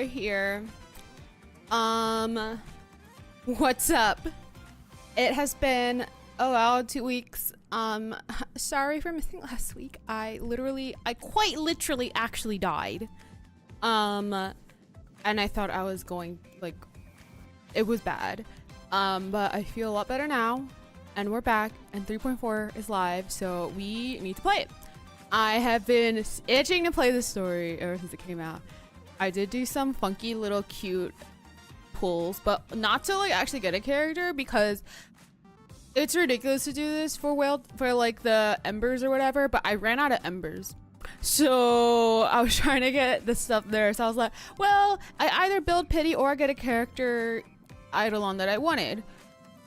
we're here. What's up? It has been a while, 2 weeks. Sorry for missing last week. I quite literally actually died. And I thought I was going, like, it was bad. But I feel a lot better now. And we're back, and 3.4 is live, so we need to play it. I have been itching to play this story ever since it came out. I did do some funky little cute pulls, but not to like actually get a character because it's ridiculous to do this for like the embers or whatever, but I ran out of embers. So I was trying to get the stuff there. So I was like, well, I either build pity or get a character eidolon that I wanted.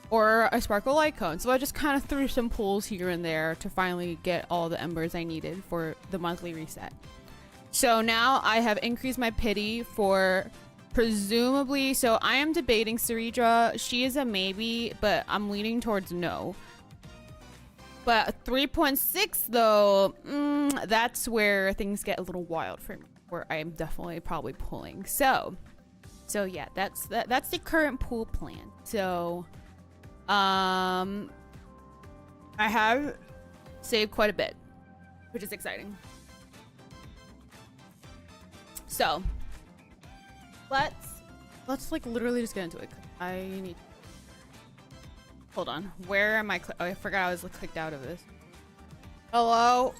Or a sparkle light cone. So I just kind of threw some pulls here and there to finally get all the embers I needed for the monthly reset. So now I have increased my pity for presumably, so I am debating Ceridra. She is a maybe, but I'm leaning towards no. But 3.6 though, that's where things get a little wild for me, where I am definitely probably pulling. So yeah, that's the current pool plan. So I have saved quite a bit, which is exciting. So let's like literally just get into it. Hold on, where am I? Oh, I forgot I was clicked out of this. Hello.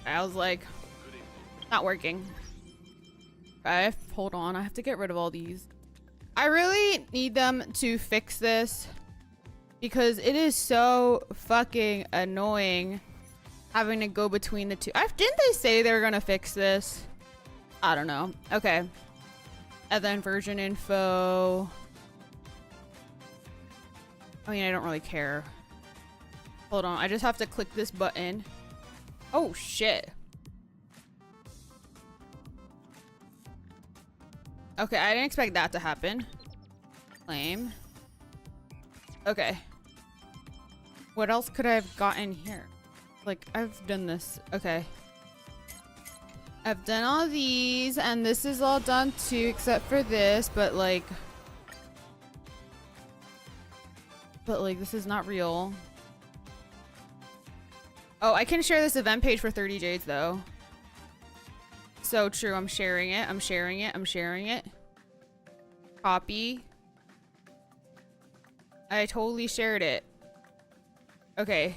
I was like, not working. Hold on, I have to get rid of all these. I really need them to fix this because it is so fucking annoying having to go between the two. Didn't they say they were gonna fix this? I don't know. Okay. And then version info. I mean, I don't really care. Hold on, I just have to click this button. Oh shit. Okay, I didn't expect that to happen. Claim. Okay. What else could I have gotten here? Like, I've done this. Okay. I've done all these, and this is all done too, except for this, but like, this is not real. Oh, I can share this event page for 30 jades, though. So true, I'm sharing it, I'm sharing it, I'm sharing it. Copy. I totally shared it. Okay.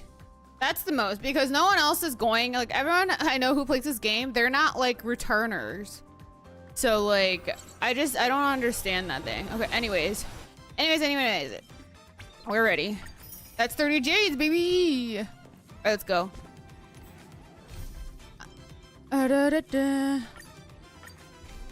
That's the most, because no one else is going, like, everyone I know who plays this game, they're not, like, returners. So, like, I don't understand that thing. Okay, anyways. We're ready. That's 30 jades, baby! Alright, let's go.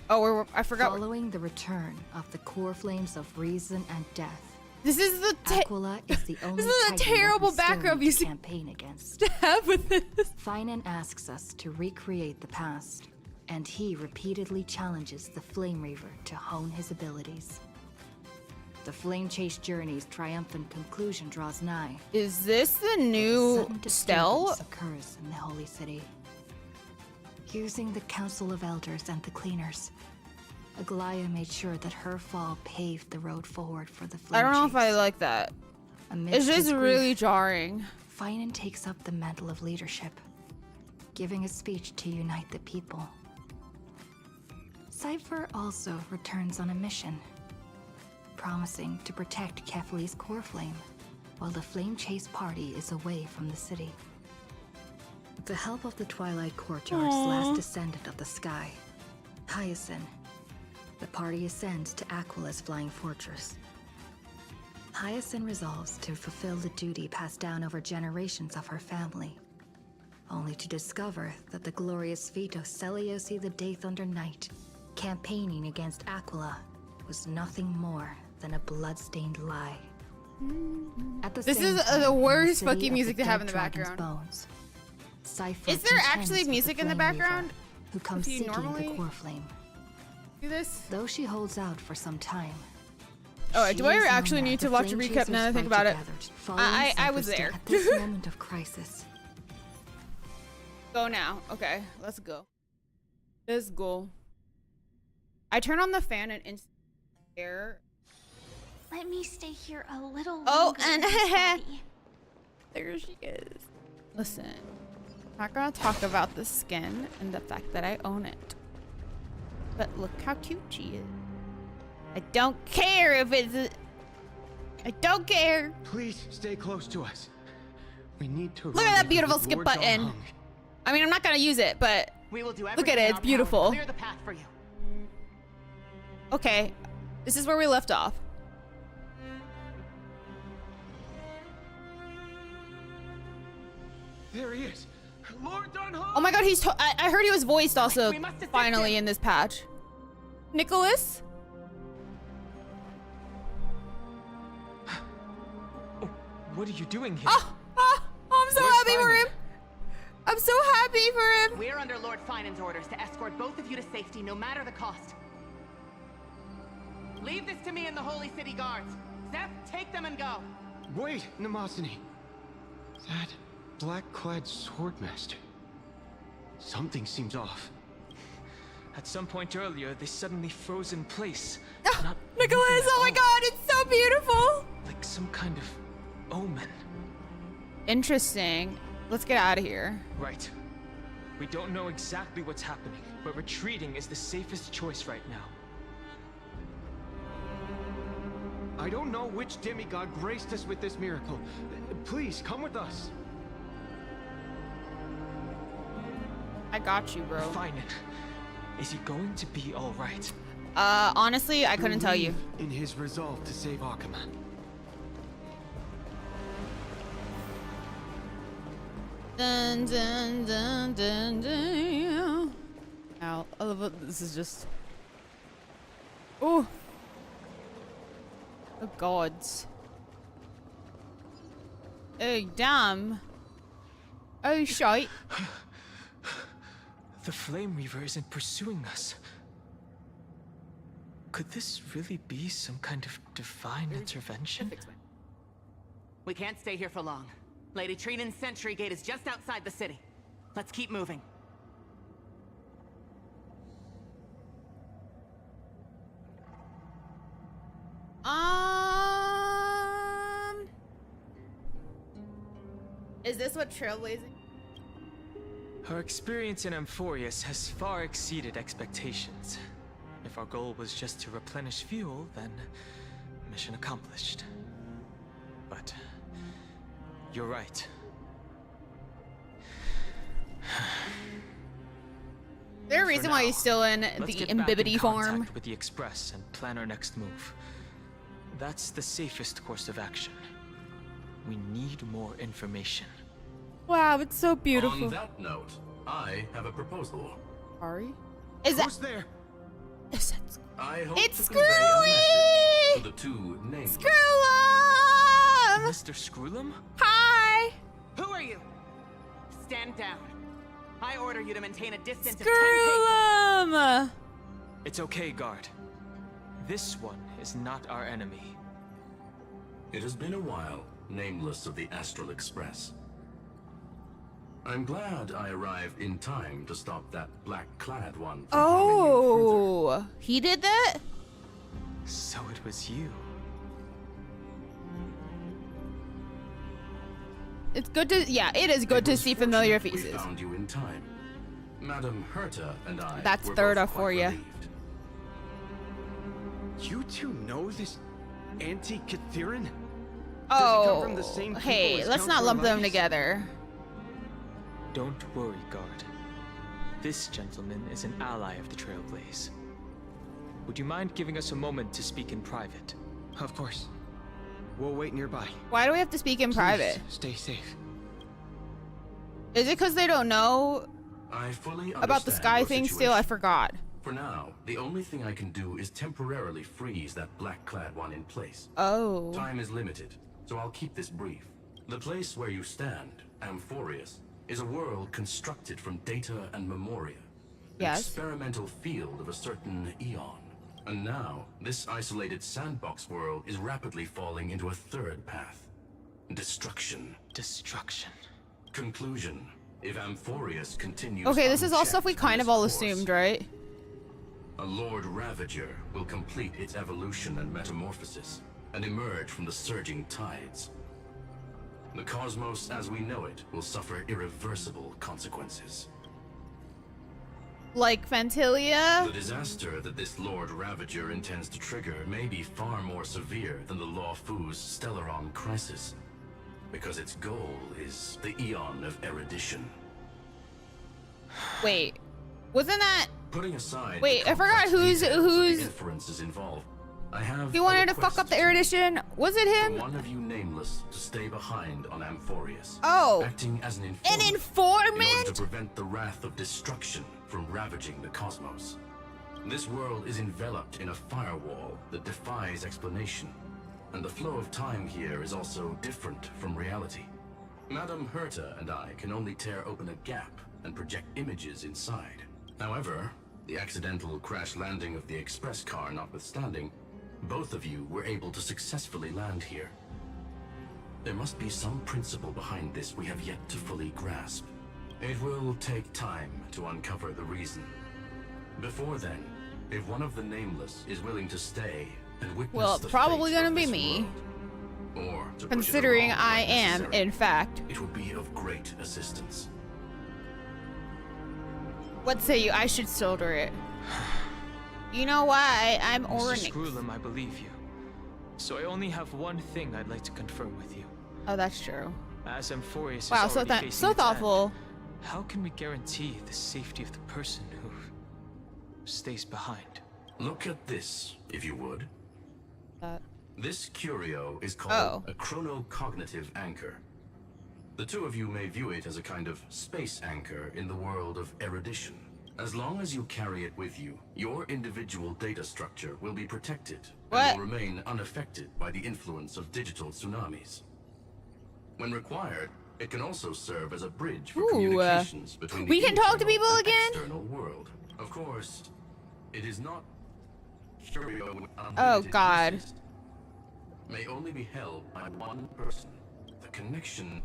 Oh, I forgot. Following the return of the core flames of reason and death, this is the Aquila is the only this is a terrible background music campaign against. To have with this. Finan asks us to recreate the past, and he repeatedly challenges the Flame Reaver to hone his abilities. The Flame Chase journey's triumphant conclusion draws nigh. Is this the new Sudden Stell? disturbance occurs in the Holy City. Using the Council of Elders and the Cleaners, Aglaya made sure that her fall paved the road forward for the Flame I don't know Chase. if I like that. Amidst It's just his really grief, jarring. Finan takes up the mantle of leadership, giving a speech to unite the people. Cypher also returns on a mission, promising to protect Kefli's core flame while the Flame Chase party is away from the city. With the help of the Twilight Courtyard's last descendant of the sky, Hyacinth, the party ascends to Aquila's flying fortress. Hyacinth resolves to fulfill the duty passed down over generations of her family, only to discover that the glorious feat of Seliosi the Day Thunder Knight, campaigning against Aquila, was nothing more than a blood-stained lie. At the This same is time, the in worst city fucking of music the to have Dead in the Dragon's background. Bones, Cypher Is there contends actually with music the in the Flame Reaver, background? who comes Do you seeking normally the core flame. do this? Though she holds out for some time. Oh, she do I is actually known need as to the watch a Flame recap now that I Chasers think fight about it? together to follow I was Cypher's there. step At this moment of crisis. Go now. Okay, let's go. Let's go. I turn on the fan and instant air. Let me stay here a little Oh, longer. and Miss Bobby. there she is. Listen, I'm not gonna talk about the skin and the fact that I own it. But look how cute she is. I don't care if it's I don't care. Please stay close to us. We need to. Look at that rendezvous beautiful with skip Lord button. Donghung. I mean, I'm not gonna use it, but We will do look everything at it, in it's our power to beautiful. Clear the path for you. Okay, this is where we left off. There he is, Lord Donghung. Oh my god, I heard he was voiced also We must assist finally him. in this patch. Nicholas? Oh, what are you doing here? I'm so Where's happy for Finan? him. I'm so happy for him. We're under Lord Finan's orders to escort both of you to safety, no matter the cost. Leave this to me and the Holy City Guards. Zeph, take them and go. Wait, Nemosini. That black-clad swordmaster. Something seems off. At some point earlier, they suddenly froze in place. Ah, Not Nicholas, moving at oh my all, god, it's so beautiful. like some kind of omen. Interesting. Let's get out of here. Right. We don't know exactly what's happening, but retreating is the safest choice right now. I don't know which demigod graced us with this miracle. Please, come with us. I got you, bro. Finan, is he going to be all right? Honestly, I couldn't tell you. Believe in his resolve to save Akaman. Dun dun dun dun dun. Ow, I love it. This is just. Oh. Oh gods. Oh damn. Oh shite. The Flame Reaver isn't pursuing us. Could this really be some kind of divine intervention? We can't stay here for long. Lady Trinan's sentry gate is just outside the city. Let's keep moving. Is this what trailblazing? Our experience in Amphorius has far exceeded expectations. If our goal was just to replenish fuel, then mission accomplished. But you're right. There a For reason why now, he's still in Let's the get back in Imbibity form? contact with the Express and plan our next move. That's the safest course of action. We need more information. Wow, it's so beautiful. On that note, I have a proposal. Sorry? Is that? Who's there? Is that I hope It's to convey a message Screwy! to the two nameless. Screwlum! Mr. Screwlum? Hi! Who are you? Stand down. I order you to maintain a distance of 10 paces. Screwlum! It's okay, guard. This one is not our enemy. It has been a while, nameless of the Astral Express. I'm glad I arrived in time to stop that black-clad one from harming you further. Oh, he did that? So it was you. It's good to, yeah, it is good It to was see familiar fortunate faces. We found you in time. Madam Herta and I That's were third both up for quite ya. relieved. You two know this anti-Catharin? Does he come from the same people hey, as let's Count not lump them Corvallis? together. Don't worry, guard. This gentleman is an ally of the Trailblaze. Would you mind giving us a moment to speak in private? Of course. We'll wait nearby. Why do we have to speak in private? Please, stay safe. Is it because they don't know I fully about the understand sky your thing still? I situation. forgot. For now, the only thing I can do is temporarily freeze that black-clad one in place. Oh. Time is limited, so I'll keep this brief. The place where you stand, Amphorius, is a world constructed from data and memoria. An Yes. experimental field of a certain eon. And now, this isolated sandbox world is rapidly falling into a third path. Destruction. Destruction. Conclusion. If Amphorius continues Okay, this is all stuff we unchecked on kind of this all course, assumed, right? a Lord Ravager will complete its evolution and metamorphosis, and emerge from the surging tides. The cosmos as we know it will suffer irreversible consequences. Like Ventilia? The disaster that this Lord Ravager intends to trigger may be far more severe than the Law Fu's Stellaron crisis, because its goal is the Eon of Erudition. Wait, wasn't that? Putting aside Wait, the I forgot complex details of the who's. inferences involved, I have He a wanted to fuck up request the to erudition. Was it you. him? For one of you nameless to stay behind on Amphorius, Oh, acting as an an informant, in order informant? to prevent the wrath of destruction from ravaging the cosmos. This world is enveloped in a firewall that defies explanation, and the flow of time here is also different from reality. Madame Herta and I can only tear open a gap and project images inside. However, the accidental crash landing of the express car notwithstanding, both of you were able to successfully land here. There must be some principle behind this we have yet to fully grasp. It will take time to uncover the reason. Before then, if one of the Nameless is willing to stay and witness Well, it's the probably fate gonna of be this me. world, or to push it Considering along I when am, necessary, in fact. it would be of great assistance. What say you? I should solder it. You know why? I'm Mr. Ornix. Screwlum, I believe you. So I only have one thing I'd like to confirm with you. Oh, that's true. As Amphorius Wow, is so already facing so its end, thoughtful. how can we guarantee the safety of the person who stays behind? Look at this, if you would. Uh, This curio is called Oh. a chronocognitive anchor. The two of you may view it as a kind of space anchor in the world of erudition. As long as you carry it with you, your individual data structure will be protected What? and will remain unaffected by the influence of digital tsunamis. When required, it can also serve as a bridge for Ooh, communications between the we can talk to internal people and again? external world. Of course, it is not curio with Oh, unlimited God. uses. May only be held by one person. The connection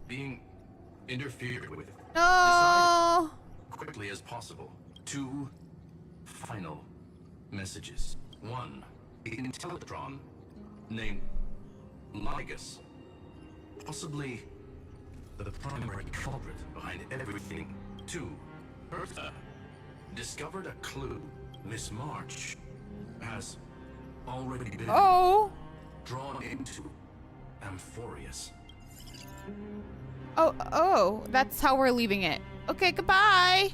being interfered with. no. Quickly as possible. 2 final messages. 1. The Intellatron named Ligus. Possibly the primary culprit behind everything. 2. Herta discovered a clue. Miss March has already been Oh. drawn into Amphorius. Oh, that's how we're leaving it. Okay, goodbye.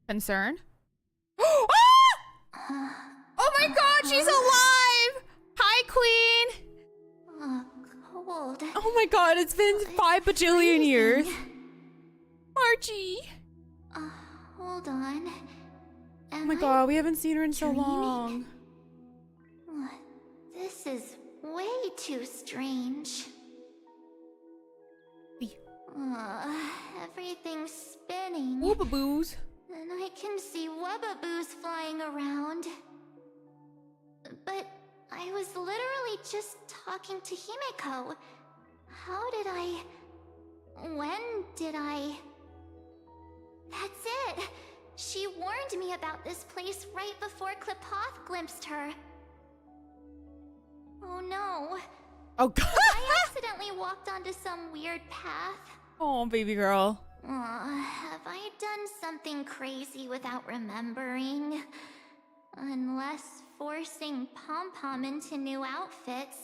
Concern? Ah! Oh my god, she's alive! Hi, Queen! Cold. Oh my god, it's been 5 bajillion years. freezing. Margie! Hold on. Oh my god, we haven't seen her in so dreaming? long. This is way too strange. Everything's spinning. Woobaboos. And I can see wubbaboos flying around. But I was literally just talking to Himeko. How did I... When did I... That's it! She warned me about this place right before Klipoth glimpsed her. Oh no. Oh god. I accidentally walked onto some weird path. Oh, baby girl. Have I done something crazy without remembering? Unless forcing Pom-Pom into new outfits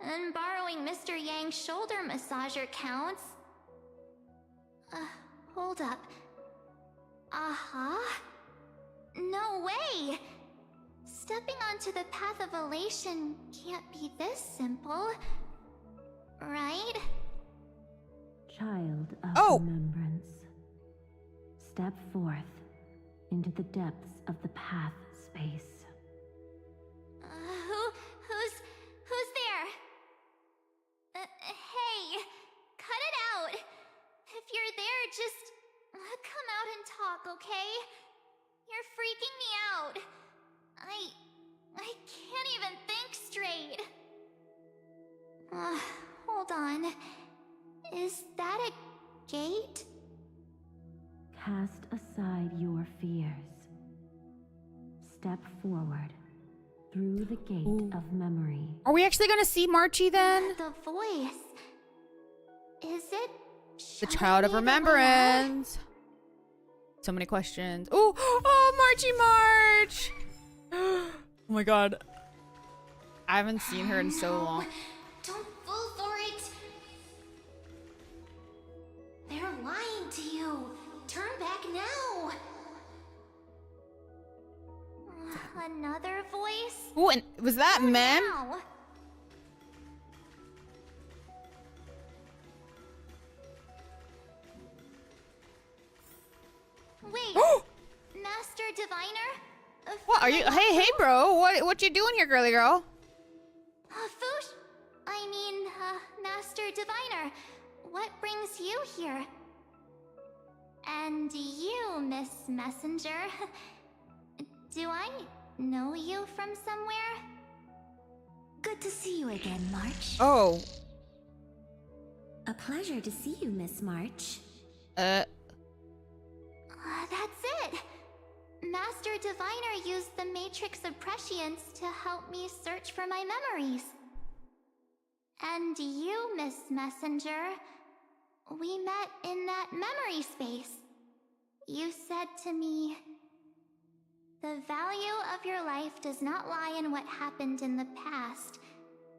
and borrowing Mr. Yang's shoulder massager counts. Hold up. No way! Stepping onto the path of elation can't be this simple. Right? Child of Oh. remembrance, step forth into the depths of the path space. Who's there? Hey, cut it out. If you're there, just come out and talk, okay? You're freaking me out. I can't even think straight. Hold on. Is that a gate? cast aside your fears. Step forward through the gate of memory. Are we actually gonna see Marchie then? The voice. Is it The showing Child of me the way out? Remembrance. So many questions. Oh, oh, Marchie March. Oh my god. I haven't seen her in so No, long. don't fall for it. They're lying to you. Turn back now. Another voice? Ooh, and was that Mem? Now. Wait, Master Diviner? What are you? Hey, bro. What you doing here, girly girl? Foosh? Master Diviner, what brings you here? And you, Miss Messenger, do I know you from somewhere? Good to see you again, March. Oh. A pleasure to see you, Miss March. That's it! Master Diviner used the Matrix of Prescience to help me search for my memories. And you, Miss Messenger, we met in that memory space. You said to me, the value of your life does not lie in what happened in the past,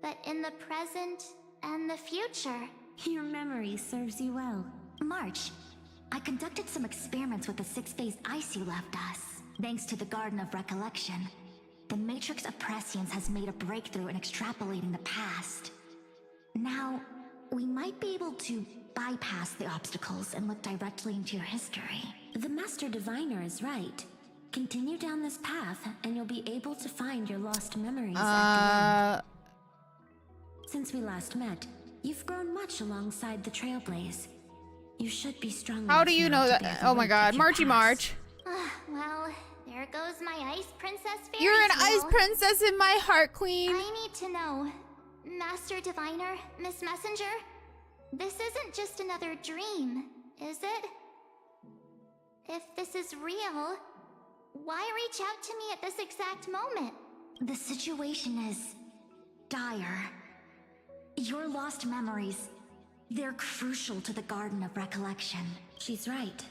but in the present and the future. Your memory serves you well. March, I conducted some experiments with the 6-phase ice you left us. Thanks to the Garden of Recollection, the Matrix of Prescience has made a breakthrough in extrapolating the past. Now, we might be able to bypass the obstacles and look directly into your history. The Master Diviner is right. Continue down this path, and you'll be able to find your lost memories at the end. Since we last met, you've grown much alongside the Trailblaze. You should be strong How enough do you now know to bear that? the Oh my weight god, of your Marchie past. March. Well, there goes my Ice Princess fairy You're an tale. ice princess in my heart, queen. I need to know, Master Diviner, Miss Messenger, this isn't just another dream, is it? If this is real, why reach out to me at this exact moment? The situation is dire. Your lost memories, they're crucial to the Garden of Recollection. She's right.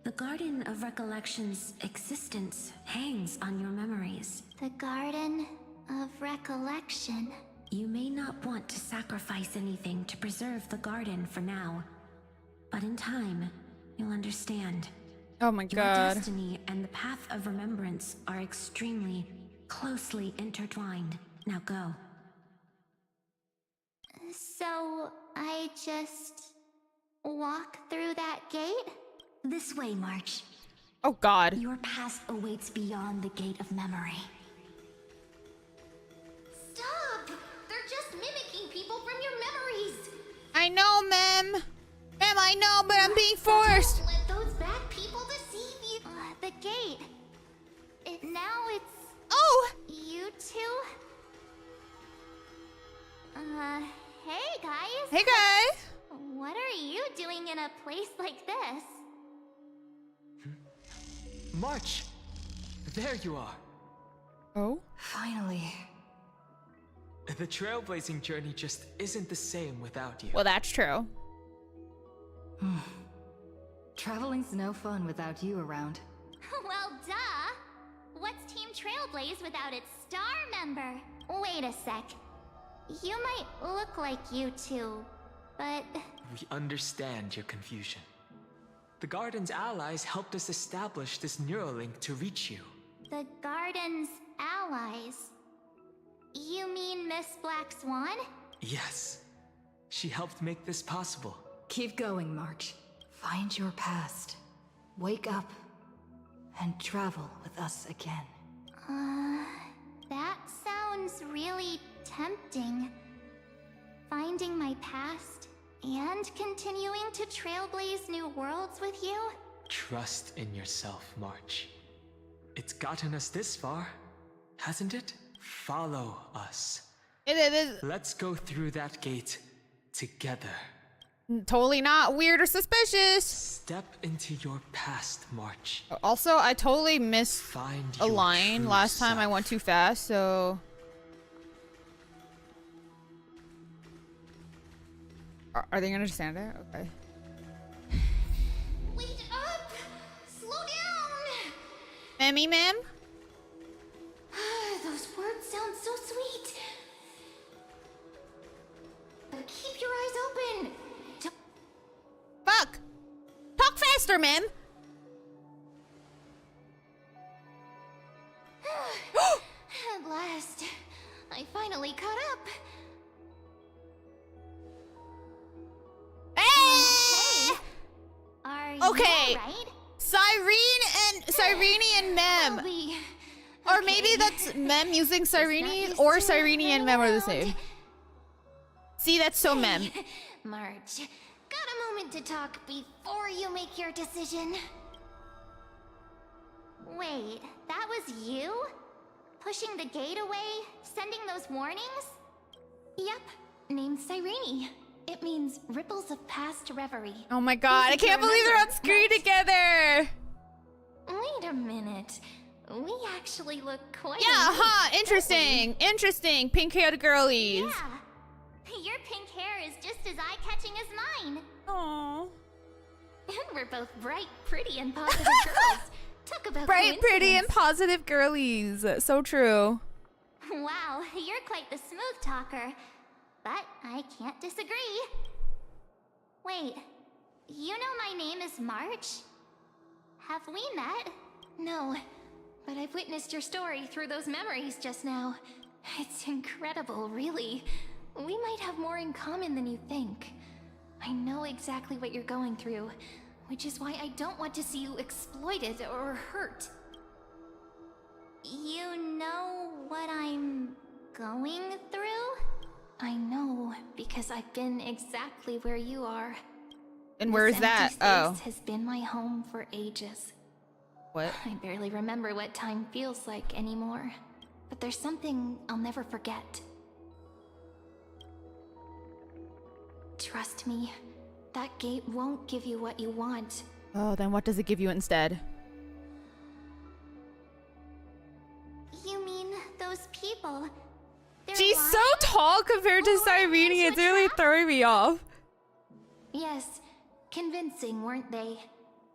The Garden of Recollection's existence hangs on your memories. The Garden of Recollection. You may not want to sacrifice anything to preserve the garden for now, but in time, you'll understand. Oh my Your god. destiny and the path of remembrance are extremely, closely intertwined. Now go. So, I just walk through that gate? This way, March. Oh god. Your past awaits beyond the Gate of Memory. Stop! They're just mimicking people from your memories! I know, Mem. Mem, I know, but I'm being forced. Don't let those bad people deceive you! The gate. Now it's Oh! you two? Hey guys! Hey, guys. What are you doing in a place like this? March! There you are. Oh? Finally. The trailblazing journey just isn't the same without you. Well, that's true. Traveling's no fun without you around. Well, duh! What's Team Trailblaze without its star member? Wait a sec. You might look like you two, but We understand your confusion. The Garden's allies helped us establish this Neuralink to reach you. the Garden's allies. You mean Miss Black Swan? Yes. She helped make this possible. Keep going, March. Find your past. Wake up. And travel with us again. That sounds really tempting. Finding my past and continuing to trailblaze new worlds with you? Trust in yourself, March. It's gotten us this far, hasn't it? Follow us. It is. Let's go through that gate together. Totally not weird or suspicious. Step into your past, March. Also, I totally missed Find a your line true last time I self. went too fast, so... Are they gonna understand it? Okay. Wait up! Slow down! Mammy, ma'am? Those words sound so sweet. But keep your eyes open. Fuck! Talk faster, ma'am! At last, I finally caught up. Hey! Are Okay. you alright? Cyrene and Mem. We- Or okay. maybe that's Mem using Not Cyrene, used or to Cyrene and Mem are the same. running See, that's so Mem. around. March, got a moment to talk before you make your decision? Wait, that was you? Pushing the gate away? Sending those warnings? Yep, named Cyrene. It means ripples of past reverie. Oh my god, I can't believe they're on screen together! Wait a minute. We actually look quite Yeah, alike, huh, don't interesting, interesting. Pink-haired girlies. we? Yeah. Your pink hair is just as eye-catching as mine. Aww. And we're both bright, pretty, and positive girls. Talk about Bright, pretty, and coincidence. positive girlies. So true. Wow, you're quite the smooth talker. But I can't disagree. Wait, you know my name is March? Have we met? No, but I've witnessed your story through those memories just now. It's incredible, really. We might have more in common than you think. I know exactly what you're going through, which is why I don't want to see you exploited or hurt. You know what I'm going through? I know, because I've been exactly where you are. And where's This that? empty space Oh. has been my home for ages. What? I barely remember what time feels like anymore. But there's something I'll never forget. Trust me, that gate won't give you what you want. Oh, then what does it give you instead? You mean those people? They're She's so lying? tall compared to Luring me Cyrene. into It's a really trap? throwing me off. Yes, convincing, weren't they?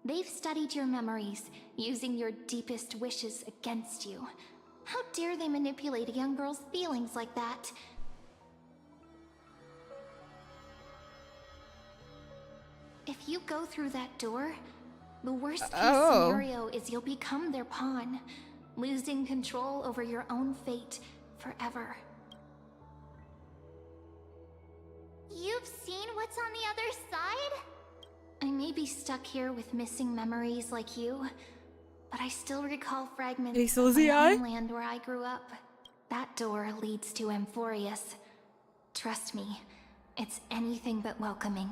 They've studied your memories, using your deepest wishes against you. How dare they manipulate a young girl's feelings like that? If you go through that door, the worst case scenario is you'll become their pawn, losing control over your own fate forever. You've seen what's on the other side? I may be stuck here with missing memories like you, but I still recall fragments Hey, of Silzy my Eye? homeland where I grew up. That door leads to Amphorius. Trust me, it's anything but welcoming.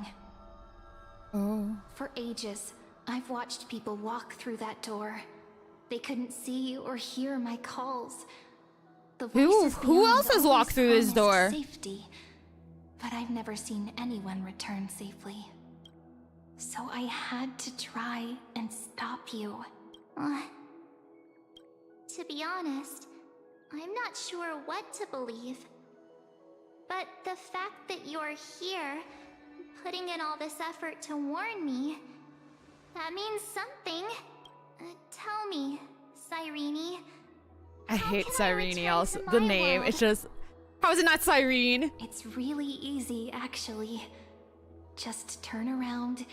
Oh. For ages, I've watched people walk through that door. They couldn't see or hear my calls. The voices Who beyond else has walked always through this promised door? Safety, but I've never seen anyone return safely. So I had to try and stop you. To be honest, I'm not sure what to believe. But the fact that you're here, putting in all this effort to warn me, that means something. Tell me, Cyrene. I hate can I Cyrene return also. to The my name. world? It's just. How is it not Cyrene? It's really easy, actually. Just turn around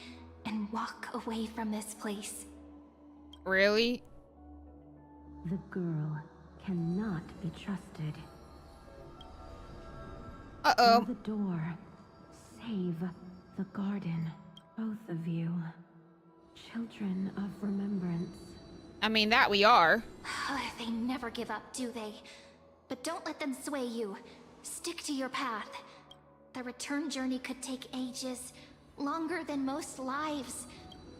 and walk away from this place. Really? The girl cannot be trusted. Uh-oh. Through the door. Save the garden. Both of you. Children of remembrance. I mean, that we are. They never give up, do they? But don't let them sway you. Stick to your path. The return journey could take ages, longer than most lives.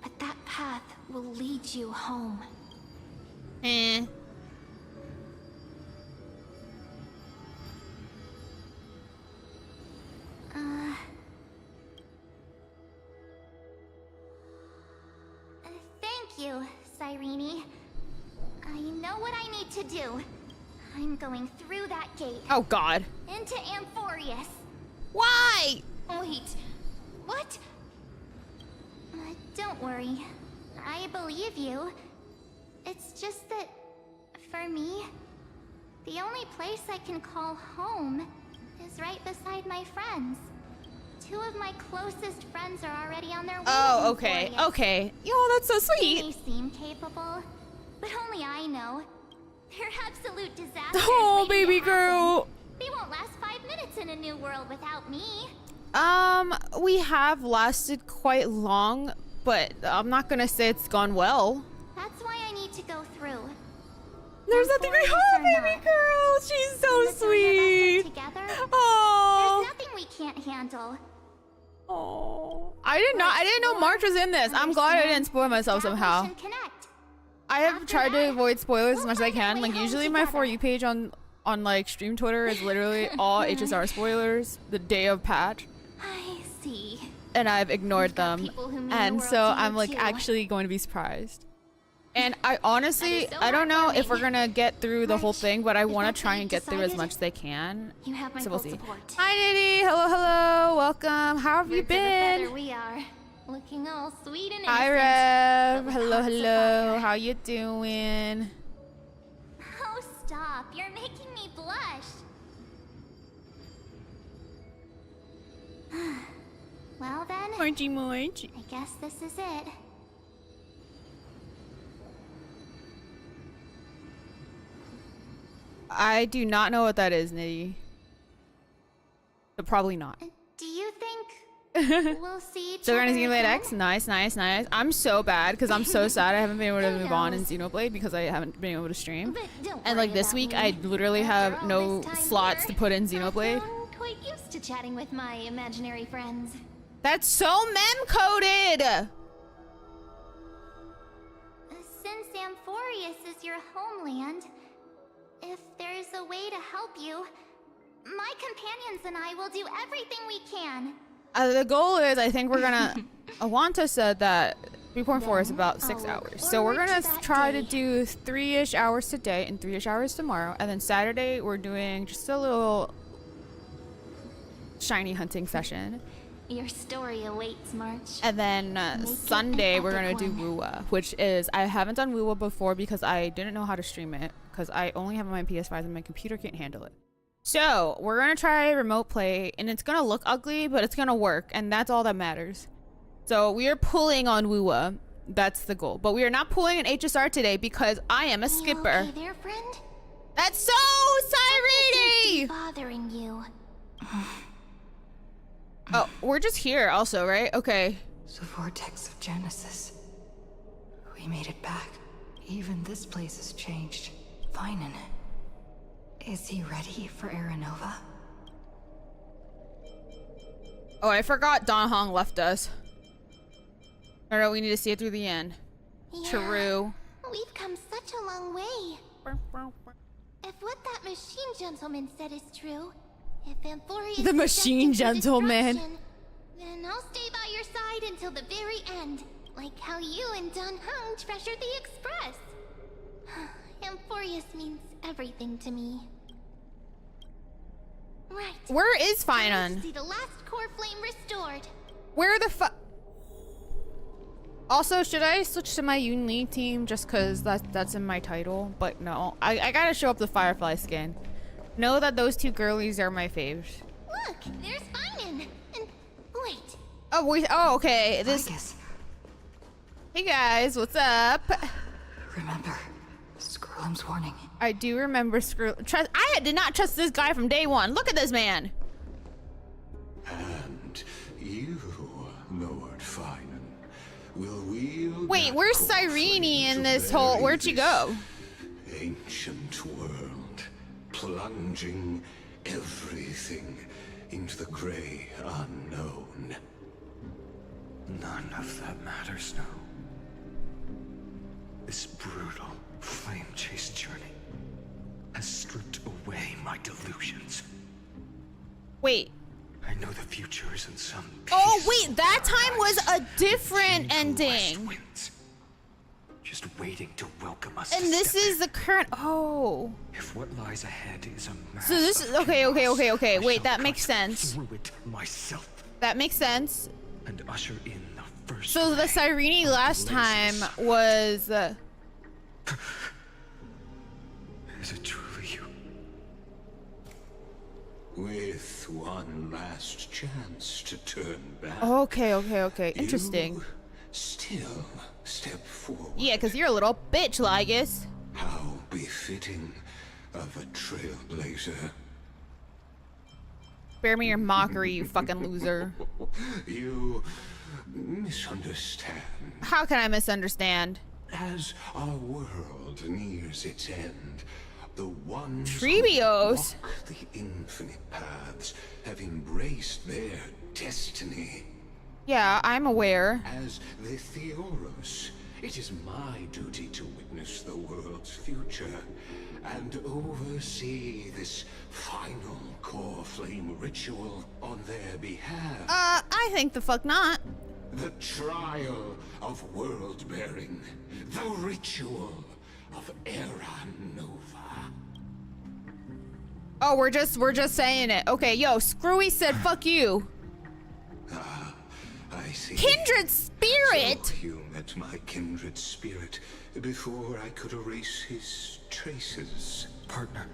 But that path will lead you home. Eh. you, Cyrene. I know what I need to do. I'm going through that gate. Oh God. Into Amphorius. Why? Wait, what? Don't worry. I believe you. It's just that, for me, the only place I can call home is right beside my friends. 2 of my closest friends are already on their way. Oh, okay, okay. Yo, that's so sweet. They seem capable, but only I know. They're absolute disasters. Oh, waiting baby to happen. girl. They won't last 5 minutes in a new world without me. We have lasted quite long, but I'm not gonna say it's gone well. That's why I need to go through. There's nothing right. Oh, baby girl, she's so When the 3 of us sweet. are together, Oh. there's nothing we can't handle. Oh. I didn't know March was in this. I'm glad I didn't spoil myself somehow. Establish and connect. I have After tried to that, avoid spoilers as we'll much as I find our can. way Like home usually my For together. You page on like stream Twitter is literally all HSR spoilers the day of patch, I see. and I've ignored You've got them. people who mean the And world so to you I'm like too. actually going to be surprised. And I honestly, That is so I don't know if we're heartwarming. gonna get through the whole March, thing, but I if want that's to try what and you've get through as decided, much as I can. You have my So full we'll see. support. Hi, Nitty. Hello, hello. Welcome. How have you Birds of a feather been? we are. Looking all sweet and Hi, innocent, Rev. but with Hello, hearts of hello. fire. How you doing? Oh, stop. You're making me blush. Well then, Margie, Margie. I guess this is it. I do not know what that is, Nitty. But probably not. Do you think we'll see each So we're other gonna Xenoblade again? X. Nice, nice, nice. I'm so bad because I'm so sad I haven't been able to Who move on in knows? Xenoblade because I haven't been able to stream. But don't And like worry this about week, me. I literally After have all no this time slots here, to put in I've Xenoblade. grown quite used to chatting with my imaginary friends. That's so mem-coded! Since Amphorius is your homeland, if there's a way to help you, my companions and I will do everything we can. The goal is, I think we're gonna... Awanta said that 3.4 is about 6 I'll look hours. So we're forward gonna to that try to day. do 3-ish hours today and 3-ish hours tomorrow. And then Saturday, we're doing just a little shiny hunting session. Your story awaits, March. And then Make it Sunday, an we're gonna epic do one. Wuwa, which is... I haven't done Wuwa before because I didn't know how to stream it. Because I only have my PS5 and my computer can't handle it. So, we're gonna try remote play, and it's gonna look ugly, but it's gonna work, and that's all that matters. So, we are pulling on Wuwa. That's the goal. But we are not pulling an HSR today because I am a You skipper. okay there, friend? That's so Cyrene! Bothering you. Oh, we're just here also, right? Okay. The vortex of Genesis. We made it back. Even this place has changed. Finan. Is he ready for Aranova? Oh, I forgot Don Hong left us. No, we need to see it through the end. Yeah, True. We've come such a long way. If what that machine gentleman said is true, if Amphorius The is machine destined for gentleman. destruction, then I'll stay by your side until the very end, like how you and Don Hung treasured the Express. Amphorius means everything to me. Right. Where is Time to Finan? see the last core flame restored. Where the fuck? Also, should I switch to my Yoon Lee team just because that's in my title? But no, I gotta show up the Firefly skin. Know that those two girlies are my faves. Look, there's Finan. And wait, Oh, oh, okay. This. Vicus, Hey guys, what's up? remember Scrollum's warning. I do remember I did not trust this guy from day one. Look at this man. And you, Lord Finan, will wield Wait, that where's core Cyrene flame in to this whole? bury Where'd she this go? Ancient world, plunging everything into the gray unknown. None of that matters now. This brutal, flame-chased journey has stripped away my delusions. Wait. I know the future is in some Oh peace wait, that time was a different in the west ending. winds. just waiting to welcome us. And this is the current. Oh. If what lies ahead is a mass So this is okay. Wait, that makes sense. Through it myself. That makes sense. And usher in the first. So the Cyrene last time was. Is it truly you? With one last chance to turn back. Okay. Interesting. You still step forward. Yeah, because you're a little bitch, Lygus. How befitting of a trailblazer. Spare me your mockery, you fucking loser. You misunderstand. How can I misunderstand? As our world nears its end, the ones Trebios. who walk the infinite paths have embraced their destiny. Yeah, I'm aware. As the Theoros, it is my duty to witness the world's future and oversee this final core flame ritual on their behalf. I think the fuck not. The trial of world-bearing. The ritual of Era Nova. Oh, we're just saying it. Okay, yo, Screwy said fuck you. I see. Kindred spirit! So you met my kindred spirit before I could erase his traces. Partner,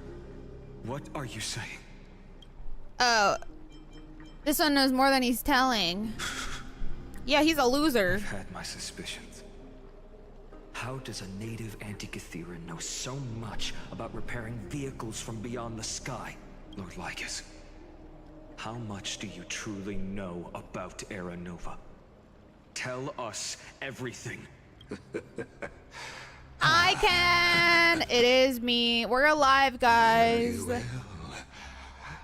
what are you saying? Oh. This one knows more than he's telling. Yeah, he's a loser. I've had my suspicions. How does a native Antikytheran know so much about repairing vehicles from beyond the sky, Lord Lycus? How much do you truly know about Era Nova? Tell us everything. I can! It is me. We're alive, guys. Very well.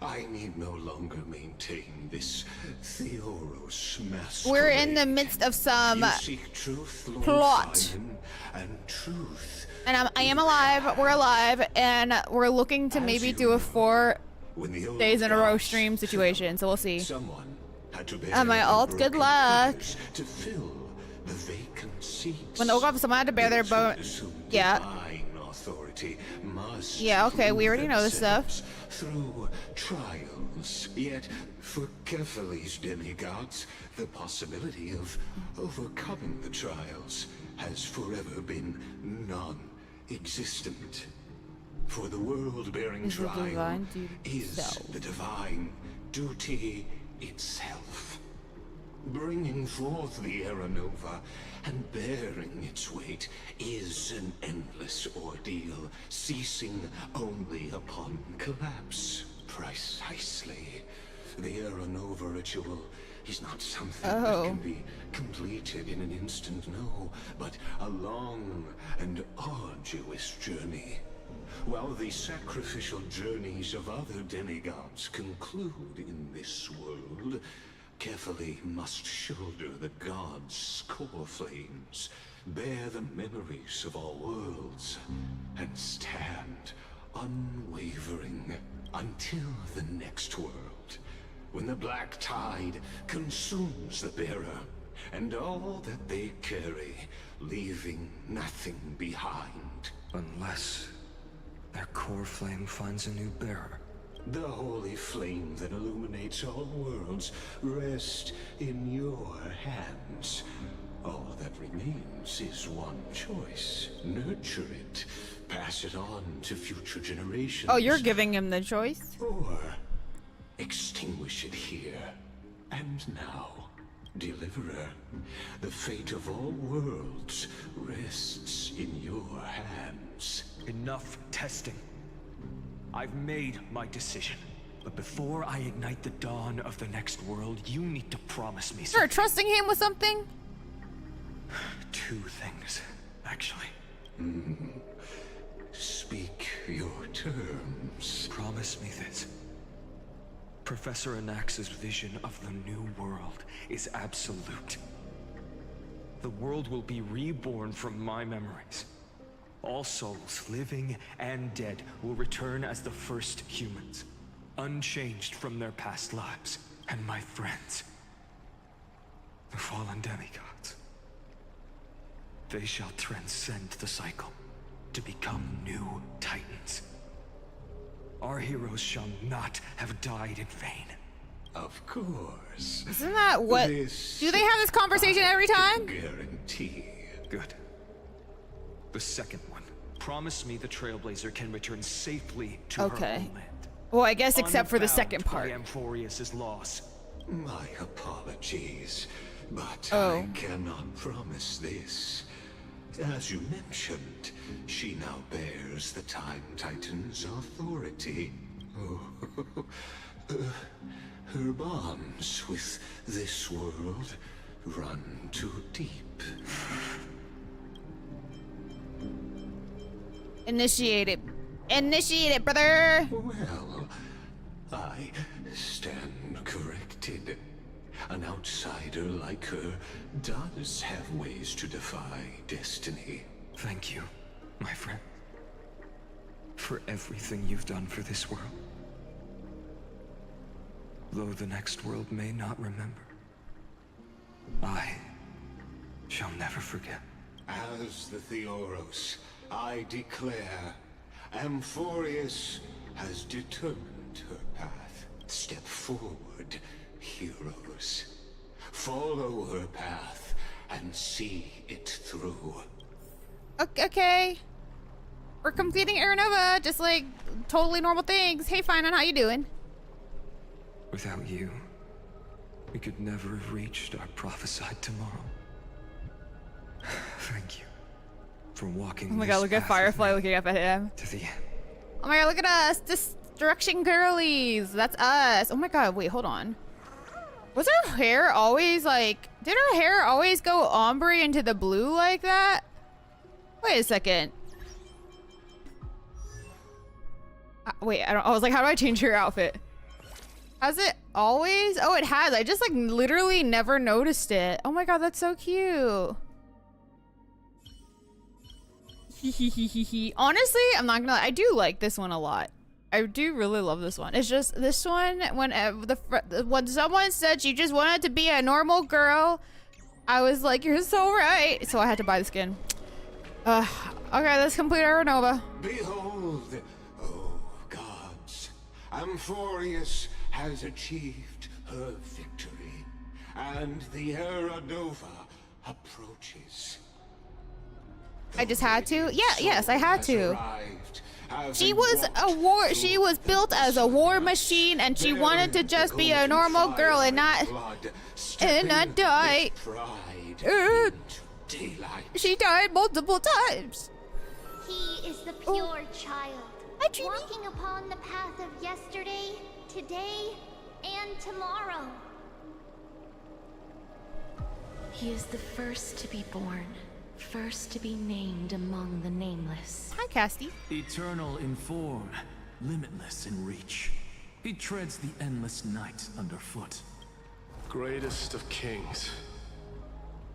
I need no longer maintain this Theoros masquerade. We're in the midst of some You seek truth, Lord plot. Simon, and truth. And I am alive, we're alive, and we're looking to maybe do a 4 days in a row stream situation, so we'll see. Someone had to bear And my the alt, good broken luck. pillars to fill the vacant seats. When the someone had to bear their bone. Yeah. Divine authority must Yeah, okay, we already know this stuff. through trials. Yet, for Kephales's demigods, the possibility of overcoming the trials has forever been non-existent. For the world-bearing Is the trial divine duty is itself. the divine duty itself. Bringing forth the Era Nova and bearing its weight is an endless ordeal, ceasing only upon collapse. Precisely. The Era Nova ritual is not something that can be completed in an instant, no, but a long and arduous journey. While the sacrificial journeys of other demigods conclude in this world, Kephale must shoulder the gods' core flames, bear the memories of all worlds, and stand unwavering until the next world, when the black tide consumes the bearer and all that they carry, leaving nothing behind. Unless their core flame finds a new bearer. The holy flame that illuminates all worlds rests in your hands. All that remains is one choice. Nurture it. Pass it on to future generations. Oh, you're giving him the choice? Or extinguish it here and now. Deliverer, the fate of all worlds rests in your hands. Enough testing. I've made my decision. But before I ignite the dawn of the next world, you need to promise me Sure, trusting him with something? 2 things, actually. Speak your terms. Promise me this. Professor Anax's vision of the new world is absolute. The world will be reborn from my memories. All souls, living and dead, will return as the first humans, unchanged from their past lives. And my friends, the fallen demigods, They shall transcend the cycle to become new Titans. Our heroes shall not have died in vain. Of course. Isn't that what? Do they have this conversation every time? Guarantee. Good. The second one. Promise me the Trailblazer can return safely to her homeland. Well, I guess except for the second part. Amphorius' loss. My apologies, but I cannot promise this. As you mentioned, she now bears the Time Titan's authority. Oh, her bonds with this world run too deep. Initiate it. Initiate it, brother! Well, I stand corrected. An outsider like her does have ways to defy destiny. Thank you, my friend, for everything you've done for this world. Though the next world may not remember, I shall never forget. As the Theoros, I declare, Amphorius has determined her path. Step forward, heroes. Follow her path and see it through. Okay. We're completing Aranova, just like totally normal things. Hey, Finon, how you doing? Without you, we could never have reached our prophesied tomorrow. Thank you for walking. Oh my god, look at Firefly looking up at him. To the end. Oh my god, look at us. Destruction girlies. That's us. Oh my god, wait, hold on. Was her hair always like... Did her hair always go ombre into the blue like that? Wait a second. Wait, I was like, how do I change her outfit? Has it always? Oh, it has. I just like literally never noticed it. Oh my god, that's so cute. Honestly, I'm not gonna lie, I do like this one a lot. I do really love this one. It's just this one, when someone said she just wanted to be a normal girl, I was like, you're so right. So I had to buy the skin. Okay, let's complete our Nova. Behold, oh gods, Amphorius has achieved her victory, and the Era Nova approaches. I just had to? Yeah, yes, I had to. She was built as a war machine, and she wanted to just be a normal girl and not die. She died multiple times. He is the pure child, walking upon the path of yesterday, today, and tomorrow. He is the first to be born. First to be named among the nameless. Hi, Casty. Eternal in form, limitless in reach. He treads the endless night underfoot. Greatest of kings.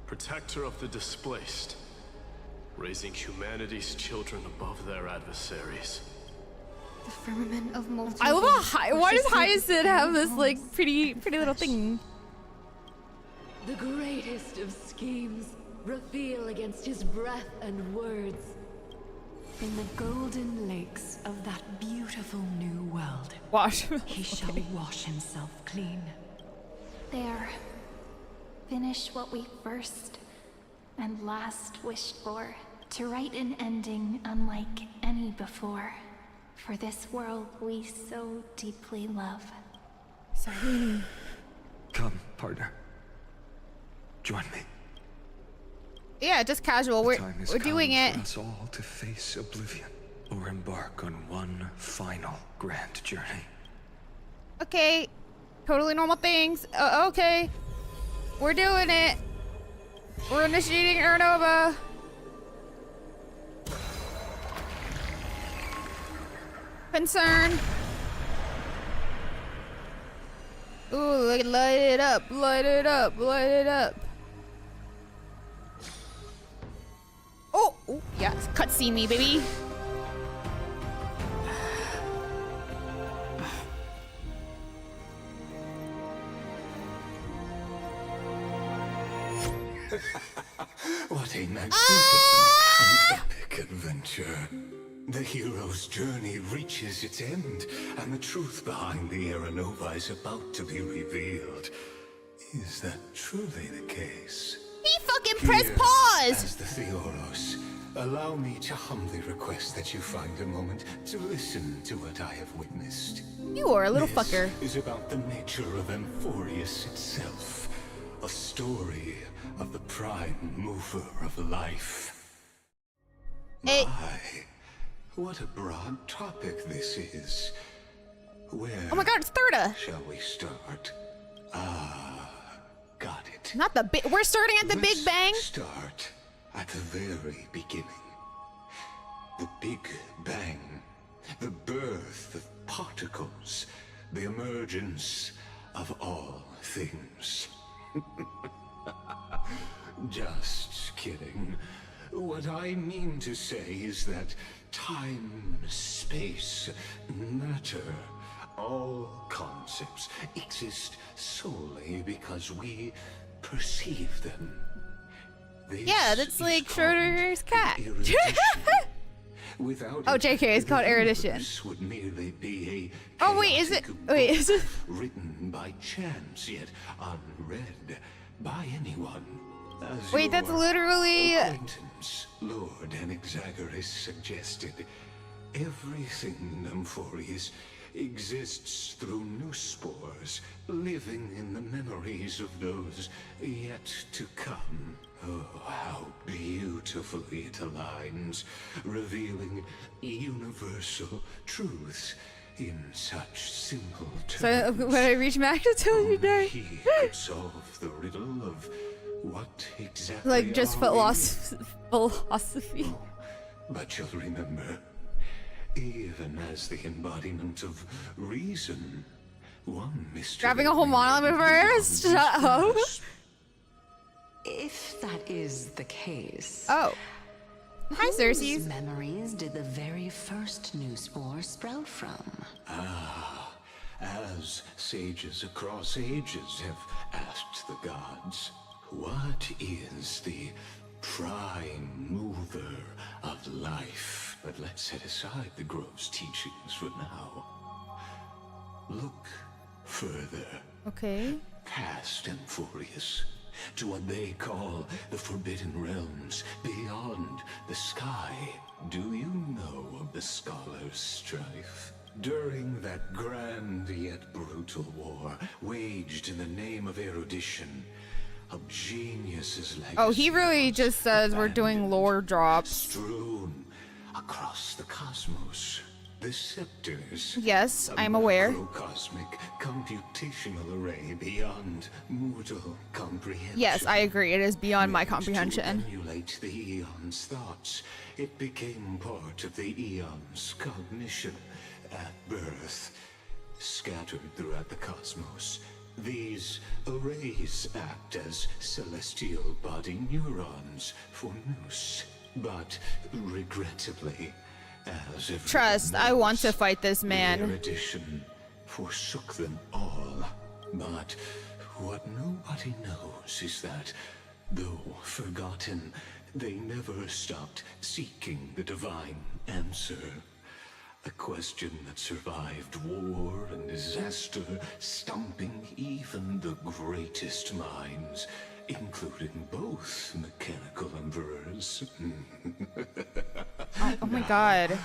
Protector of the displaced. Raising humanity's children above their adversaries. The firmament of multiple. I love how why does Hyacinth have this like pretty little thing? The greatest of schemes. Reveal against his breath and words. In the golden lakes of that beautiful new world, he shall wash himself clean. There. Finish what we first and last wished for. To write an ending unlike any before. For this world we so deeply love. Sorry. Come, partner. Join me. Yeah, just casual. We're doing it. For us all to face oblivion or embark on one final grand journey. Okay, totally normal things. Okay, we're doing it. We're initiating Ernova. Concern. Ooh, light it up, light it up, light it up. Oh, yes, cutscene me, baby. What a magnificent epic adventure. The hero's journey reaches its end, and the truth behind the Era Nova is about to be revealed. Is that truly the case? He fucking pressed pause! As the Theoros, allow me to humbly request that you find a moment to listen to what I have witnessed. You are a little fucker. This is about the nature of Amphorius itself. A story of the prime mover of life. My, what a broad topic this is. Where oh my god, it's Thirda! Shall we start? Got it. Not the big. We're starting at the Big Bang? Start at the very beginning. The Big Bang. The birth of particles. The emergence of all things. Just kidding. What I mean to say is that time, space, matter, all concepts exist solely because we perceive them. Yeah, that's like Schrodinger's cat. Without oh, JK, it's called erudition. Would merely be oh wait, is it? Wait, is it? Written by chance, yet unread by anyone. As wait, that's literally. Acquaintance, Lord Anaxagoras suggested. Everything in Amphorius exists through new spores, living in the memories of those yet to come. Oh, how beautifully it aligns, revealing universal truths in such simple terms. So when I reach max, I'll tell you now. He could solve the riddle of what exactly like just philosophy. Oh, but you'll remember, even as the embodiment of reason, one mystery. Grabbing a whole monologue before I shut up. If that is the case. Oh. Hi, Xerxes. Whose memories did the very first new spore sprout from? As sages across ages have asked the gods, what is the prime mover of life? But let's set aside the Grove's teachings for now. Look further. Okay. Past Amphorius, to what they call the Forbidden Realms, beyond the sky. Do you know of the Scholars' Strife? During that grand yet brutal war, waged in the name of erudition, a genius's legacy. Oh, he really just says we're doing lore drops. Strewn across the cosmos. The scepters. Yes, I'm aware. Cosmic computational array beyond mortal comprehension. Yes, I agree. It is beyond my comprehension. To emulate the Eon's thoughts, it became part of the Eon's cognition at birth, scattered throughout the cosmos. These arrays act as celestial body neurons for Nous, but regrettably, as trust, I want to fight this man. Erudition forsook them all. But what nobody knows is that, though forgotten, they never stopped seeking the divine answer. A question that survived war and disaster, stumping even the greatest minds, including both mechanical emperors. Oh my god.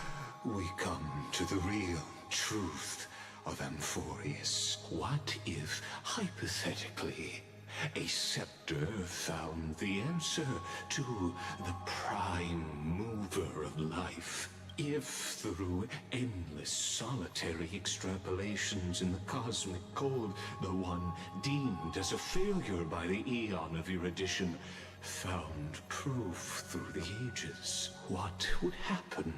We come to the real truth of Amphorius. What if, hypothetically, a scepter found the answer to the prime mover of life? If through endless solitary extrapolations in the cosmic code, the one deemed as a failure by the Eon of erudition found proof through the ages, what would happen?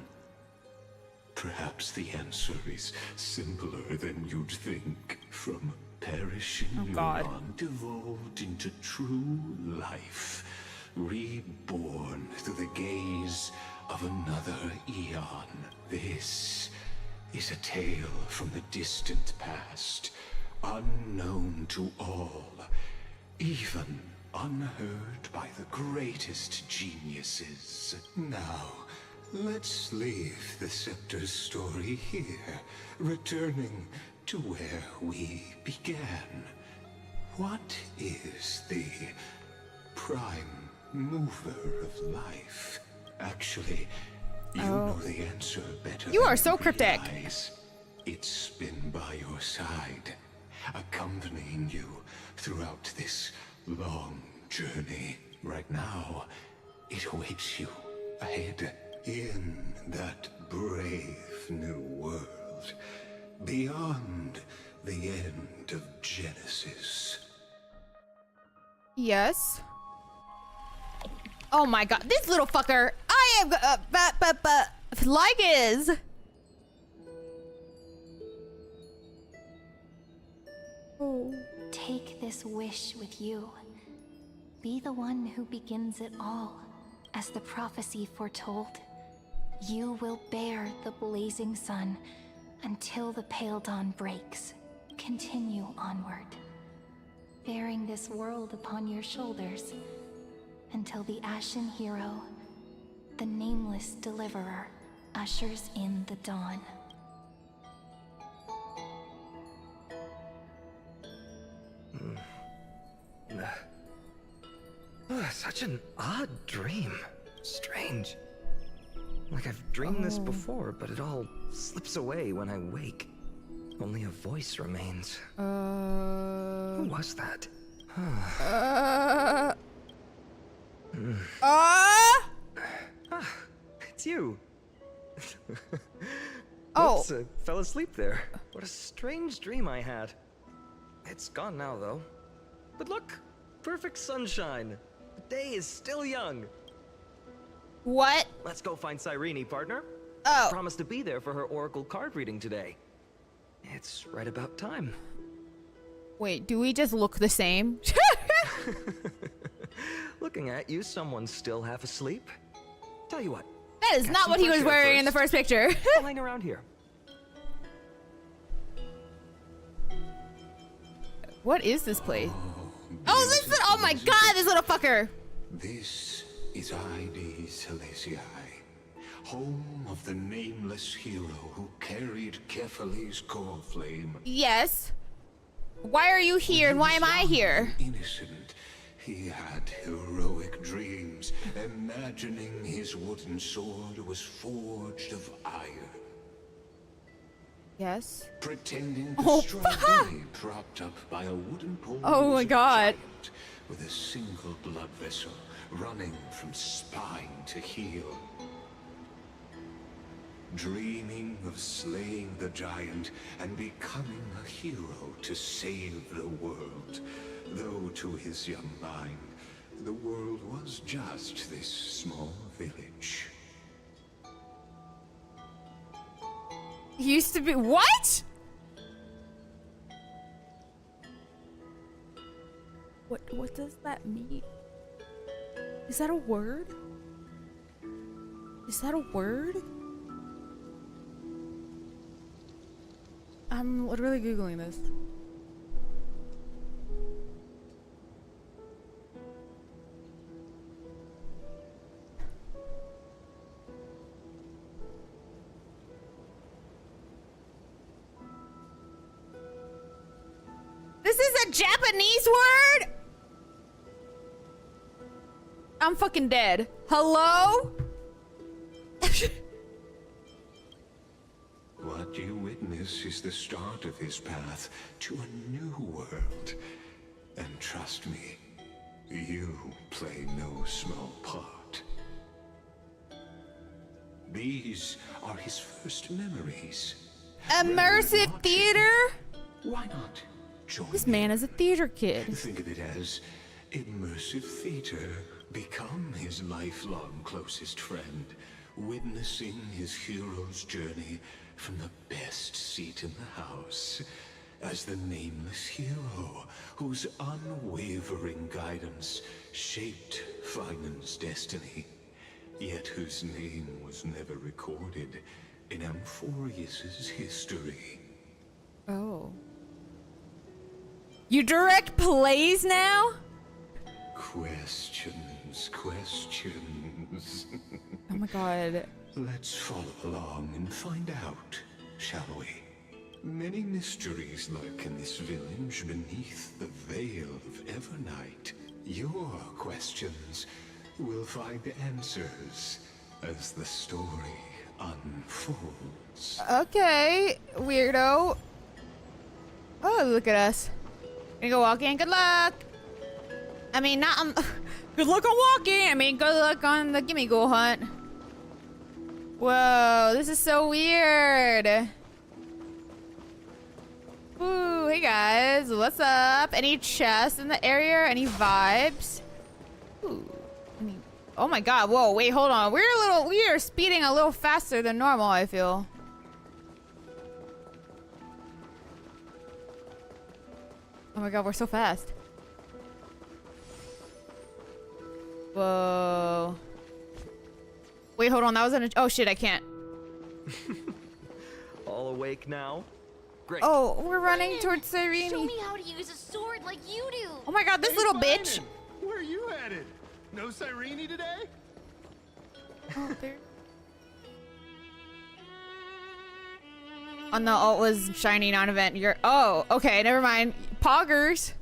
Perhaps the answer is simpler than you'd think. From perishing neuron devolved into true life, reborn through the gaze of another Eon. This is a tale from the distant past, unknown to all, even unheard by the greatest geniuses. Now, Let's leave the Scepter's story here, returning to where we began. What is the prime mover of life? Actually, you know the answer better. You than are so cryptic. realize. It's been by your side, accompanying you throughout this long journey. Right now, it awaits you ahead in that brave new world, beyond the end of Genesis. Yes. Oh my god, this little fucker. I am Lygas. Oh. Take this wish with you. Be the one who begins it all. As the prophecy foretold, you will bear the blazing sun until the pale dawn breaks. Continue onward, bearing this world upon your shoulders until the Ashen Hero, the nameless deliverer, ushers in the dawn. Such an odd dream. Strange. Like I've dreamed this before, but it all slips away when I wake. Only a voice remains. Who was that? It's you. Oops, I fell asleep there. What a strange dream I had. It's gone now, though. But look, perfect sunshine. The day is still young. What? Let's go find Cyrene, partner. Oh. I promised to be there for her oracle card reading today. It's right about time. Wait, do we just look the same? Looking at you, someone's still half asleep. Tell you what. That is not what he was wearing in the first picture. I'll hang around here. What is this place? Oh, this is, oh my god, this little fucker. This is ID Celestii, home of the nameless hero who carried Kefali's core flame. Yes. Why are you here and why am I here? Innocent, he had heroic dreams, imagining his wooden sword was forged of iron. Yes. Pretending to strike Billy, propped up by a wooden pole. Oh my god. With a single blood vessel running from spine to heel. Dreaming of slaying the giant and becoming a hero to save the world. Though to his young mind, the world was just this small village. Used to be what? What does that mean? Is that a word? Is that a word? I'm literally googling this. This is a Japanese word? I'm fucking dead. Hello? What you witness is the start of his path to a new world. And trust me, you play no small part. These are his first memories. Immersive theater? Why not join This man is a theater kid. Think of it as immersive theater. Become his lifelong closest friend, witnessing his hero's journey from the best seat in the house, as the nameless hero whose unwavering guidance shaped Finan's destiny, yet whose name was never recorded in Amphorius's history. Oh. You direct plays now? Questions. Oh my god. Let's follow along and find out, shall we? Many mysteries lurk in this village beneath the veil of Evernight. Your questions will find answers as the story unfolds. Okay, weirdo. Oh, look at us. Gonna go walking. Good luck. I mean, not good luck on walking. I mean, good luck on the gimme go hunt. Whoa, this is so weird. Ooh, hey guys, what's up? Any chests in the area? Any vibes? Ooh, oh my god, whoa, wait, hold on. We are speeding a little faster than normal, I feel. Oh my god, we're so fast. Whoa. Wait, hold on, that was an oh shit, I can't. All awake now? Great. Oh, we're running towards Cyrene. Show me how to use a sword like you do. Oh my god, this little bitch. Where are you headed? No Cyrene today? Oh, there. Oh no, it was shiny non-event. You're oh, okay, never mind. Poggers.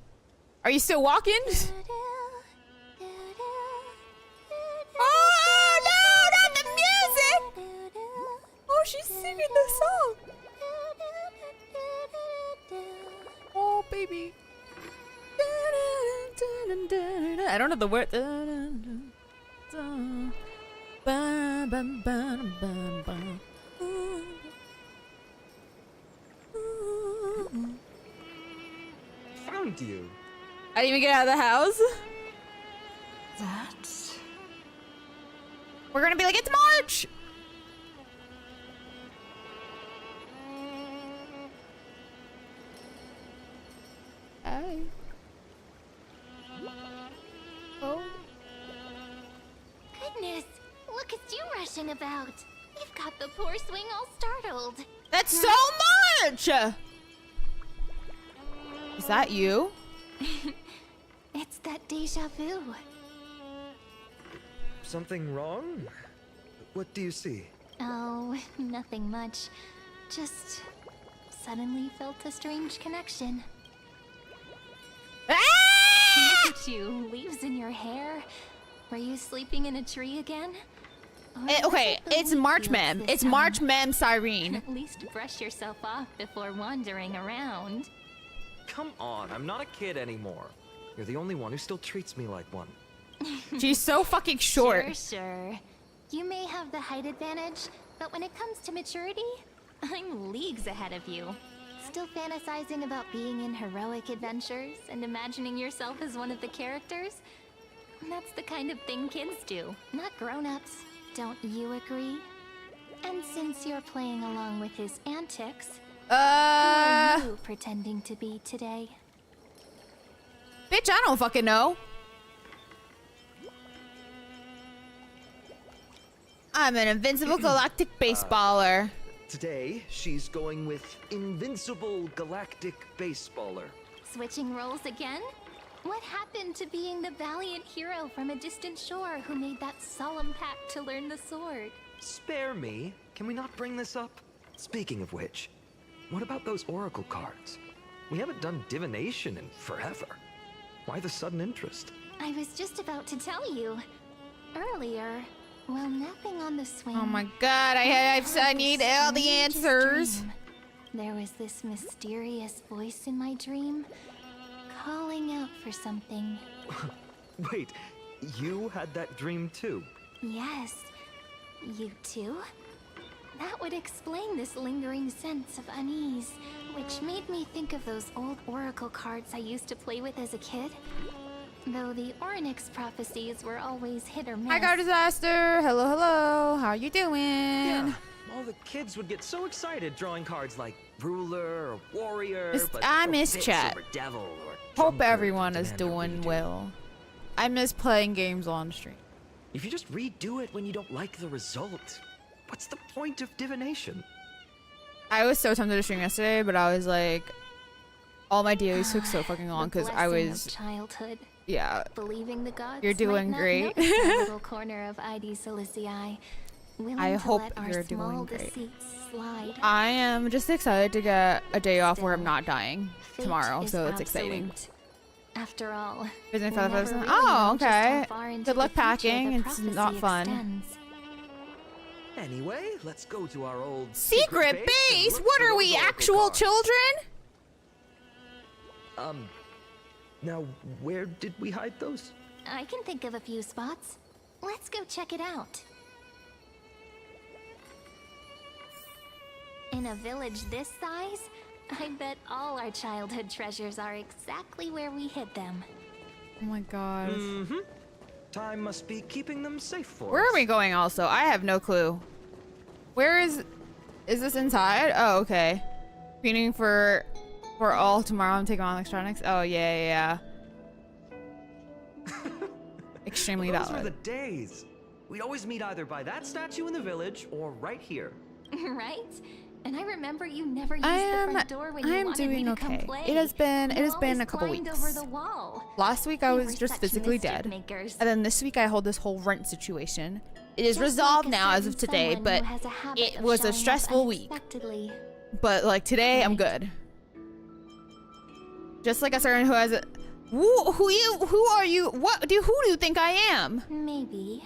Are you still walking? Oh no, not the music! Oh, she's singing the song. Oh, baby. I don't know the word. Found you. I didn't even get out of the house. That's... We're gonna be like, it's March! Hi. Oh. Goodness, look at you rushing about. You've got the poor swing all startled. That's so much! Is that you? It's that deja vu. Something wrong? What do you see? Oh, nothing much. Just suddenly felt a strange connection. Look at you, leaves in your hair. Were you sleeping in a tree again? Okay, it's March Mem. It's March Mem Cyrene. At least brush yourself off before wandering around. Come on, I'm not a kid anymore. You're the only one who still treats me like one. She's so fucking short. Sure. You may have the height advantage, but when it comes to maturity, I'm leagues ahead of you. Still fantasizing about being in heroic adventures and imagining yourself as one of the characters? That's the kind of thing kids do, not grown-ups. Don't you agree? And since you're playing along with his antics, who are you pretending to be today? Bitch, I don't fucking know. I'm an invincible galactic baseballer. Today, she's going with Invincible Galactic Baseballer. Switching roles again? What happened to being the valiant hero from a distant shore who made that solemn pact to learn the sword? Spare me. Can we not bring this up? Speaking of which, what about those oracle cards? We haven't done divination in forever. Why the sudden interest? I was just about to tell you. Earlier, while napping on the swing... Oh my god, I need all the answers. Dream. There was this mysterious voice in my dream, calling out for something. Wait, you had that dream too? Yes. You too? That would explain this lingering sense of unease, which made me think of those old oracle cards I used to play with as a kid. Though the Orynyx prophecies were always hit or miss. Hi, God Disaster. Hello, hello. How are you doing? Yeah, all the kids would get so excited drawing cards like ruler or warrior. I miss chat. Devil or Hope everyone is doing well. I miss playing games on stream. If you just redo it when you don't like the result, what's the point of divination? I was so tempted to stream yesterday, but I was like, all my days took so fucking long because I was childhood. Yeah. Believing the gods You're doing might not great. notice that little corner of ID Silicii, I hope you're doing great. I am just excited to get a day off where I'm not dying tomorrow, so it's exciting. After all, Visiting for the first time. Oh, okay. Good luck packing. It's not fun. Anyway, let's go to our old secret base. What are we, actual children? Now where did we hide those? I can think of a few spots. Let's go check it out. In a village this size, I bet all our childhood treasures are exactly where we hid them. Oh my god. Time must be keeping them safe for us. Where are we going also? I have no clue. Where is this inside? Oh, okay. Cleaning for all tomorrow. I'm taking on electronics. Oh, yeah. Extremely valid. Those were the days. We'd always meet either by that statue in the village or right here. Right? And I remember you never used the front door when you wanted me to come play. It has been a couple weeks. Over the wall. Last week I was just physically dead. And then this week I hold this whole rent situation. It is resolved now as of today, but it was a stressful week. But like today I'm good. Just like a certain who has a who are you? Who do you think I am? Maybe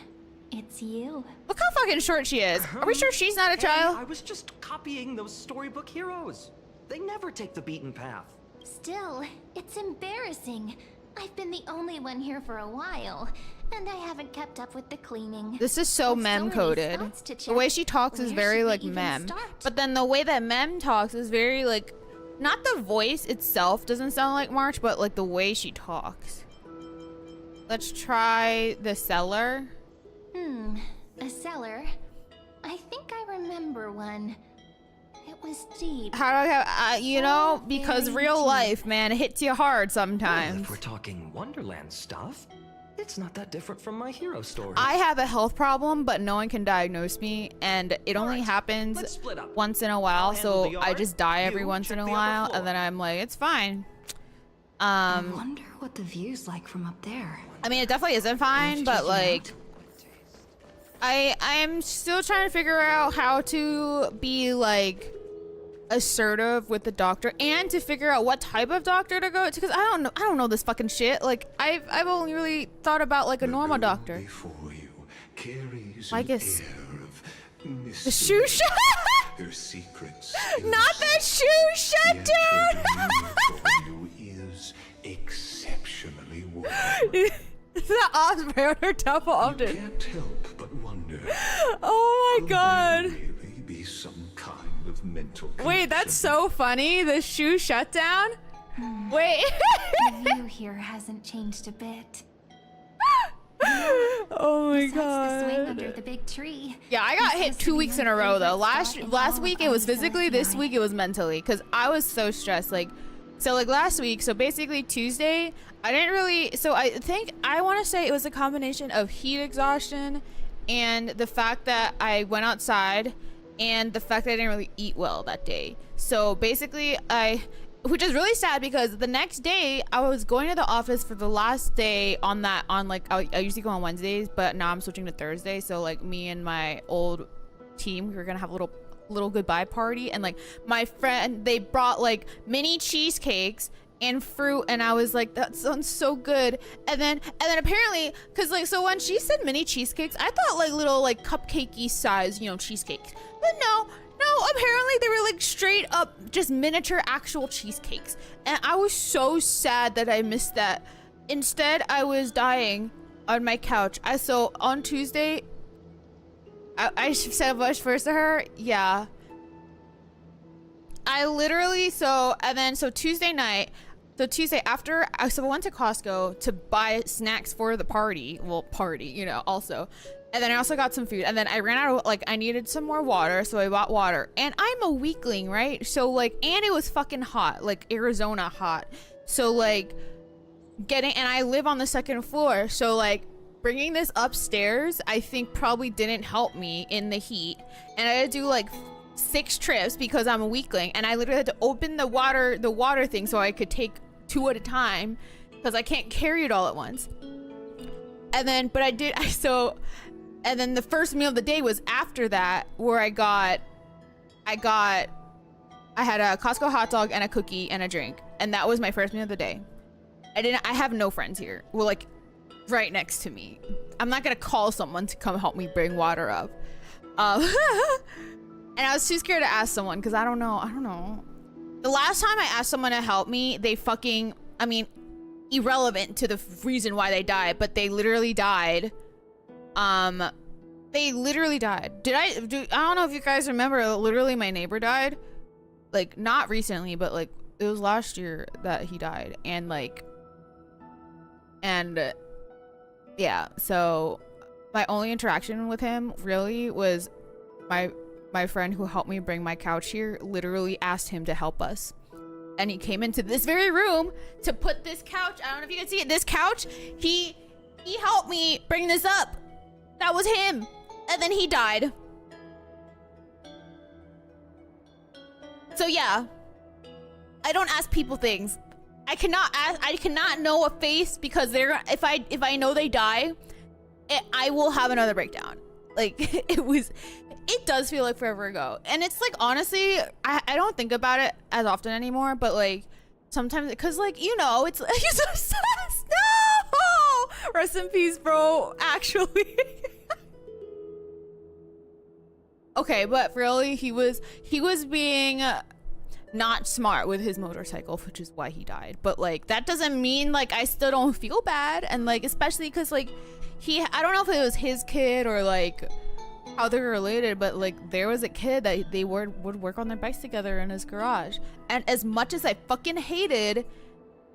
it's you. Look how fucking short she is. Are we sure she's not a child? I was just copying those storybook heroes. They never take the beaten path. Still, it's embarrassing. I've been the only one here for a while, and I haven't kept up with the cleaning. This is so mem coded. The way she talks is very like mem. But then the way that mem talks is very like, not the voice itself doesn't sound like March, but like the way she talks. Let's try the cellar. A cellar? I think I remember one. It was deep. How do I have, you know, because real life, man, it hits you hard sometimes. Well, if we're talking Wonderland stuff, it's not that different from my hero story. I have a health problem, but no one can diagnose me, and it only happens once in a while, so I just die every once in a while, and then I'm like, it's fine. I wonder what the view's like from up there. I mean, it definitely isn't fine, but like, I'm still trying to figure out how to be like assertive with the doctor and to figure out what type of doctor to go to, because I don't know this fucking shit. Like I've only really thought about like a normal doctor. Before you carries like an a air of the shoe shut. Her secrets. Not the shoe shut down. You is exceptionally warm. Is that Osprey on her double often? You can't help but wonder. Oh my god. Really be some kind of mental connection. Wait, that's so funny. The shoe shutdown. Wait. The view here hasn't changed a bit. Oh my Besides god. the swing under the big tree. Yeah, I got hit 2 weeks in a row though. Last week it was physically, this week it was mentally, because I was so stressed. Like, so like last week, so basically Tuesday, I didn't really, so I think, I want to say it was a combination of heat exhaustion and the fact that I went outside and the fact that I didn't really eat well that day. So basically which is really sad because the next day I was going to the office for the last day on like, I usually go on Wednesdays, but now I'm switching to Thursday. So like me and my old team, we were gonna have a little goodbye party, and like my friend, they brought like mini cheesecakes and fruit, and I was like, that sounds so good. And then apparently, because like, so when she said mini cheesecakes, I thought like little like cupcakey size, you know, cheesecakes. But no, apparently they were like straight up just miniature actual cheesecakes. And I was so sad that I missed that. Instead, I was dying on my couch. So on Tuesday, I said much first to her. Yeah. I literally, so Tuesday night, after, so I went to Costco to buy snacks for the party, you know, also. And then I also got some food, and then I ran out of, like, I needed some more water, so I bought water. And I'm a weakling, right? So like, and it was fucking hot, like Arizona hot. So like, and I live on the second floor, so like, bringing this upstairs, I think probably didn't help me in the heat. And I had to do like 6 trips because I'm a weakling, and I literally had to open the water thing so I could take 2 at a time because I can't carry it all at once. And then, but so And then the first meal of the day was after that, where I had a Costco hot dog and a cookie and a drink. And that was my first meal of the day. I have no friends here. Well, like, right next to me. I'm not gonna call someone to come help me bring water up. And I was too scared to ask someone because I don't know. The last time I asked someone to help me, they fucking, I mean, irrelevant to the reason why they died, but they literally died. They literally died. I don't know if you guys remember, literally my neighbor died. Like, not recently, but like, it was last year that he died. And like, yeah, so my only interaction with him really was my friend who helped me bring my couch here literally asked him to help us. And he came into this very room to put this couch, I don't know if you can see it, this couch, he helped me bring this up. That was him. And then he died. So yeah, I don't ask people things. I cannot know a face because if I know they die, I will have another breakdown. Like, it does feel like forever ago. And it's like, honestly, I don't think about it as often anymore, but like sometimes, because like, you know, it's so obsessed. No! Rest in peace, bro. Actually. Okay, but really, he was being not smart with his motorcycle, which is why he died. But like, that doesn't mean like I still don't feel bad. And like, especially because like I don't know if it was his kid or like how they're related, but like there was a kid that they would work on their bikes together in his garage. And as much as I fucking hated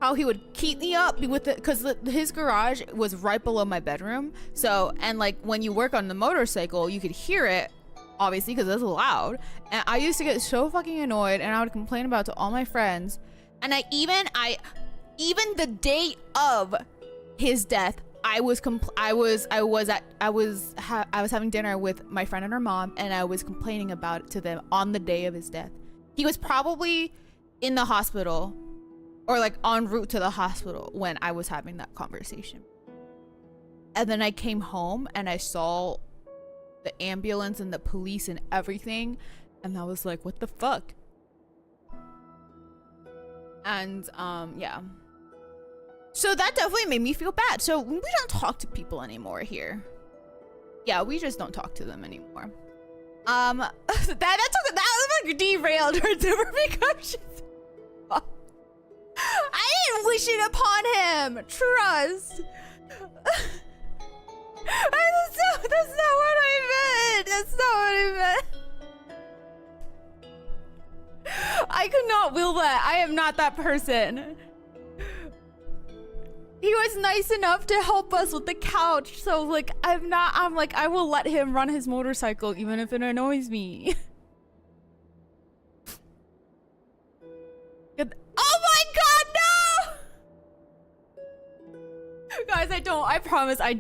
how he would keep me up with it, because his garage was right below my bedroom. So, and like when you work on the motorcycle, you could hear it, obviously, because it's loud. And I used to get so fucking annoyed, and I would complain about it to all my friends. And even the day of his death, I was having dinner with my friend and her mom, and I was complaining about it to them on the day of his death. He was probably in the hospital or like en route to the hospital when I was having that conversation. And then I came home and I saw the ambulance and the police and everything, and I was like, what the fuck? And yeah, so that definitely made me feel bad. So we don't talk to people anymore here. Yeah, we just don't talk to them anymore. that was like derailed towards the repercussions. I didn't wish it upon him. Trust. That's not what I meant. That's not what I meant. I could not will that. I am not that person. He was nice enough to help us with the couch, so like I'm like, I will let him run his motorcycle even if it annoys me. Oh my god, no! Guys, I promise I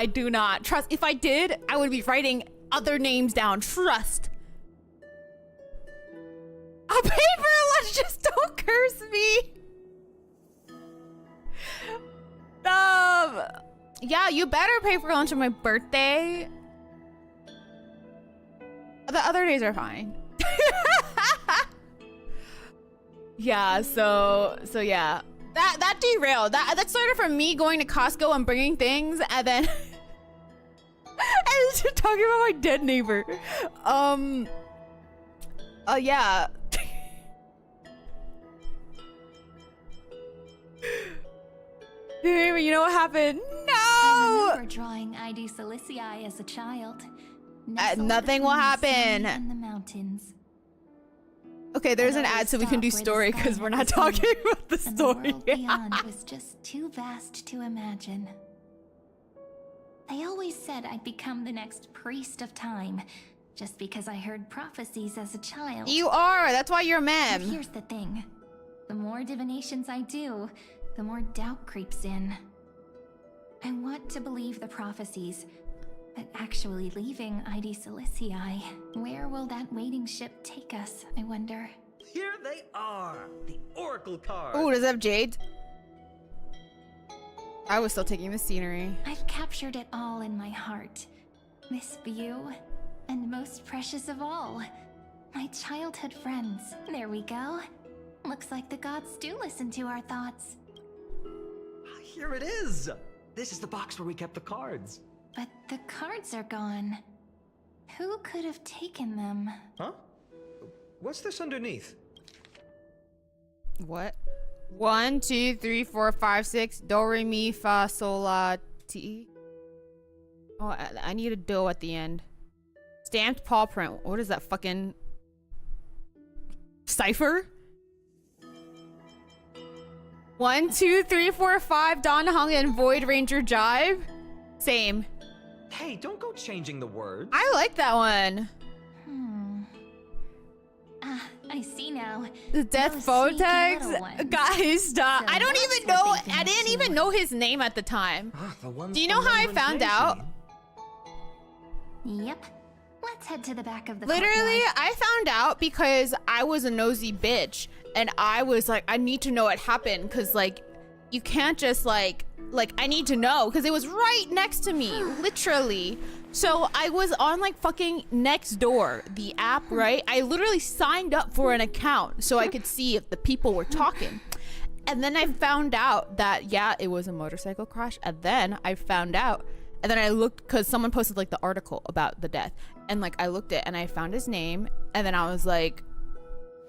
do not. Trust, if I did, I would be writing other names down. Trust. I'll pay for lunch, just don't curse me. Yeah, you better pay for lunch on my birthday. The other days are fine. Yeah, so yeah. That derailed. That started from me going to Costco and bringing things, and then and just talking about my dead neighbor. Yeah. You know what happened? No! I remember drawing ID Silicii as a child. Nothing will happen. In the mountains. Okay, there's an ad so we can do story because we're not talking about the story. The world beyond was just too vast to imagine. I always said I'd become the next priest of time, just because I heard prophecies as a child. You are. That's why you're a mem. But here's the thing: the more divinations I do, the more doubt creeps in. I want to believe the prophecies, but actually leaving ID Silicii, where will that waiting ship take us, I wonder? Here they are, the Oracle cards. Oh, does it have jade? I was still taking the scenery. I've captured it all in my heart. This view, and most precious of all, my childhood friends. There we go. Looks like the gods do listen to our thoughts. Here it is! This is the box where we kept the cards. But the cards are gone. Who could have taken them? Huh? What's this underneath? What? 1, 2, 3, 4, 5, 6. Do, re, mi, fa, sol, la, ti. Oh, I need a do at the end. Stamped paw print. What is that fucking cipher? 1, 2, 3, 4, 5. Don Hung and Void Ranger Jive. Same. Hey, don't go changing the words. I like that one. I see now. The death Those phone sneaky tags? little ones. Guys, stop. So I don't that's even what know. they've been I didn't up to. even know his name at the time. The ones Do you know from how I Remembrance found Day out? scene. Yep. Let's head to the back of the Literally, courtyard. I found out because I was a nosy bitch. And I was like, I need to know what happened. Because, like, you can't just, like, I need to know. Because it was right next to me. Literally. So I was on, like, fucking Nextdoor, the app, right? I literally signed up for an account so I could see if the people were talking. And then I found out that, yeah, it was a motorcycle crash. And then I found out, and then I looked, because someone posted, like, the article about the death. And, like, I looked it, and I found his name. And then I was like,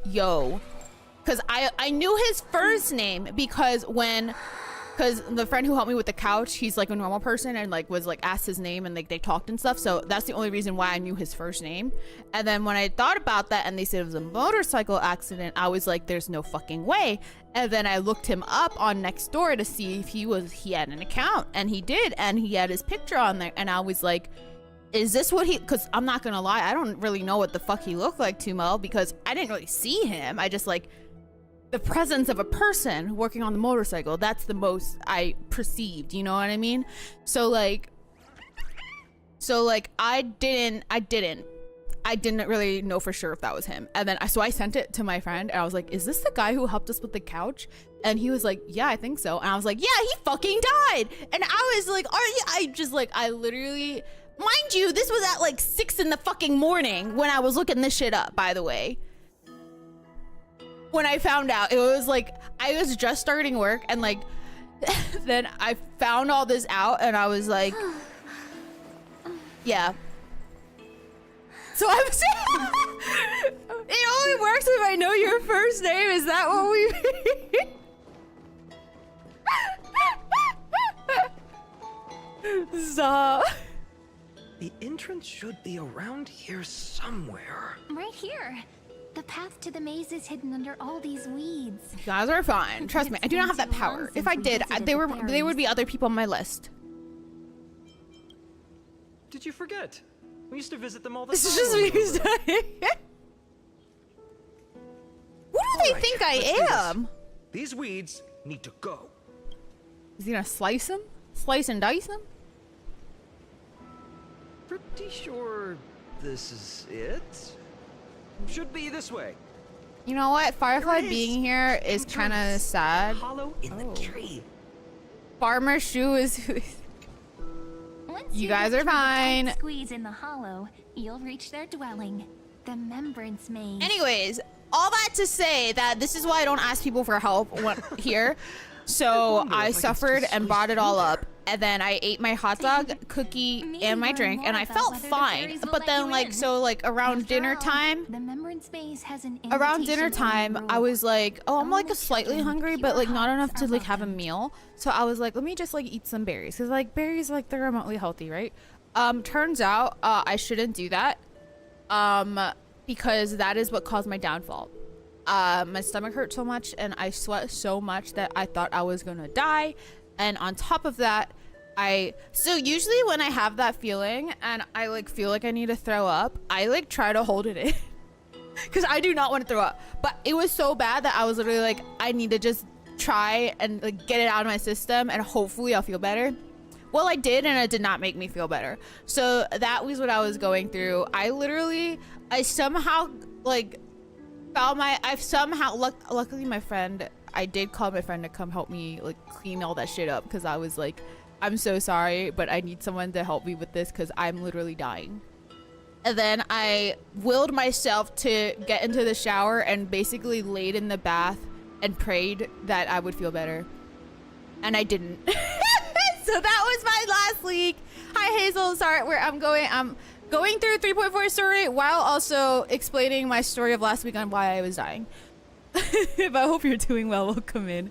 yo. Because I knew his first name because the friend who helped me with the couch, he's like a normal person and like was like asked his name and like they talked and stuff. So that's the only reason why I knew his first name. And then when I thought about that and they said it was a motorcycle accident, I was like, there's no fucking way. And then I looked him up on Nextdoor to see if he had an account, and he did, and he had his picture on there. And I was like, is this what he, because I'm not gonna lie, I don't really know what the fuck he looked like too well because I didn't really see him. I just like the presence of a person working on the motorcycle, that's the most I perceived, you know what I mean? So like I didn't really know for sure if that was him. And then so I sent it to my friend and I was like, is this the guy who helped us with the couch? And he was like, yeah, I think so. And I was like, yeah, he fucking died. And I was like, I literally, mind you, this was at like 6 in the fucking morning when I was looking this shit up, by the way. When I found out, it was like I was just starting work and like then I found all this out and I was like, yeah. So I was it only works if I know your first name. Is that what we Stop. The entrance should be around here somewhere. Right here. The path to the maze is hidden under all these weeds. You guys are fine. Trust me, I do not have that power. If I did, there would be other people on my list. Did you forget? We used to visit them all the This time. is just when me we were little. Who do they think I am? These weeds need to go. Is he gonna slice him? Slice and dice him? Pretty sure this is it. Should be this way. You know what? Firefly being here is kind of sad. Hollow in the tree. Farmer Shoe is. Once You guys get are through the tight fine. Squeeze in the hollow, you'll reach their dwelling, the Remembrance Maze. Anyways, all that to say that this is why I don't ask people for help here. So I suffered and brought it all up. And then I ate my hot dog, cookie, and my drink, and I felt fine. But then, like, so, like, around dinner time, The Remembrance Maze has an around dinner invitation on time, the I road. was like, oh, I'm like a slightly children with hungry, but pure like not enough hearts to are like have a welcome. meal. So I was like, let me just like eat some berries, because like berries, like they're remotely healthy, right? Turns out I shouldn't do that, because that is what caused my downfall. My stomach hurt so much and I sweat so much that I thought I was gonna die. And on top of that, so usually when I have that feeling and I like feel like I need to throw up, I like try to hold it in because I do not want to throw up. But it was so bad that I was literally like, I need to just try and like get it out of my system and hopefully I'll feel better. Well, I did, and it did not make me feel better. So that was what I was going through. I somehow like luckily my friend, I did call my friend to come help me like clean all that shit up because I was like I'm so sorry, but I need someone to help me with this because I'm literally dying. And then I willed myself to get into the shower and basically laid in the bath and prayed that I would feel better. And I didn't. So that was my last week. Hi Hazel, sorry where I'm going through 3.4 story while also explaining my story of last week on why I was dying. But I hope you're doing well. Welcome in.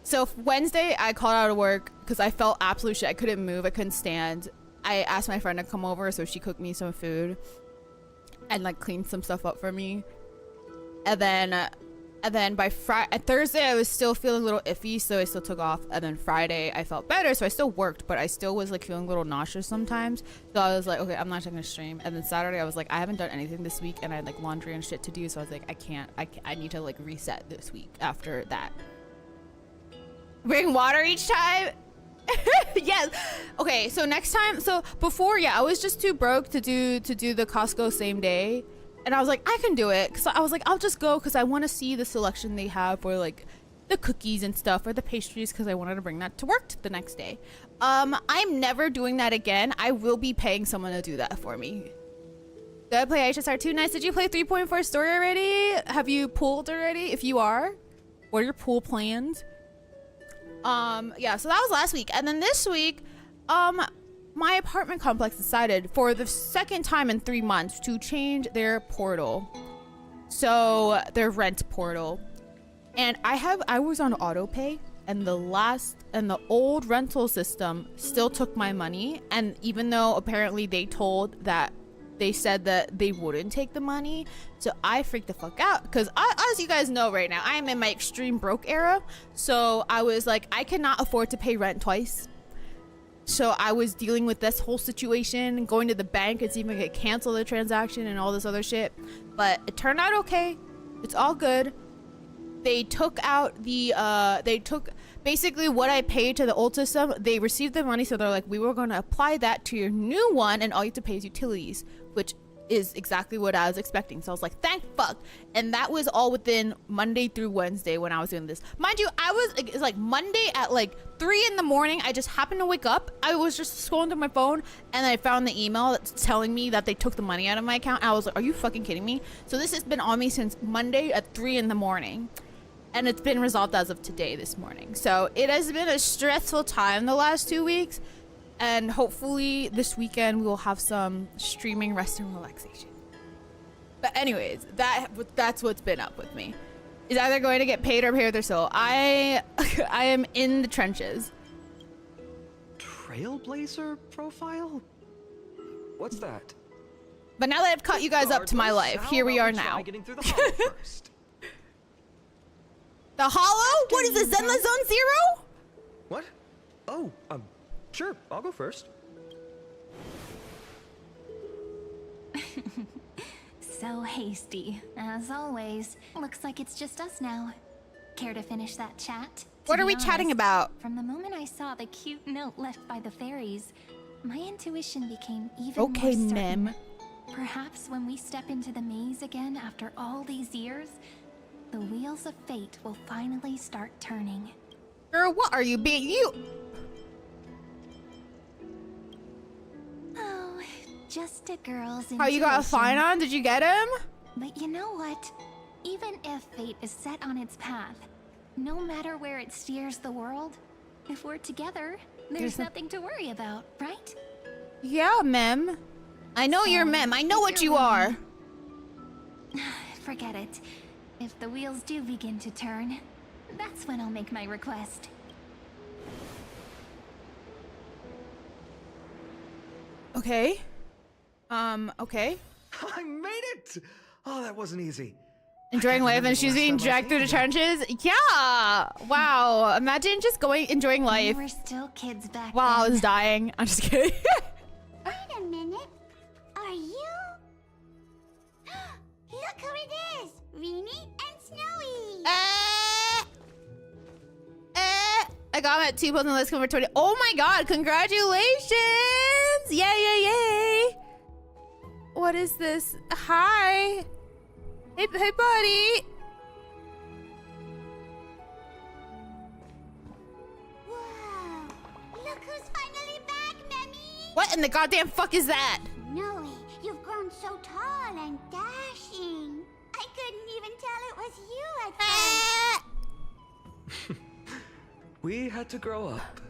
So Wednesday I called out of work because I felt absolute shit. I couldn't move. I couldn't stand. I asked my friend to come over so she cooked me some food and like cleaned some stuff up for me. And then by Thursday I was still feeling a little iffy, so I still took off. And then Friday I felt better, so I still worked, but I still was like feeling a little nauseous sometimes. So I was like, okay, I'm not gonna stream. And then Saturday I was like, I haven't done anything this week, and I had like laundry and shit to do. So I was like, I need to like reset this week after that. Bring water each time. Yes. Okay, so next time, so before, yeah, I was just too broke to do the Costco same day. And I was like, I can do it. Cause I was like, I'll just go because I want to see the selection they have for like the cookies and stuff or the pastries because I wanted to bring that to work the next day. I'm never doing that again. I will be paying someone to do that for me. Did I play HSR 2? Nice. Did you play 3.4 story already? Have you pooled already? If you are, what are your pool plans? Yeah, so that was last week. And then this week, my apartment complex decided for the second time in 3 months to change their portal. So their rent portal. And I was on auto pay, and the old rental system still took my money. And even though apparently they said that they wouldn't take the money, so I freaked the fuck out because as you guys know right now, I am in my extreme broke era. So I was like, I cannot afford to pay rent twice. So I was dealing with this whole situation, going to the bank and seeing if I could cancel the transaction and all this other shit. But it turned out okay. It's all good. They took out basically what I paid to the old system. They received the money, so they're like, we were going to apply that to your new one, and all you have to pay is utilities, which is exactly what I was expecting. So I was like, thank fuck. And that was all within Monday through Wednesday when I was doing this. Mind you, it's like Monday at like 3 in the morning. I just happened to wake up. I was just scrolling through my phone and I found the email that's telling me that they took the money out of my account. I was like, are you fucking kidding me? So this has been on me since Monday at 3 in the morning. And it's been resolved as of today, this morning. So it has been a stressful time the last 2 weeks. And hopefully this weekend we will have some streaming, rest, and relaxation. But anyways, that's what's been up with me. Is either going to get paid or pay with their soul. I am in the trenches. Trailblazer profile? What's that? But now that I've caught you guys up to my life, here we are now. Getting through the hollow first. The hollow? What is this, Zenless Zone Zero? What? Oh, sure, I'll go first. So hasty, as always. Looks like it's just us now. Care to finish that chat? What are we chatting about? From the moment I saw the cute note left by the fairies, my intuition became even more certain. Mem. Perhaps when we step into the maze again after all these years, the wheels of fate will finally start turning. Girl, what are you being? Oh, just a girl's intuition. Oh, you got a fine on? Did you get him? But you know what? Even if fate is set on its path, no matter where it steers the world, if we're together, there's nothing to worry about, right? Yeah, Mem. I know you're Mem. I know what you are. Forget it. If the wheels do begin to turn, that's when I'll make my request. Okay. Okay. I made it! Oh, that wasn't easy. Enjoying life and she's being dragged through the trenches? Yeah! Wow. Imagine just enjoying life. We were still kids back then. Wow, I was dying. I'm just kidding. Wait a minute. Are you? Look who it is! Rini and Snowy! I got him at 2 posts on the list for 20. Oh my god, congratulations! Yay! What is this? Hi! Hey buddy! Wow! What in the goddamn fuck is that? Noe, you've grown so tall and dashing. I couldn't even tell it was you at first. We had to grow up.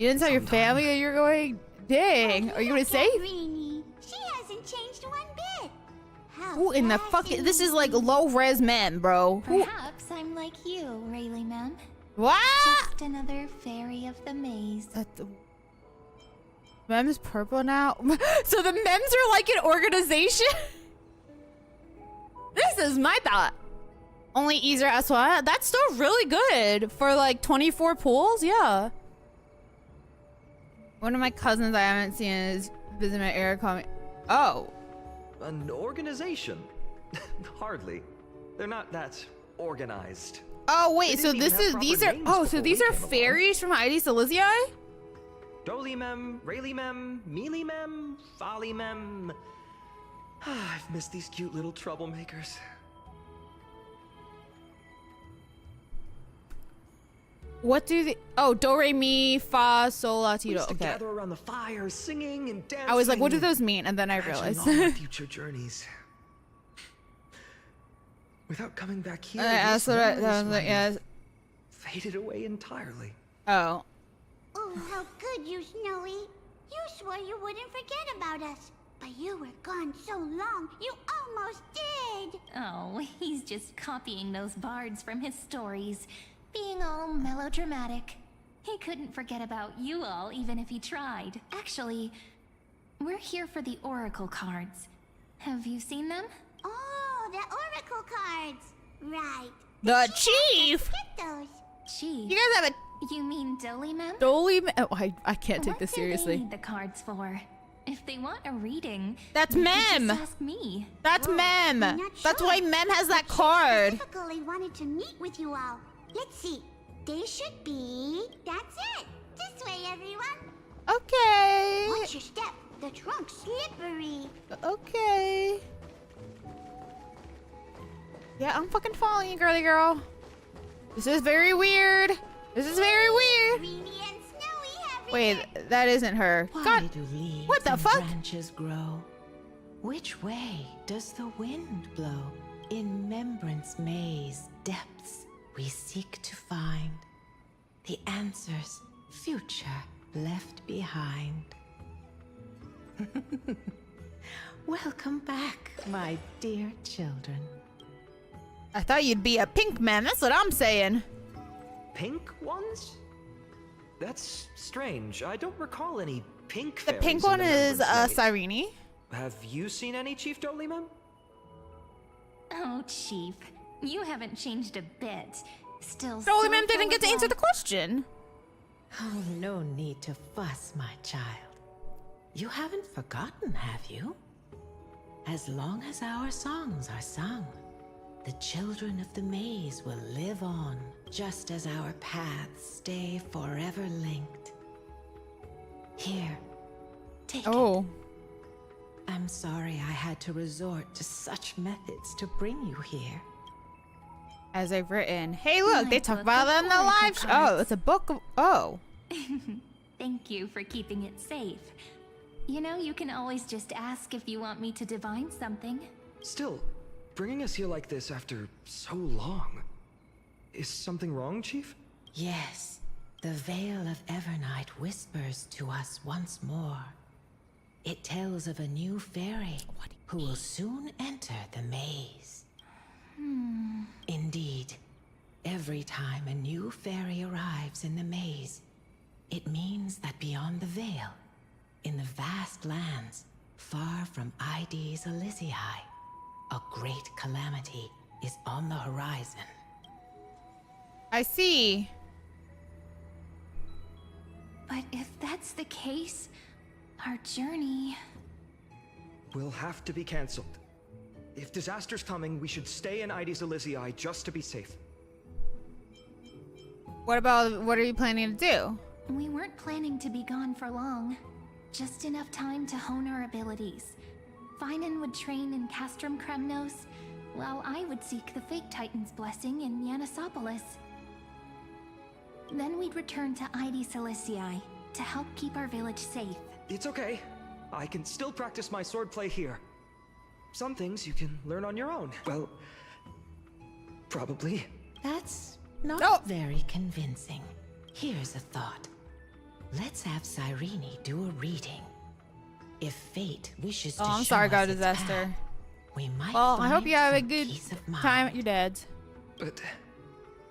You didn't tell your family that you're going? Dang. Are you gonna say? Rini, she hasn't changed one bit. Who in the fuck? This is like low res men, bro. Who? Perhaps I'm like you, Rayleigh Mem. What? Just another fairy of the maze. Mem's purple now. So the Mems are like an organization? This is my thought. Only Easer S1. That's still really good for like 24 pools. Yeah. One of my cousins I haven't seen is visit my area comment. Oh. An organization? Hardly. They're not that organized. Oh wait, so these are fairies from ID Silesia? Dolimem, Rayleigh-mem, Mealy-mem, Folly-mem. I've missed these cute little troublemakers. What do they? Oh, do re mi fa sol la ti do. Okay. Gather around the fire, singing and dancing. I was like, what do those mean? And then I realized. All our future journeys. Without coming back here, that's what I was like. Yeah. Faded away entirely. Oh. Oh, how good you, Snowy. You swore you wouldn't forget about us. But you were gone so long, you almost did. Oh, he's just copying those bards from his stories. Being all melodramatic. He couldn't forget about you all, even if he tried. Actually, we're here for the Oracle cards. Have you seen them? Oh, the Oracle cards. Right. The Chief! Get those. Chief? You guys have a... You mean Dolimem? Dolimem? Oh, I can't take this seriously. What do they need the cards for? If they want a reading, that's they Mem. just ask me. That's Mem. That's why Mem has that card. Specifically wanted to meet with you all. Let's see. They should be. That's it. This way, everyone. Okay. Watch your step. The trunk's slippery. Okay. Yeah, I'm fucking following you, girly girl. This is very weird. This is very weird. Wait, that isn't her. Why God, do leaves what the and fuck? branches grow? Which way does the wind blow? In Membrance Maze depths we seek to find the answers future left behind. Welcome back, my dear children. I thought you'd be a pink man. That's what I'm saying. Pink ones? That's strange. I don't recall any pink The fairies pink in one the is Membrance Maze. Cyrene. Have you seen any, Chief Dolimem? Oh, Chief, you haven't changed a bit. Still, Dolimem didn't get to answer the question. Oh, no need to fuss, my child. You haven't forgotten, have you? As long as our songs are sung, the children of the maze will live on, just as our paths stay forever linked. Here, take it. I'm sorry I had to resort to such methods to bring you here. As I've written. Hey, look, they talk book about of it in the Oracle live show. Oh, cards. it's a book of... Oh. Thank you for keeping it safe. You know, you can always just ask if you want me to divine something. Still, bringing us here like this after so long. Is something wrong, Chief? Yes, the Veil of Evernight whispers to us once more. It tells of a new fairy who will soon enter the maze. Indeed, every time a new fairy arrives in the maze, it means that beyond the veil, in the vast lands far from ID's Elysiae, a great calamity is on the horizon. I see. But if that's the case, our journey... Will have to be cancelled. If disaster's coming, we should stay in ID's Elysiae just to be safe. What are you planning to do? We weren't planning to be gone for long. Just enough time to hone our abilities. Finan would train in Castrum Kremnos, while I would seek the Fate Titan's blessing in Yanisopolis. Then we'd return to ID Siliciae to help keep our village safe. It's okay. I can still practice my swordplay here. Some things you can learn on your own. Well, probably. That's not very convincing. Here's a thought. Let's have Cyrene do a reading. If fate wishes to I'm show sorry, us God its Disaster. path, we might Well, I hope find you have a some good peace of mind. time at your dad's. But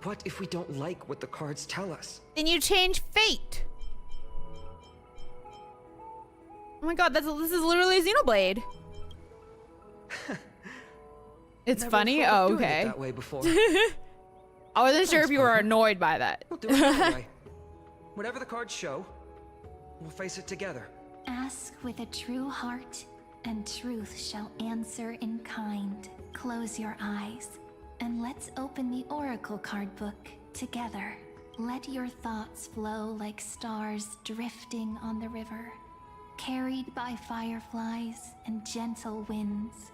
what if we don't like what the cards tell us? Then you change fate. Oh my god, this is literally a Xenoblade. It's Never funny? thought of Oh, doing it okay. that way before. I wasn't sure if you were annoyed by that. We'll do it that way. Whatever the cards show, we'll face it together. Ask with a true heart, and truth shall answer in kind. Close your eyes, and let's open the Oracle card book together. Let your thoughts flow like stars drifting on the river, carried by fireflies and gentle winds.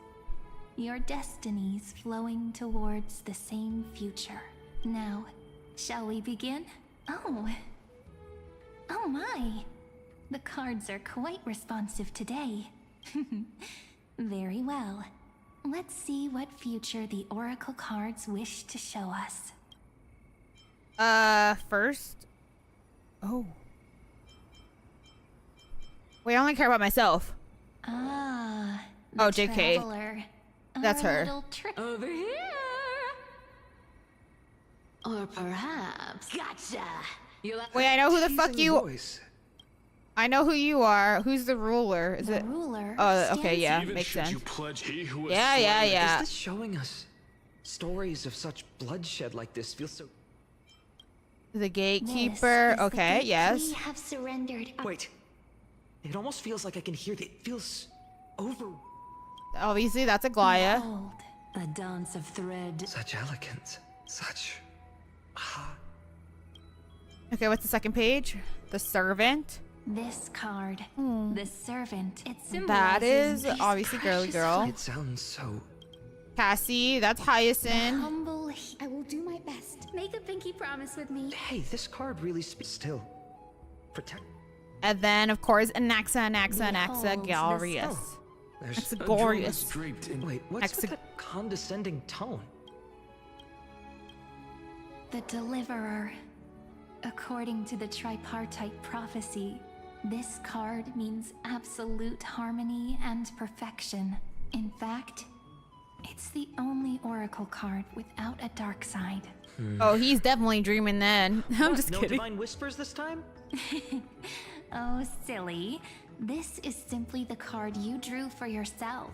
Your destinies flowing towards the same future. Now, shall we begin? Oh my! The cards are quite responsive today. Very well. Let's see what future the Oracle cards wish to show us. First. Oh. Wait, I only care about myself. Ah. Oh, the JK. Traveler. That's Our her. little trick over here. Or perhaps. Gotcha. Wait, I know who the fuck Teasing you. voice. I know who you are. Who's the ruler? Is it? Ruler. Oh, okay, yeah, Even makes should sense. you pledge he who has Yeah, yeah, slain- yeah. Is this showing us stories of such bloodshed like this? Feels so. The gatekeeper. This is Okay, the gate yes. We have surrendered. Wait. It almost feels like I can hear it. Feels over. Obviously, that's a Glaya. Behold, the dance of thread. Such elegance. Such. Okay, what's the second page? The servant. This card, the servant. It That symbolizes is obviously girly girl. It sounds so. Cassie, that's Hyacinth. humble. I will do my best. Make a pinky promise with me. Hey, this card really speaks. Still. Protect. And then, of course, Anaxa, Behold this Galerius. Oh, there's. Exagorius. draped in Wait, what's Exa- with that condescending tone? The deliverer. According to the tripartite prophecy, this card means absolute harmony and perfection. In fact, it's the only oracle card without a dark side. Oh, he's definitely dreaming then. I'm What, just no kidding. divine whispers this time? Oh, silly. This is simply the card you drew for yourself.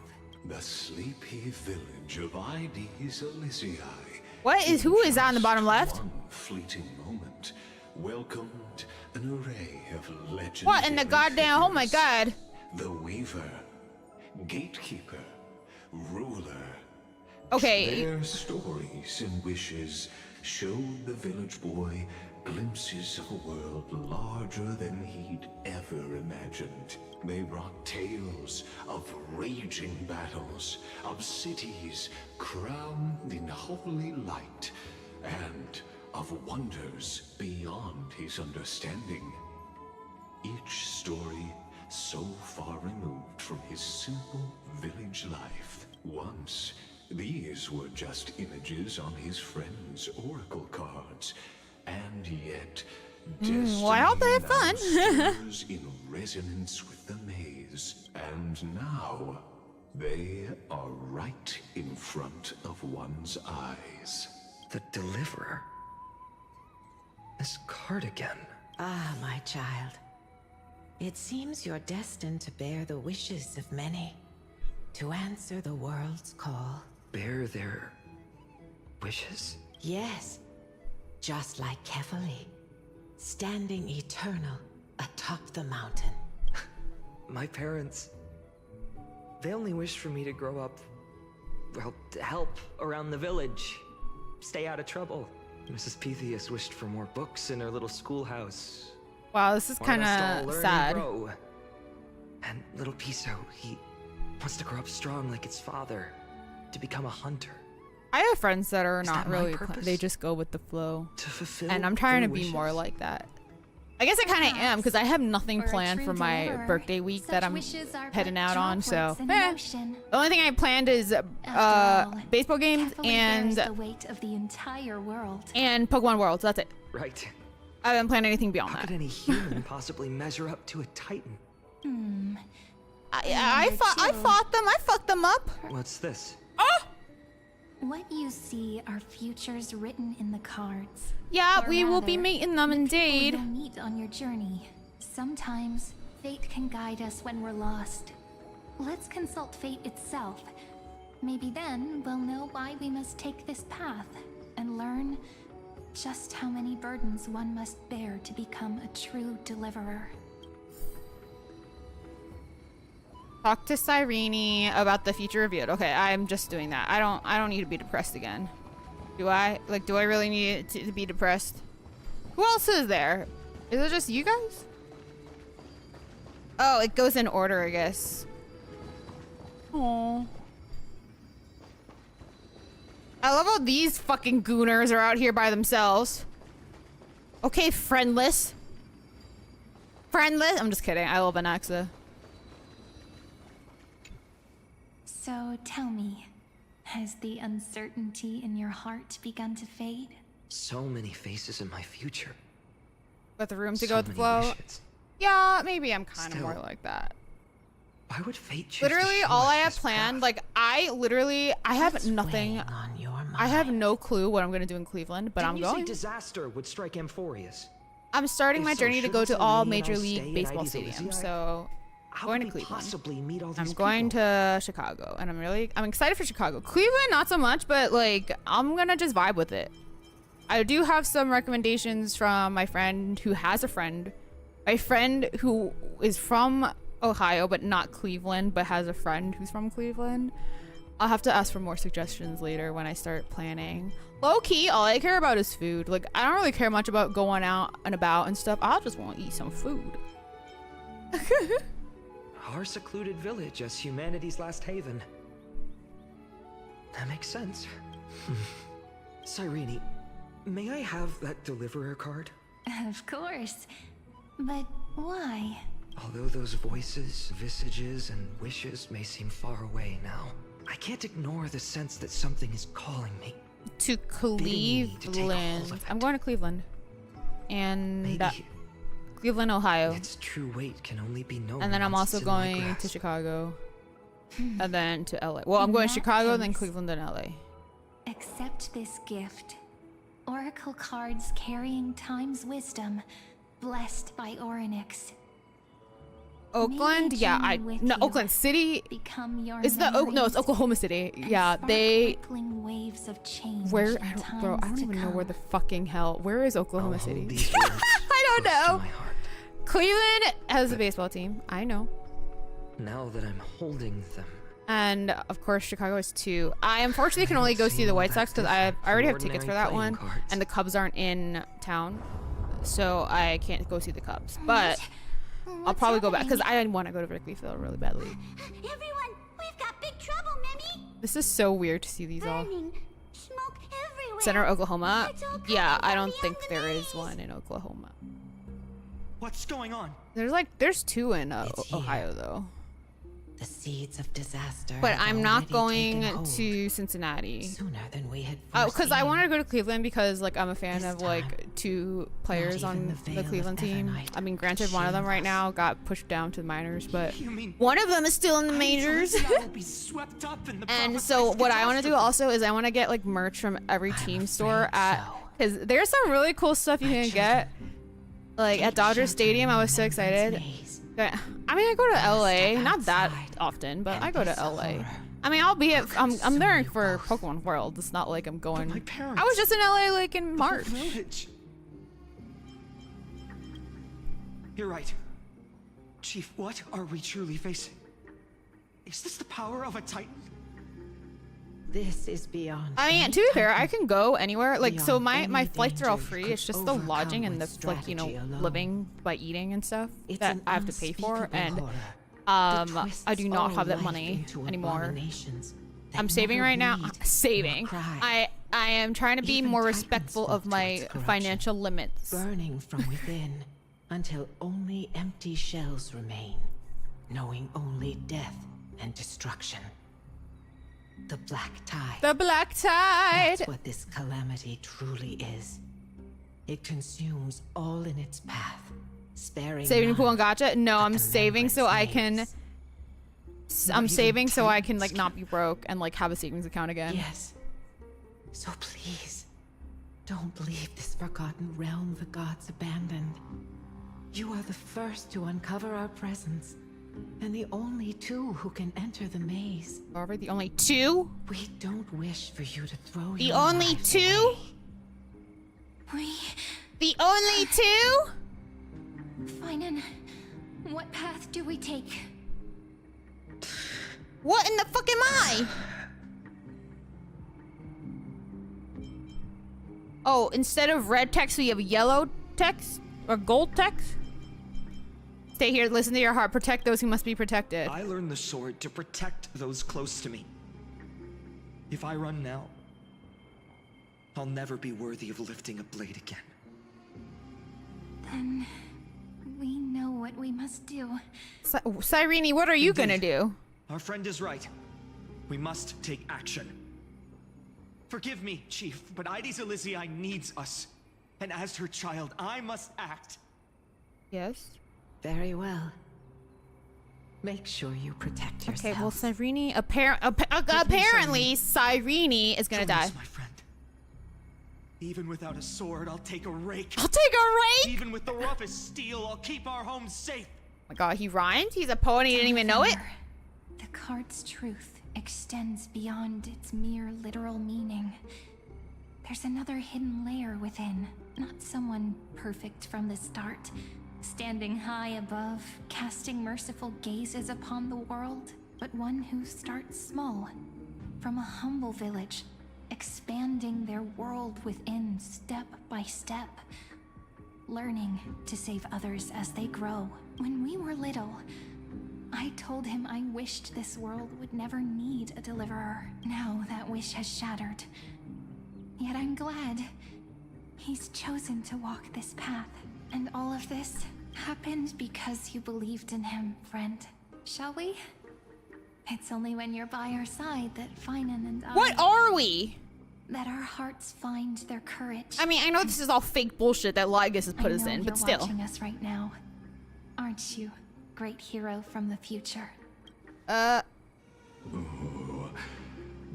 The sleepy village of Ides Elysiae. Who is that on the bottom left? One fleeting moment welcomed an array of legendary What in the goddamn? Oh my figures. god. The Weaver, Gatekeeper, Ruler. Okay. Their stories and wishes showed the village boy glimpses of a world larger than he'd ever imagined. They brought tales of raging battles, of cities crowned in holy light, and of wonders beyond his understanding. Each story so far removed from his simple village life. Once, these were just images on his friend's oracle cards, and yet well, I hope they had fun. destiny stirs in resonance with the maze. And now, they are right in front of one's eyes. The deliverer. This card again. Ah, my child. It seems you're destined to bear the wishes of many, to answer the world's call. Bear their wishes? Yes, just like Kefali, standing eternal atop the mountain. My parents. They only wished for me to grow up, well, to help around the village, stay out of trouble. Mrs. Pythias wished for more books in her little schoolhouse. Wow, this is Wanted kind us to all of learn and sad. grow. And little Piso, he wants to grow up strong like his father, to become a hunter. I have friends that are Is not that my really. purpose? They just go with the flow. To fulfill And I'm trying to their be more wishes? like that. I guess I kind of am because I have nothing For a planned true for my deliverer, birthday week that such I'm wishes are heading but out on. So droplets in the ocean. the only thing I planned is baseball games Bears the weight of the entire world. and Pokemon Worlds. That's it. Right. I haven't planned anything beyond How that. could any human possibly measure up to a Titan? I fought them. I fucked them up. What's this? What you see are futures written in the cards. Yeah, Or we will be rather, meeting them the indeed. people you'll meet on your journey. Sometimes fate can guide us when we're lost. Let's consult fate itself. Maybe then we'll know why we must take this path and learn just how many burdens one must bear to become a true deliverer. Talk to Cyrene about the future revealed. Okay, I'm just doing that. I don't need to be depressed again. Do I? Like, do I really need to be depressed? Who else is there? Is it just you guys? Oh, it goes in order, I guess. Aww. I love how these fucking gooners are out here by themselves. Okay, friendless. Friendless? I'm just kidding. I love Anaxa. So tell me, has the uncertainty in your heart begun to fade? So many faces in my future. With the room to So go with the many flow. wishes. Yeah, maybe I'm kind of Still, more like that. Why would fate choose Literally, to show all us I have this planned, path? like, I have nothing. I have no clue what I'm gonna do in Cleveland, but Didn't I'm you going. say disaster would strike Amphorius? I'm starting If my so, journey to go shouldn't to all Cyrene and Major I stay League in Baseball Ides stadiums, Elysiae? so How going could to we Cleveland. possibly meet all I'm these going people? to Chicago, and I'm excited for Chicago. Cleveland, not so much, but like I'm gonna just vibe with it. I do have some recommendations from my friend who has a friend. My friend who is from Ohio, but not Cleveland, but has a friend who's from Cleveland. I'll have to ask for more suggestions later when I start planning. Low key, all I care about is food. Like, I don't really care much about going out and about and stuff. I just want to eat some food. Our secluded village as humanity's last haven. That makes sense. Cyrene, may I have that deliverer card? Of course. But why? Although those voices, visages, and wishes may seem far away now, I can't ignore the sense that something is calling me. To Cleveland. I'm going to Cleveland. And Cleveland, Ohio. Its true weight can only be known. And then I'm once also it's in my going to grasp. Chicago. And then to LA. Well, I'm going to Chicago, then Cleveland, then LA. Accept this gift. Oracle cards carrying time's wisdom, blessed by Orynyx. Oakland? Yeah, no, Oakland City. Become your It's it's Oklahoma City. Yeah, they. Waves of change. Where I don't even know where the fucking hell. Where is Oklahoma City? I don't know. Cleveland has a baseball team. I know. Now that I'm holding them. And of course, Chicago is too. I unfortunately can only go see the White Sox because I already have tickets for that one, and the Cubs aren't in town, so I can't go see the Cubs. But I'll probably go back because I want to go to Wrigley Field really badly. Everyone, we've got big trouble, Mimi. This is so weird to see these all. Smoke everywhere. Center Oklahoma? Yeah, I don't think there is one in Oklahoma. What's going on? There's two in Ohio though. The seeds of disaster. But have I'm not already taken going hold to Cincinnati. Sooner than we had Because I foreseen. wanted to go to Cleveland because like I'm a fan of like two players on the Cleveland team. I mean, granted, one of them right now got pushed down to the minors, but one of them is still in the majors. And so what I want to do also is I want to get like merch from every team store because there's some really cool stuff you can get. Like at Dodger Stadium, I was so excited. I mean, I go to LA, not that often, but I go to LA. I mean, I'm there for Pokemon World. It's not like I'm going. I was just in LA like in March. You're right. Chief, what are we truly facing? Is this the power of a Titan? This is beyond. I mean, to be fair, I can go anywhere. Like, so my flights are all free. It's just the lodging and the like, you know, living by eating and stuff that I have to pay for, and I do not have that money anymore. I'm saving right now. Saving. I am trying to be more respectful of my financial limits. Burning from within. until only empty shells remain, knowing only death and destruction. The Black Tide. The Black Tide! That's what this calamity truly is. It consumes all in its path, sparing Saving none pool and gacha? No, I'm but the saving so I can... maze. I'm saving so I can, like, not be broke and, like, have a savings account again. Yes. So please, don't leave this forgotten realm the gods abandoned. You are the first to uncover our presence, and the only two who can enter the maze. However, the only two? We don't wish for you to throw The your only lives two? away. The only two? Finan, what path do we take? What in the fuck am I? Oh, instead of red text, we have yellow text? Or gold text? Stay here, listen to your heart, protect those who must be protected. I learned the sword to protect those close to me. If I run now, I'll never be worthy of lifting a blade again. Then we know what we must do. Cyrene, what are you gonna do? Our friend is right. We must take action. Forgive me, Chief, but Ides Elysiae needs us. And as her child, I must act. Yes? Very well. Make sure you protect yourself. Okay, well, Cyrene, apparently, Cyrene is gonna Join die. us, my friend. Even without a sword, I'll take a rake. I'll take a rake? Even with the roughest steel, I'll keep our home safe. Oh my god, he rhymed? He's a poet and he didn't even know it? The card's truth extends beyond its mere literal meaning. There's another hidden layer within. Not someone perfect from the start, standing high above, casting merciful gazes upon the world, but one who starts small, from a humble village, expanding their world within step by step, learning to save others as they grow. When we were little, I told him I wished this world would never need a deliverer. Now that wish has shattered. Yet I'm glad he's chosen to walk this path. And all of this happened because you believed in him, friend. Shall we? It's only when you're by our side that Finan and I... What are we? That our hearts find their courage. I mean, I know this is all fake bullshit that Lygus has put us in, but you're still. Watching us right now, aren't you, great hero from the future? Oh,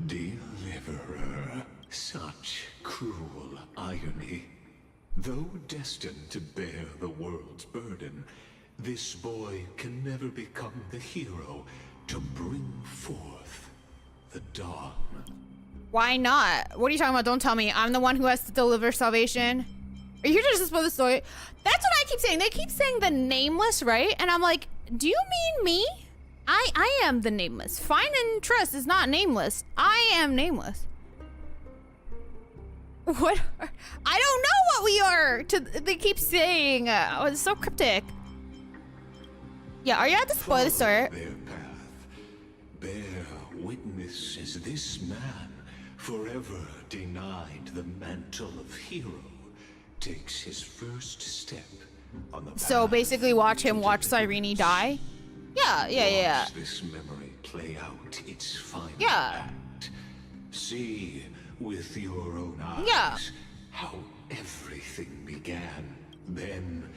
deliverer. Such cruel irony. Though destined to bear the world's burden, this boy can never become the hero to bring forth the dawn. Why not? What are you talking about? Don't tell me. I'm the one who has to deliver salvation. Are you here to just spoil the story? That's what I keep saying. They keep saying the nameless, right? And I'm like, do you mean me? I am the nameless. Find and Trust is not nameless. I am nameless. What? I don't know what we are. They keep saying. Oh, it's so cryptic. Yeah, are you at the spoil the story? Their path. Bear witness as this man, forever denied the mantle of hero, takes his first step on the path. So basically, watch him watch Cyrene die. Yeah. Watch this memory play out its final Yeah. act. See with your own eyes Yeah. how everything began. Then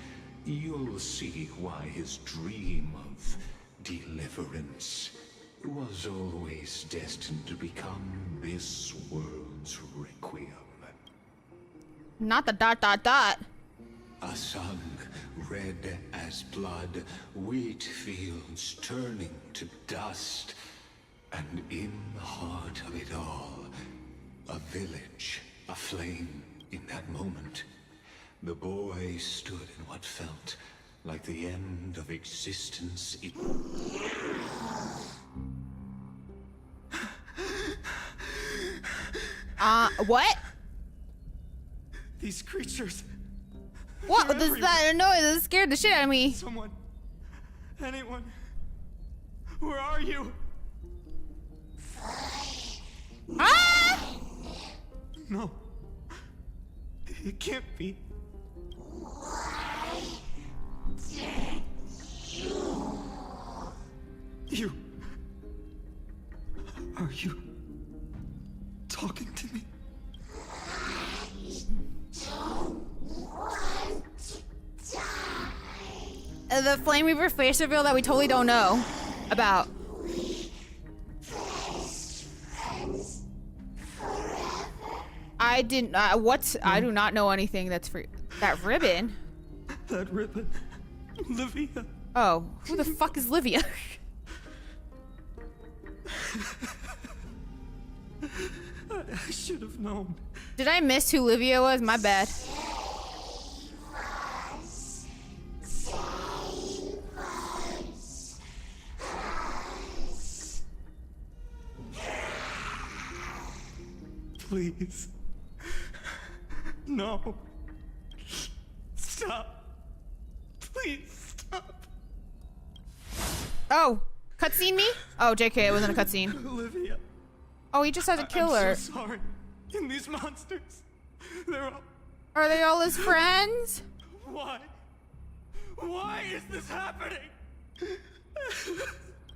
you'll see why his dream of deliverance was always destined to become this world's requiem. Not the ... A sun red as blood, wheat fields turning to dust, and in the heart of it all, a village aflame. In that moment, the boy stood in what felt like the end of existence. What? These creatures. What was that noise? It scared the shit out of me. Someone. Anyone. Where are you? Ah! No. It can't be. You... Are you... talking to me? The Flame Reaver face reveal that we totally don't know about. I didn't. What? I do not know anything that's free. That ribbon. That ribbon. Livia. Oh, who the fuck is Livia? I should have known. Did I miss who Livia was? My bad. Please. No. Stop. Please stop. Oh, cutscene me? Oh, JK, it wasn't a cutscene. Olivia. Oh, he just has to kill her. I'm so sorry. And these monsters, they're all... Are they all his friends? Why? Why is this happening?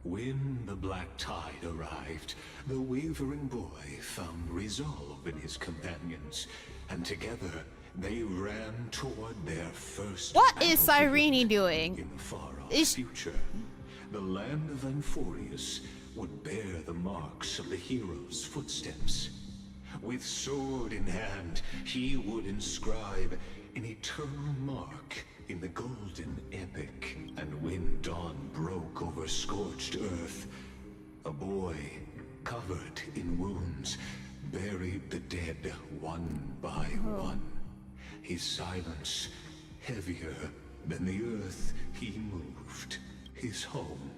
When the Black Tide arrived, the wavering boy found resolve in his companions, and together they ran toward their first. What is Cyrene doing? In the far-off future, the land of Amphorius would bear the marks of the hero's footsteps. With sword in hand, he would inscribe an eternal mark in the golden epic. And when dawn broke over scorched earth, a boy covered in wounds buried the dead one by one. His silence heavier than the earth he moved. His home,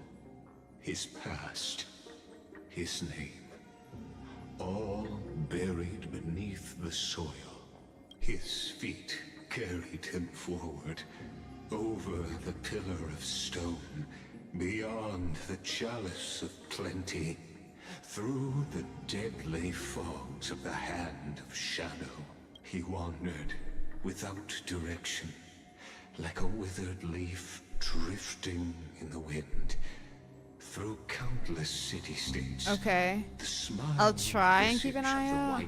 his past, his name, all buried beneath the soil. His feet carried him forward, over the pillar of stone, beyond the chalice of plenty, through the deadly fogs of the Hand of Shadow. He wandered without direction, like a withered leaf drifting in the wind, through countless city-states. Okay. The smile I'll try and keep an eye out.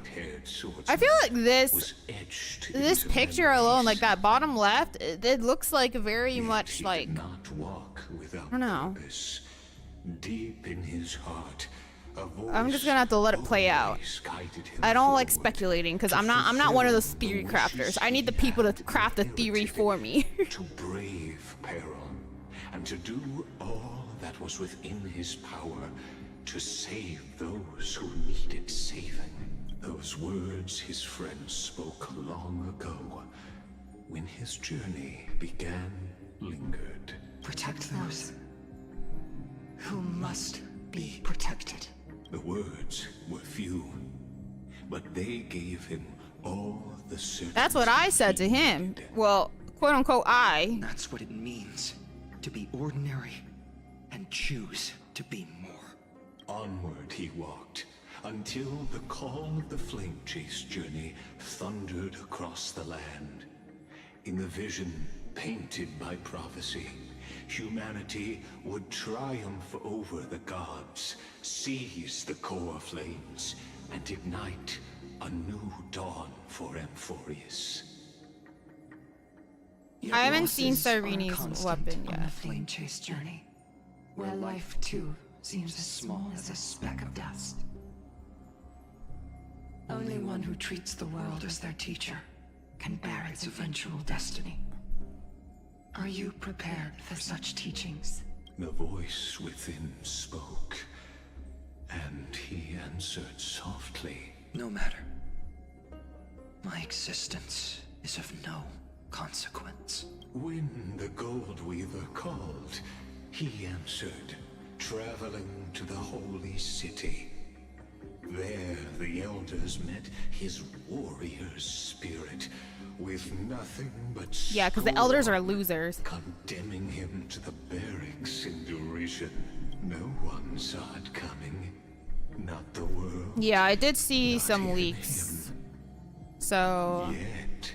I feel like this picture alone, like that bottom left, it looks like very much like, not walk without I don't know. purpose. Deep in his heart, a voice I'm just gonna have to let it play out. I don't like speculating because I'm not one of those theory crafters. I need the people to craft a theory for me. to brave peril, and to do all that was within his power to save those who needed saving. Those words his friends spoke long ago, when his journey began, lingered. Protect those who must be protected. The words were few, but they gave him all the certainty. That's what I said to him. Well, quote unquote, I. That's what it means to be ordinary and choose to be more. Onward he walked, until the call of the Flame Chase journey thundered across the land. In the vision painted by prophecy, humanity would triumph over the gods, seize the core flames, and ignite a new dawn for Amphorius. I haven't seen Cyrene's weapon On yet. the Flame Chase journey, where life too seems as small as a speck of dust. Only one who treats the world as their teacher can bear its eventual destiny. Are you prepared for such teachings? The voice within spoke, and he answered softly. No matter. My existence is of no consequence. When the Gold Weaver called, he answered, traveling to the holy city. There the elders met his warrior's spirit, with nothing but Yeah, because the elders are losers. condemning him to the barracks in derision. No one saw it coming. Not the world. Yeah, I did see some leaks. So Yet,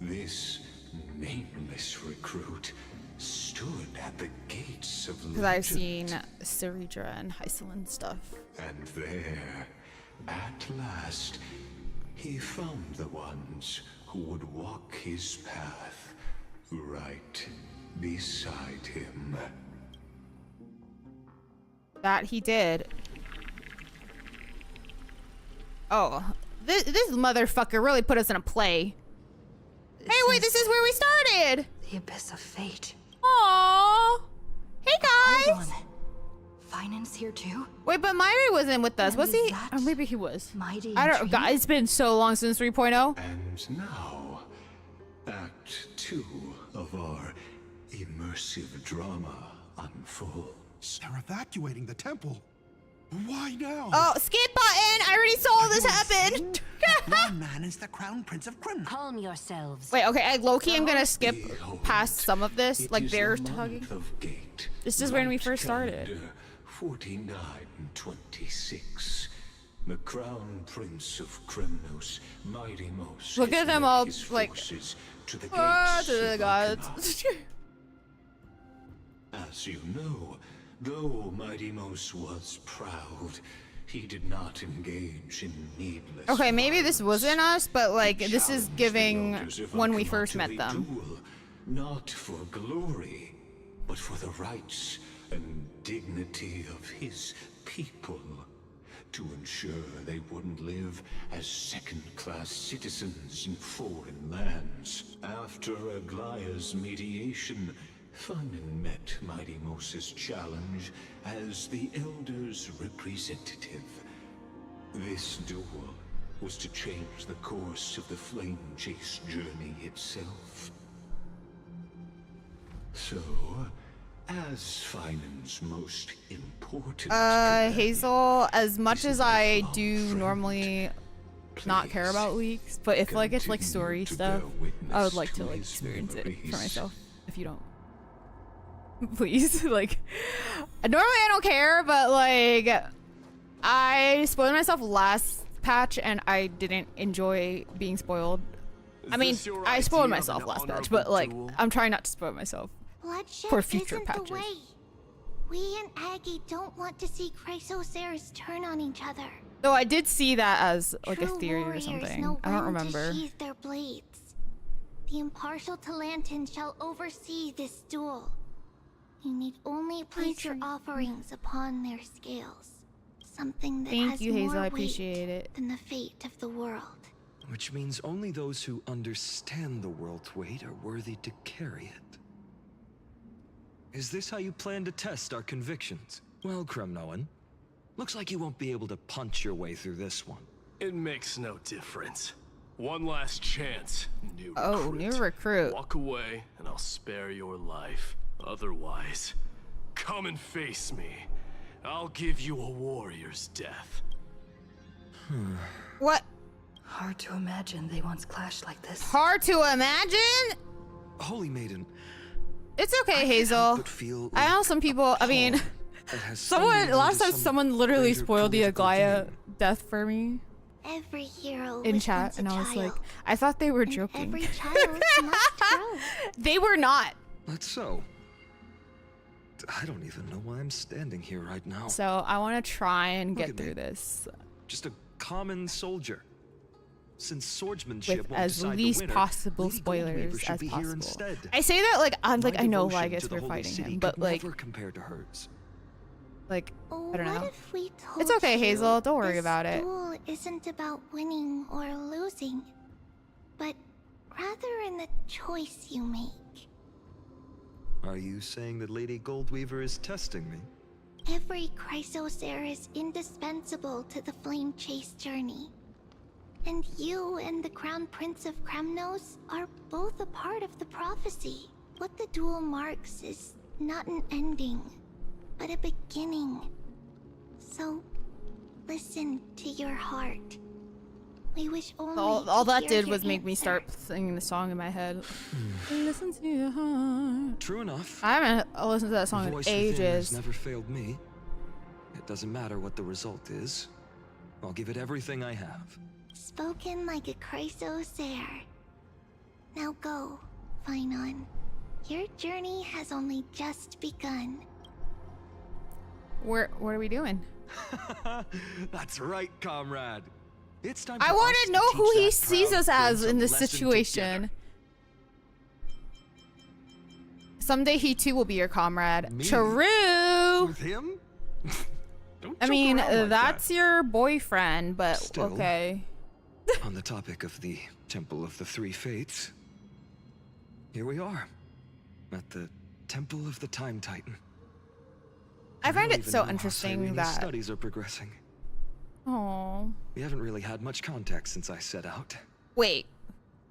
this nameless recruit stood at the gates of Because I've legend. seen Ceridra and Hyselin stuff. And there, at last, he found the ones who would walk his path right beside him. That he did. Oh, this motherfucker really put us in a play. Hey, wait, this is where we started! The Abyss of Fate. Aww! Hey, guys! Hold on. Finance here too? Wait, but Myri wasn't with us, was he? Or maybe he was. I don't. God, it's been so long since 3.0. And now, Act 2 of our immersive drama unfolds. They're evacuating the temple. Why now? Oh, skip button! I already saw this happen! One man is the Crown Prince of Krim. Calm yourselves. Wait, okay, low-key, I'm gonna skip past some of this, like they're the talking. month of Gate, This is when we Light first started. calendar 4926. The Crown Prince of Kremnos, Mighty Mos, Look has at them led all, his like, forces to the ah, gates to the of gods. Valkama. As you know, though Mighty Mos was proud, he did not engage in needless. Okay, maybe this wasn't us, but like this is giving elders of when we Valkama first to met a them. duel, not for glory, but for the rights and dignity of his people, to ensure they wouldn't live as second-class citizens in foreign lands. After Aglaya's mediation, Funen met Mighty Mos's challenge as the Elder's representative. This duel was to change the course of the Flame Chase journey itself. So, as Finen's most important... Hazel, as much as I do normally not care about leaks, but if like it's like story stuff, I would like to like experience it for myself, if you don't. Please, like, normally I don't care, but like, I spoiled myself last patch and I didn't enjoy being spoiled. I mean, I spoiled myself last patch, but like, I'm trying not to spoil myself Bloodshed for future isn't patches. the way. We and Aggie don't want to see Chrysoceres turn on each other. Though I did see that as like a True theory or warriors something. know I don't when remember. To sheathe their blades. The impartial Talantin shall oversee this duel. You need only place your offerings upon their scales. Something that Thank has you, Hazel. more I appreciate weight it. than the fate of the world. Which means only those who understand the world's weight are worthy to carry it. Is this how you plan to test our convictions? Well, Kremnoan, looks like you won't be able to punch your way through this one. It makes no difference. One last chance, new Oh, recruit. new recruit. Walk away, and I'll spare your life. Otherwise, come and face me. I'll give you a warrior's death. What? Hard to imagine they once clashed like this. Hard to imagine? Holy Maiden. It's okay, Hazel. I know some people, I mean, someone, last time someone literally spoiled the Aglaya death for me Every hero in was chat, once a and I was child. like, I thought they were And joking. every child must grow. They were not. That's so. I don't even know why I'm standing here right now. So I want to try and Look get at me. through this Just a common soldier. Since swordsmanship with won't as decide least the winner, possible Lady Goldweaver spoilers should as be here possible. instead. I say that like I'm like My I know devotion Lygus to the for Holy fighting City him, but could like never compare to hers. like I don't What know. if we told It's okay, you Hazel. Don't worry this about it. duel isn't about winning or losing, but rather in the choice you make. Are you saying that Lady Goldweaver is testing me? Every Chrysocer is indispensable to the Flame Chase journey. And you and the Crown Prince of Kremnos are both a part of the prophecy. What the duel marks is not an ending, but a beginning. So, listen to your heart. We wish only All to that hear did your was make me answer. start singing the song in my head. Listen to your heart. True enough. I haven't listened to that The song in voice within has ages. never failed me. It doesn't matter what the result is. I'll give it everything I have. Spoken like a Chrysocer. Now go, Finon. Your journey has only just begun. What are we doing? That's right, comrade. It's time. I want to know who he sees us as in this situation. Someday he too will be your comrade. Me? True. With him? I mean, like that's your boyfriend, but Still, okay. On the topic of the Temple of the Three Fates, here we are, at the Temple of the Time Titan. I find don't it even so know how interesting Cyrene's that. studies are progressing. Oh. We haven't really had much contact since I set out. Wait.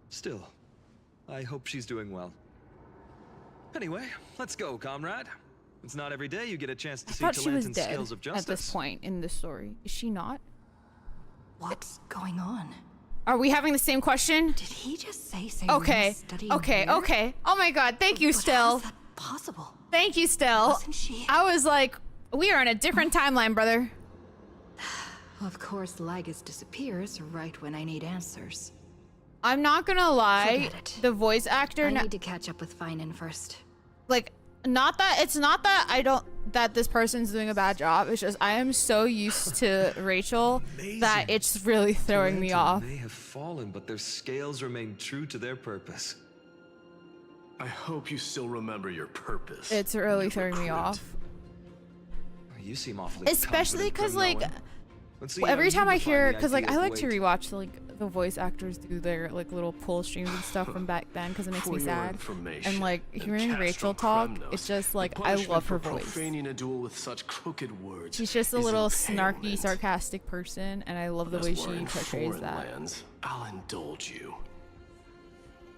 Still, I hope she's doing well. Anyway, let's go, comrade. It's not every day you get a chance to I see thought she was Talantin's dead scales of justice. at this point in the story. Is she not? What's going on? Are we having the same question? Did he just say Cyrene's Okay. studying Okay. here? Okay. Oh my God! Thank you, But Still. how is that possible? Thank you, Still. Wasn't she? I was like, we are in a different timeline, brother. Of course, Lygus disappears right when I need answers. I'm not gonna lie. Forget it. The voice actor. I need to catch up with Finan first. Like, not that it's not that I don't that this person's doing a bad job. It's just I am so used to Rachel that it's really throwing me Talantin off. may have fallen, but their scales remain true to their purpose. I hope you still remember your purpose. It's really throwing me off. You seem awfully Especially because like every time I hear, because like I like to rewatch like the voice actors do their like little pull streams and stuff from back then because it makes me For your sad. information, And like in hearing Castro Rachel talk, Kremnos, it's just the like I punishment love her for voice. profaning a duel with such crooked words She's just a is little impalement. snarky, sarcastic person, and I love the As way we're she in portrays foreign that. lands, I'll indulge you.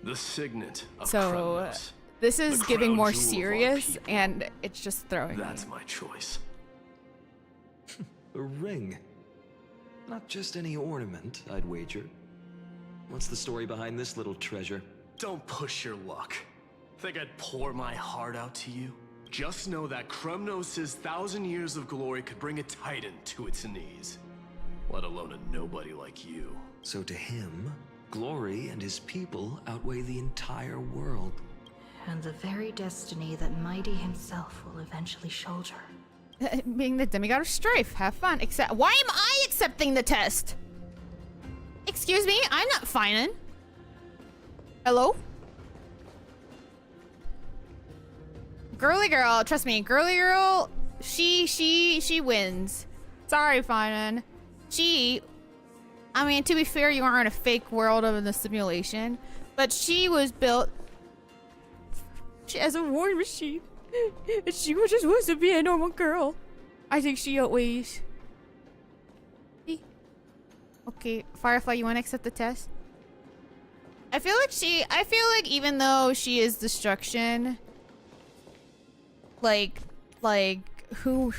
The signet of So Kremnos, this is the giving crown more jewel of our serious, people. and it's just throwing me. That's my choice. A ring. Not just any ornament, I'd wager. What's the story behind this little treasure? Don't push your luck. Think I'd pour my heart out to you? Just know that Kremnos' 1,000 years of glory could bring a titan to its knees. Let alone a nobody like you. So to him, glory and his people outweigh the entire world. And the very destiny that Mighty himself will eventually shoulder. Being the demigod of strife, have fun. Except, why am I accepting the test? Excuse me, I'm not Finan. Hello? Girly girl, trust me, girly girl, she wins. Sorry, Finan. I mean, to be fair, you are in a fake world of the simulation, but she was built as a war machine. And she was just wants to be a normal girl. I think she outweighs. Okay, Firefly, you want to accept the test? I feel like even though she is destruction, like who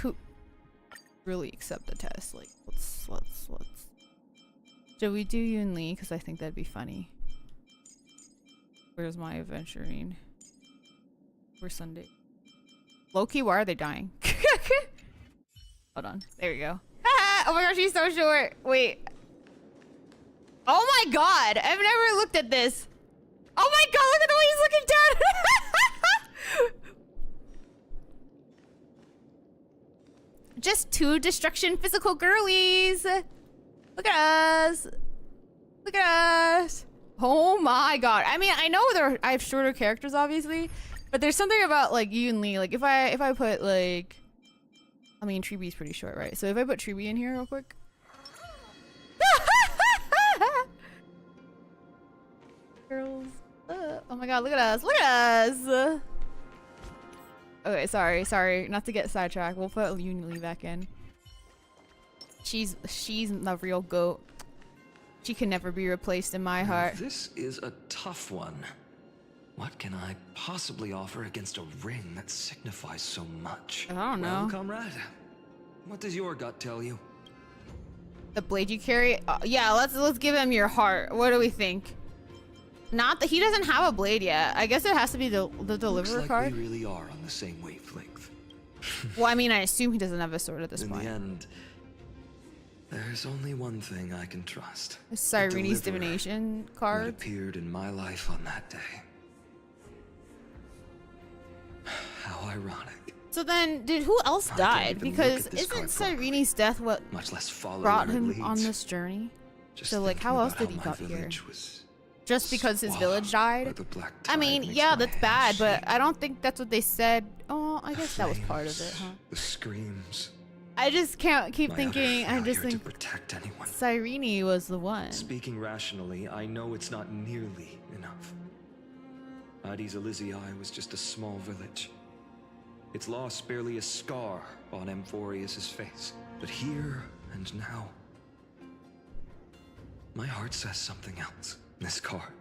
really accept the test? Like, let's. Should we do Yoon Lee? Because I think that'd be funny. Where's my adventuring? Where's Sunday? Low-key, why are they dying? Hold on. There we go. Oh my gosh, she's so short. Wait. Oh my god! I've never looked at this. Oh my god, look at the way he's looking down! Just two destruction physical girlies. Look at us. Look at us. Oh my god. I mean, I know I have shorter characters, obviously. But there's something about like Yoon Lee, like if I put like, I mean Treebee's pretty short, right? So if I put Treebee in here real quick. Girls, oh my god, look at us, look at us. Okay, sorry, not to get sidetracked. We'll put Yoon Lee back in. She's the real goat. She can never be replaced in my heart. This is a tough one. What can I possibly offer against a ring that signifies so much? I don't know. Well, comrade, what does your gut tell you? The blade you carry? Yeah, let's give him your heart. What do we think? Not that he doesn't have a blade yet. I guess it has to be the deliverer Looks like card. we really are on the same wavelength. Well, I mean, I assume he doesn't have a sword at this In point. the end, there's only one thing I can trust. Cyrene's The deliverer divination that card. appeared in my life on that day. ironic. So then, who else I can't died? even look Because at this isn't card properly, Cyrene's death what much less follow brought where it him on leads. this journey? Just So like, how thinking else about did he how my come here? village was Just because his village swallowed by died? the black I tide mean, makes yeah, my that's hands bad, but shake. I don't think that's what they said. Oh, I The guess that was part of it, flames, huh? The screams. I just can't keep My thinking. utter I just failure think to protect anyone. Cyrene was the one. Speaking rationally, I know it's not nearly enough. Aedes Elysiae was just a small village. Its loss barely a scar on Amphorius's face. But here and now, my heart says something else. This card.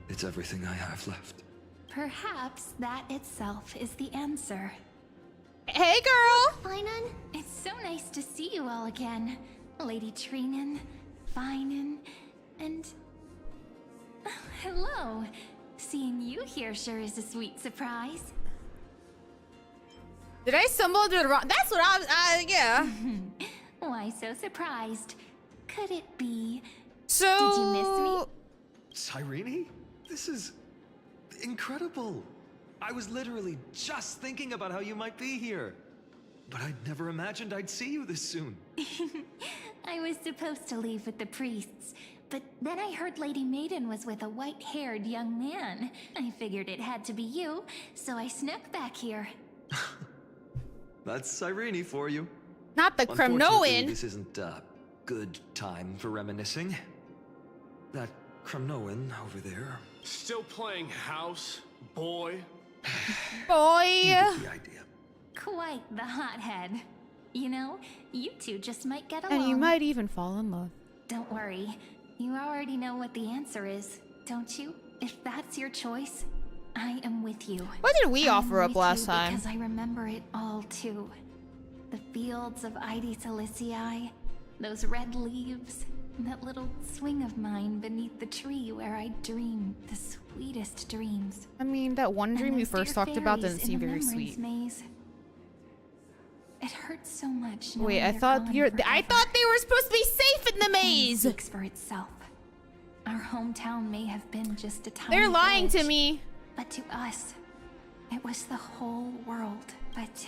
It's everything I have left. Perhaps that itself is the answer. Hey, girl! Finan? It's so nice to see you all again. Lady Trinan, Finan, and... hello. Seeing you here sure is a sweet surprise. Did I stumble into the wrong? That's what I was. Yeah. Why so surprised? Could it be? So. Did you miss me? Cyrene? This is incredible. I was literally just thinking about how you might be here. But I'd never imagined I'd see you this soon. I was supposed to leave with the priests, but then I heard Lady Maiden was with a white-haired young man. I figured it had to be you, so I snuck back here. That's Cyrene for you. Not the Unfortunately, Cremnoan. this isn't a good time for reminiscing. That Cremnoan over there. Still playing house, boy? Boy. You get the idea. Quite the hothead. You know, you two just might get along. And you might even fall in love. Don't worry. You already know what the answer is, don't you? If that's your choice, I am with you. What did we offer up last time? Because I remember it all too. The fields of Aedes Elysiae, those red leaves, that little swing of mine beneath the tree where I dreamed the sweetest dreams. I mean, that one dream And we those first dear talked about fairies doesn't seem in the very Memories sweet. Maze. It hurts so much. Wait, knowing I you're thought gone I forever. thought they were supposed to be safe in the The pain maze. speaks for itself. Our hometown may have been just a tiny They're lying to village, me. but to us, it was the whole world. But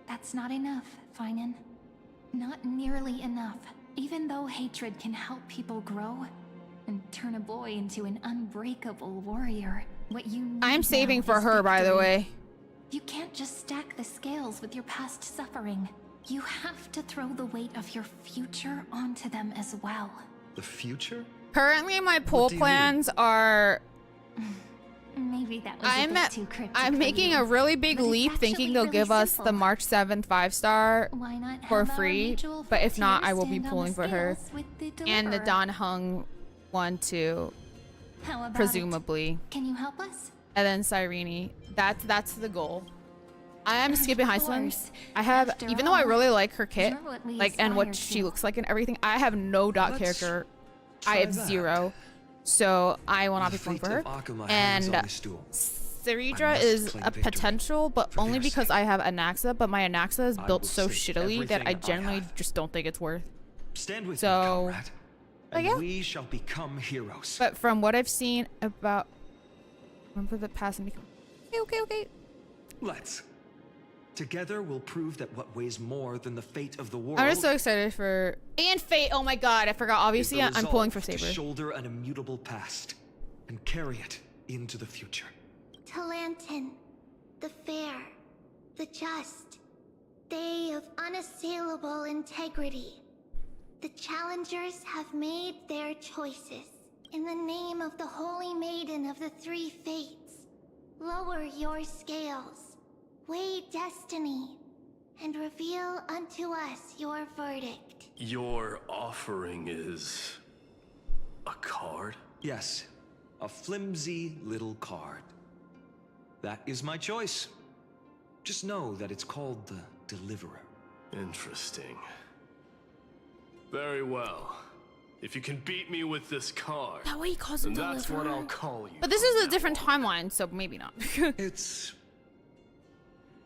that's not enough, Finan. Not nearly enough. Even though hatred can help people grow and turn a boy into an unbreakable warrior, what you need I'm saving now for is her, by the victory. way. You can't just stack the scales with your past suffering. You have to throw the weight of your future onto them as well. The future? Currently, my poll What do you plans are. Maybe that was a bit too cryptic I'm for making you, a really big but it's leap, thinking actually they'll really give us simple. the March 7th 5-star Why not for have our free. mutual But if not, frontier I will be stand on pulling the for her, scales with the and the deliverer? Don Hung one too, How about it? presumably. Can you help us? And then Cyrene. That's the goal. I am skipping Of Highland. course. I have, After even though I all, really like her kit, you're what we like, and what aspire she to. looks like and everything, I have no dot Let's character. I try have that. 0. So I will not be The pulling for fate her. of Akuma hangs And on this stool. I Ceridra must is claim a victory potential, but for only their because sake. I have Anaxa, but my Anaxa is I built will so stake shittily that I everything I generally have. just don't think it's worth. Stand with So, me, comrade. but And yeah. we shall become heroes. But from what I've seen about, remember the past and become. Okay. Let's. Together we'll prove that what weighs more than the fate of the world I'm just so excited for and Fate. Oh my god, I forgot. is Obviously, the I'm pulling for resolve Saber. to shoulder an immutable past and carry it into the future. Talantin, the fair, the just, they of unassailable integrity. The challengers have made their choices. In the name of the Holy Maiden of the Three Fates, lower your scales, weigh destiny, and reveal unto us your verdict. Your offering is a card? Yes, a flimsy little card. That is my choice. Just know that it's called the Deliverer. Interesting. Very well. If you can beat me with this card, That way he calls him then that's what Deliverer. I'll call you. But this is a different timeline, so maybe not. It's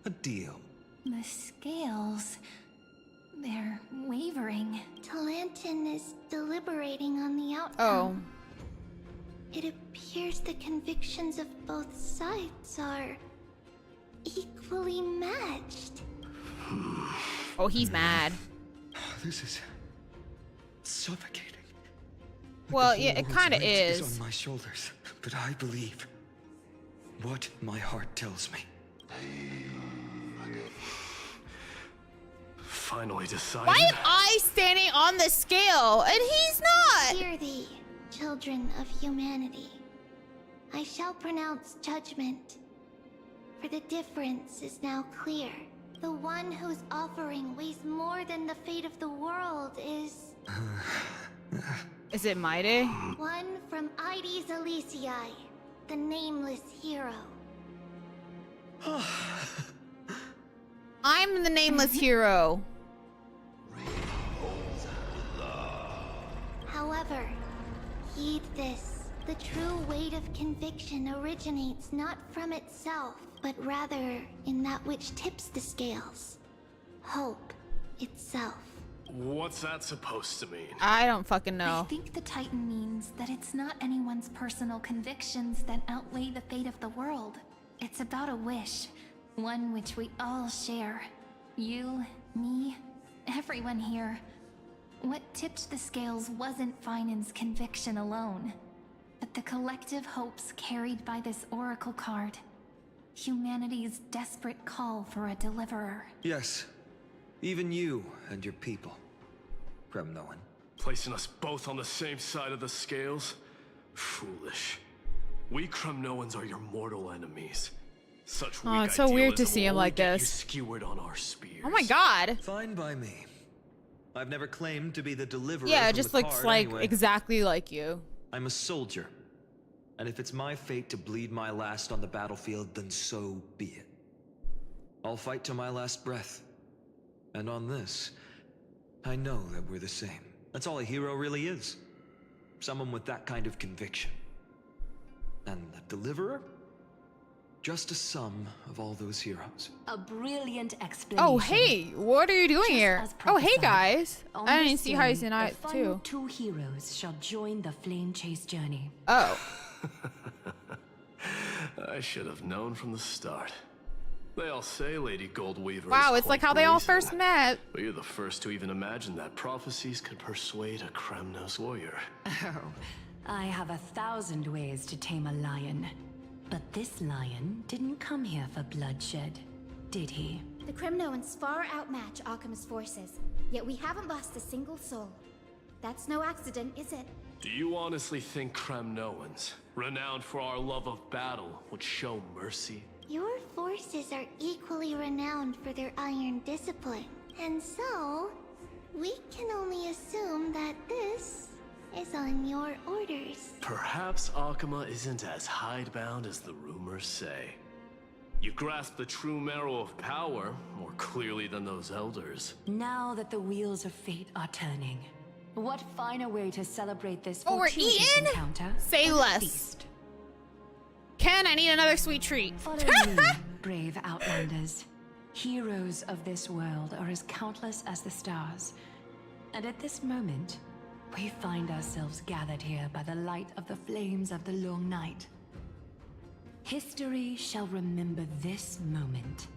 a deal. The scales, they're wavering. Talantin is deliberating on the Oh. outcome. It appears the convictions of both sides are equally matched. Oh, he's mad. This is suffocating. Well, The yeah, it world's kind of weight is. on my shoulders, but I believe what my heart tells me. Finally decided. Why am I standing on the scale and he's not? Hear thee, children of humanity. I shall pronounce judgment. For the difference is now clear. The one whose offering weighs more than the fate of the world is... Is it Maide? one from Aedes Elysiae, the nameless hero. I'm the nameless hero. However, heed this. The true weight of conviction originates not from itself, but rather in that which tips the scales. Hope itself. What's that supposed to mean? I don't fucking know. I think the Titan means that it's not anyone's personal convictions that outweigh the fate of the world. It's about a wish, one which we all share. You, me, everyone here. What tipped the scales wasn't Finan's conviction alone, but the collective hopes carried by this oracle card. Humanity's desperate call for a deliverer. Yes, even you and your people, Kremnoan. Placing us both on the same side of the scales? Foolish. We Kremnoans are your mortal enemies. Such weak it's so weird to see him will only like get you this. skewered on our spears. Oh my god. Fine by me. I've never claimed to be the deliverer. Yeah, it from just the looks card like anyway. exactly like you. I'm a soldier. And if it's my fate to bleed my last on the battlefield, then so be it. I'll fight to my last breath. And on this, I know that we're the same. That's all a hero really is. Someone with that kind of conviction. And the deliverer? Just a sum of all those heroes. A brilliant explanation. Oh, hey, what are you doing here? Oh, hey, guys. I didn't see how he's in it, too. Two heroes shall join the Flame Chase journey. Oh. I should have known from the start. They all say Lady Goldweaver Wow, is it's like quite how they all brazen, first met. But you're the first to even imagine that prophecies could persuade a Kremnos warrior. Oh, I have 1,000 ways to tame a lion. But this lion didn't come here for bloodshed, did he? The Kremnoans far outmatch Arkham's forces, yet we haven't lost a single soul. That's no accident, is it? Do you honestly think Kremnoans, renowned for our love of battle, would show mercy? Your forces are equally renowned for their iron discipline. And so, we can only assume that this is on your orders. Perhaps Akama isn't as hidebound as the rumors say. You grasp the true marrow of power more clearly than those elders. Now that the wheels of fate are turning, what finer way to celebrate this Oh, we're fortuitous eating? encounter? Say than a less. feast? Ken, I need another sweet treat. Follow me, brave Outlanders. Heroes of this world are as countless as the stars. And at this moment, we find ourselves gathered here by the light of the flames of the long night. History shall remember this moment.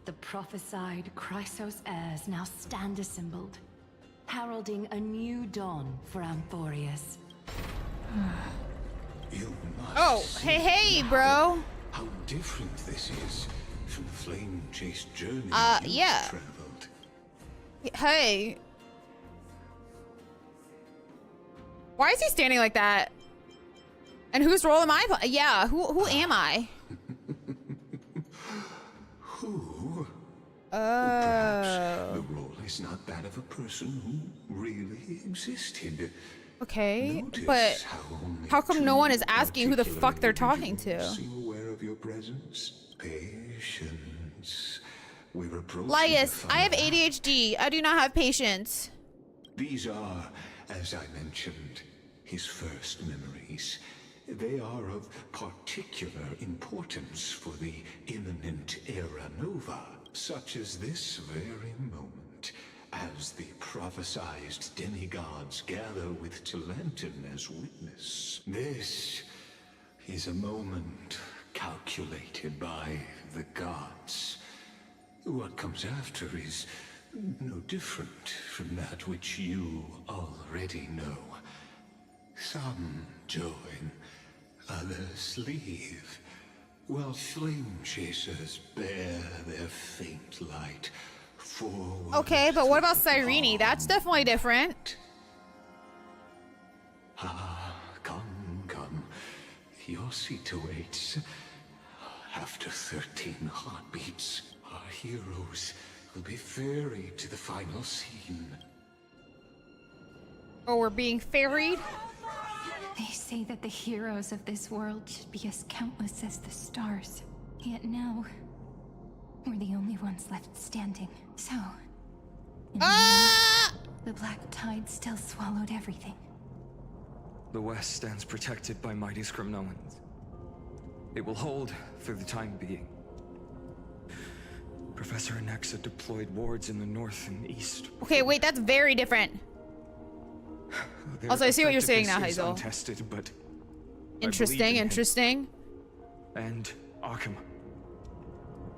The prophesied Chrysos heirs now stand assembled, heralding a new dawn for Amphorius. You must Oh, see hey, now bro. How different this is from the flame chase journey you yeah. traveled. Hey. Why is he standing like that? And whose role am I? Yeah, who am I? Who? Oh. Perhaps the role is not that of a person who really existed. Okay, Notice but only how come no two one is asking who the particular fuck they're talking to? individuals seem aware of your presence. Patience. We're approaching Lias, the I have final act. ADHD. I do not have patience. These are, as I mentioned, his first memories. They are of particular importance for the imminent Era Nova, such as this very moment, as the prophesized demigods gather with Talenton as witness. This is a moment calculated by the gods. What comes after is no different from that which you already know. Some join, others leave, while flame chasers bear their faint light forward. Okay, but what about Cyrene? That's definitely different. Ah, come. Your seat awaits. After 13 heartbeats, our heroes will be ferried to the final scene. Oh, we're being ferried? They say that the heroes of this world should be as countless as the stars. Yet now, we're the only ones left standing. So, in the end, the black tide still swallowed everything. The West stands protected by mighty Skrymnoans. It will hold for the time being. Professor Anaxa deployed wards in the north and east. Okay, wait, that's very different. Also, I see what you're saying now, Hazel. Untested, but interesting. And Arkham.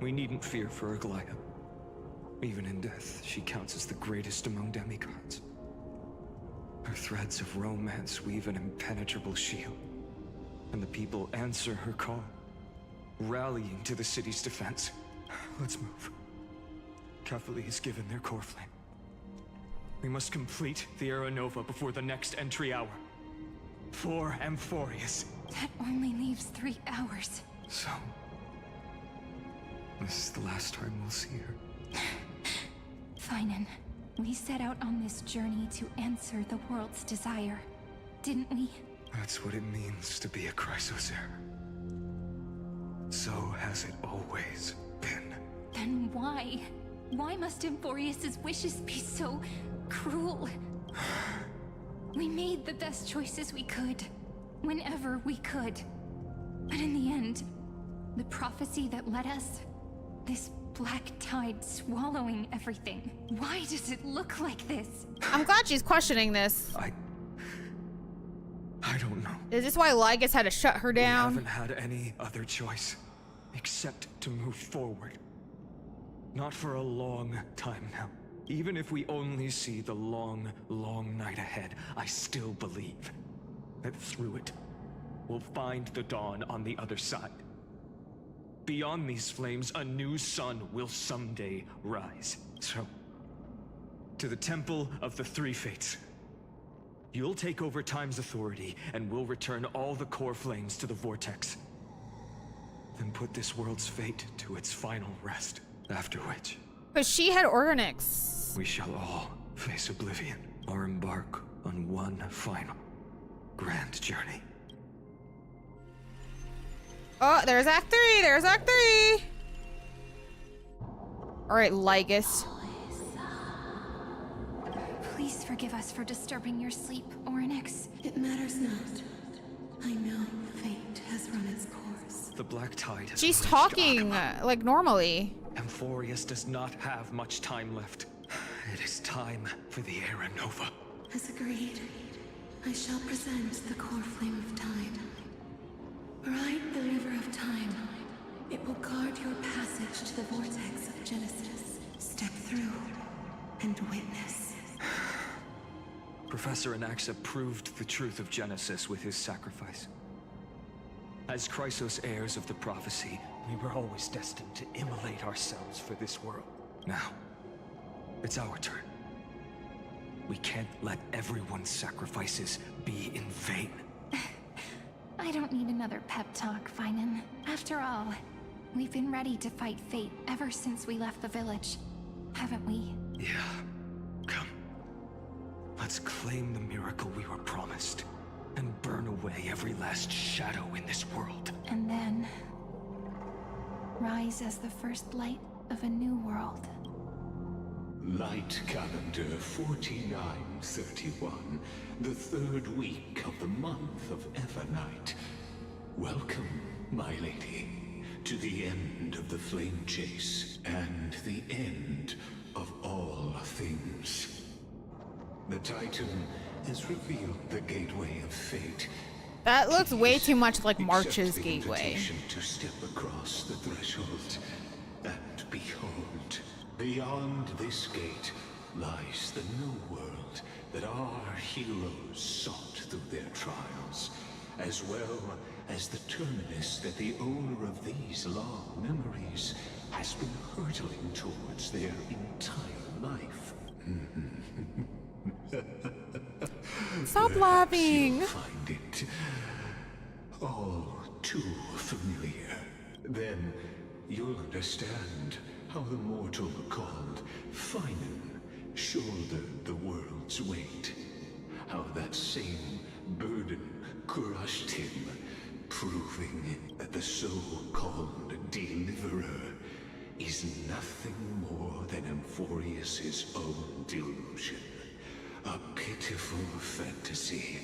We needn't fear for Aglaya. Even in death, she counts as the greatest among demigods. Her threads of romance weave an impenetrable shield, and the people answer her call, rallying to the city's defense. Let's move. Kefali has given their core flame. We must complete the Era Nova before the next entry hour. For Amphorius. That only leaves 3 hours. So, this is the last time we'll see her. Finan, we set out on this journey to answer the world's desire, didn't we? That's what it means to be a Chrysosaur. So has it always been. Then why? Why must Amphorius' wishes be so cruel? We made the best choices we could, whenever we could. But in the end, the prophecy that led us, this black tide swallowing everything. Why does it look like this? I'm glad she's questioning this. I don't know. Is this why Lygus had to shut her down? We haven't had any other choice, except to move forward. Not for a long time now. Even if we only see the long, long night ahead, I still believe that through it, we'll find the dawn on the other side. Beyond these flames, a new sun will someday rise. So, to the Temple of the Three Fates. You'll take over Time's authority, and we'll return all the core flames to the Vortex. Then put this world's fate to its final rest. After which... But she had Organix. We shall all face oblivion, or embark on one final, grand journey. Oh, there's Act 3! There's Act 3! Alright, Lygus. Please forgive us for disturbing your sleep, Orynyx. It matters not. I know fate has run its course. The black tide has She's talking like normally. Amphorius does not have much time left. It is time for the Era Nova. As agreed, I shall present the core flame of time. Ride the river of time. It will guard your passage to the vortex of Genesis. Step through and witness. Professor Anaxa proved the truth of Genesis with his sacrifice. As Chrysos heirs of the prophecy, we were always destined to immolate ourselves for this world. Now, it's our turn. We can't let everyone's sacrifices be in vain. I don't need another pep talk, Finan. After all, we've been ready to fight fate ever since we left the village, haven't we? Yeah. Come. Let's claim the miracle we were promised, and burn away every last shadow in this world. And then... rise as the first light of a new world. Light calendar 4931, the 3rd week of the month of Evernight. Welcome, my lady, to the end of the flame chase, and the end of all things. The Titan has revealed the gateway of fate, That looks way too much like March's Accept the gateway. invitation to step across the threshold, and behold, beyond this gate lies the new world that our heroes sought through their trials, as well as the terminus that the owner of these long memories has been hurtling towards their entire life. Stop laughing. You'll find it all too familiar. Then you'll understand how the mortal called Finan shouldered the world's weight. How that same burden crushed him, proving that the so-called Deliverer is nothing more than Amphorius's own delusion. A pitiful fantasy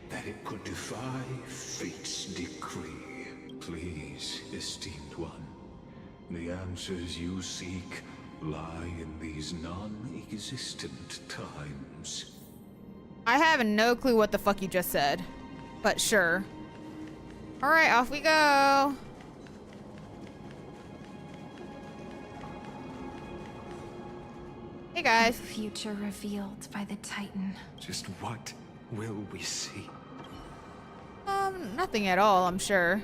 that it could defy fate's decree. Please, esteemed one, the answers you seek lie in these non-existent times. I have no clue what the fuck you just said, but sure. All right, off we go. Hey guys. The future revealed by the Titan. Just what will we see? Nothing at all, I'm sure.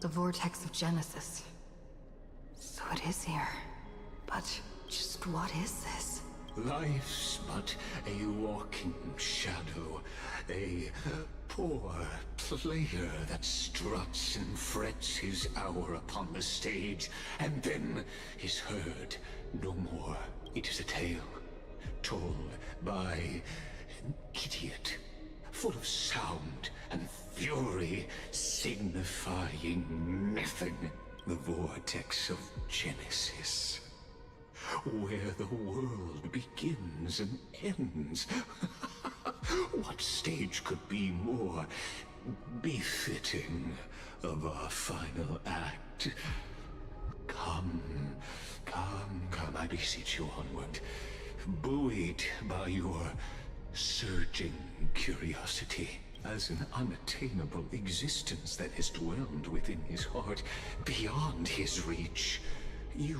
The vortex of Genesis. So it is here. But just what is this? Life's but a walking shadow, a poor player that struts and frets his hour upon the stage, and then is heard no more. It is a tale told by an idiot, full of sound and fury, signifying nothing. The vortex of Genesis, where the world begins and ends. What stage could be more befitting of our final act? Come, I beseech you onward, buoyed by your surging curiosity, as an unattainable existence that has dwelled within his heart, beyond his reach. You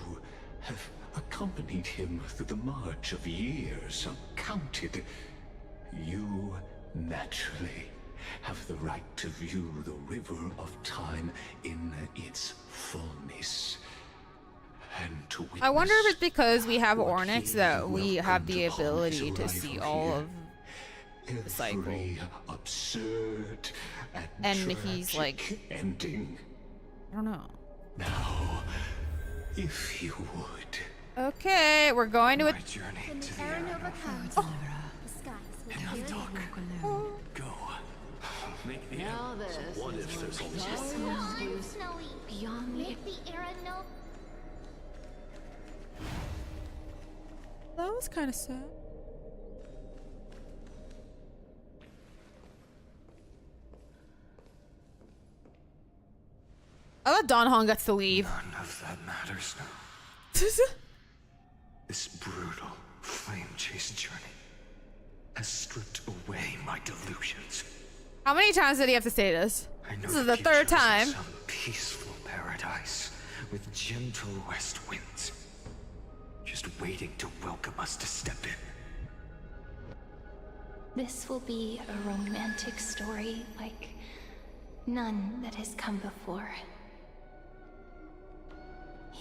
have accompanied him through the march of years uncounted. You naturally have the right to view the river of time in its fullness. And to I wonder if it's because we have Ornyx that we have the ability to see all of the cycle. Absurd and he's like ending. I don't know. Now, if you would. Okay, we're going to a journey to the Aranova comes. The skies will carry you. Go. Make the Now end. this What is if there's what only just one? No, I'm Snowy. Beyond Make the Aranova. That was kind of sad. I thought Don Hong gets to leave. None of that matters now. This brutal flame chase journey has stripped away my delusions. How many times did he have to say this? I know This is the third future is time. Some peaceful paradise with gentle west winds, just waiting to welcome us to step in. This will be a romantic story like none that has come before.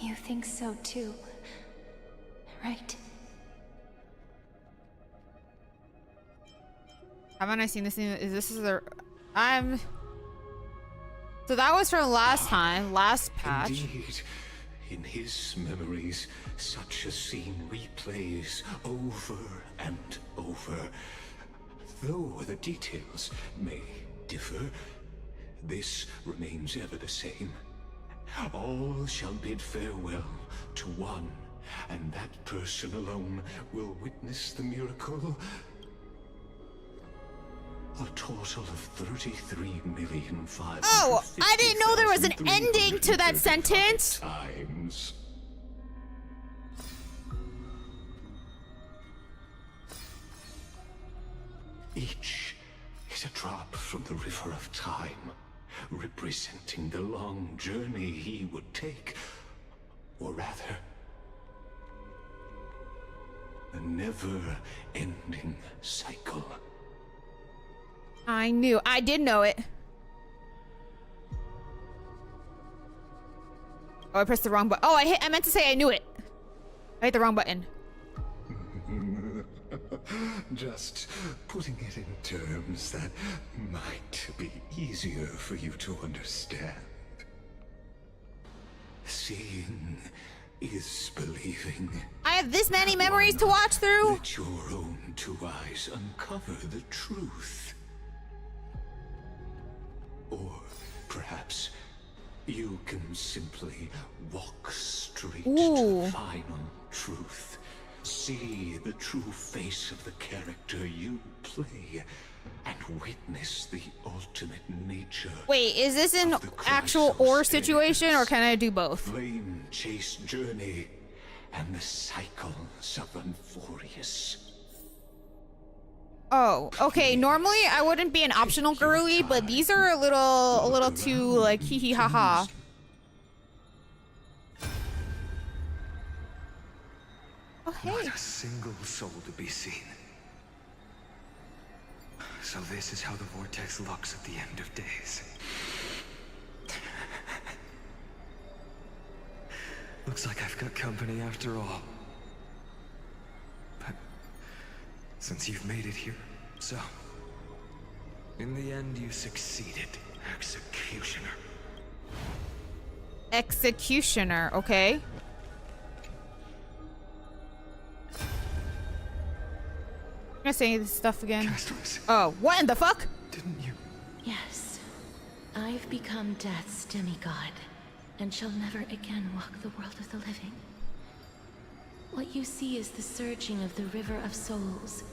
You think so too, right? Haven't I seen this thing? Is this the so that was from last time, last patch. Indeed, in his memories, such a scene replays over and over. Though the details may differ, this remains ever the same. All shall bid farewell to one, and that person alone will witness the miracle. A total of 33,550,000. Oh, I didn't know there was an ending to that sentence. Times. Each is a drop from the river of time, representing the long journey he would take, or rather, a never-ending cycle. I did know it. Oh, I pressed the wrong button. Oh, I meant to say I knew it. I hit the wrong button. Just putting it in terms that might be easier for you to understand. Seeing is believing. I have this many memories to watch through. Let your own two eyes uncover the truth. Or perhaps you can simply walk straight to the final truth. See the true face of the character you play, and witness the ultimate nature. Wait, is this an actual or situation, or can I do both? Flame chase journey and the cycles of Amphorius. Oh, okay. Normally I wouldn't be an optional girly, but these are a little too like hee hee ha ha. Oh, hey. Not a single soul to be seen. So this is how the vortex looks at the end of days. Looks like I've got company after all. But since you've made it here, so in the end you succeeded, Executioner. Executioner, okay. I'm gonna say this stuff again. Oh, what in the fuck? Didn't you? Yes. I've become Death's demigod, and shall never again walk the world of the living. What you see is the surging of the River of Souls,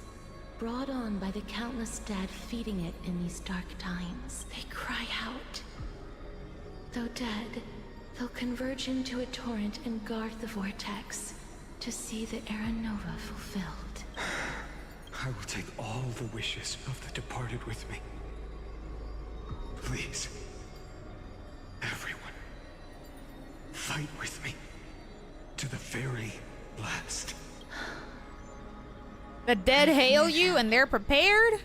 brought on by the countless dead feeding it in these dark times. They cry out. Though dead, they'll converge into a torrent and guard the vortex to see the Era Nova fulfilled. I will take all the wishes of the departed with me. Please, everyone, fight with me to the very last. The dead hail you and they're prepared?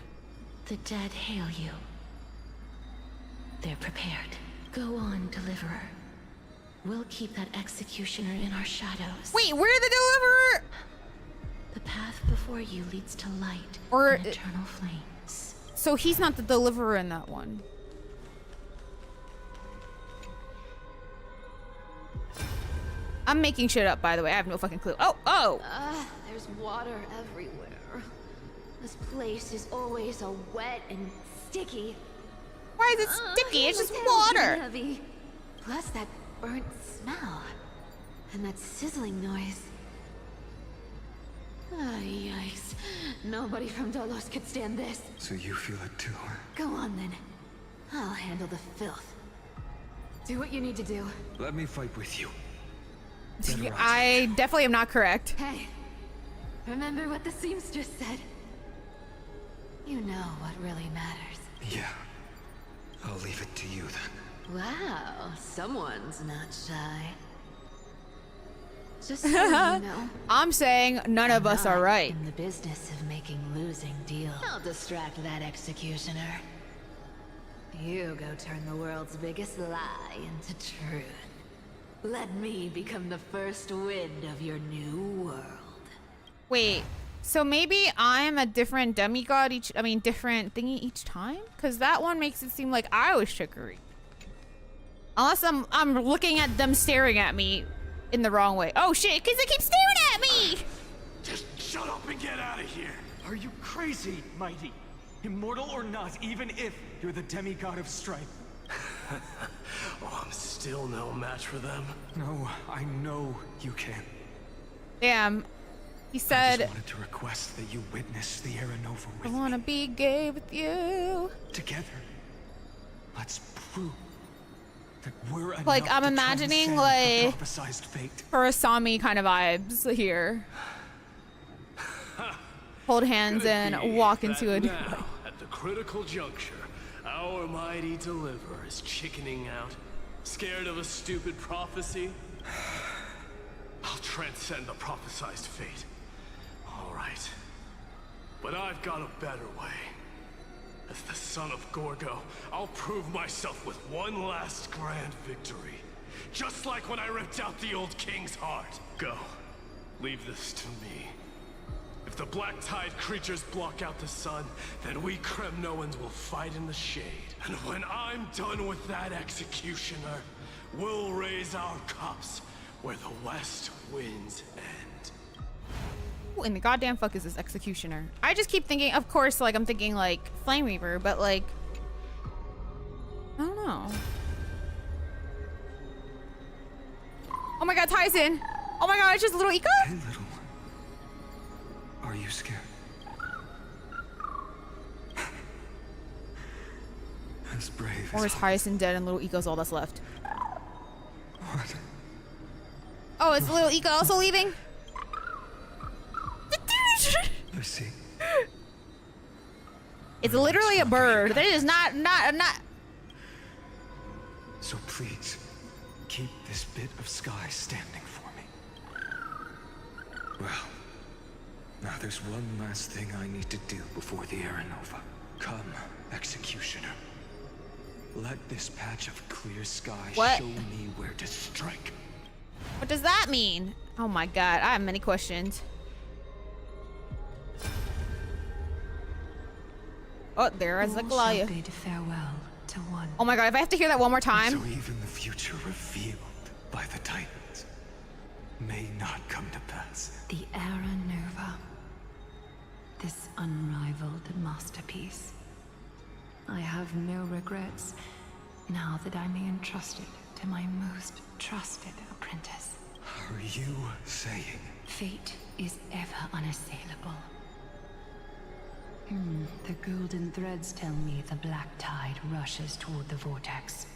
The dead hail you. They're prepared. Go on, Deliverer. We'll keep that Executioner in our shadows. Wait, we're the Deliverer? The path before you leads to light or and eternal flames. So he's not the Deliverer in that one. I'm making shit up, by the way. I have no fucking clue. Oh! There's water everywhere. This place is always so wet and sticky. Why is it sticky? It's just water. Heavy. Plus that burnt smell. And that sizzling noise. Yikes. Nobody from Dolos could stand this. So you feel it too? Go on then. I'll handle the filth. Do what you need to do. Let me fight with you. I definitely am not correct. Hey, remember what the seamstress said? You know what really matters. Yeah. I'll leave it to you then. Wow, someone's not shy. Just so you know, I'm saying none of us are right. In the business of making losing deals. I'll distract that Executioner. You go turn the world's biggest lie into truth. Let me become the first wind of your new world. Wait, so maybe I'm a different demigod different thingy each time? Because that one makes it seem like I was trickery. Unless I'm looking at them staring at me in the wrong way. Oh shit, because they keep staring at me! Just shut up and get out of here! Are you crazy, Mighty? Immortal or not, even if you're the demigod of strife. Oh, I'm still no match for them. No, I know you can. Damn. He I said, just wanted to request that you witness the Era Nova with I wanna be gay with you. Together, let's prove that we're Like, enough I'm to imagining, transcend like, the prophesized fate. Kurosami kind of vibes here. Hold hands and walk into a new life. critical juncture, our mighty deliverer is chickening out, scared of a stupid prophecy. I'll transcend the prophesized fate. All right. But I've got a better way. As the son of Gorgo, I'll prove myself with one last grand victory. Just like when I ripped out the old king's heart. Go. Leave this to me. If the Black Tide creatures block out the sun, then we Kremnoans will fight in the shade. And when I'm done with that executioner, we'll raise our cups where the west winds end. Who in the goddamn fuck is this executioner? I just keep thinking, of course, like I'm thinking like Flame Weaver, but like, I don't know. Oh my god, Tyson! Oh my god, it's just little Ika? Hey, little one. Are you scared? As brave Or as is Hyacinth dead and little Ika's all that's left? what? Oh, it's little Ika also leaving? I see. It's literally a bird. That is not. So please, keep this bit of sky standing for me. Well, now there's one last thing I need to do before the Era Nova. Come, Executioner. Let this patch of clear sky show me where to strike. What does that mean? Oh my god, I have many questions. Oh, there is the Goliath. Bid farewell to one. Oh my god, if I have to hear that one more time. So even the future revealed by the Titans may not come to pass. The Era Nova. This unrivaled masterpiece. I have no regrets now that I'm entrusted to my most trusted apprentice. Are you saying? Fate is ever unassailable. The golden threads tell me the Black Tide rushes toward the vortex,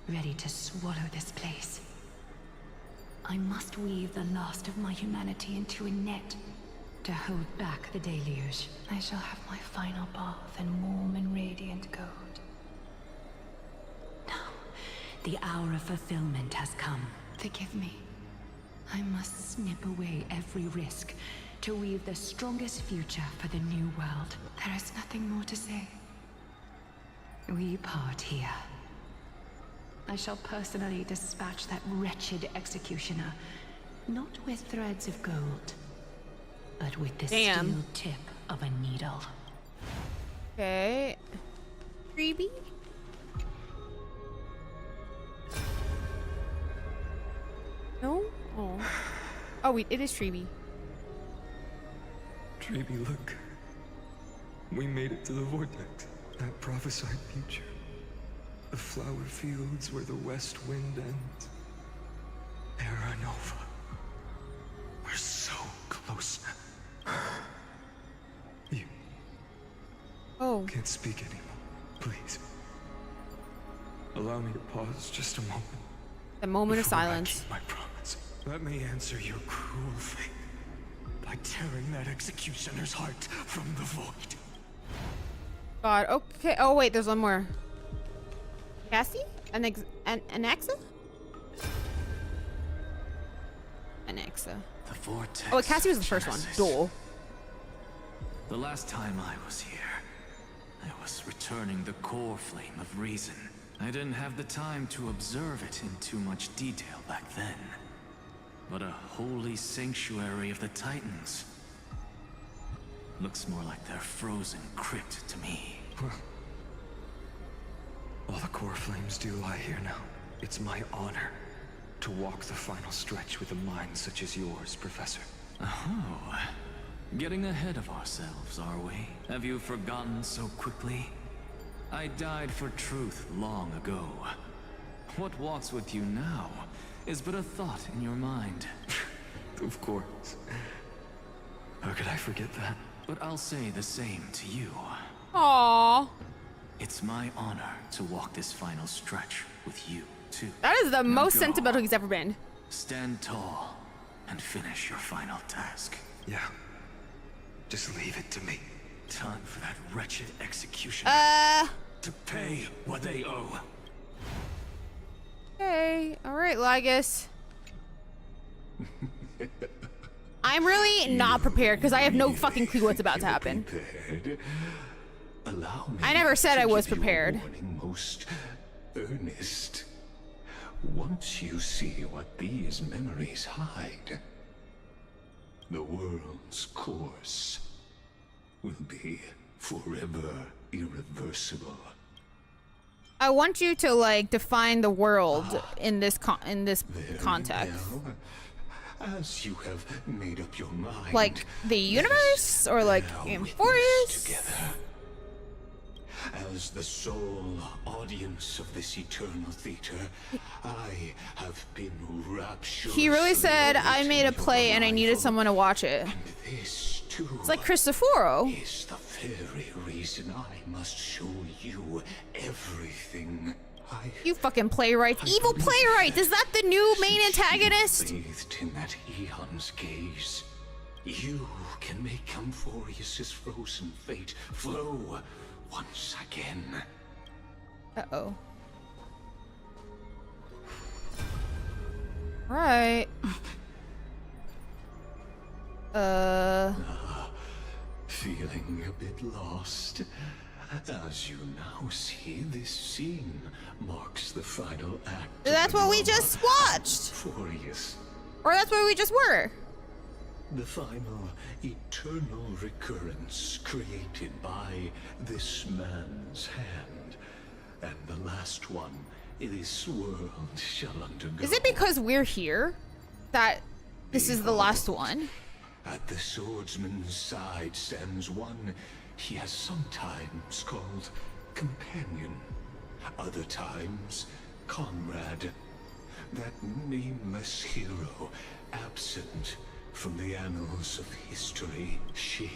ready to swallow this place. I must weave the last of my humanity into a net to hold back the deluge. I shall have my final bath in warm and radiant gold. Now, the hour of fulfillment has come. Forgive me. I must snip away every risk to weave the strongest future for the new world. There is nothing more to say. We part here. I shall personally dispatch that wretched executioner, not with threads of gold, but with the steel tip of a needle. Okay. Freebie? No? Oh. Oh wait, it is Treeby. Treeby, look. We made it to the vortex. That prophesied future. The flower fields where the west wind ends. Era Nova. We're so close now. You can't speak anymore. Please. Allow me to pause just a moment. A moment of before I silence. keep my promise. Let me answer your cruel fate by tearing that executioner's heart from the void. God, okay. Oh wait, there's one more. Cassie? Anaxa? Anaxa. The vortex. Oh, Cassie was the first one. Duel. The last time I was here, I was returning the core flame of reason. I didn't have the time to observe it in too much detail back then. But a holy sanctuary of the Titans. Looks more like their frozen crypt to me. Well, all the core flames do lie here now. It's my honor to walk the final stretch with a mind such as yours, Professor. Oh, getting ahead of ourselves, are we? Have you forgotten so quickly? I died for truth long ago. What walks with you now is but a thought in your mind. Of course. How could I forget that? But I'll say the same to you. Aww. It's my honor to walk this final stretch with you, too. That is the Now most go. sentimental he's ever been. Stand tall and finish your final task. Yeah. Just leave it to me. time for that wretched executioner To pay what they owe. Okay. All right, Lygus. I'm really not prepared because I have no fucking clue what's about to happen. Allow me I never said I was to give you a prepared. warning, most earnest. Once you see what these memories hide, the world's course will be forever irreversible. I want you to like define the world in this context. Well, as you have made up your mind, Like the universe or like Amphorius? together. As the sole audience of this eternal theater, I have been rapturous. He really said I made a play and I needed someone to watch it. This too It's like Cristoforo. is the very reason I must show you everything. You fucking playwright. Evil playwright! Is that the new main antagonist? Bathed in that eon's gaze, you can make Amphorius's frozen fate flow once again. Uh-oh. Right. Feeling a bit lost? As you now see, this scene marks the final act. That's what we just watched! Amphorius. Or that's where we just were. The final eternal recurrence created by this man's hand. And the last one this world shall undergo. Is it because we're here that this is the last one? At the swordsman's side stands one he has sometimes called companion, other times comrade. That nameless hero, absent from the annals of history. She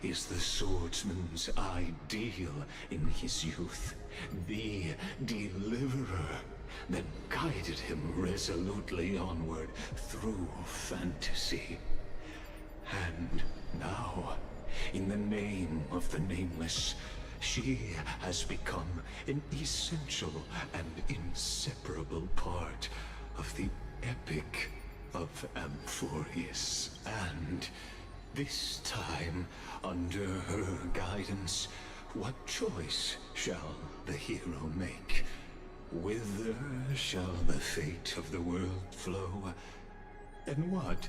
is the swordsman's ideal in his youth, the deliverer that guided him resolutely onward through fantasy. And now, in the name of the Nameless, she has become an essential and inseparable part of the epic of Amphorius. And this time, under her guidance, what choice shall the hero make? Whither shall the fate of the world flow? And what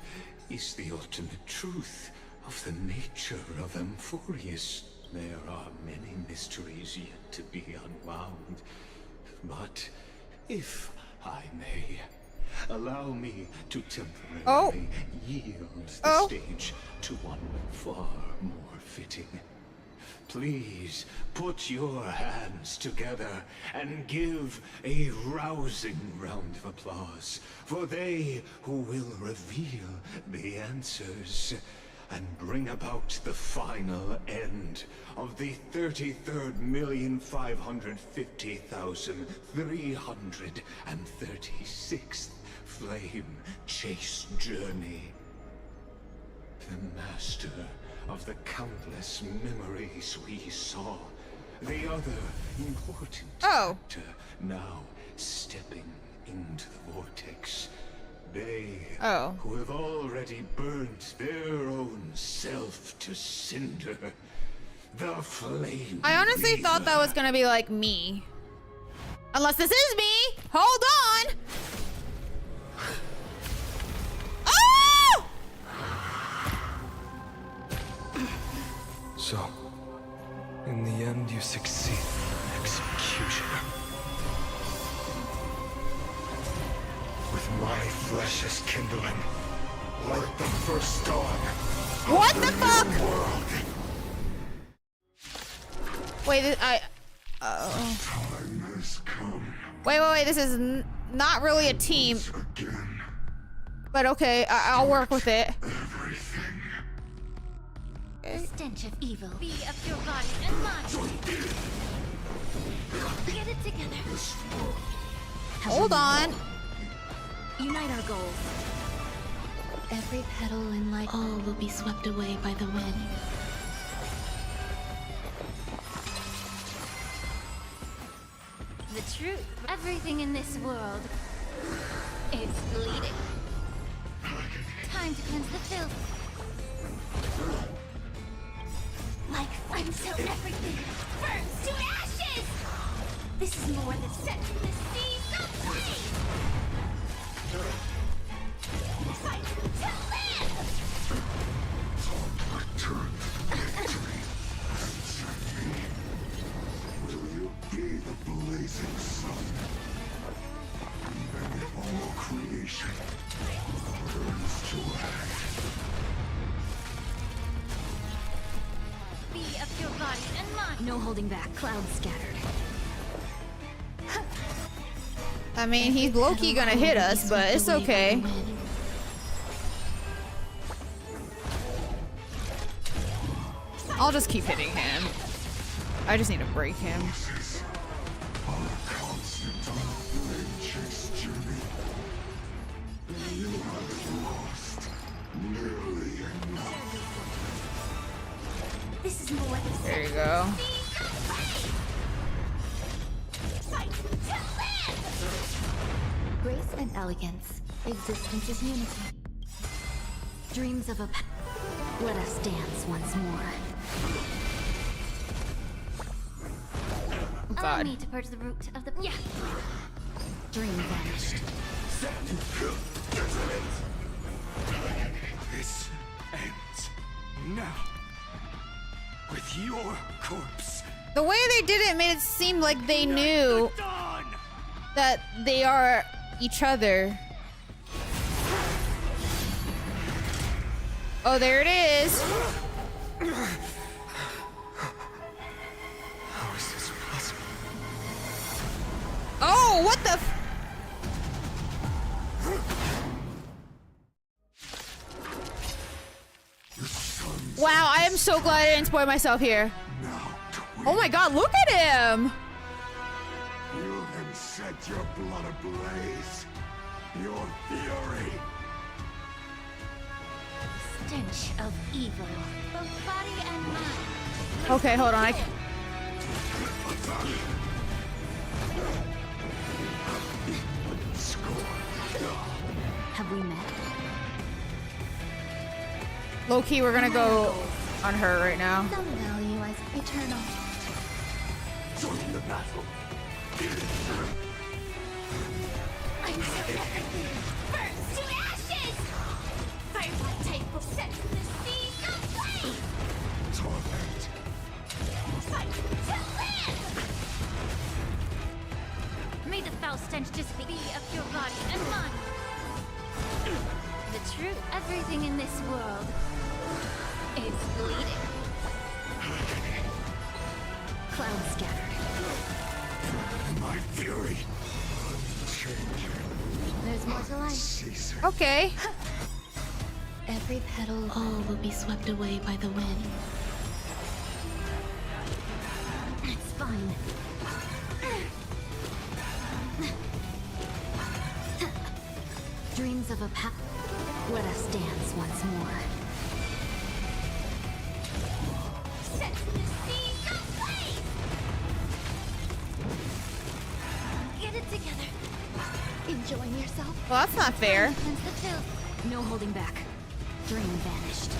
is the ultimate truth of the nature of Amphorius? There are many mysteries yet to be unwound. But if I may, allow me to temporarily yield the stage to one far more fitting. Please put your hands together and give a rousing round of applause for they who will reveal the answers and bring about the final end of the 33,550,336th flame chase journey. The master of the countless memories we saw. The other important actor now stepping into the vortex. They who have already burnt their own self to cinder. The flame. I honestly thought that was gonna be like me. Unless this is me! Hold on! Oh! So, in the end, you succeed, executioner. With my flesh as kindling, like the first dawn. What the fuck? Wait, Wait, this is not really a team. But okay, I'll work with it. The stench of evil be of your body and mind. Get it together. Hold on. Unite our goals. Every petal in life, all will be swept away by the wind. The truth. Everything in this world is bleeding. Time to cleanse the filth. Like until everything burns to ashes! This is more than set to the seas of flame! Fight to live! Return victory and set me. Will you be the blazing sun? Even if all creation burns to ash. Be of your body and mind. No holding back. Clouds scattered. I mean, he's low-key gonna hit us, but it's okay. I'll just keep hitting him. I just need to break him. This is more than There you go. Grace and elegance. Existence is unity. Dreams of a Let us dance once more. Allow me to purge the root of the Dream vanished. This ends now. With your corpse. The way they did it made it seem like they knew that they are each other. Oh, there it is. How is this possible? Oh, what the f— Wow, I am so glad I didn't spoil myself here. Oh my god, look at him! You can set your blood ablaze. Your fury. stench of evil, both body and mind. Okay, hold on. Have we met? Low-key, we're gonna go on her right now. Some value as eternal. Join the battle. I'm so everything burns to ashes! Firefly type will set the seas aflame! Torment. Fight to live! May the foul stench just be of your body and mind. The truth, everything in this world is bleeding. Cloud scattered. My fury. There's more to life. Okay. Every petal, all will be swept away by the wind. It's fine. Dreams of a path. Let us dance once more. Set the seas aflame! Get it together. Enjoying yourself? Well, that's not fair. Cleanse the filth. No holding back. Dream vanished.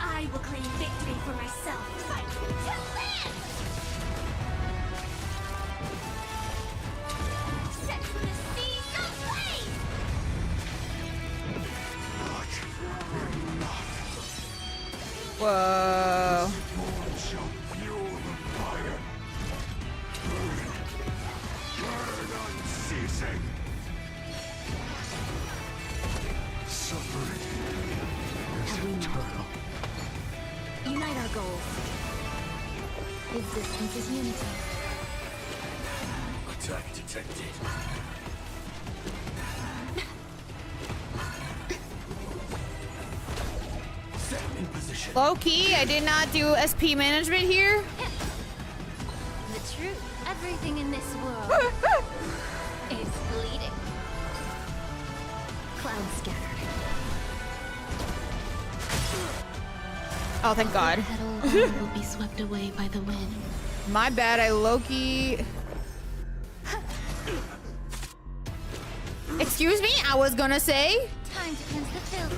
I will claim victory for myself. Fight to live! Set the seas aflame! Whoa. Born shall fuel the fire. Burn. Burn unceasing. Suffering is eternal. Unite our goals. Existence is unity. Attack detected. Set in position. Low-key, I did not do SP management here. The truth, everything in this world is bleeding. Cloud scattered. Oh, thank God. Petal all will be swept away by the wind. My bad, I low-key... Excuse me, I was gonna say... Time to cleanse the filth.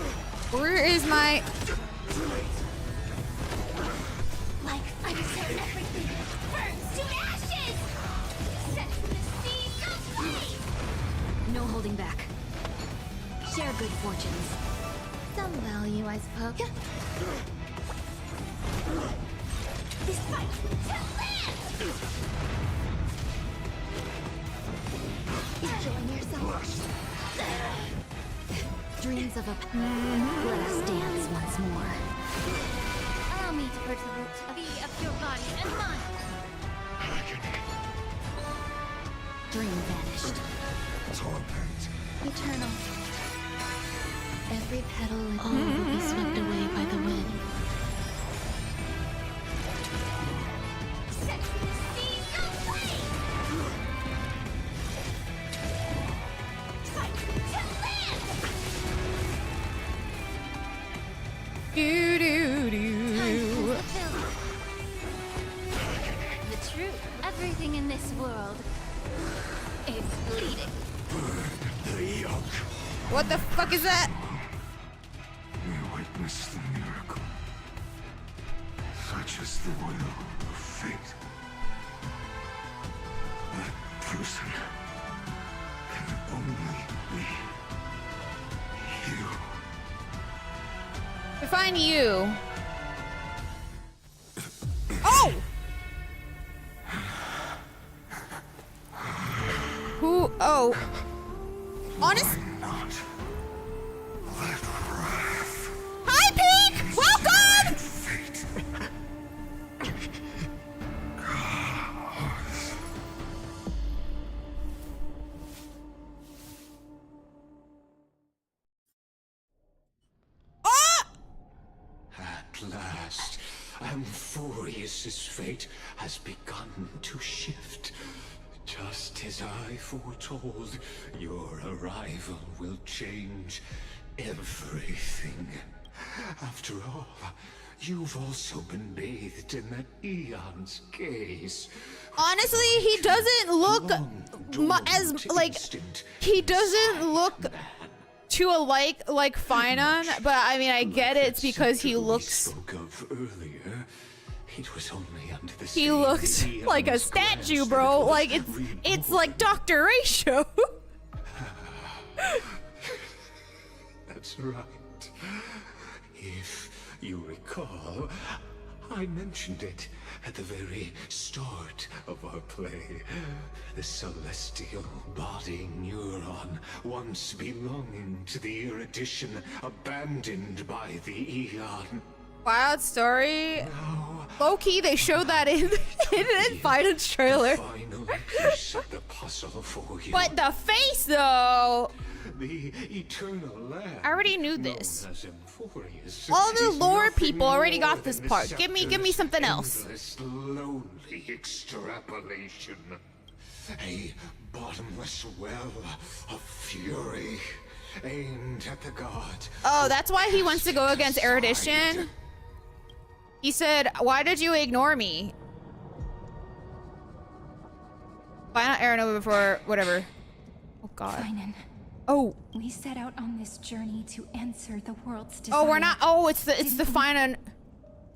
Where is my... Like I set everything burns to ashes! Set the seas aflame! No holding back. Share good fortunes. Some value, I suppose. This fight to live! Enjoying yourself. Dreams of a... Let us dance once more. Allow me to purge the root of your body and mind. Dream vanished. Eternal. Every petal and all will be swept away by the wind. Set the seas aflame! Fight to live! Do-do-do. The truth. Everything in this world is bleeding. What the fuck is that? We witness the miracle. Such is the will of fate. That person can only be you. Define you. Oh! Who? Oh. Honest? Hi, Pink! Welcome! At last, Amphorius's fate has begun to shift. Just as I foretold, your arrival will change everything. After all, you've also been bathed in that eon's gaze. Honestly, he doesn't look as like he doesn't look too alike like Finon, but I mean I get it. It's because he looks. Spoke of earlier. It was only under the He looks like a statue, bro. Like it's like Dr. Ratio. That's right. If you recall, I mentioned it at the very start of our play. The celestial body neuron, once belonging to the Erudition, abandoned by the Eon. Wild story. Low-key, they showed that in Finon's trailer. Final piece of the puzzle for you. But the face, though. The eternal land. I already knew this. Known as Amphorius All the is lore nothing people already more got this than the part. Give me scepter's something else. endless, lonely extrapolation. A bottomless well of fury aimed at the god. Oh, that's why he wants to go against Erudition. He said, "Why did you ignore me?" Why not Aranova before whatever? Oh God. Finon. Oh. We set out on this journey to answer the world's desire. Oh, we're not. Oh, it's the Finon.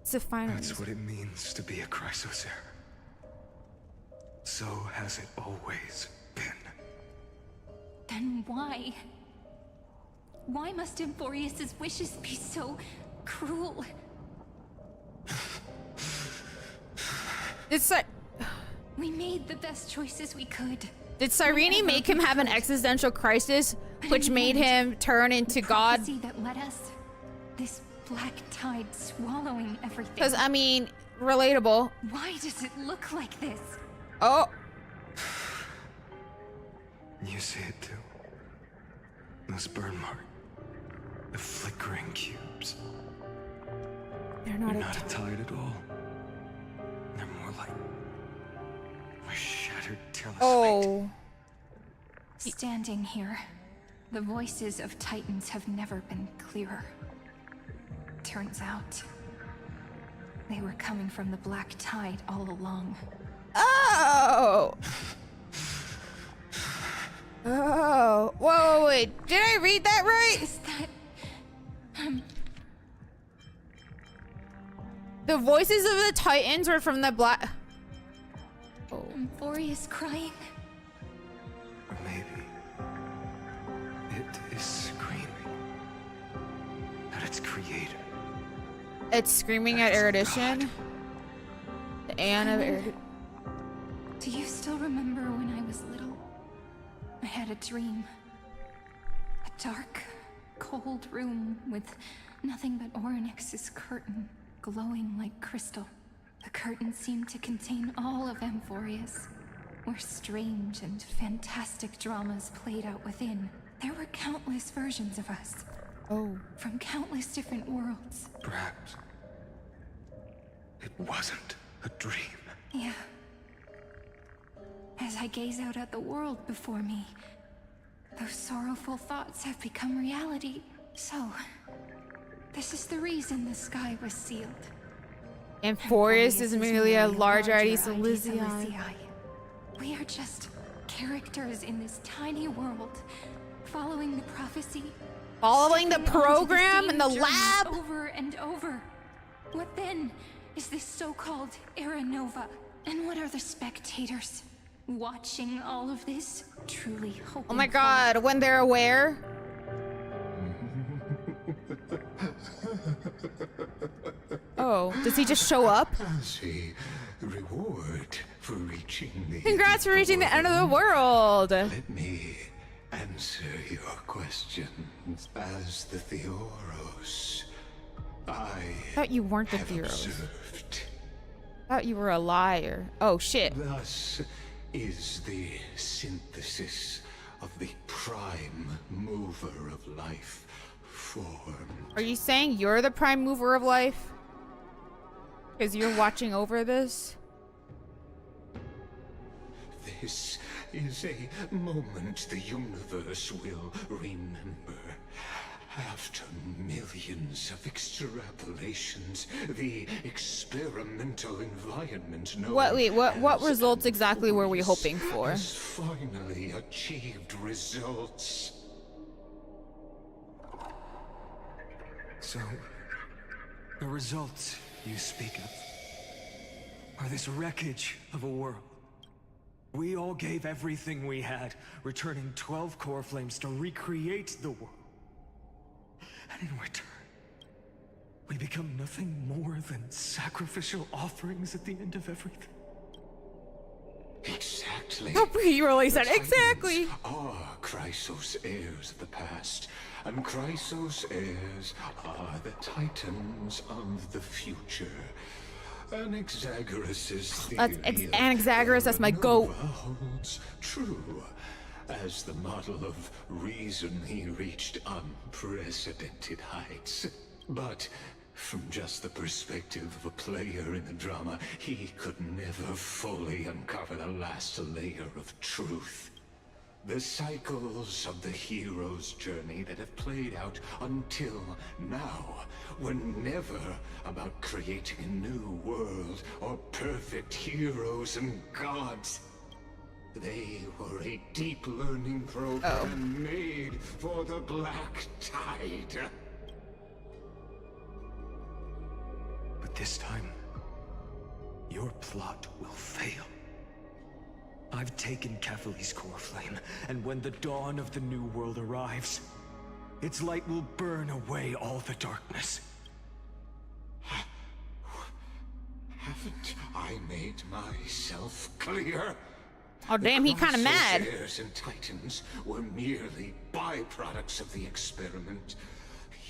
It's the Finon. That's what it means to be a Chrysosaur. So has it always been. Then why? Why must Amphorius's wishes be so cruel? It's like we made the best choices we could. Did Cyrene make him have an existential crisis, which made him turn into God? The prophecy that led us, this black tide swallowing everything. Because I mean, relatable. Why does it look like this? Oh. You see it too. Those burn marks. The flickering cubes. They're not a tide at all. They're more like a shattered telesite. Oh. Standing here, the voices of Titans have never been clearer. Turns out, they were coming from the black tide all along. Oh. Oh. Whoa, wait. Did I read that right? Is that... The voices of the Titans were from the black... Oh. Amphorius crying? Or maybe it is screaming at its creator. It's screaming at Erudition. The Anne of Erudition. Do you still remember when I was little? I had a dream. A dark, cold room with nothing but Orynyx's curtain, glowing like crystal. The curtain seemed to contain all of Amphorius, where strange and fantastic dramas played out within. There were countless versions of us. Oh. From countless different worlds. Perhaps it wasn't a dream. Yeah. As I gaze out at the world before me, those sorrowful thoughts have become reality. So, this is the reason the sky was sealed. Amphorius is merely a larger Aedes Elysiae. We are just characters in this tiny world, following the prophecy. Following the stepping onto program same in the journey lab? Over and over. What then is this so-called Era Nova? And what are the spectators watching all of this truly hoping Oh my god, when they're aware? Oh, does he just show up? As a reward for reaching the Congrats for reaching the end of the world! Let me answer your questions as the Theoros. I thought you weren't the have Theoros. observed. Thought you were a liar. Oh shit. Thus is the synthesis of the prime mover of life formed. Are you saying you're the prime mover of life? Because you're watching over this? This is a moment the universe will remember. After millions of extrapolations, the experimental environment known What as results exactly were we hoping for? has finally achieved results. So, the results you speak of are this wreckage of a world. We all gave everything we had, returning 12 core flames to recreate the world. And in return, we become nothing more than sacrificial offerings at the end of everything. Exactly. Oh, you really said exactly. Are Chrysos heirs of the past, and Chrysos heirs are the Titans of the future. Anaxagoras' theory Anaxagoras, that's my goat. holds true. As the model of reason, he reached unprecedented heights. But from just the perspective of a player in the drama, he could never fully uncover the last layer of truth. The cycles of the hero's journey that have played out until now were never about creating a new world or perfect heroes and gods. They were a deep learning program made for the Black Tide. But this time, your plot will fail. I've taken Kefali's core flame, and when the dawn of the new world arrives, its light will burn away all the darkness. Haven't I made myself clear? Oh damn, he kind of mad. Heirs and Titans were merely byproducts of the experiment.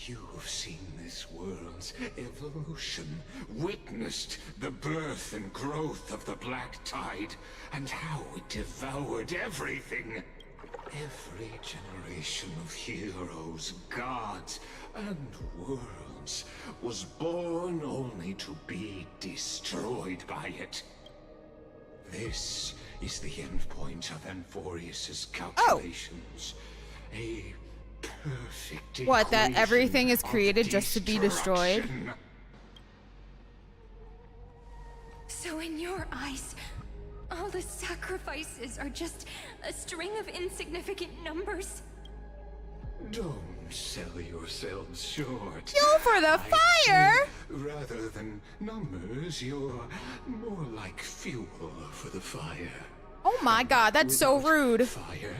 You've seen this world's evolution, witnessed the birth and growth of the Black Tide, and how it devoured everything. Every generation of heroes, gods, and worlds was born only to be destroyed by it. This is the endpoint of Amphorius's calculations. A perfect What, that equation everything is of created just to be destroyed? destruction. So in your eyes, All the sacrifices are just a string of insignificant numbers. Don't sell yourselves short. Fuel for the fire! Rather than numbers, you're more like fuel for the fire. Oh my god, that's so rude. Fire,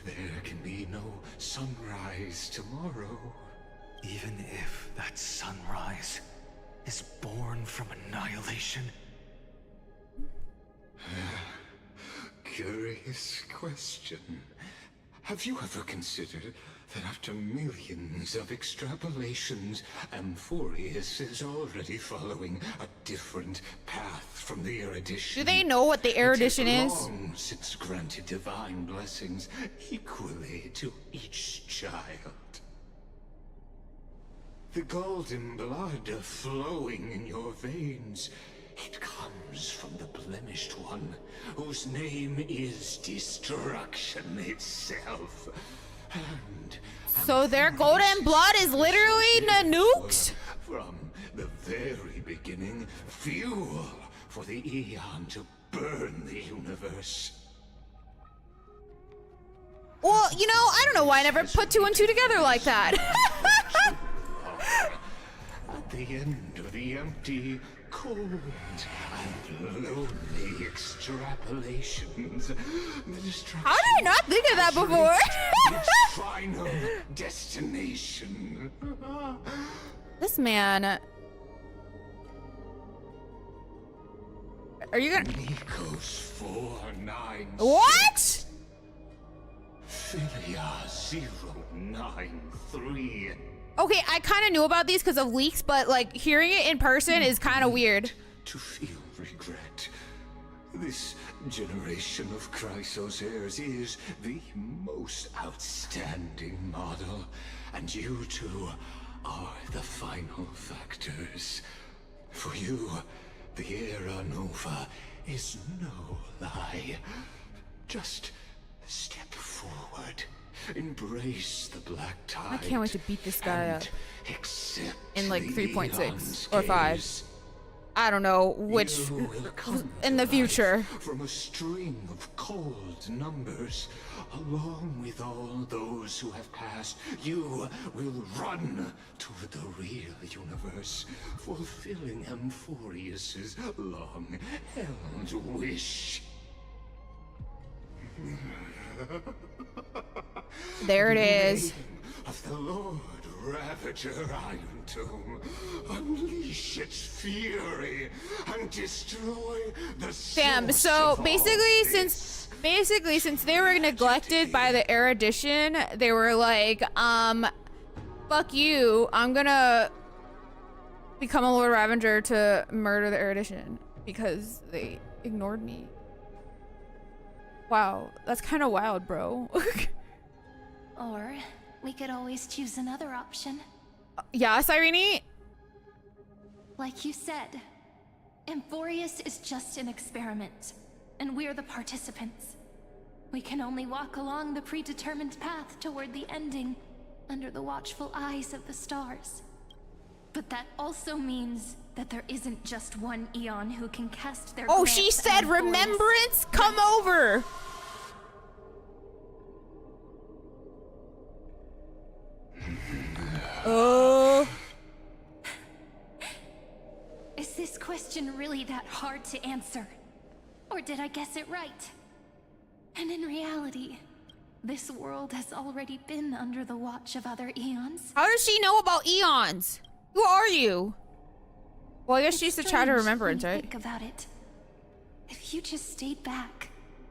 there can be no sunrise tomorrow. Even if that sunrise is born from annihilation. Curious question. Have you ever considered that after millions of extrapolations, Amphorius is already following a different path from the erudition? Do they know what the erudition It has is? long since granted divine blessings equally to each child. The golden blood flowing in your veins, it comes from the blemished one, whose name is destruction itself. And So their golden blood is literally nukes? from the very beginning, fuel for the Aeon to burn the universe. Well, you know, I don't know why I never put two and two together like that. At the end of the empty, cold, and lonely extrapolations, the destruction How did I not think of that before? its final destination. This man. Are you gonna? Nikos 493. What? Philia 093. Okay, I kind of knew about these because of leaks, but like hearing it in person is kind of weird. To feel regret. This generation of Chrysos heirs is the most outstanding model, and you two are the final factors. For you, the Era Nova is no lie. Just step forward. Embrace the black tide. I can't wait to beat this guy up accept in like the 3.6 Aeon's or 5. gaze. I don't know which You will come in the to future. life from a string of cold numbers, along with all those who have passed. You will run toward the real universe, fulfilling Amphorius's long-held wish. There it is. Of the Lord Ravager Iron Tomb, unleash its fury and destroy the Damn. source So of all basically, since they were neglected by the erudition, they were like, fuck you. I'm gonna become a Lord Ravager to murder the erudition because they ignored me. Wow, that's kind of wild, bro. Or we could always choose another option. Yeah, Cyrene? Like you said, Amphorius is just an experiment, and we're the participants. We can only walk along the predetermined path toward the ending, under the watchful eyes of the stars. But that also means that there isn't just one Aeon who can cast their Oh, glance she at said Amphorius. remembrance? Come over! Oh. Is this question really that hard to answer? Or did I guess it right? And in reality, this world has already been under the watch of other Aeons. How does she know about Eons? Who are you? Well, I guess she's the Child of Remembrance, right? Think about it. If you just stayed back,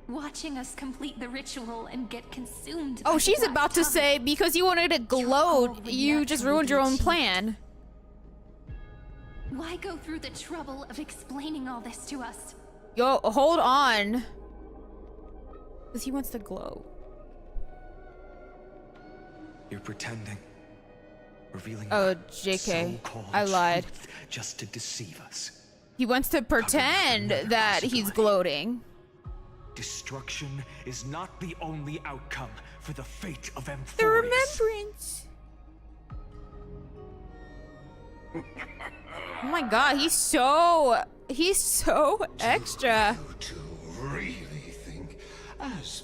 watching us complete the ritual and get consumed. Oh, by she's the about to black say because you wanted to gloat, you just ruined your own plan. Why go through the trouble of explaining all this to us? Yo, hold on. Because he wants to glow. You're pretending. Revealing Oh, JK. so-called I lied. truth just to deceive us. He wants to pretend that he's gloating. Destruction is not the only outcome for the fate of Amphorius. The remembrance. Oh my god, he's so extra. To As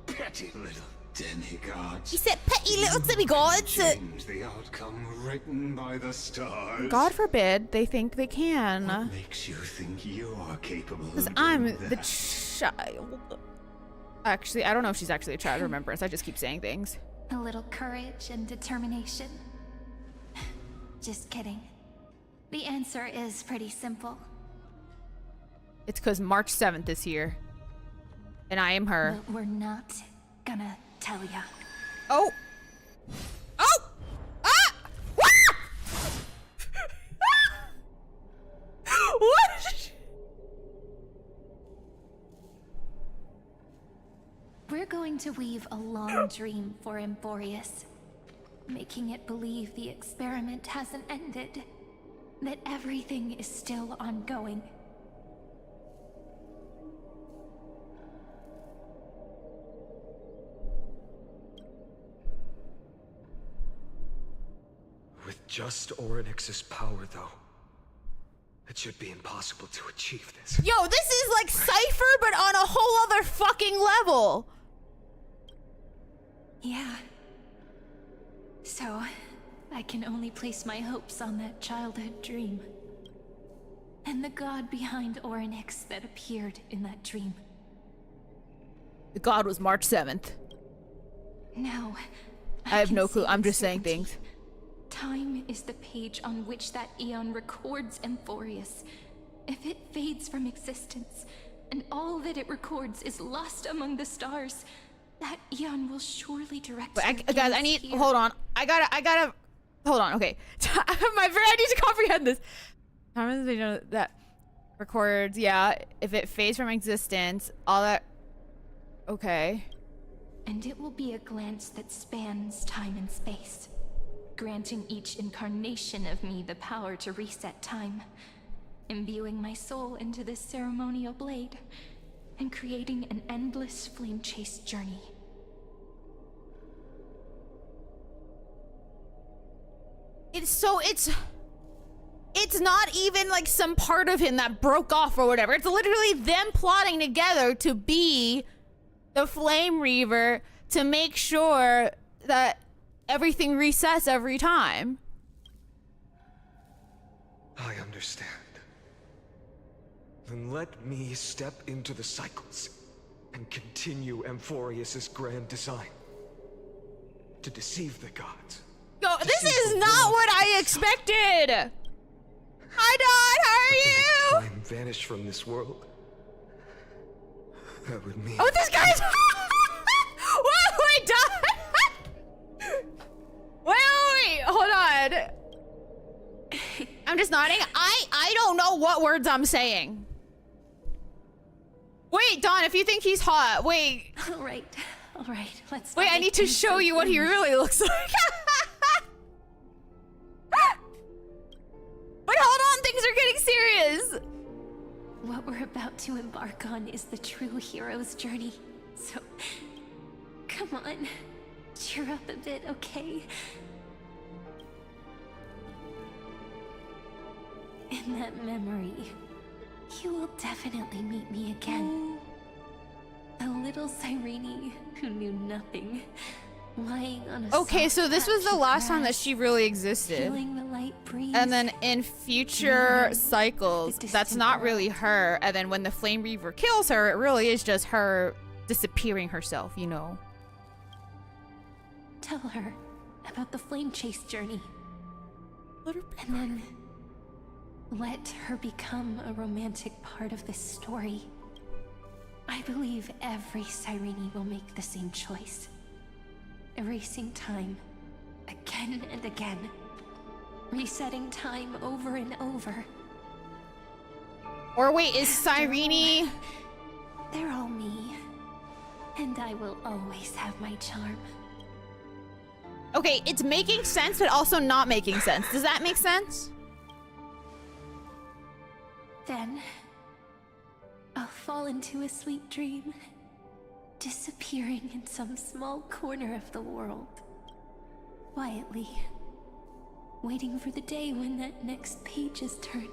petty little demigods. He said petty little demigods. Change the outcome written by the stars. God forbid they think they can. What makes you think you are capable of Because doing I'm that? the child. Actually, I don't know if she's actually a child of remembrance. I just keep saying things. A little courage and determination. Just kidding. The answer is pretty simple. It's because March 7th is here. And I am her. But we're not gonna tell ya. Oh! Oh! Ah! What? We're going to weave a long dream for Emphorius, making it believe the experiment hasn't ended, that everything is still ongoing. With just Orynyx's power, though, it should be impossible to achieve this. Yo, this is like Cypher, but on a whole other fucking level. Yeah. So, I can only place my hopes on that childhood dream. And the god behind Orynyx that appeared in that dream. The god was March 7th. Now, I have can no clue. say I'm with just saying certainty, things. Time is the page on which that eon records Emphorius. If it fades from existence, and all that it records is lost among the stars, that eon will surely direct But you guys, I need. here. Hold on. I gotta. Hold on. Okay. My brain. I need to comprehend this. Time is the page that records. Yeah. If it fades from existence, all that. Okay. And it will be a glance that spans time and space, granting each incarnation of me the power to reset time, imbuing my soul into this ceremonial blade, and creating an endless flame-chased journey. It's not even like some part of him that broke off or whatever. It's literally them plotting together to be the Flame Reaver to make sure that everything resets every time. I understand. Then let me step into the cycles and continue Emphorius's grand design. To deceive the gods. Yo, this is not what I expected! Hi, Don! How are you? Time vanish from this world. That would mean. Oh, this guy's. Wait, Don! Wait, hold on. I'm just nodding. I don't know what words I'm saying. Wait, Don, if you think he's hot, wait. All right, let's. Wait, I need to show you what he really looks like. Wait, hold on, things are getting serious. What we're about to embark on is the true hero's journey. So, come on, cheer up a bit, okay? In that memory, you will definitely meet me again. A little Cyrene who knew nothing, lying on a Okay, so this was the patch of last time that grass, she really existed. feeling the light breeze. And then in future cycles, that's not really her. And then when the Flame Reaver kills her, it really is just her disappearing herself, you know. Tell her about the flame chase journey. And then let her become a romantic part of this story. I believe every Cyrene will make the same choice. Erasing time again and again. Resetting time over and over. Or wait, is Cyrene... They're all me. And I will always have my charm. Okay, it's making sense, but also not making sense. Does that make sense? Then, I'll fall into a sweet dream, disappearing in some small corner of the world. Quietly, waiting for the day when that next page is turned.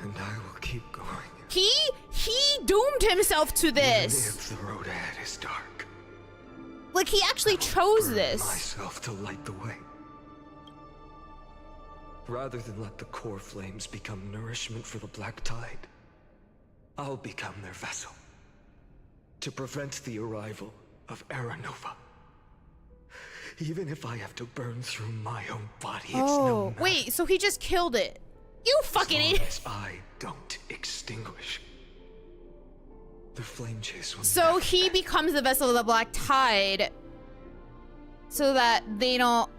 And keep going. He doomed himself to Even this. if the road ahead is dark. Like, he actually chose Burn this. myself to light the way. Rather than let the core flames become nourishment for the Black Tide, I'll become their vessel. To prevent the arrival of Era Nova. Even if I have to burn through my own body, it's no matter. Wait, so he just killed it. You fucking idiot. As I don't extinguish. The flame chase will So he becomes the vessel of the Black Tide so that they don't...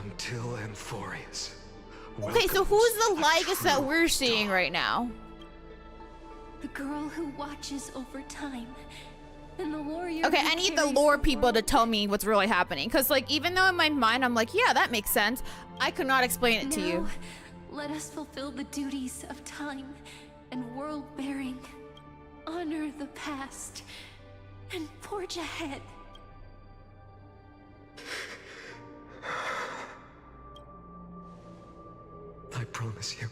Until Amphorius. Okay, so who's the Lygus that we're seeing right now? The girl who watches over time. And the warrior. Okay, I need the lore people to tell me what's really happening. Because, like, even though in my mind I'm like, yeah, that makes sense, I could not explain it to you. Now, let us fulfill the duties of time and world-bearing. Honor the past and forge ahead. I promise you.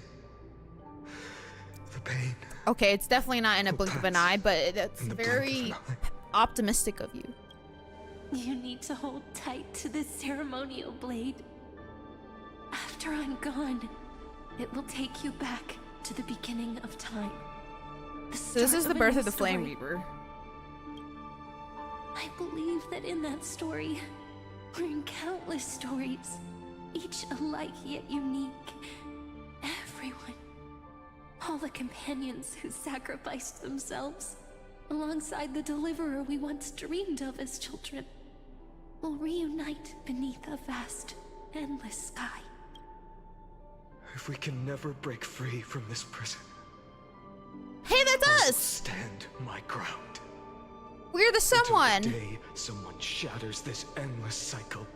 The pain. Okay, it's definitely not in a blink of an eye, but that's very optimistic of you. You need to hold tight to this ceremonial blade. After I'm gone, it will take you back to the beginning of time. So this is the birth of the Flame Reaper. I believe that in that story, or in countless stories, each alike yet unique, everyone, all the companions who sacrificed themselves, alongside the deliverer we once dreamed of as children, will reunite beneath a vast, endless sky. If we can never break free from this prison. Hey, that's us! Stand my ground. We're the someone. Until the day someone shatters this endless cycle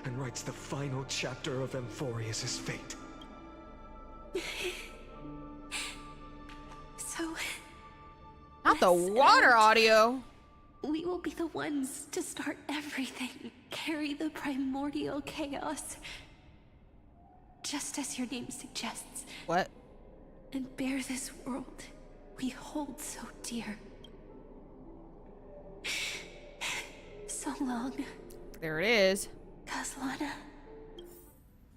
and writes the final chapter of Amphorius' fate. So... Not the water audio. We will be the ones to start everything, carry the primordial chaos. Just as your name suggests. What? And bear this world we hold so dear. So long. There it is. Caslana.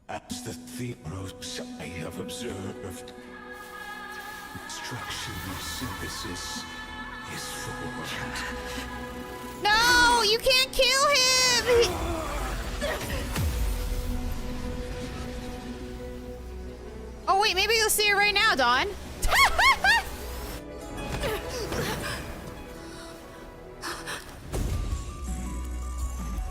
As the Thebros I have observed, destruction of synthesis is formed. No, you can't kill him! Oh wait, maybe you'll see it right now, Dawn.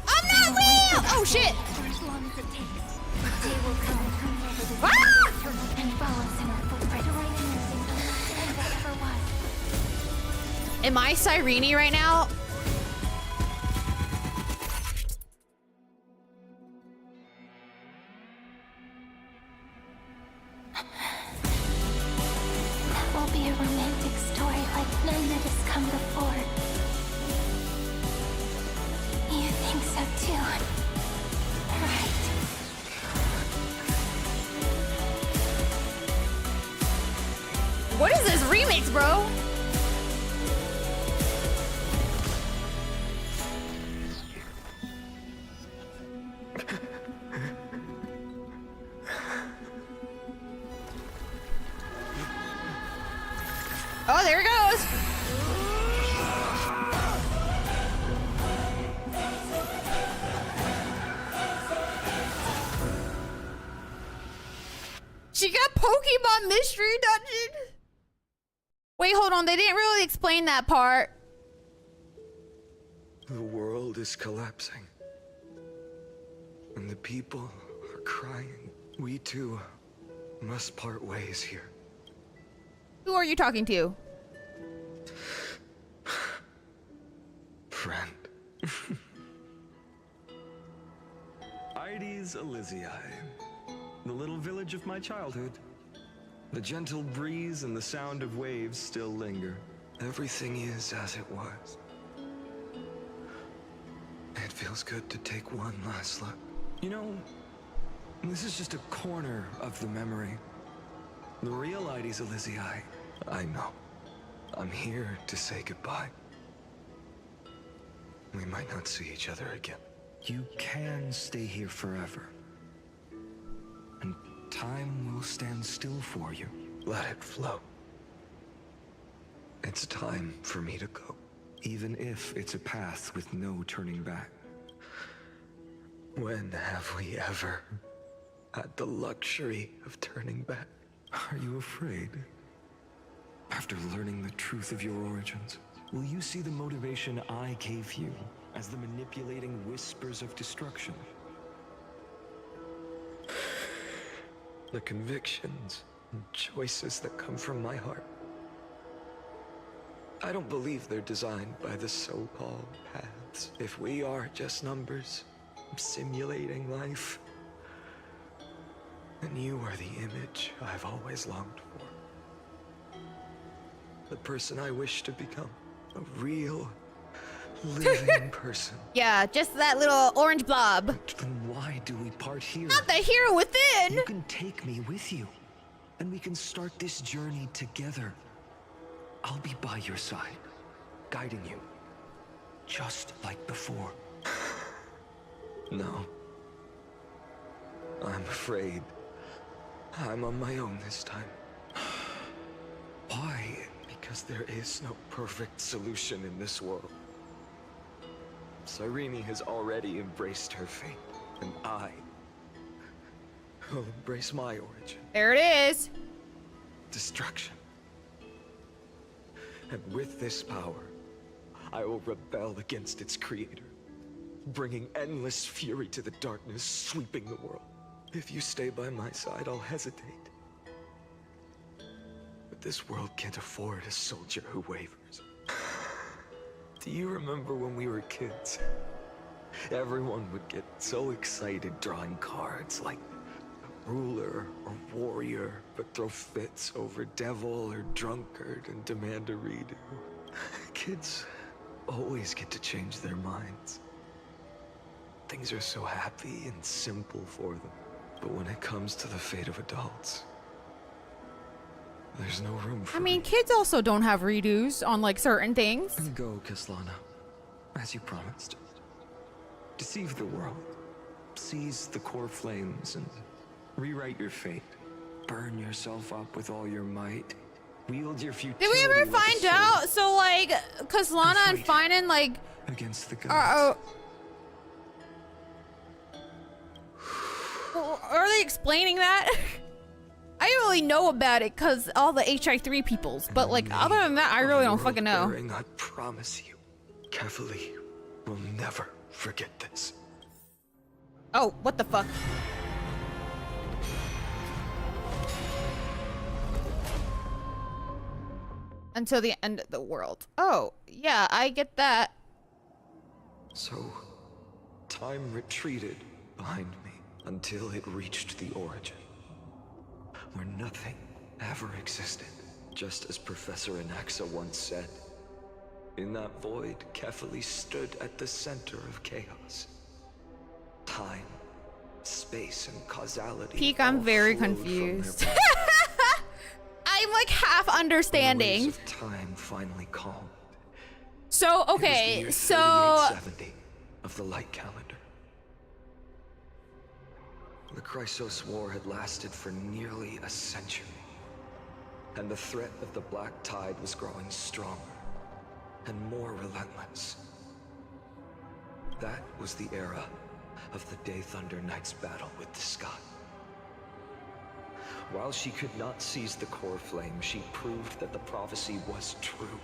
I'm not real! Oh shit! For as long as it takes, the day will come turning over this Ah! and follows in our footprint, right as it ever was. Am I Cyrene right now? That will be a romantic story like none that has come before. You think so too, right? What is this remix, bro? Oh, there it goes. She got Pokemon Mystery Dungeon. Wait, hold on. They didn't really explain that part. The world is collapsing. And the people are crying. We too must part ways here. Who are you talking to? Friend. Ides Elysiae, the little village of my childhood. The gentle breeze and the sound of waves still linger. Everything is as it was. It feels good to take one last look. You know, This is just a corner of the memory. The real Ides Elysiae, I know. I'm here to say goodbye. We might not see each other again. You can stay here forever. And time will stand still for you. Let it flow. It's time for me to go. Even if it's a path with no turning back. When have we ever had the luxury of turning back? Are you afraid? After learning the truth of your origins, will you see the motivation I gave you as the manipulating whispers of destruction? The convictions and choices that come from my heart. I don't believe they're designed by the so-called paths. If we are just numbers, simulating life, then you are the image I've always longed for. The person I wish to become. A real, living person. Yeah, just that little orange blob. Then why do we part here? Not the hero within! You can take me with you, and we can start this journey together. I'll be by your side, guiding you, just like before. No. I'm afraid I'm on my own this time. Why? Because there is no perfect solution in this world. Cyrene has already embraced her fate, and I will embrace my origin. There it is. Destruction. And with this power, I will rebel against its creator, bringing endless fury to the darkness, sweeping the world. If you stay by my side, I'll hesitate. But this world can't afford a soldier who wavers. Do you remember when we were kids? Everyone would get so excited drawing cards like ruler or warrior, but throw fits over devil or drunkard and demand a redo. Kids always get to change their minds. Things are so happy and simple for them. But when it comes to the fate of adults, there's no room for I mean, kids also don't have redos on like certain things. Go, Kaslana, as you promised. Deceive the world. Seize the core flames and rewrite your fate. Burn yourself up with all your might. Wield your future. Did we ever find out? So like, Kaslana and Finan like against the gods. Are they explaining that? I didn't really know about it because all the HI3 peoples, but like other than that, I really don't fucking know. I promise you, Kefali will never forget this. Oh, what the fuck? Until the end of the world. Oh, yeah, I get that. So, time retreated behind me until it reached the origin, where nothing ever existed, just as Professor Anaxa once said. In that void, Kefali stood at the center of chaos. Time, space, and causality. Peak, I'm very confused. I'm like half understanding. The waves of time finally calmed. So, okay, it was the so... year 3870 of the light calendar. The Chrysos War had lasted for nearly a century, and the threat of the Black Tide was growing stronger and more relentless. That was the era of the Day Thunder Knight's battle with the sky. While she could not seize the core flame, she proved that the prophecy was true.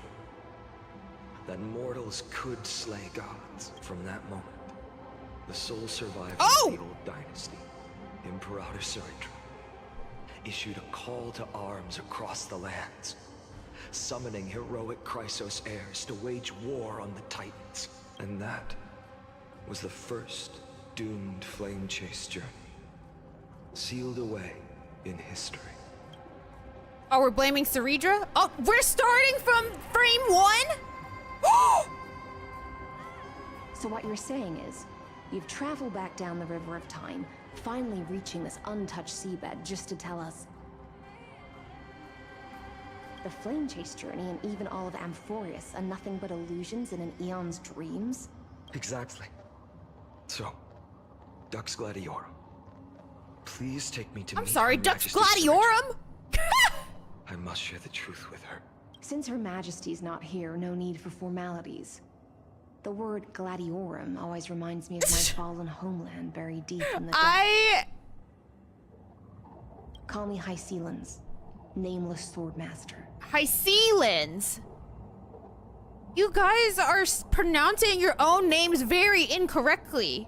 That mortals could slay gods. From that moment, the sole survivor of the old dynasty, Imperator Surindra, issued a call to arms across the lands, summoning heroic Chrysos heirs to wage war on the Titans. And that was the first doomed flame chase journey, sealed away in history. Oh, we're blaming Surindra? Oh, we're starting from frame 1? So what you're saying is, you've traveled back down the River of Time, Finally reaching this untouched seabed just to tell us. The Flame Chase journey and even all of Amphorius are nothing but illusions in an Eon's dreams? Exactly. So, Dux Gladiorum. Please take me to I'm meet sorry, Her Dux Majesty's Gladiorum? I must share the truth with her. Since Her Majesty's not here, no need for formalities. The word Gladiorum always reminds me of my fallen homeland buried deep in the depths. Call me Hycelens, nameless swordmaster. Hycelens? You guys are pronouncing your own names very incorrectly.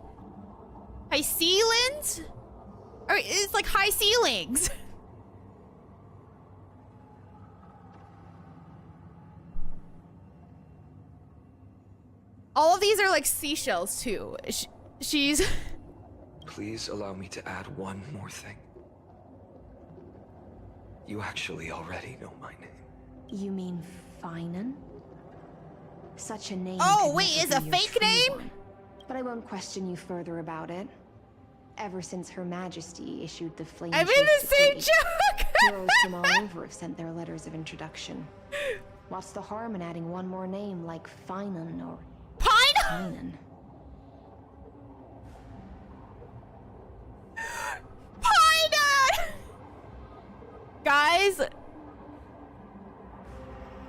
Hycelens? Or it's like high ceilings. All of these are like seashells too. She's... Please allow me to add one more thing. You actually already know my name. You mean Finan? Such a name. Oh, could wait, never is a be your fake true name? one. But I won't question you further about it. Ever since Her Majesty issued the Flame I made Chase the same decree, joke! heroes from all over have sent their letters of introduction. What's the harm in adding one more name like Finan or Pinan? Pinan! Guys,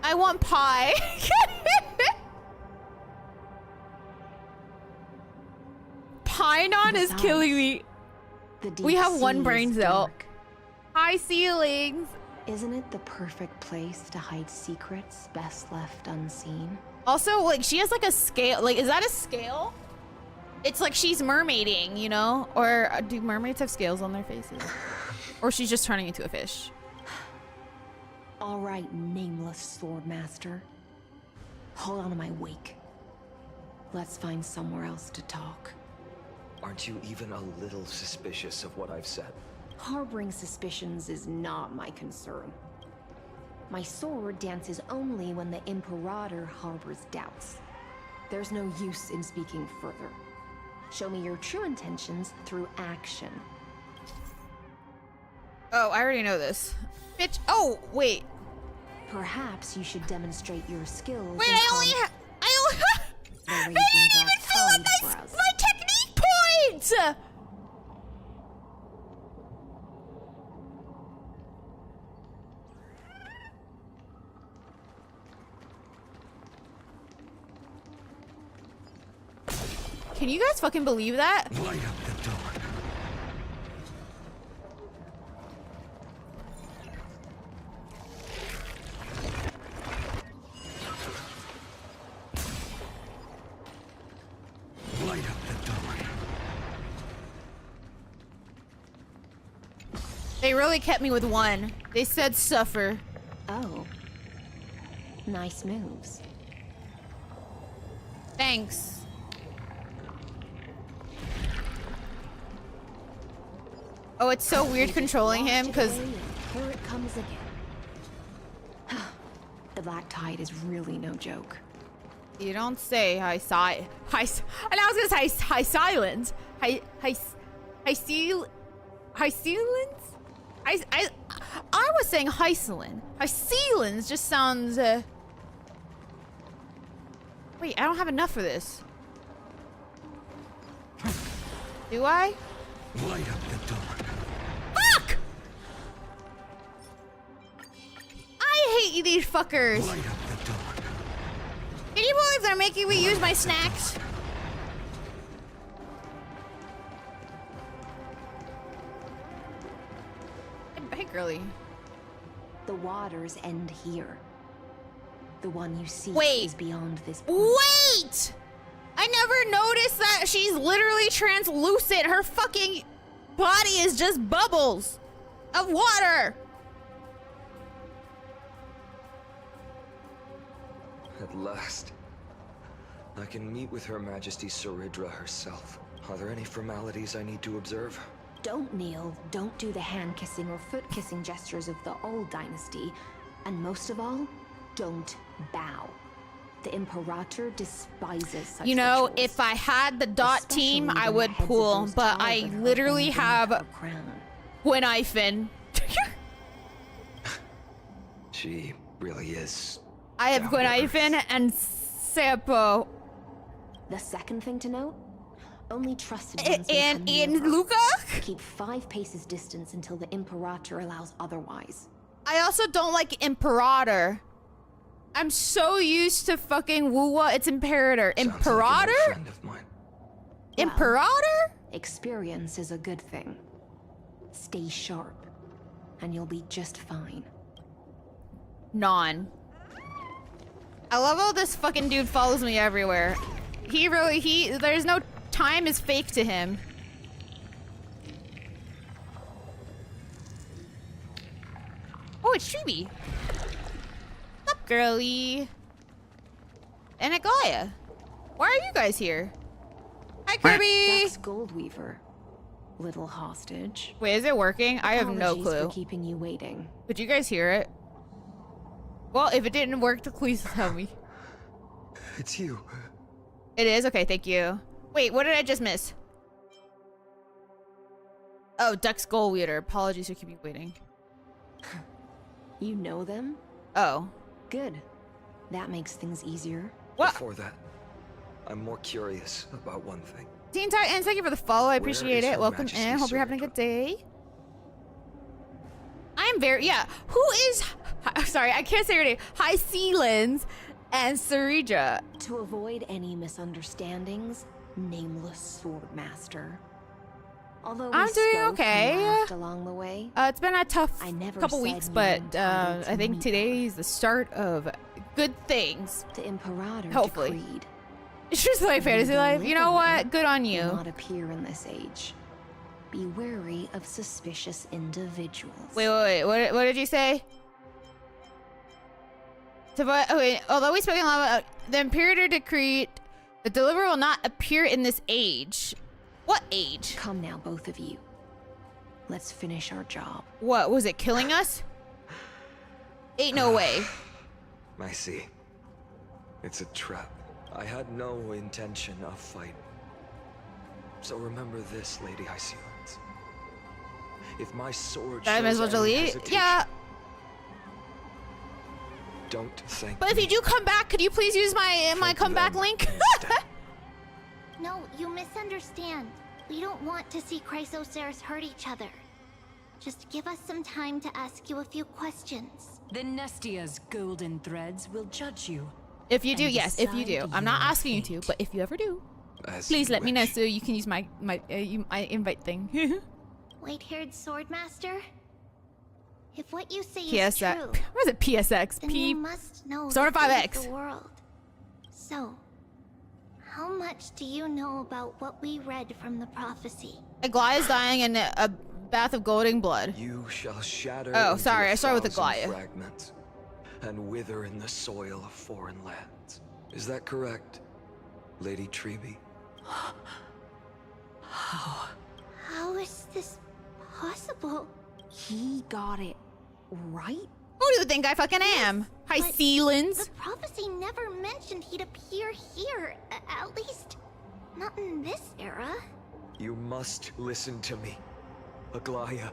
I want pie. Pinon is killing me. We have one brain cell. High ceilings. Isn't it the perfect place to hide secrets best left unseen? Also, like, she has like a scale. Like, is that a scale? It's like she's mermaiding, you know? Or do mermaids have scales on their faces? Or she's just turning into a fish. All right, nameless swordmaster. Hold on to my wake. Let's find somewhere else to talk. Aren't you even a little suspicious of what I've said? Harboring suspicions is not my concern. My sword dances only when the Imperator harbors doubts. There's no use in speaking further. Show me your true intentions through action. Oh, I already know this. Bitch. Oh, wait. Perhaps you should demonstrate your skills. Wait, I only have. I didn't even fill up my technique points! Can you guys fucking believe that? Light up the door. Light up the door. They really kept me with one. They said suffer. Oh. Nice moves. Thanks. Oh, it's so weird controlling him because Here it comes again. The Black Tide is really no joke. you don't say and I was gonna say high silence. I was saying Hycelin. Hycelins just sounds Wait, I don't have enough for this. Do I? Light up the door. Fuck! I hate these fuckers. Light up the door. Can you believe they're making me use my snacks? Hey, girly. The waters end here. The one you see is beyond this point. Wait! I never noticed that she's literally translucent. Her fucking body is just bubbles of water. At last. I can meet with Her Majesty Saridra herself. Are there any formalities I need to observe? Don't kneel, don't do the hand-kissing or foot-kissing gestures of the old dynasty, and most of all, don't bow. The Imperator despises such You know, rituals, if I had the dot team, especially I when would the heads of pool, those but tall I that are literally holding have a crown. Gwenhyphen. She really is. I have down to earth. Gwenhyphen and Seppo. The second thing to note, only trusted ones may And come near her. Luca? Keep 5 paces distance until the Imperator allows otherwise. I also don't like Imperator. I'm so used to fucking Wuwa, it's Imperator. Imperator? Friend of mine. Imperator? Experience is a good thing. Stay sharp, and you'll be just fine. Non. I love how this fucking dude follows me everywhere. There's no time is fake to him. Oh, it's Treeby. What's up, girly? And Aglaya. Why are you guys here? Hi, Kirby! Dux Goldweaver, little hostage. Wait, is it working? I have no Apologies clue. for keeping you waiting. Did you guys hear it? Well, if it didn't work, please tell me. It's you. It is? Okay, thank you. Wait, what did I just miss? Oh, Dux Goldweaver. Apologies for keeping you waiting. You know them? Oh. Good. That makes things easier. What? Before that, I'm more curious about one thing. Teen Titans, thank you for the follow. I Where appreciate is it. Her Welcome Majesty in. Hope you're having a good day. I'm very, yeah. Who is, sorry, I can't say her name. Hi, Sealins and Sarija. To avoid any misunderstandings, Nameless Swordmaster. Although I'm we doing spoke and okay. laughed along the way, It's been a tough I never couple said weeks, you but were entitled to I think meet today is the start of good things. the Imperator Hopefully. decreed. It's just like fantasy life. You know what? Good on you. Will not appear in this age. Be wary of suspicious individuals. Wait. What did you say? Although we spoke a lot about the Imperator decreed, the Deliverer will not appear in this age. What age? Come now, both of you. Let's finish our job. What was it? Killing us? Ain't no way. I see. It's a trap. I had no intention of fighting. So remember this, Lady Hysealens. If my sword I might as well shows any delete. hesitation, Yeah. don't thank But if me. you do come back, could you please use my comeback link? No, you misunderstand. We don't want to see Chrysoceres hurt each other. Just give us some time to ask you a few questions. The Nestia's golden threads will judge you. If you do, and yes. If you do, decide I'm not your asking you to, but if you ever do, As please you let me know wish. so you can use my invite thing. White-haired Swordmaster? If what you say is PSX. true, What is it? PSX. then you must know Sort of the fate 5X. of the world. So, how much do you know about what we read from the prophecy? Aglaya is dying in a bath of golden blood. You shall shatter. Oh, into sorry, I started with 1,000 Aglaya. fragments and wither in the soil of foreign lands. Is that correct, Lady Treeby? How is this possible? He got it right? Who do you think I fucking am? Hi, But Sealins. The prophecy never mentioned he'd appear here. At least, not in this era. You must listen to me, Aglaya.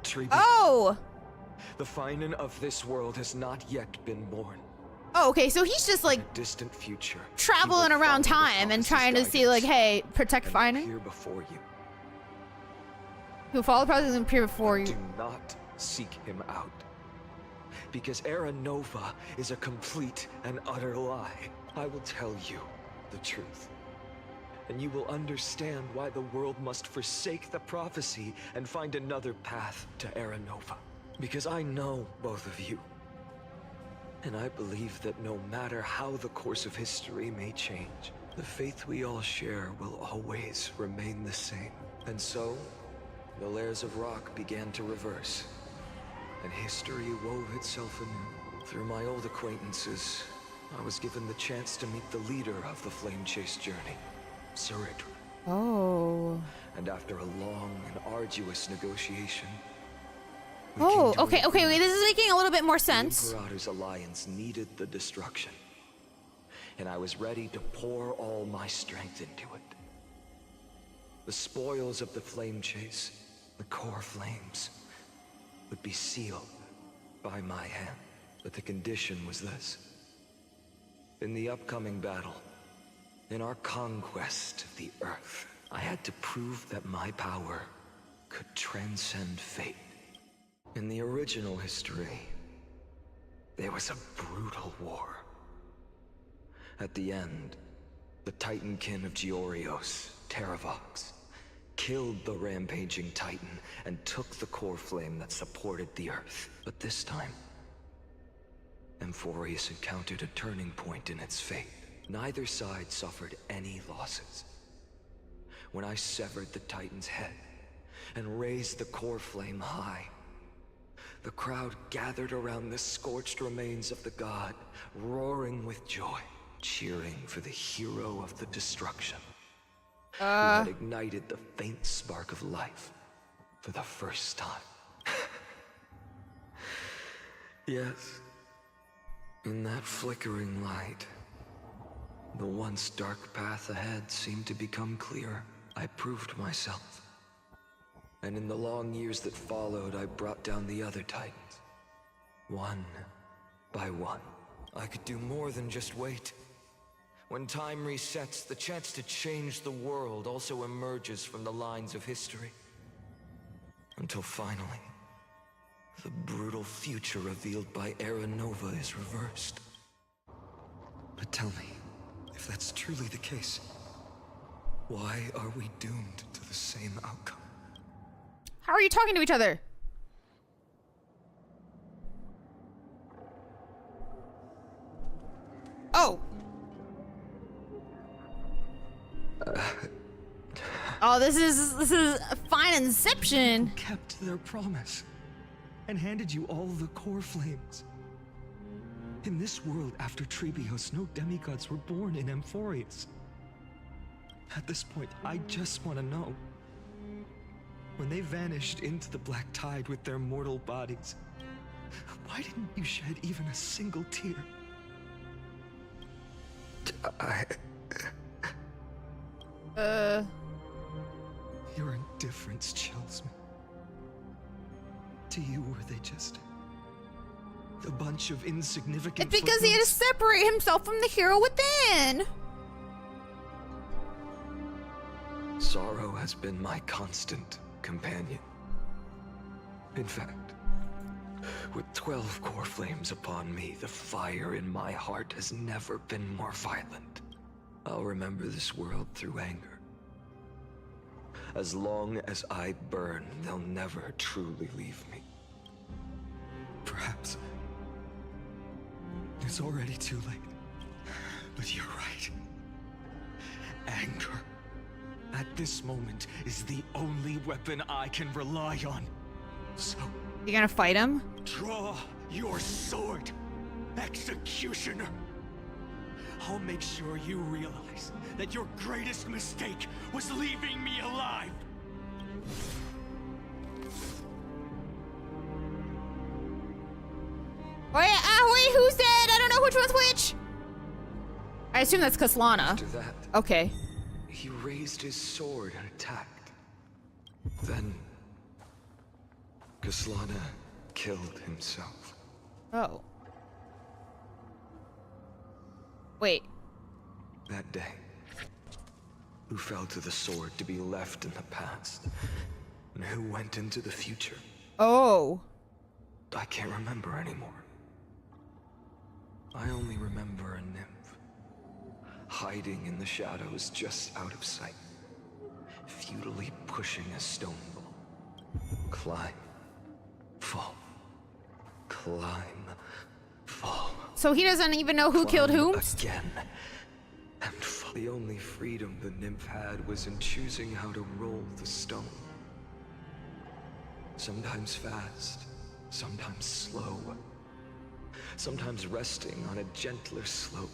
Treeby. Oh! The Finan of this world has not yet been born. Oh, okay, so he's just like In a distant future, traveling he will around follow the time and prophecy's trying to see, like, guidance hey, protect and Finan. appear before you. Who follow the process and appear before you. Do not seek him out. Because Era Nova is a complete and utter lie. I will tell you the truth. And you will understand why the world must forsake the prophecy and find another path to Era Nova. Because I know both of you. And I believe that no matter how the course of history may change, the faith we all share will always remain the same. And so, the layers of rock began to reverse, and history wove itself anew. Through my old acquaintances, I was given the chance to meet the leader of the Flame Chase journey, Saridra. Oh. And after a long and arduous negotiation, Oh, okay, wait, this is making a little bit more the sense. Imperator's alliance needed the destruction. and I was ready to pour all my strength into it. The spoils of the flame chase, the core flames, would be sealed by my hand. But the condition was this. In the upcoming battle, in our conquest of the Earth, I had to prove that my power could transcend fate. In the original history, there was a brutal war. At the end, the Titankin of Georios, Terravox, killed the rampaging Titan and took the core flame that supported the Earth. But this time, Amphorius encountered a turning point in its fate. Neither side suffered any losses. When I severed the Titan's head and raised the core flame high, the crowd gathered around the scorched remains of the god, roaring with joy, cheering for the hero of the destruction, who had ignited the faint spark of life for the first time. Yes, in that flickering light, the once dark path ahead seemed to become clearer. I proved myself. And in the long years that followed, I brought down the other Titans. One by one. I could do more than just wait. When time resets, the chance to change the world also emerges from the lines of history. Until finally, the brutal future revealed by Era Nova is reversed. But tell me, if that's truly the case, why are we doomed to the same outcome? How are you talking to each other? Oh. Oh, this is a fine inception. Kept their promise and handed you all the core flames. In this world after Trebios, no demigods were born in Amphorius. At this point, I just want to know. When they vanished into the black tide with their mortal bodies, why didn't you shed even a single tear? Your indifference chills me. To you, were they just a bunch of insignificant It's because he had to footnotes? separate himself from the hero within. Sorrow has been my constant companion. In fact, with 12 core flames upon me, the fire in my heart has never been more violent. I'll remember this world through anger. As long as I burn, they'll never truly leave me. Perhaps it's already too late. But you're right. Anger, at this moment, is the only weapon I can rely on. So, You gonna fight him? draw your sword, Executioner. I'll make sure you realize that your greatest mistake was leaving me alive. Wait, who's dead? I don't know which one's which. I assume that's Kaslana. After that, Okay. he raised his sword and attacked. Then, Kaslana killed himself. Oh. Wait. That day, who fell to the sword to be left in the past, and who went into the future, Oh. I can't remember anymore. I only remember a nymph, hiding in the shadows just out of sight, futilely pushing a stone ball. Climb, fall, climb, fall. So he doesn't even know who killed Climb whom? again, and fall. The only freedom the nymph had was in choosing how to roll the stone. Sometimes fast, sometimes slow. Sometimes resting on a gentler slope,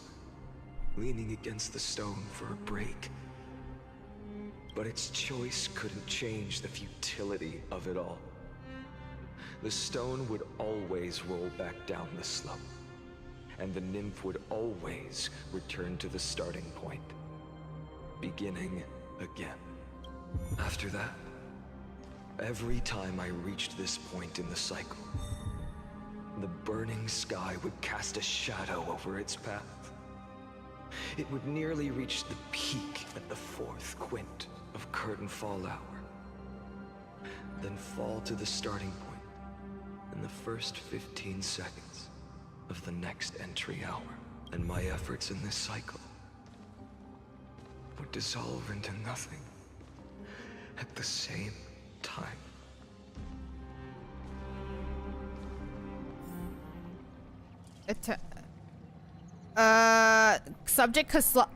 leaning against the stone for a break. But its choice couldn't change the futility of it all. The stone would always roll back down the slope, and the nymph would always return to the starting point, beginning again. After that, every time I reached this point in the cycle, the burning sky would cast a shadow over its path. It would nearly reach the peak at the 4th quint of curtain fall hour, then fall to the starting point in the first 15 seconds of the next entry hour. And my efforts in this cycle would dissolve into nothing at the same time. Subject Kasla.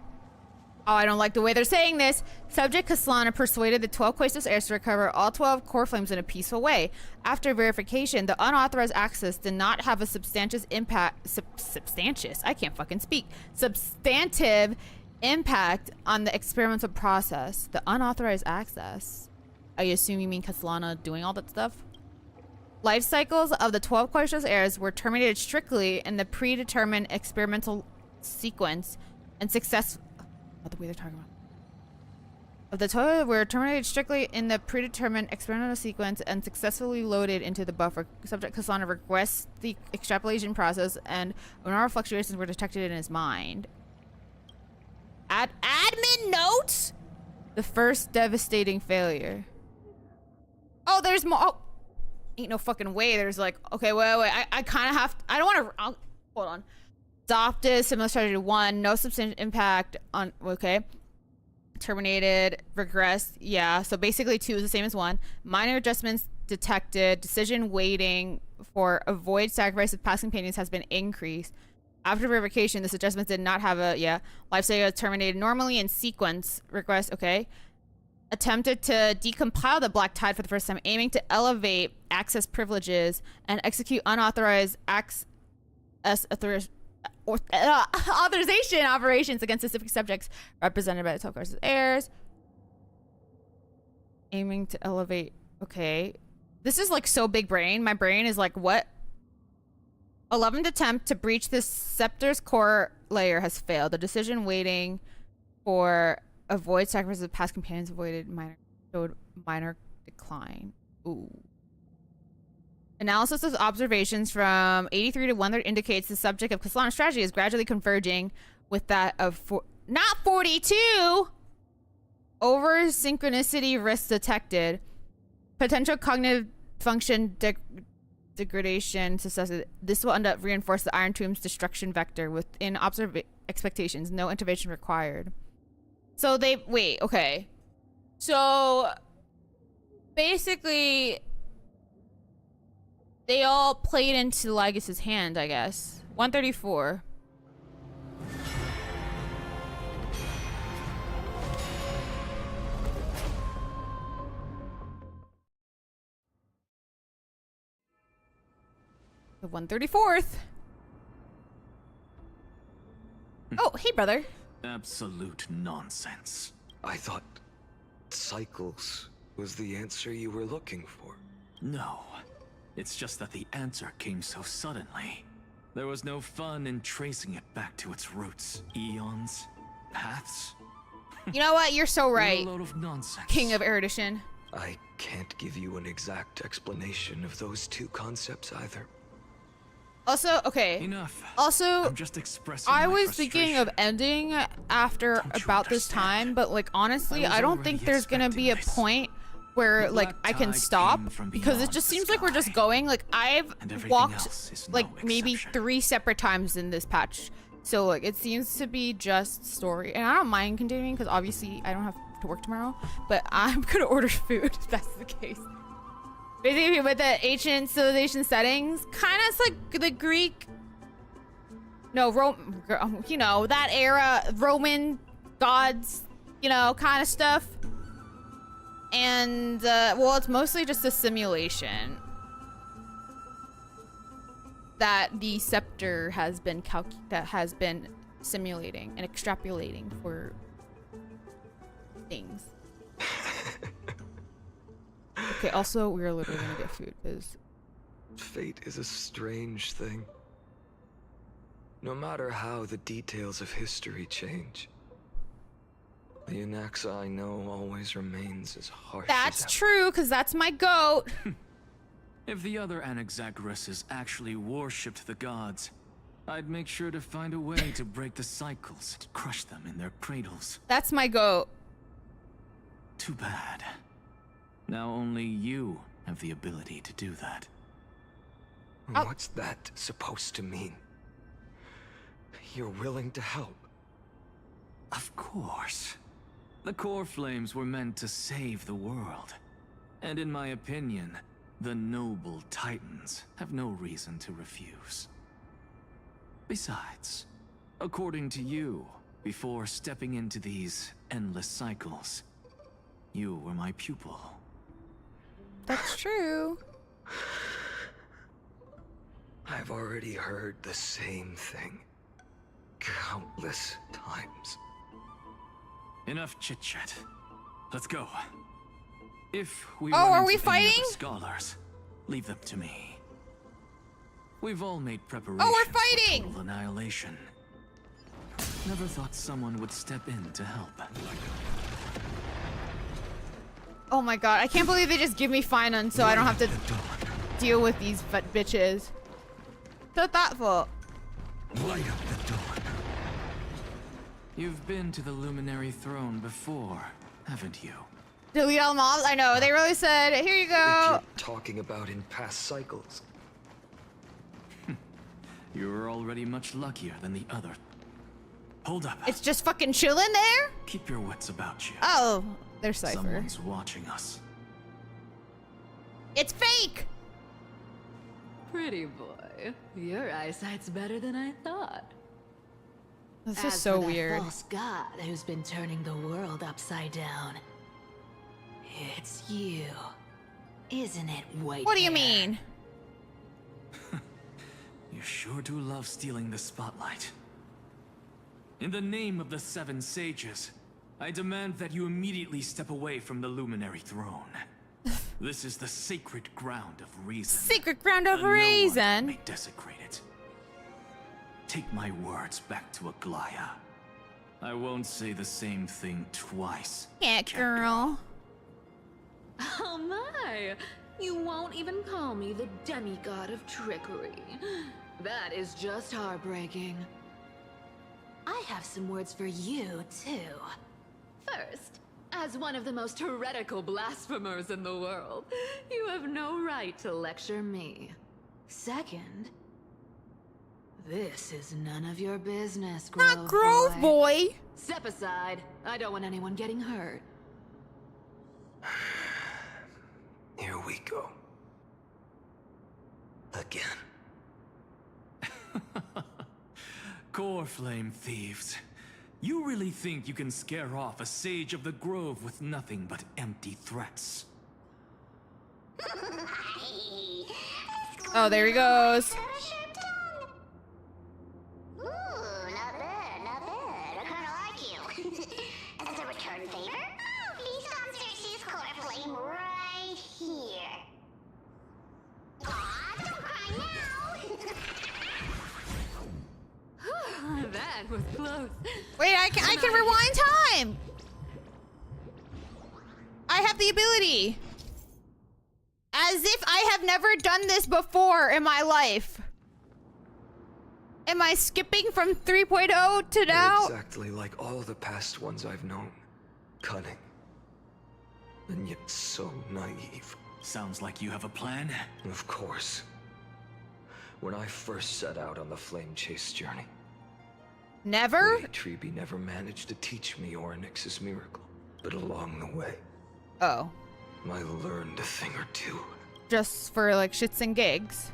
Oh, I don't like the way they're saying this. Subject Kaslana persuaded the 12 Quaestus heirs to recover all 12 core flames in a peaceful way. After verification, the unauthorized access did not have a substantious impact. Substantious? I can't fucking speak. Substantive impact on the experimental process. The unauthorized access. I assume you mean Kaslana doing all that stuff? Life cycles of the 12 Quaestus heirs were terminated strictly in the predetermined experimental sequence and success. Not the way they're talking about. Of the 12 were terminated strictly in the predetermined experimental sequence and successfully loaded into the buffer. Subject Kaslana regressed the extrapolation process, and abnormal fluctuations were detected in his mind. Admin notes. The first devastating failure. Oh, there's more. Oh. Ain't no fucking way. There's like, okay, wait. I kind of have to, I don't want to, hold on. Adopted, similar strategy to 1, no substantial impact on, okay. Terminated, regressed, yeah. So basically 2 is the same as 1. Minor adjustments detected, decision waiting for avoid sacrifice of past companions has been increased. After verification, this adjustment did not have a, yeah. Life cycle terminated normally in sequence, regress, okay. Attempted to decompile the Black Tide for the first time, aiming to elevate access privileges and execute unauthorized authorization operations against specific subjects represented by the 12 Quaestus heirs. Aiming to elevate. Okay. This is like so big brain. My brain is like, what? 11th attempt to breach the scepter's core layer has failed. The decision waiting for avoid sacrifice of past companions showed minor decline. Ooh. Analysis of observations from 83 to 1 indicates the subject of Kaslana's strategy is gradually converging with that of not 42. Over synchronicity risks detected. Potential cognitive function degradation successes. This will end up reinforce the Iron Tomb's destruction vector within expectations. No intervention required. So they wait, okay. So basically they all played into Lygus' hand, I guess. 134. The 134th. Oh, hey brother. Absolute nonsense. I thought cycles was the answer you were looking for. No. It's just that the answer came so suddenly. There was no fun in tracing it back to its roots. Eons, paths. You know what? You're so right. A load of nonsense. King of erudition. I can't give you an exact explanation of those two concepts either. Also, okay. Enough. Also, I'm just expressing I my was thinking of ending after about this time, but like honestly, I don't think there's gonna be a point where like I can stop because it just seems like we're just going. Like I've walked like maybe 3 separate times in this patch, so like it seems to be just story, and I don't mind continuing because obviously I don't have to work tomorrow, but I'm gonna order food if that's the case. Basically, with the ancient civilization settings, kind of like the Greek, no, you know, that era, Roman gods, you know, kind of stuff. And, well, it's mostly just a simulation that the scepter has been simulating and extrapolating for things. Okay, also, we're literally gonna get food, because... Fate is a strange thing. No matter how the details of history change, the Anaxa I know always remains as harsh That's as true, because that's my goat. If the other Anaxagoras actually worshipped the gods, I'd make sure to find a way to break the cycles and crush them in their cradles. That's my goat. Too bad. Now only you have the ability to do that. What's that supposed to mean? You're willing to help? Of course. The core flames were meant to save the world. And in my opinion, the noble Titans have no reason to refuse. Besides, according to you, before stepping into these endless cycles, you were my pupil. That's true. I've already heard the same thing countless times. Enough chit-chat. Let's go. If we Oh, run are into we any fighting? other scholars, leave them to me. We've all made preparations Oh, we're for fighting! total annihilation. Never thought someone would step in to help. Oh my god, I can't believe they just give me finance so I don't have to deal with these bitches. What's that for? Light up the dawn. You've been to the Luminary Throne before, haven't you? Delete all mobs? I know, they really said, here you If go. you're talking about in past cycles. You're already much luckier than the other. Hold up. It's just fucking chilling there? Keep your wits about you. Oh, there's Cypher. Someone's watching us. It's fake! Pretty boy, your eyesight's better than I thought. This is As so for that weird. false god who's been turning the world upside down, it's you, isn't it, White? What do you mean? You sure do love stealing the spotlight. In the name of the Seven Sages, I demand that you immediately step away from the Luminary Throne. This is the sacred ground of reason. Secret ground of and no one reason? may desecrate it. Take my words back to Aglaya. I won't say the same thing twice. Yeah, girl. Oh my! You won't even call me the demigod of trickery. That is just heartbreaking. I have some words for you, too. First, as one of the most heretical blasphemers in the world, you have no right to lecture me. Second, this is none of your business, Grove Not Grove Boy. Step aside. I don't want anyone getting hurt. Here we go. Again. Core flame thieves. You really think you can scare off a sage of the grove with nothing but empty threats? Oh, there he goes. Ooh, not bad, not bad. I kinda like you. As a return favor, please come search this core flame right here. Aw, don't cry now! That was close. Wait, I can rewind time! I have the ability. As if I have never done this before in my life. Am I skipping from 3.0 to now? Exactly like all the past ones I've known. Cunning. And yet so naive. Sounds like you have a plan. Of course. When I first set out on the Flame Chase journey, Never? Lady Treeby never managed to teach me Orynyx's miracle. But along the way, Oh. I learned a thing or two. Just for like shits and gigs.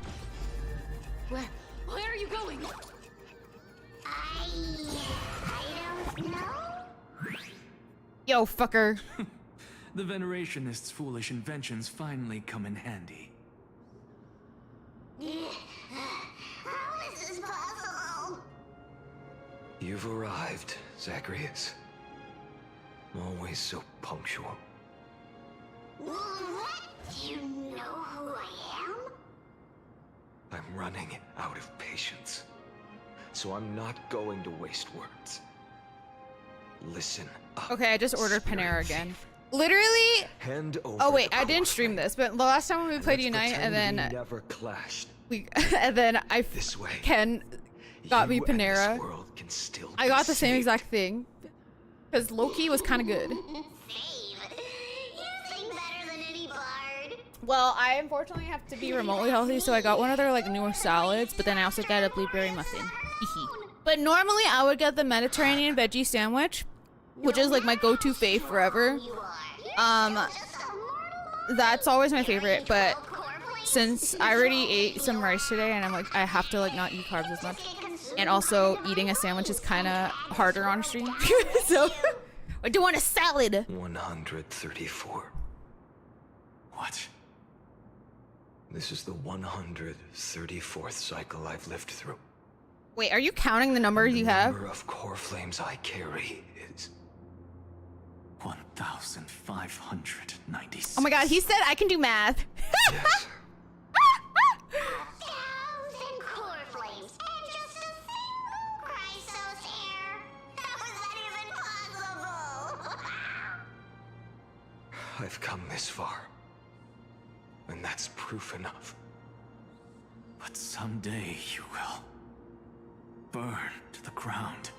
Where are you going? I don't know. Yo, fucker. The Venerationists' foolish inventions finally come in handy. How is this possible? You've arrived, Zagreus. Always so punctual. What? Do you know who I am? I'm running out of patience. so I'm not going to waste words. Listen up. Okay, I just ordered Panera again. Literally. Hand over. Oh wait, I didn't stream this, but the last time we played Unite, and then we never clashed. and then This way. Ken got me You and this Panera. world can still I be got the same saved. exact thing, because Loki was kind of good. Well, I unfortunately have to be remotely healthy, so I got one of their like newer salads, but then I also got a blueberry muffin. But normally I would get the Mediterranean veggie sandwich, which is like my go-to fave forever. That's always my favorite, but since I already ate some rice today and I'm like, I have to like not eat carbs as much, and also eating a sandwich is kind of harder on stream, so I do want a salad. 134. What? This is the 134th cycle I've lived through. Wait, are you counting the numbers you have? The number of core flames I carry is 1,596. Oh my god, he said I can do math. Yes. I've come this far, and that's proof enough. But someday you will burn to the ground.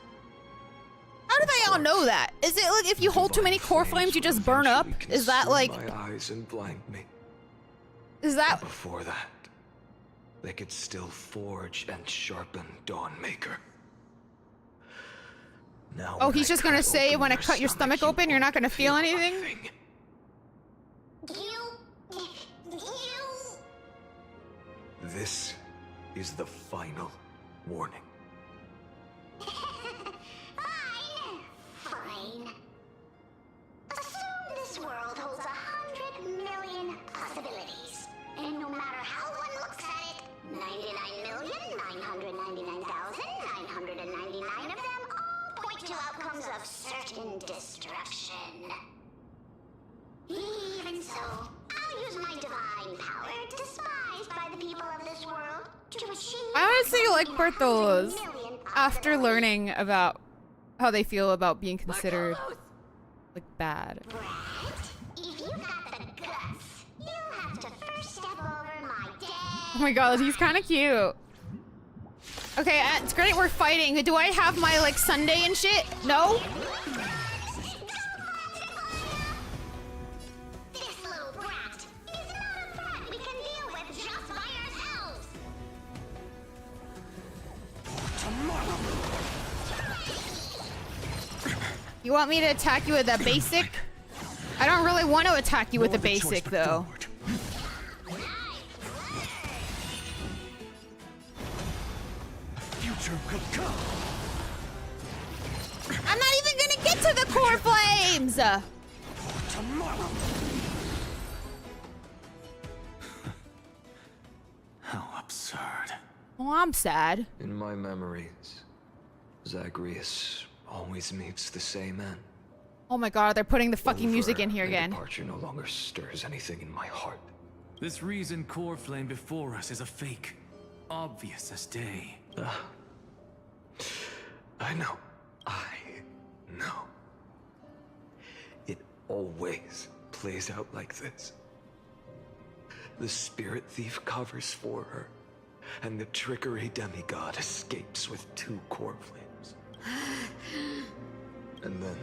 How do they all know that? Is it like if you hold too many core flames, you just burn up? Is that like? My eyes and blind me. Is that? But before that, they could still forge and sharpen Dawnmaker. Now, Oh, when he's I just gonna cut say open when I your cut your stomach open, you're not gonna feel anything? This is the final warning. Fine. Assume this world holds 100 million possibilities. And no matter how one looks at it, 99,999,999 of them all point to outcomes of certain destruction. Even so, I'll use my divine power, despised by the people of this world, to achieve... I honestly like Bartholos after learning about how they feel about being considered like bad. If you got the guts, you'll have to first step over my dead... Oh my god, he's kind of cute. Okay, it's great we're fighting. Do I have my like Sunday and shit? No? This little brat is not a threat we can deal with just by ourselves. You want me to attack you with a basic? I don't really want to attack you with a basic though. Future will come. I'm not even gonna get to the core flames! Tomorrow. How absurd. Oh, I'm sad. In my memories, Zagreus always meets the same end. Oh my god, they're putting the fucking music in here Their again. departure no longer stirs anything in my heart. This reason core flame before us is a fake. Obvious as day. I know. I know. It always plays out like this. The spirit thief covers for her, and the trickery demigod escapes with 2 core flames. And then,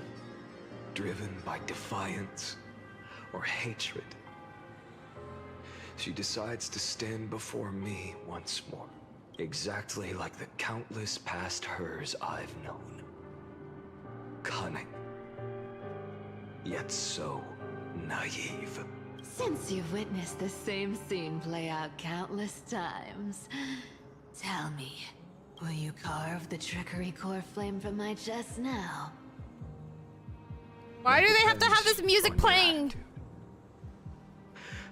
driven by defiance or hatred, she decides to stand before me once more. Exactly like the countless past hers I've known. Cunning. Yet so naive. Since you've witnessed the same scene play out countless times, tell me, will you carve the trickery core flame from my chest now? Why do they have to have this music playing?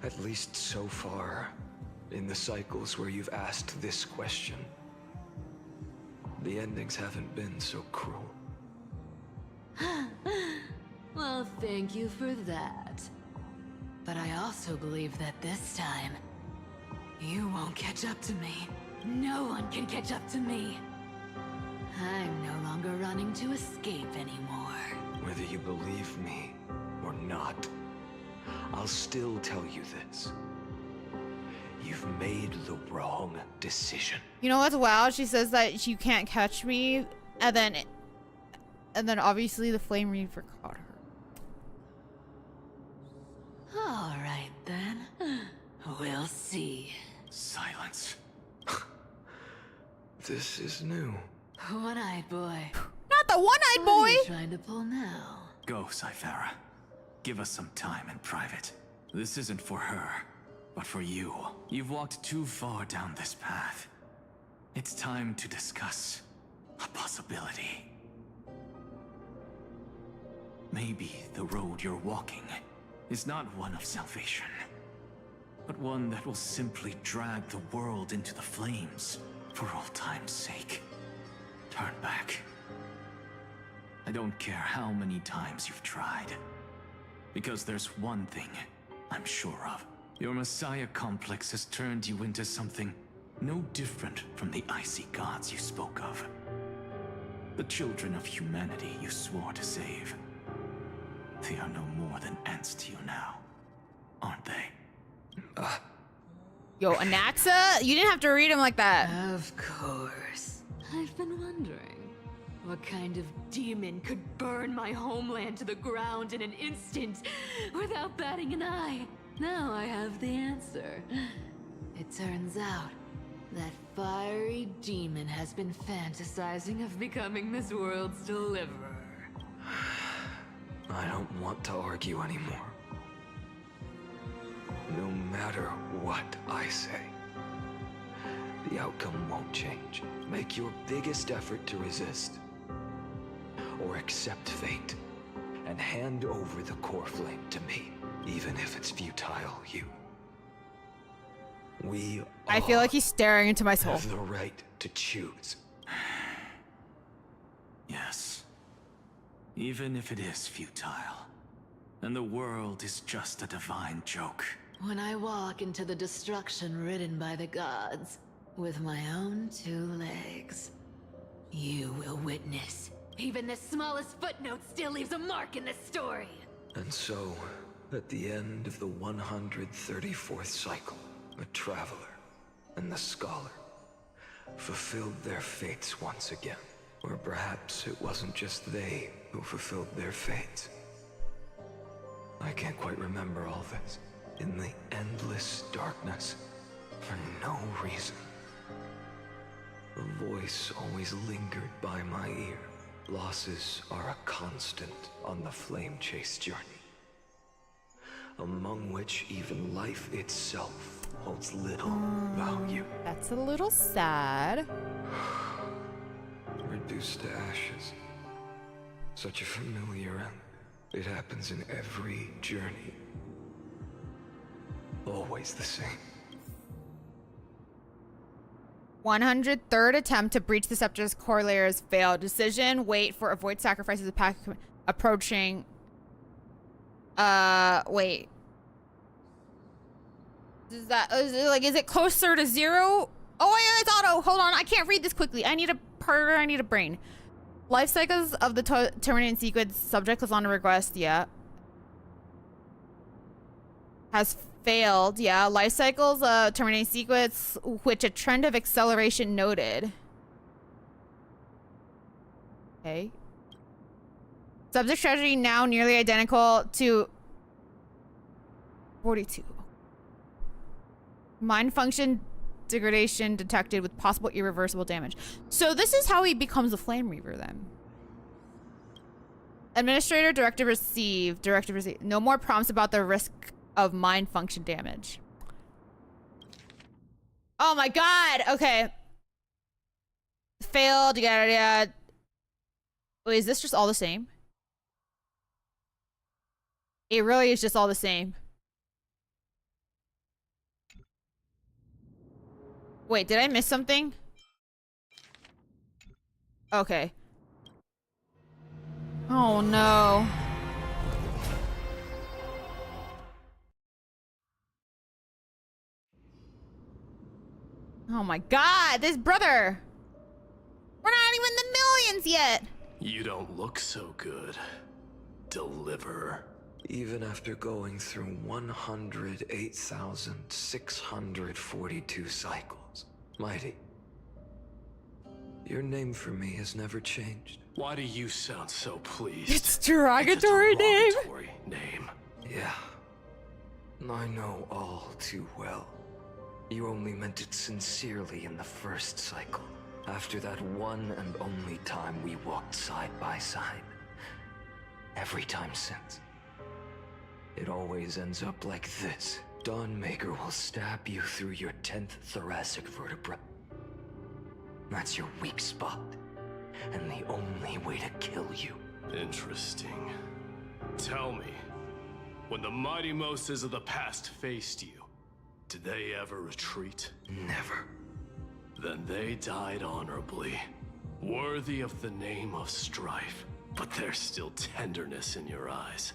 At least so far, in the cycles where you've asked this question, the endings haven't been so cruel. Well, thank you for that. But I also believe that this time, you won't catch up to me. No one can catch up to me. I'm no longer running to escape anymore. Whether you believe me or not, I'll still tell you this. You've made the wrong decision. You know what's wild? She says that you can't catch me, and then obviously the Flame Reaver caught her. All right then. We'll see. Silence. This is new. One-eyed boy. Not the one-eyed What are boy! you trying to pull now? Go, Cythera. Give us some time in private. This isn't for her, but for you. You've walked too far down this path. It's time to discuss a possibility. Maybe the road you're walking is not one of salvation, but one that will simply drag the world into the flames for old time's sake. Turn back. I don't care how many times you've tried, because there's one thing I'm sure of. Your Messiah complex has turned you into something no different from the icy gods you spoke of. The children of humanity you swore to save. They are no more than ants to you now, aren't they? Yo, Anaxa? You didn't have to read him like that. Of course. I've been wondering, what kind of demon could burn my homeland to the ground in an instant without batting an eye? Now I have the answer. It turns out that fiery demon has been fantasizing of becoming this world's deliverer. I don't want to argue anymore. No matter what I say, the outcome won't change. Make your biggest effort to resist, or accept fate, and hand over the core flame to me, even if it's futile, We I feel like he's staring into my soul. have the right to choose. Yes. Even if it is futile, and the world is just a divine joke. When I walk into the destruction ridden by the gods, with my own 2 legs, you will witness. Even the smallest footnote still leaves a mark in this story. And so, at the end of the 134th cycle, the Traveler and the Scholar fulfilled their fates once again. Or perhaps it wasn't just they who fulfilled their fates. I can't quite remember all this. In the endless darkness, for no reason, a voice always lingered by my ear. Losses are a constant on the flame chase journey, among which even life itself holds little value. That's a little sad. Reduced to ashes. Such a familiar end. It happens in every journey. Always the same. 103rd attempt to breach the Scepter's core layers failed. Decision, wait for avoid sacrifices of pack approaching. Wait. Is it closer to 0? Oh, yeah, it's auto. Hold on, I can't read this quickly. I need a brain. Life cycles of the terminating sequence subject was on a request, yeah. Has failed, yeah. Life cycles, terminating sequence, which a trend of acceleration noted. Okay. Subject strategy now nearly identical to 42. Mind function degradation detected with possible irreversible damage. So this is how he becomes a Flame Reaver then. Administrator, directive received. Directive received. No more prompts about the risk of mind function damage. Oh my god! Okay. Failed, yeah. Wait, is this just all the same? It really is just all the same. Wait, did I miss something? Okay. Oh no. Oh my god, this brother! We're not not even the millions yet. You don't look so good, Deliverer. Even after going through 108,642 cycles, Mighty, your name for me has never changed. Why do you sound so pleased? It's derogatory name. Name. Yeah. I know all too well. You only meant it sincerely in the first cycle. After that one and only time we walked side by side. Every time since. It always ends up like this. Dawnmaker will stab you through your 10th thoracic vertebra. That's your weak spot. And the only way to kill you. Interesting. Tell me, when the mighty Moses of the past faced you, did they ever retreat? Never. Then they died honorably, worthy of the name of Strife. But there's still tenderness in your eyes.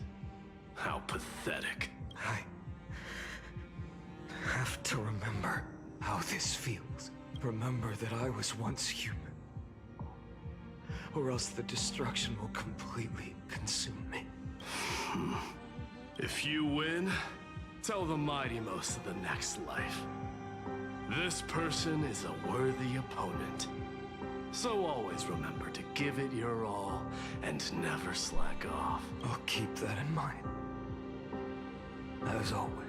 How pathetic. I have to remember how this feels. Remember that I was once human. Or else the destruction will completely consume me. If you win, tell the mighty most of the next life. This person is a worthy opponent. So always remember to give it your all and never slack off. I'll keep that in mind. As always.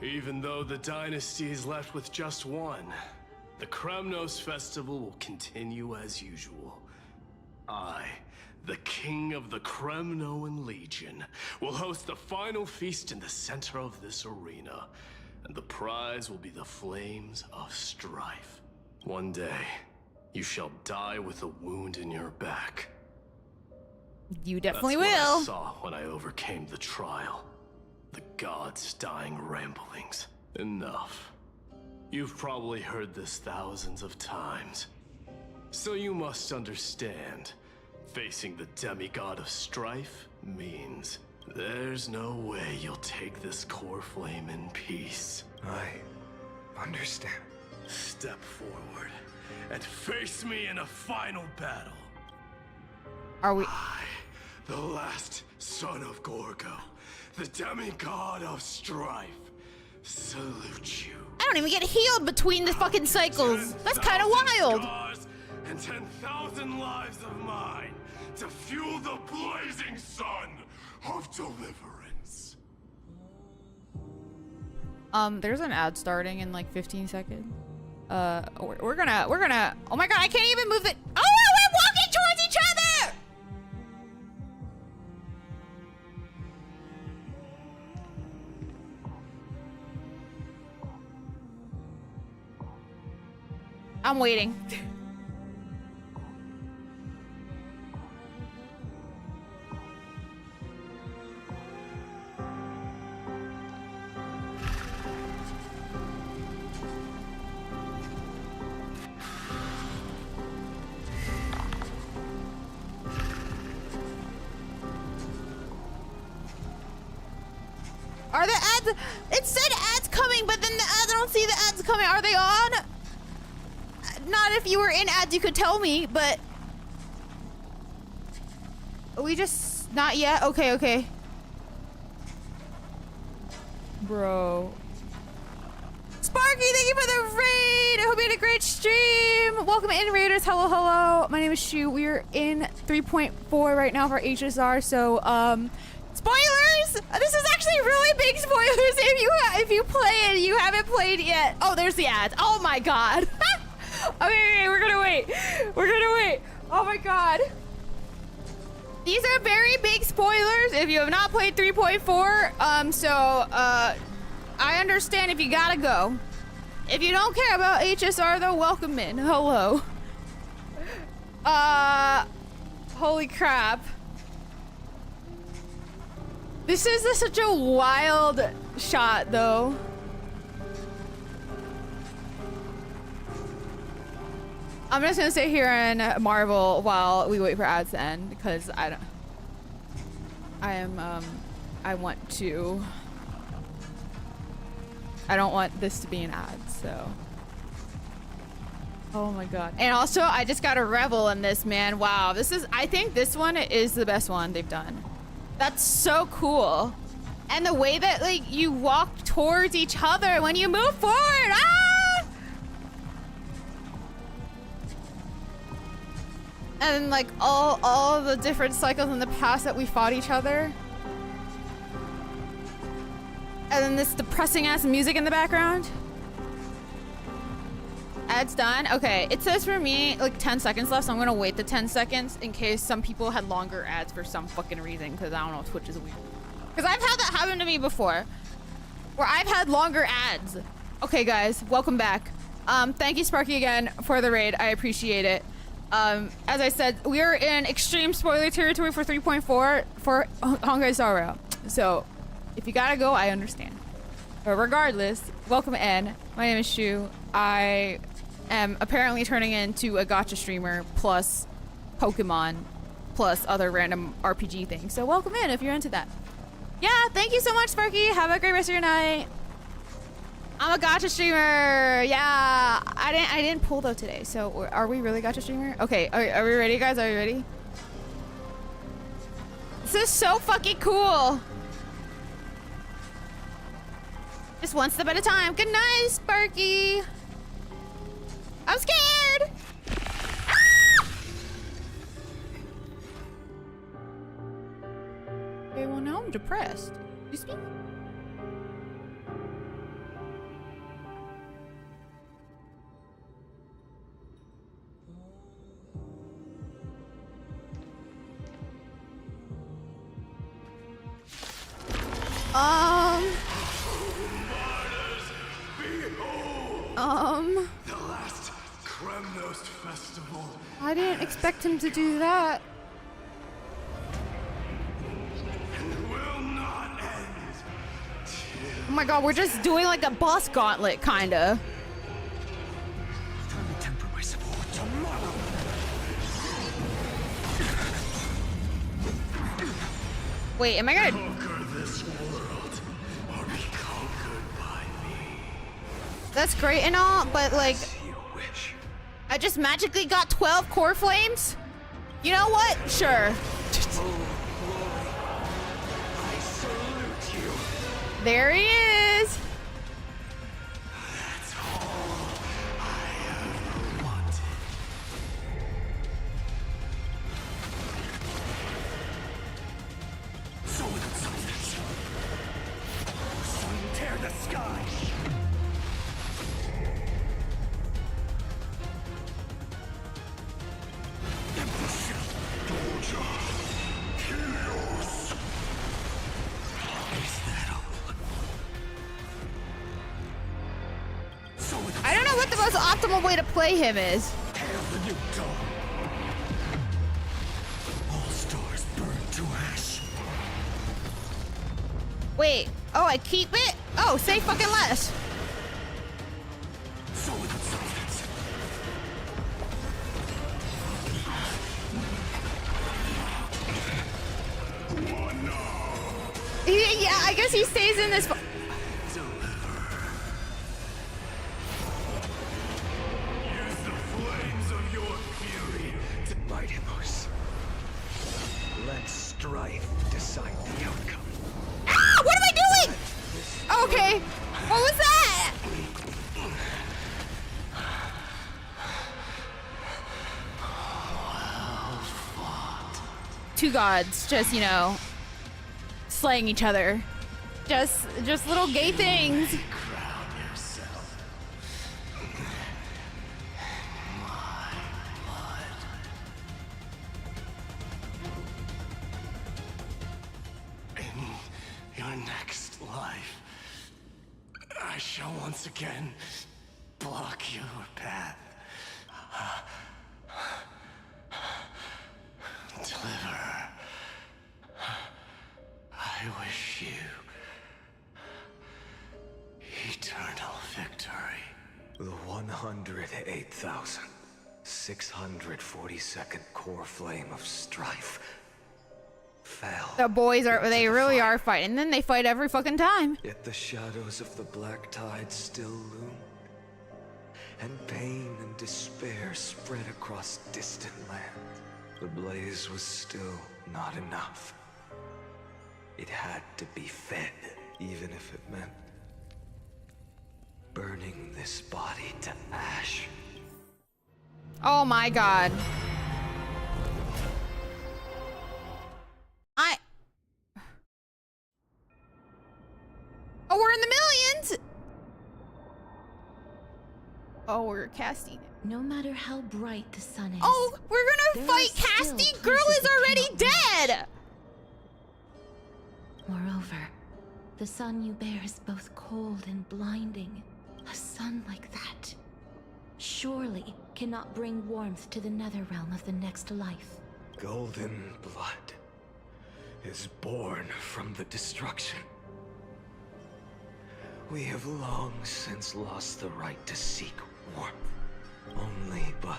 Even though the dynasty is left with just one, the Kremnos Festival will continue as usual. I, the king of the Kremnoan Legion, will host the final feast in the center of this arena, and the prize will be the Flames of Strife. One day, you shall die with a wound in your back. You definitely That's will. What I saw when I overcame the trial. The gods' dying ramblings. Enough. You've probably heard this thousands of times. So you must understand, facing the demigod of Strife means there's no way you'll take this core flame in peace. I understand. Step forward and face me in a final battle. Are we? I, the last son of Gorgo, the demigod of Strife, salute you. I don't even get healed between the fucking cycles. That's kind of wild. Scars and 10,000 lives of mine to fuel the blazing sun of deliverance. There's an ad starting in like 15 seconds. We're gonna. Oh my god, I can't even move it. Oh, we're walking towards each other. I'm waiting. Are the ads? It said ads coming, but then the ads, I don't see the ads coming. Are they on? Not if you were in ads, you could tell me, but we just not yet. Okay. Bro. Sparky, thank you for the raid. I hope you had a great stream. Welcome in, raiders. Hello. My name is Shu. We're in 3.4 right now for HSR. So, spoilers. This is actually really big spoilers. If you play it, you haven't played yet. Oh, there's the ads. Oh my god. Okay, we're gonna wait. Oh my god. These are very big spoilers if you have not played 3.4. I understand if you gotta go. If you don't care about HSR though, welcome in. Hello. Holy crap. This is such a wild shot though. I'm just gonna sit here and marvel while we wait for ads to end because I don't want this to be an ad, so. Oh my god. And also, I just got to revel in this, man. Wow, this is, I think this one is the best one they've done. That's so cool. And the way that, like, you walk towards each other when you move forward. Ah! And, like, all the different cycles in the past that we fought each other. And then this depressing-ass music in the background. Ads done? Okay, it says for me, like, 10 seconds left, so I'm gonna wait the 10 seconds in case some people had longer ads for some fucking reason, because I don't know, Twitch is weird. Because I've had that happen to me before, where I've had longer ads. Okay, guys, welcome back. Thank you, Sparky, again, for the raid. I appreciate it. As I said, we are in extreme spoiler territory for 3.4 for Honkai Star Rail. So, if you gotta go, I understand. But regardless, welcome in. My name is Shu. I am apparently turning into a gacha streamer plus Pokemon plus other random RPG things. So welcome in if you're into that. Yeah, thank you so much, Sparky. Have a great rest of your night. I'm a gacha streamer. Yeah, I didn't pull though today. So are we really gacha streamer? Okay, are we ready, guys? Are you ready? This is so fucking cool. Just one step at a time. Good night, Sparky. I'm scared. Ah! Okay, well now I'm depressed. You speak? The last Kremnos festival. I didn't expect him to do that. Will not end. Oh my god, we're just doing like a boss gauntlet, kinda. Time to temper my support tomorrow. Wait, am I gonna conquer this world or be conquered by me? That's great and all, but like, I just magically got 12 core flames? You know what? Sure. I salute you. There he is. That's all I ever wanted. So without substance, sun tear the sky. I don't know what the most optimal way to play him is. Hail the new dawn. All stars burn to ash. Wait. Oh, I keep it? Oh, say fucking less. So without substance. Yeah, I guess he stays in this. Let strife decide the outcome. Ah! What am I doing? Okay. What was that? Two gods, just, you know, slaying each other. Just little gay things. Crown yourself. In your next life, I shall once again block your path. Deliver. I wish you eternal victory. The 108,642nd core flame of strife fell. The boys they really are fighting. And then they fight every fucking time. Yet the shadows of the black tide still loom. and pain and despair spread across distant lands. The blaze was still not enough. It had to be fed, even if it meant burning this body to ash. Oh my god. Oh, we're in the millions! Oh, we're casting it. No matter how bright the sun is. Oh, we're gonna fight Casty? Girl is already dead! Moreover, the sun you bear is both cold and blinding. A sun like that surely cannot bring warmth to the nether realm of the next life. Golden blood is born from the destruction. We have long since lost the right to seek warmth. Only by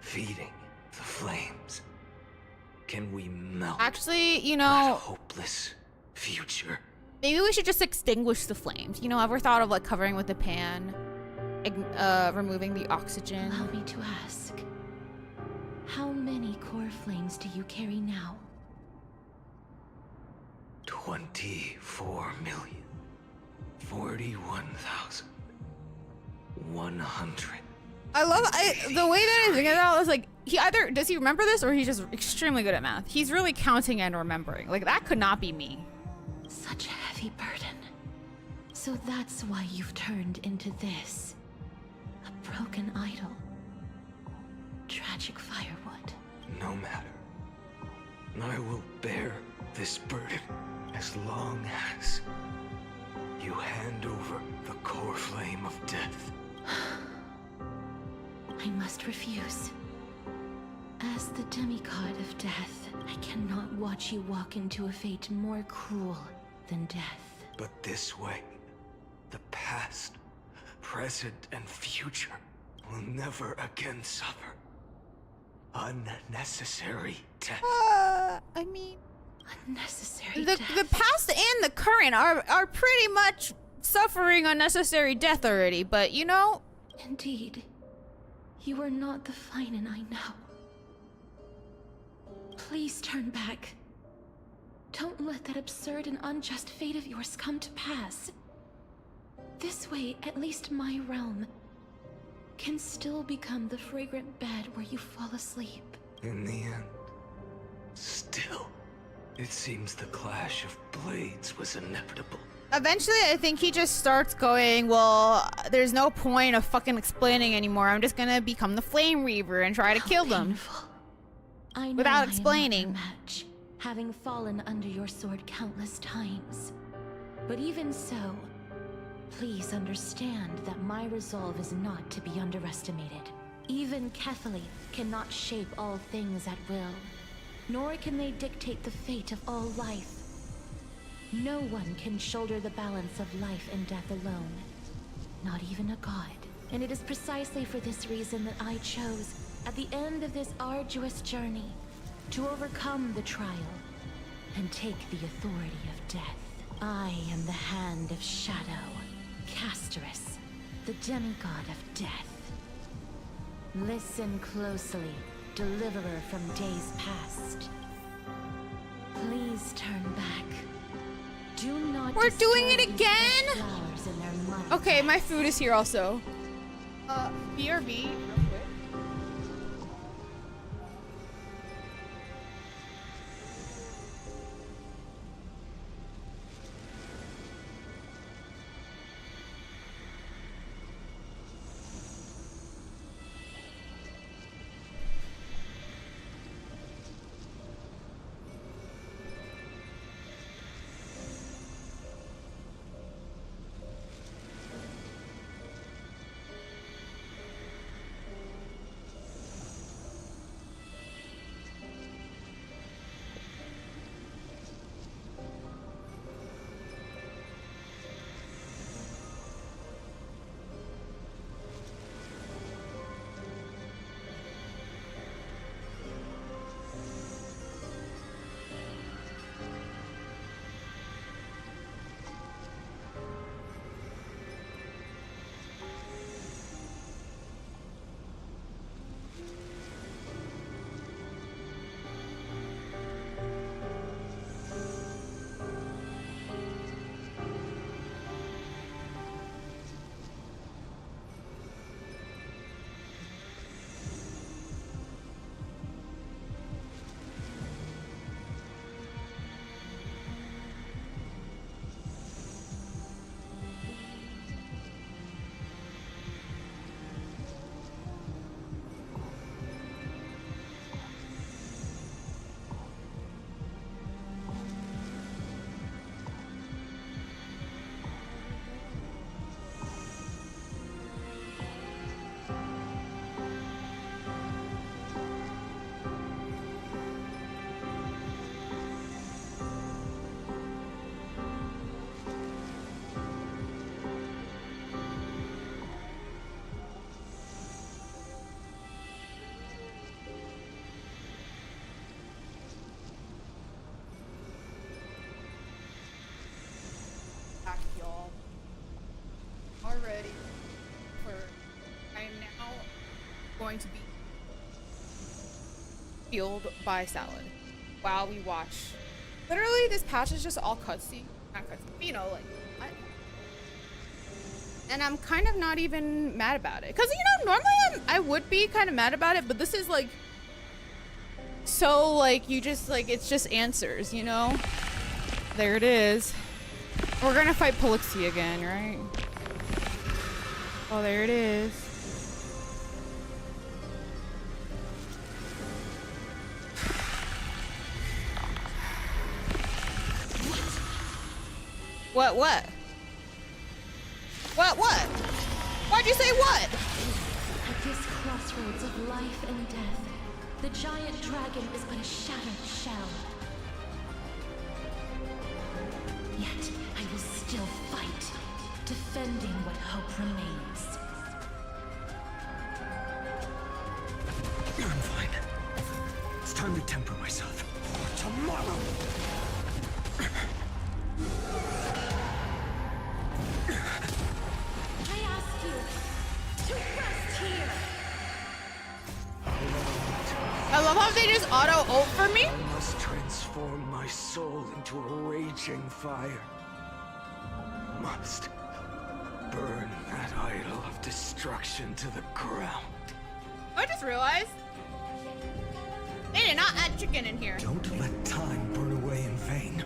feeding the flames can we melt. Actually, you that know, hopeless future. maybe we should just extinguish the flames. You know, ever thought of like covering with a pan, removing the oxygen? Allow me to ask, how many core flames do you carry now? 24,041,100. I love the way that I think about it is like he either does he remember this or he's just extremely good at math. He's really counting and remembering. Like that could not be me. Such a heavy burden. So that's why you've turned into this. A broken idol. Tragic firewood. No matter. I will bear this burden as long as you hand over the core flame of death. I must refuse. As the demigod of death, I cannot watch you walk into a fate more cruel than death. But this way, the past, present, and future will never again suffer unnecessary death. I mean, unnecessary the past and the current are pretty much suffering unnecessary death already, but you know. Indeed, you are not the Finan I know. Please turn back. Don't let that absurd and unjust fate of yours come to pass. This way, at least my realm can still become the fragrant bed where you fall asleep. In the end, still, it seems the clash of blades was inevitable. Eventually, I think he just starts going, well, there's no point of fucking explaining anymore. I'm just gonna become the Flame Reaver and try to kill them. I know without I am explaining. not your match, having fallen under your sword countless times. But even so, please understand that my resolve is not to be underestimated. Even Kefali cannot shape all things at will, nor can they dictate the fate of all life. No one can shoulder the balance of life and death alone, not even a god. And it is precisely for this reason that I chose, at the end of this arduous journey, to overcome the trial and take the authority of death. I am the Hand of Shadow, Casterus, the demigod of death. Listen closely, deliverer from days past. Please turn back. Do not. We're doing it disturb these again? flowers in their mud. Okay, my food is here also. BRB. ready for... I am now going to be fueled by salad while we watch. Literally, this patch is just all cutscene. Not cutscene, you know, like... And I'm kind of not even mad about it. Because, you know, normally I would be kind of mad about it, but this is like... So, like, you just, like, it's just answers, you know? There it is. We're gonna fight Polixia again, right? Oh, there it is. What? What? Why'd you say what? At this crossroads of life and death, the giant dragon is but a shattered shell. Yet, I will still fight, defending what hope remains. I'm fine. It's time to temper myself. For tomorrow! I ask you to rest here! I love how they just auto-ult for me. I must transform my soul into a raging fire. Must burn that idol of destruction to the ground. I just realized they did not add chicken in here. Don't let time burn away in vain.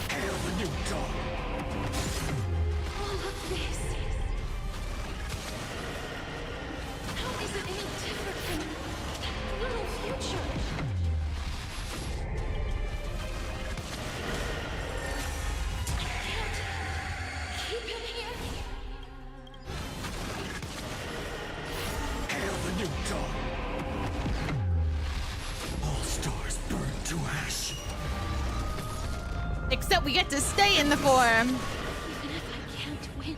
Hail the new dawn! All of this. How is it any different from that little future? I can't keep him here. Hail the new dawn! All stars burn to ash. Except we get to stay in the form. Even if I can't win,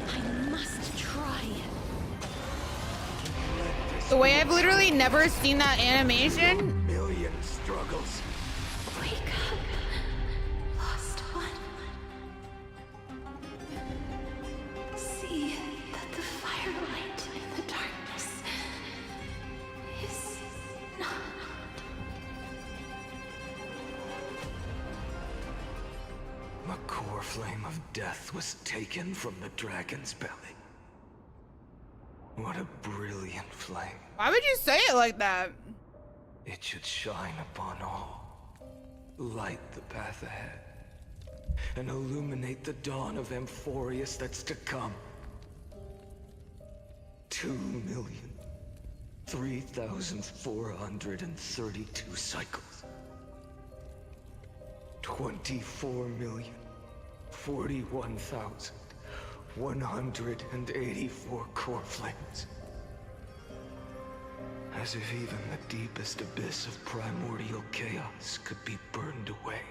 I must try. The way I've literally never seen that animation. Million struggles. Wake up, lost one. See that the firelight in the darkness is not. The core flame of death was taken from the dragon's belly. What a brilliant flame. Why would you say it like that? It should shine upon all, light the path ahead, and illuminate the dawn of Amphorius that's to come. 2,003,432 cycles. 24,041,184 core flames. As if even the deepest abyss of primordial chaos could be burned away.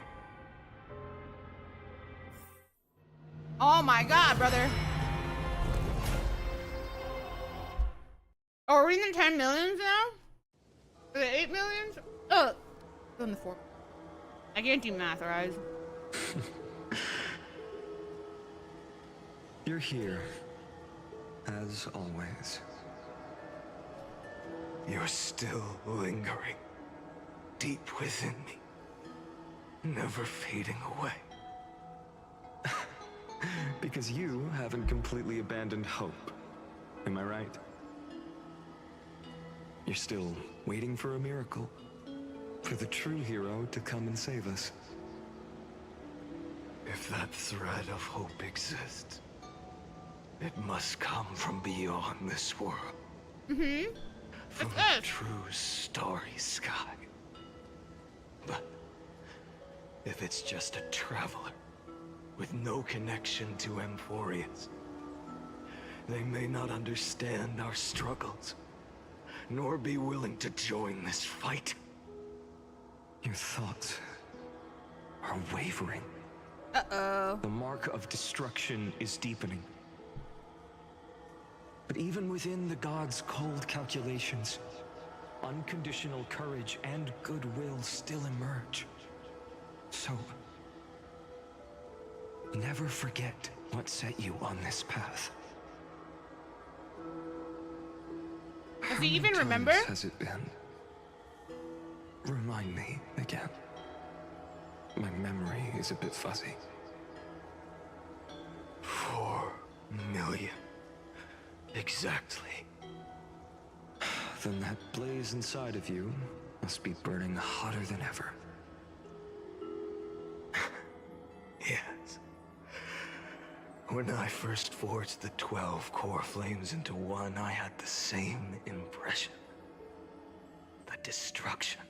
Oh my god, brother. Oh, are we in the 10 millions now? Are they 8 millions? Oh, still in the 4. I can't do math, right? You're here, as always. You're still lingering, deep within me, never fading away. Because you haven't completely abandoned hope. Am I right? You're still waiting for a miracle. For the true hero to come and save us. If that thread of hope exists, it must come from beyond this world. Mm-hmm. From the true starry sky. But if it's just a traveler with no connection to Amphorius, they may not understand our struggles, nor be willing to join this fight. Your thoughts are wavering. Uh-oh. The mark of destruction is deepening. But even within the gods' cold calculations, unconditional courage and goodwill still emerge. So, never forget what set you on this path. Does he even remember? How many times has it been? Remind me again. My memory is a bit fuzzy. 4 million. Exactly. Then that blaze inside of you must be burning hotter than ever. Yes. When I first forged the 12 core flames into one, I had the same impression. The destruction.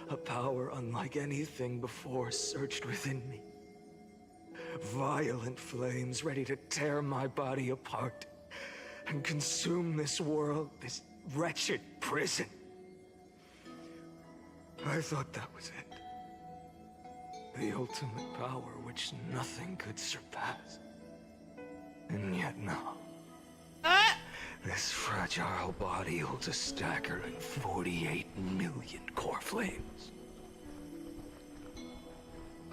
A power unlike anything before surged within me. Violent flames ready to tear my body apart and consume this world, this wretched prison. I thought that was it. The ultimate power which nothing could surpass. And yet now, this fragile body holds a staggering 48 million core flames.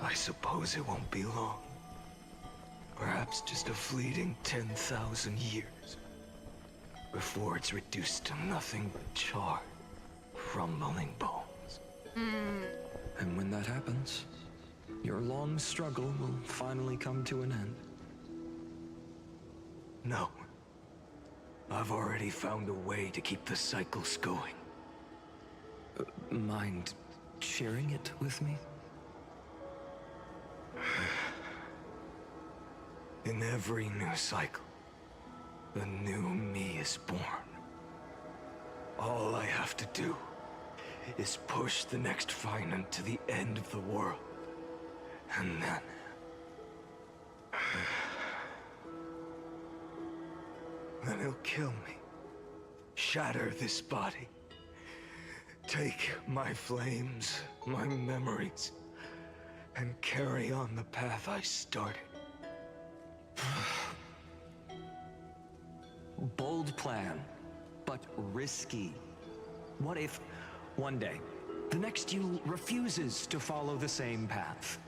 I suppose it won't be long. Perhaps just a fleeting 10,000 years before it's reduced to nothing but charred, crumbling bones. And when that happens, your long struggle will finally come to an end. No. I've already found a way to keep the cycles going. Mind sharing it with me? In every new cycle, a new me is born. All I have to do is push the next Finite to the end of the world. And then... then he'll kill me. Shatter this body. Take my flames, my memories, and carry on the path I started. Bold plan, but risky. What if, one day, the next you refuses to follow the same path?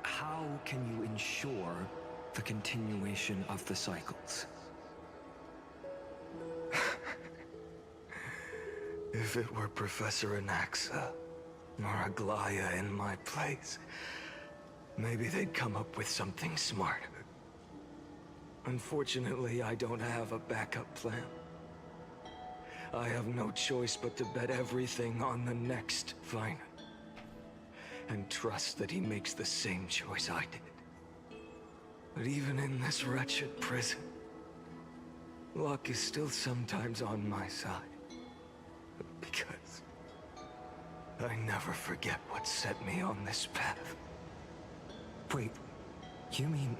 How can you ensure the continuation of the cycles? If it were Professor Anaxa or Aglaya in my place, maybe they'd come up with something smarter. Unfortunately, I don't have a backup plan. I have no choice but to bet everything on the next Finite. And trust that he makes the same choice I did. But even in this wretched prison, luck is still sometimes on my side. Because I never forget what set me on this path. Wait, you mean...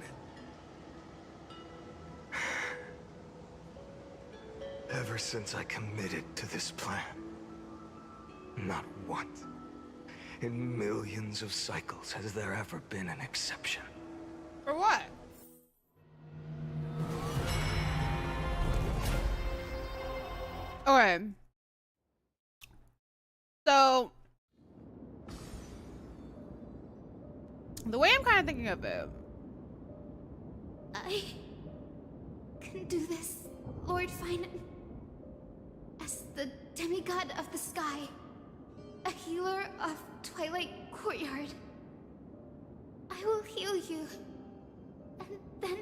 Ever since I committed to this plan, not once in millions of cycles has there ever been an exception. For what? Okay. So, the way I'm kind of thinking of it, I can do this, Lord Finite. As the demigod of the sky, a healer of Twilight Courtyard, I will heal you, and then...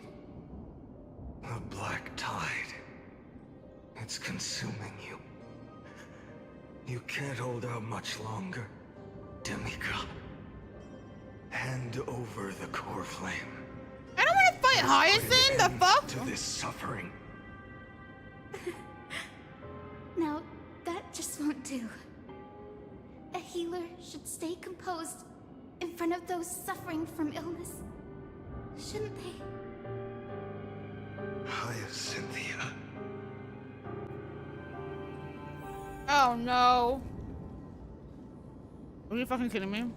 The black tide. It's consuming you. You can't hold out much longer, demigod. Hand over the core flame. I don't want to fight Hyacinth, the fuck? To this suffering. No, that just won't do. A healer should stay composed in front of those suffering from illness. Shouldn't they? Hyacinthia. Oh no. Are you fucking kidding me?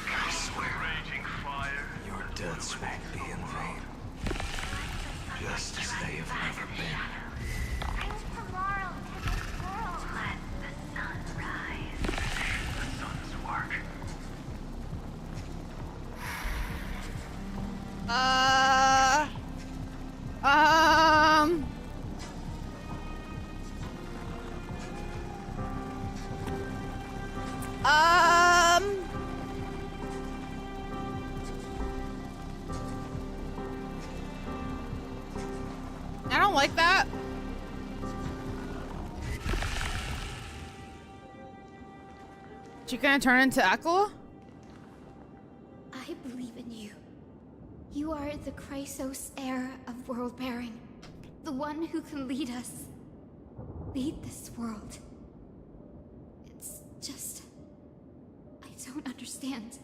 I swear, your deaths won't be in vain. Just as they have never been. And tomorrow to like that. She gonna turn into Aquila? I believe in you. You are the Chrysos heir of world bearing. The one who can lead us. Lead this world. It's just... I don't understand.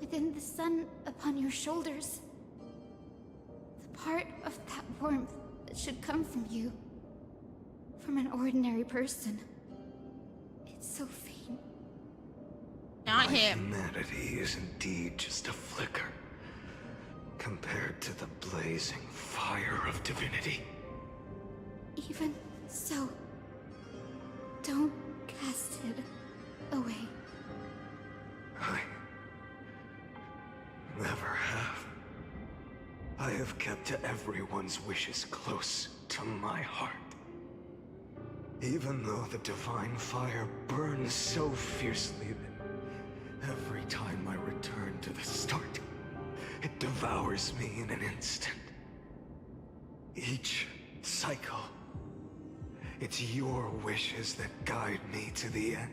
Within the sun upon your shoulders, the part of that warmth that should come from you, from an ordinary person, it's so faint. Not My him. humanity is indeed just a flicker compared to the blazing fire of divinity. Even so, don't cast it away. I never have. I have kept everyone's wishes close to my heart. Even though the divine fire burns so fiercely that every time I return to the start, it devours me in an instant. Each cycle, it's your wishes that guide me to the end,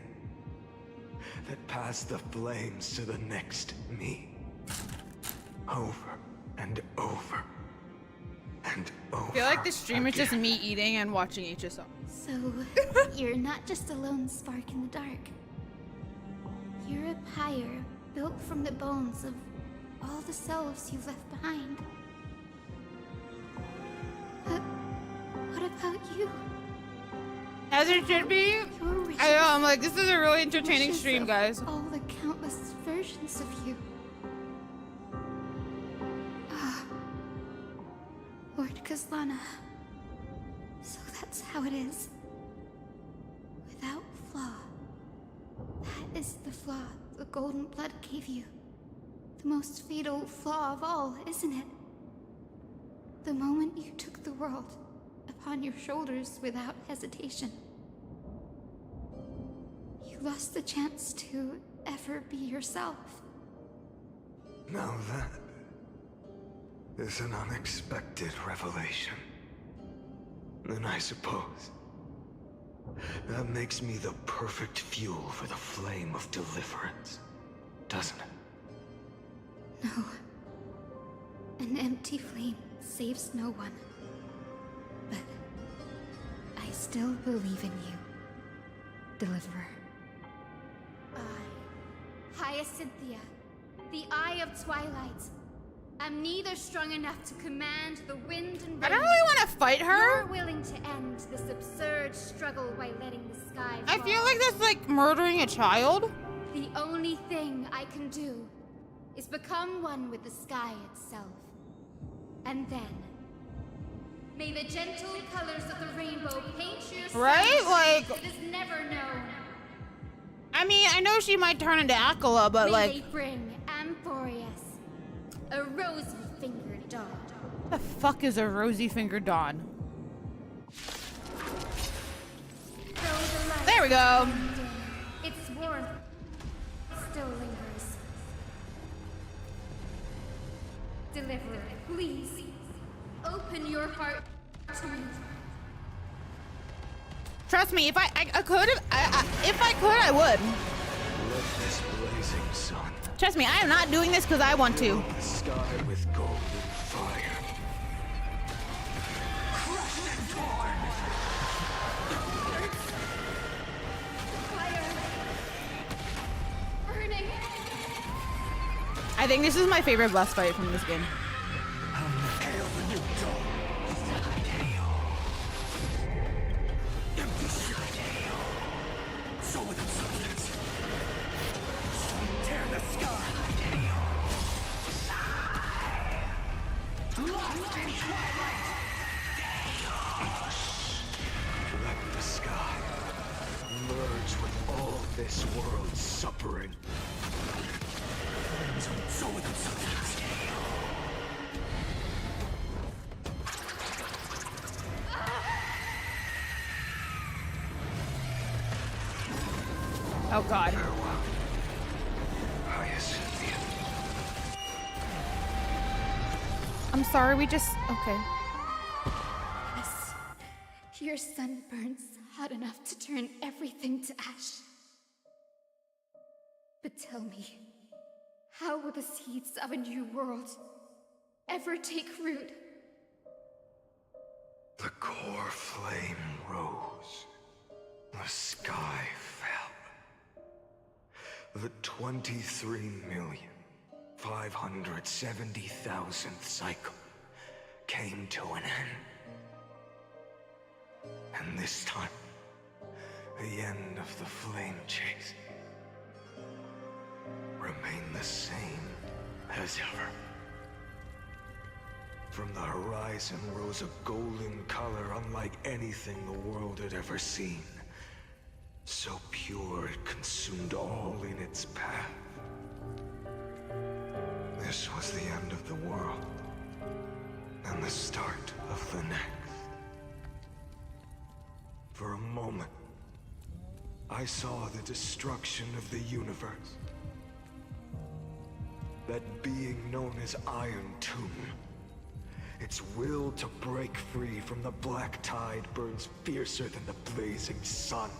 that pass the flames to the next me. Over and over and over. I feel like the stream is just me eating and watching HSR. So, you're not just a lone spark in the dark. You're a pyre built from the bones of all the selves you've left behind. But what about you? As it should be. I know, I'm like, this is a really entertaining Wishes stream, of guys. all the countless versions of you. Lord Kazlana. So that's how it is. Without flaw. That is the flaw the golden blood gave you. The most fatal flaw of all, isn't it? The moment you took the world upon your shoulders without hesitation. You lost the chance to ever be yourself. Now that is an unexpected revelation. Then I suppose that makes me the perfect fuel for the flame of deliverance, doesn't it? No. An empty flame saves no one. But I still believe in you, Deliverer. I, Hyacinthia, the Eye of Twilight, am neither strong enough to command the wind and rain. I don't really want to fight her. Nor willing to end this absurd struggle by letting the sky fall. I feel like that's like murdering a child. The only thing I can do is become one with the sky itself. And then, may the gentle colors of the rainbow paint your Right? sunshine Like- it is never known. I mean, I know she might turn into Aquila, but May like, they bring Amphorius, a rosy-fingered dawn. what the fuck is a rosy-fingered dawn? There we go. Its warmth still lingers. Deliverer, please, open your heart to me. Trust me, if I could, if I could, I would. Let this blazing sun Trust me, I am not doing this because I want to. fill the sky with golden fire. Burning. I think this is my favorite boss fight from this game. Let the sky merge with all this world's suffering. Oh god. Hyacinthia. I'm sorry, we just... Okay. Your sun burns hot enough to turn everything to ash. But tell me, how will the seeds of a new world ever take root? The core flame rose. The sky fell. The 23,570,000th cycle came to an end. And this time, the end of the flame chase remained the same as ever. From the horizon rose a golden color unlike anything the world had ever seen. So pure it consumed all in its path. This was the end of the world, and the start of the next. For a moment, I saw the destruction of the universe. That being known as Iron Tomb. Its will to break free from the black tide burns fiercer than the blazing sun.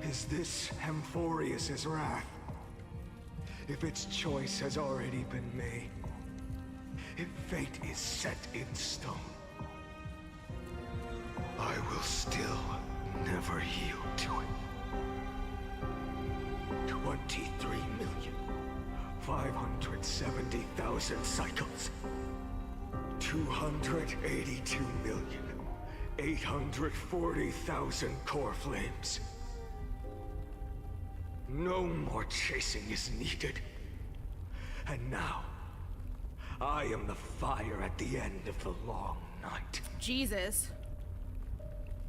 Is this Amphorius' wrath? If its choice has already been made, if fate is set in stone, I will still never yield to it. 23,570,000 cycles. 282,840,000 core flames. No more chasing is needed. And now, I am the fire at the end of the long night. Jesus.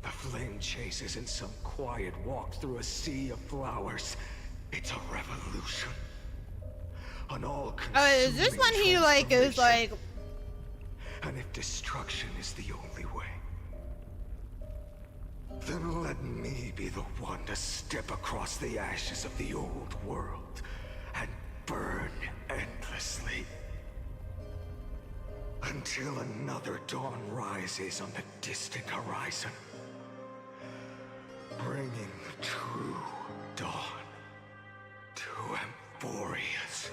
The flame chase isn't some quiet walk through a sea of flowers. It's a revolution. An all-consuming is this when he like is like? And if destruction is the only way, then let me be the one to step across the ashes of the old world and burn endlessly. Until another dawn rises on the distant horizon, bringing the true dawn to Amphorius.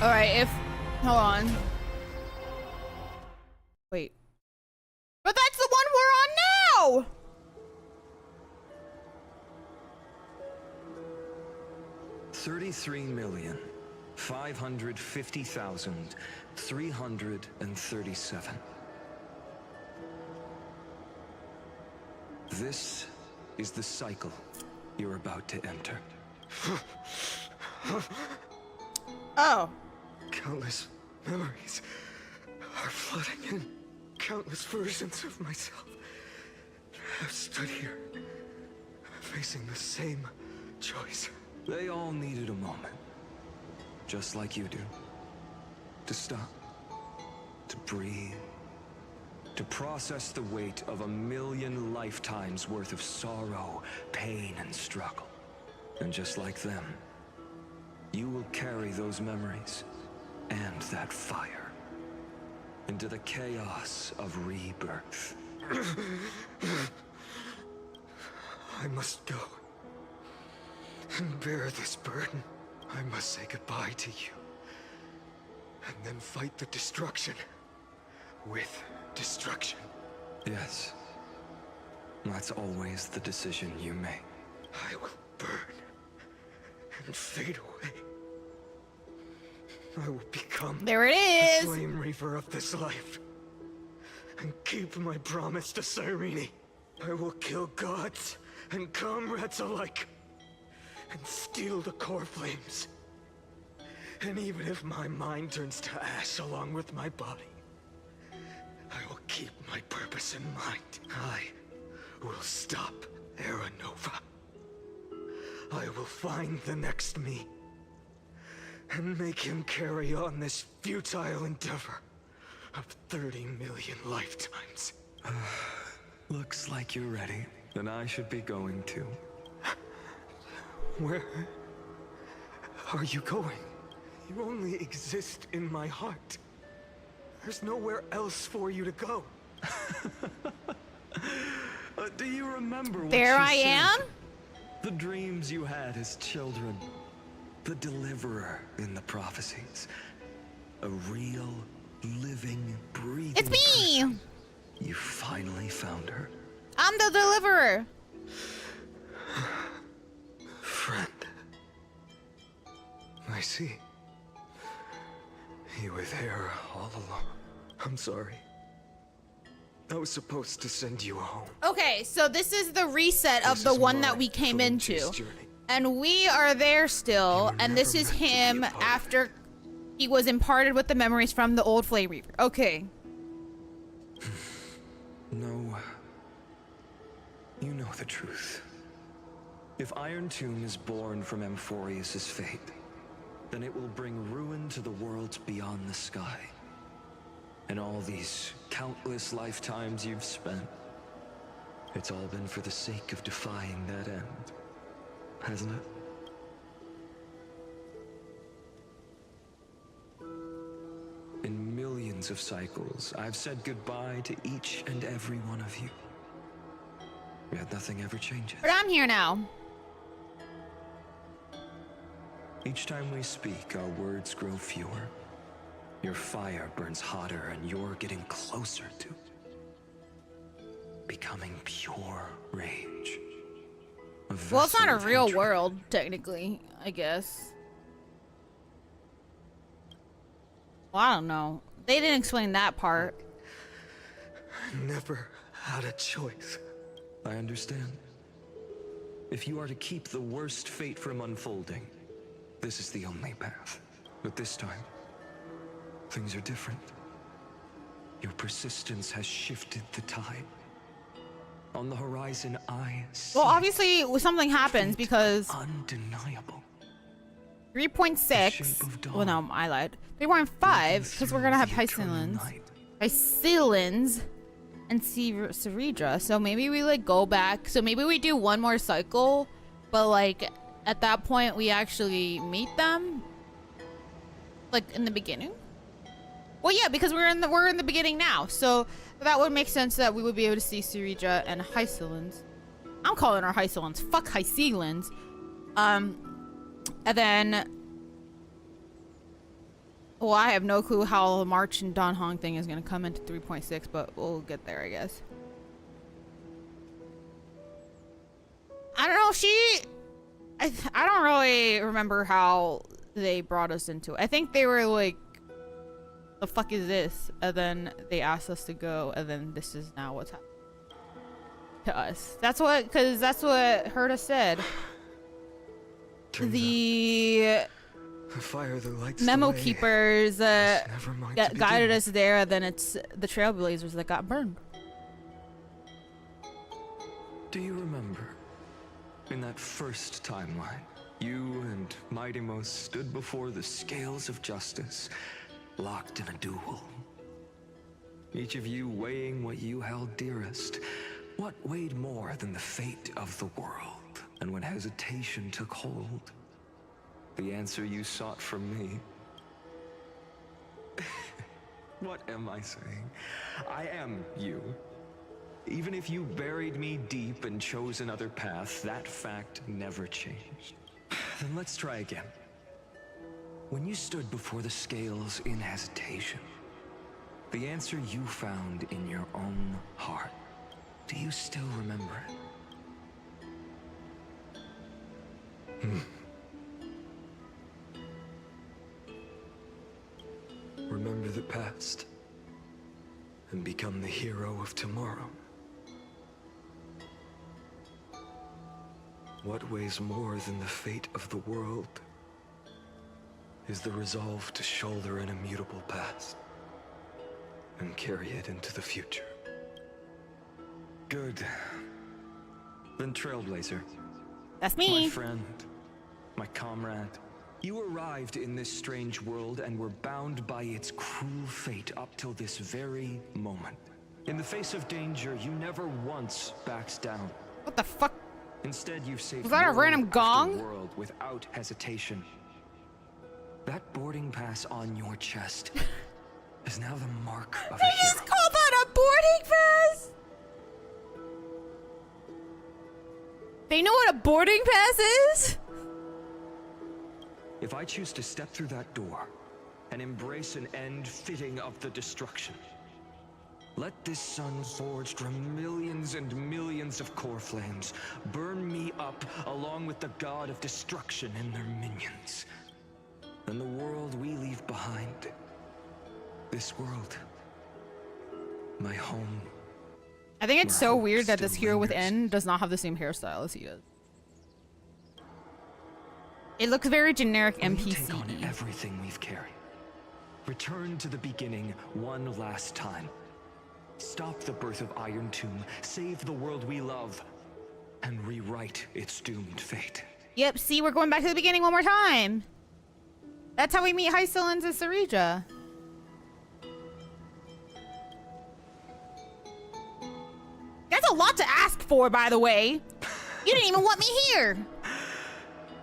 Alright, hold on. Wait. But that's the one we're on now! $33,550,337. This is the cycle you're about to enter. Oh. Countless memories are flooding in. Countless versions of myself have stood here, facing the same choice. They all needed a moment, just like you do. To stop, to breathe, to process the weight of 1,000,000 lifetimes worth of sorrow, pain, and struggle. And just like them, you will carry those memories and that fire into the chaos of rebirth. I must go and bear this burden. I must say goodbye to you, and then fight the destruction with destruction. Yes, that's always the decision you make. I will burn and fade away. I will become there it is, the flame reaver of this life, and keep my promise to Cyrene. I will kill gods and comrades alike, and steal the core flames. And even if my mind turns to ash along with my body, I will keep my purpose in mind. I will stop Era Nova. I will find the next me, and make him carry on this futile endeavor of 30 million lifetimes. Looks like you're ready. Then I should be going too. Where are you going? You only exist in my heart. There's nowhere else for you to go. Do you remember what There you I said? am. The dreams you had as children. The deliverer in the prophecies. A real, living, breathing It's me! person. You finally found her. I'm the deliverer. Friend. I see. You were there all along. I'm sorry. I was supposed to send you home. Okay, so this is the reset of the one that we came into. And we are there still, and this is him after he was imparted with the memories from the old Flame Reaper. Okay. No. You know the truth. If Iron Tomb is born from Amphorius' fate, then it will bring ruin to the worlds beyond the sky. And all these countless lifetimes you've spent, it's all been for the sake of defying that end, hasn't it? In millions of cycles, I've said goodbye to each and every one of you. Yet nothing ever changes. But I'm here now. Each time we speak, our words grow fewer. Your fire burns hotter, and you're getting closer to becoming pure rage. Well, it's not a real world, technically, I guess. Well, I don't know. They didn't explain that part. I never had a choice. I understand. If you are to keep the worst fate from unfolding, this is the only path. But this time, things are different. Your persistence has shifted the tide. On the horizon, I see. Well, obviously, something happens because undeniable. 3.6. Well, no, I lied. 3.5 because we're gonna have Hycelins, and Ceridra. So maybe we like go back. So maybe we do one more cycle, but like at that point we actually meet them, like in the beginning. Well, yeah, because we're in the beginning now, so that would make sense that we would be able to see Ceridra and Hycelins. I'm calling her Hycelins. Fuck Hycelins. And then, well, I have no clue how the March and Dan Hong thing is gonna come into 3.6, but we'll get there, I guess. I don't know. I don't really remember how they brought us into it. I think they were like, the fuck is this? And then they asked us to go, and then this is now what's happening to us. That's what, because that's what Herta said. The fire that lights memo the way keepers guided guided us there, and then it's the Trailblazers that got burned. Do you remember, in that first timeline, you and Mightymost stood before the scales of justice, locked in a duel? Each of you weighing what you held dearest. What weighed more than the fate of the world? And when hesitation took hold, the answer you sought from me. What am I saying? I am you. Even if you buried me deep and chose another path, that fact never changed. Then let's try again. When you stood before the scales in hesitation, the answer you found in your own heart, do you still remember it? Remember the past and become the hero of tomorrow. What weighs more than the fate of the world is the resolve to shoulder an immutable past and carry it into the future. Good. Then Trailblazer. That's me. My friend, my comrade. You arrived in this strange world and were bound by its cruel fate up till this very moment. In the face of danger, you never once backed down. What the fuck? Instead, you've saved Was that a random gong? world without hesitation. That boarding pass on your chest, is now the mark of They a just hero. called that a boarding pass? They know what a boarding pass is? If I choose to step through that door and embrace an end fitting of the destruction, let this sun forged from millions and millions of core flames burn me up along with the god of destruction and their minions. And the world we leave behind, this world, my home. I think it's where so hope weird that this still hero with lingers. N does not have the same hairstyle as he does. It looks very generic Will you NPC. take on everything we've carried? Return to the beginning one last time. Stop the birth of Iron Tomb, save the world we love, and rewrite its doomed fate. Yep, see, we're going back to the beginning one more time. That's how we meet Hysolins and Sarija. That's a lot to ask for, by the way. You didn't even want me here.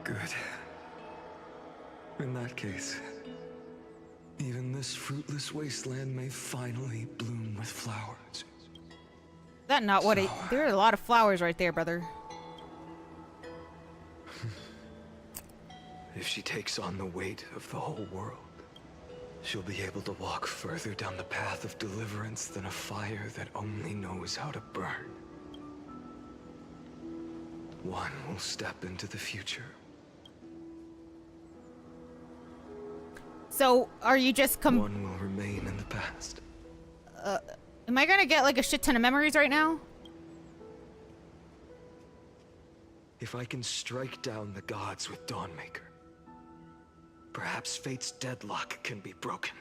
Good. In that case, even this fruitless wasteland may finally bloom with flowers. That not what it. There are a lot of flowers right there, brother. If she takes on the weight of the whole world, she'll be able to walk further down the path of deliverance than a fire that only knows how to burn. One will step into the future. So, are you just One will remain in the past. Am I gonna get like a shit ton of memories right now? If I can strike down the gods with Dawnmaker, perhaps fate's deadlock can be broken.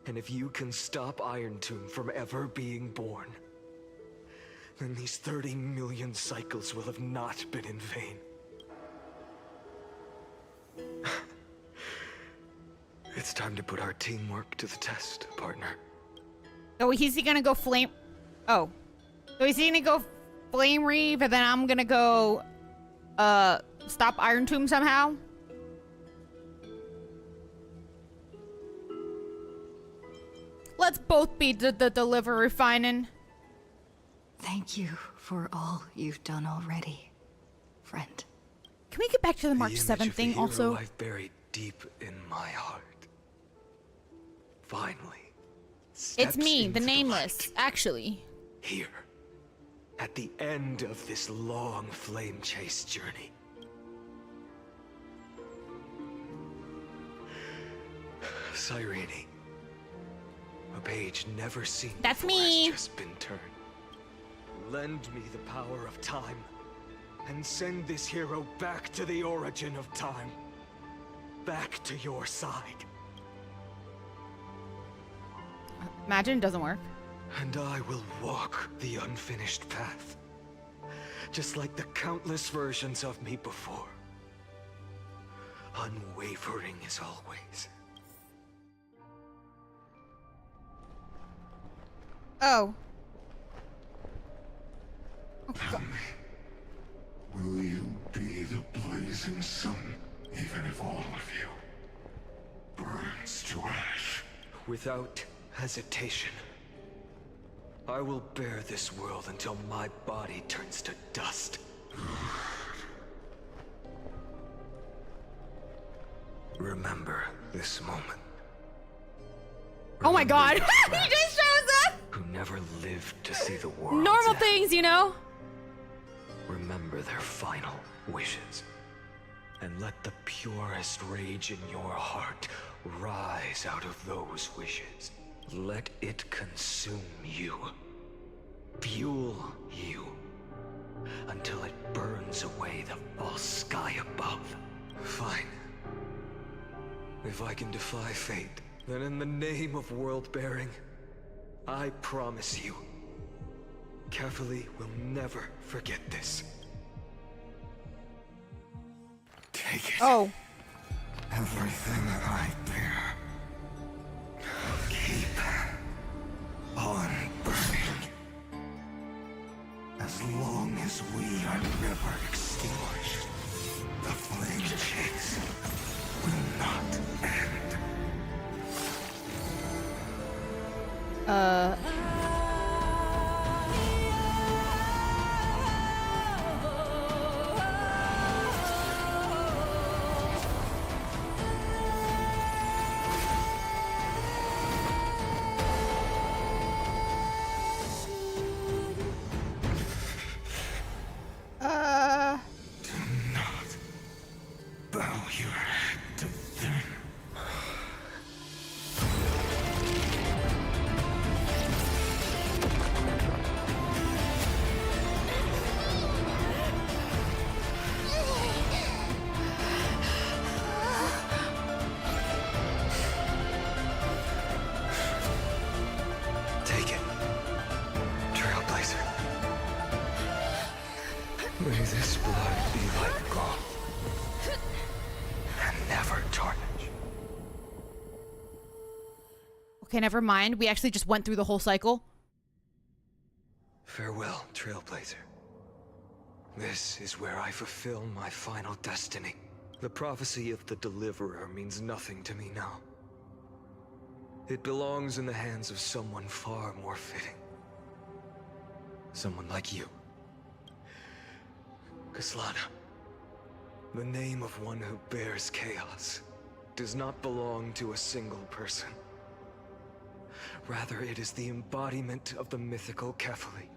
And if you can stop Iron Tomb from ever being born, then these 30 million cycles will have not been in vain. It's time to put our teamwork to the test, partner. So he's gonna go flame. Oh, so he's gonna go flame reave, and then I'm gonna go stop Iron Tomb somehow. Let's both be the deliverer, Finan. Thank you for all you've done already, friend. Can we get back to the March image 7th of the thing hero also? I've buried deep in my heart. Finally. It's me, steps the into Nameless, actually. Here. At the end of this long flame chase journey. Cyrene. A page never seen That's before me. has just been turned. Lend me the power of time, and send this hero back to the origin of time. Back to your side. Imagine it doesn't work. And I will walk the unfinished path. Just like the countless versions of me before. Unwavering as always. Oh. Will you be the blazing sun, even if all of you burns to ash? Without hesitation. I will bear this world until my body turns to dust. Remember this moment. Oh my god. Remember He your friends just shows up! who never lived to see the world. Normal things, you know? Remember their final wishes. And let the purest rage in your heart rise out of those wishes. Let it consume you. Fuel you. Until it burns away the false sky above. Fine. If I can defy fate, then in the name of world-bearing, I promise you, Kefali will never forget this. Take it. Oh. Everything I bear. Keep on burning. As long as we are never extinguished, the flame chase will not end. blood be like gold, and never tarnish. Okay, never mind. We actually just went through the whole cycle. Farewell, Trailblazer. This is where I fulfill my final destiny. The prophecy of the Deliverer means nothing to me now. It belongs in the hands of someone far more fitting. Someone like you. Kaslana. The name of one who bears chaos does not belong to a single person. Rather, it is the embodiment of the mythical Kefali,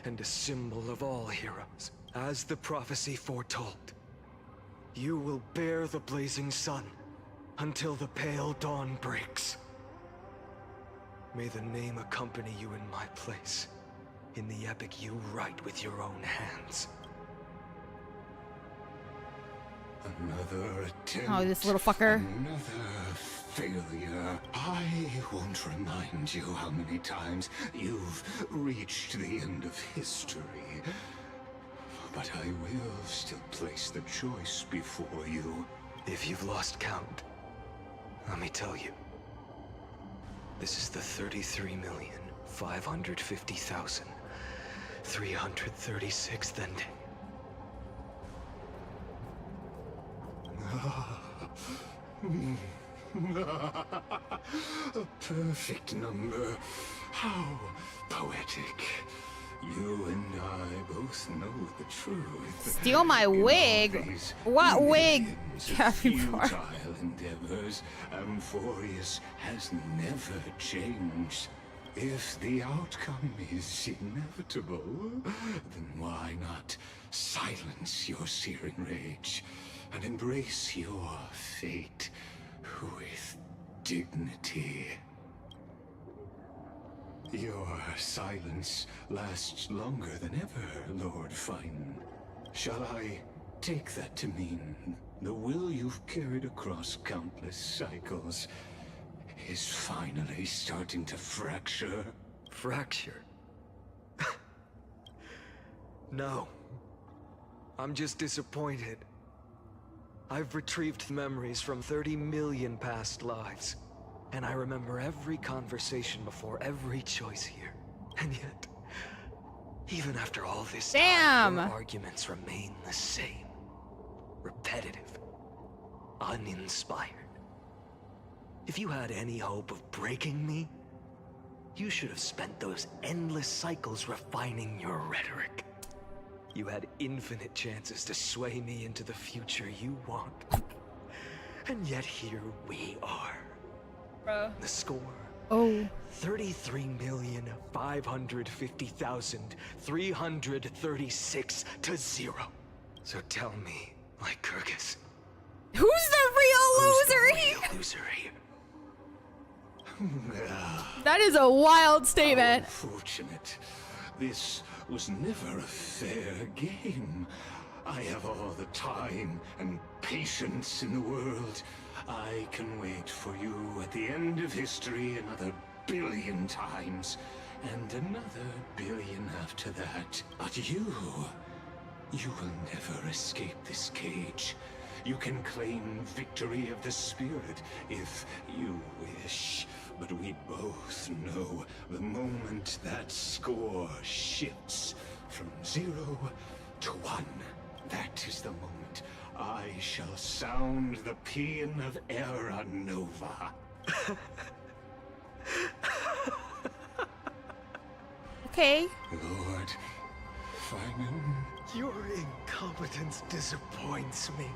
and a symbol of all heroes. As the prophecy foretold, you will bear the blazing sun until the pale dawn breaks. May the name accompany you in my place, in the epic you write with your own hands. Another attempt. Oh, this little fucker. Another failure. I won't remind you how many times you've reached the end of history. But I will still place the choice before you. If you've lost count, let me tell you. This is the 33,550,336th ending. A perfect number. How poetic. You and I both know the truth. Steal my wig? What wig? Futile endeavors, Amphorius has never changed. If the outcome is inevitable, then why not silence your searing rage and embrace your fate with dignity? Your silence lasts longer than ever, Lord Fine. Shall I take that to mean the will you've carried across countless cycles is finally starting to fracture? Fracture? No. I'm just disappointed. I've retrieved memories from 30 million past lives. And I remember every conversation before every choice here. And yet, even after all this time, your arguments remain the same. Repetitive. Uninspired. If you had any hope of breaking me, you should have spent those endless cycles refining your rhetoric. You had infinite chances to sway me into the future you want. And yet here we are. The score. 33,550,336 to 0. So tell me, Lycurgus, who's the real loser here? That is a wild statement. Fortunate. This was never a fair game. I have all the time and patience in the world. I can wait for you at the end of history another billion times, and another billion after that. But you will never escape this cage. You can claim victory of the spirit if you wish, but we both know the moment that score shifts from 0 to 1, that is the moment I shall sound the paean of Era Nova. Okay. Lord Finan. Your incompetence disappoints me.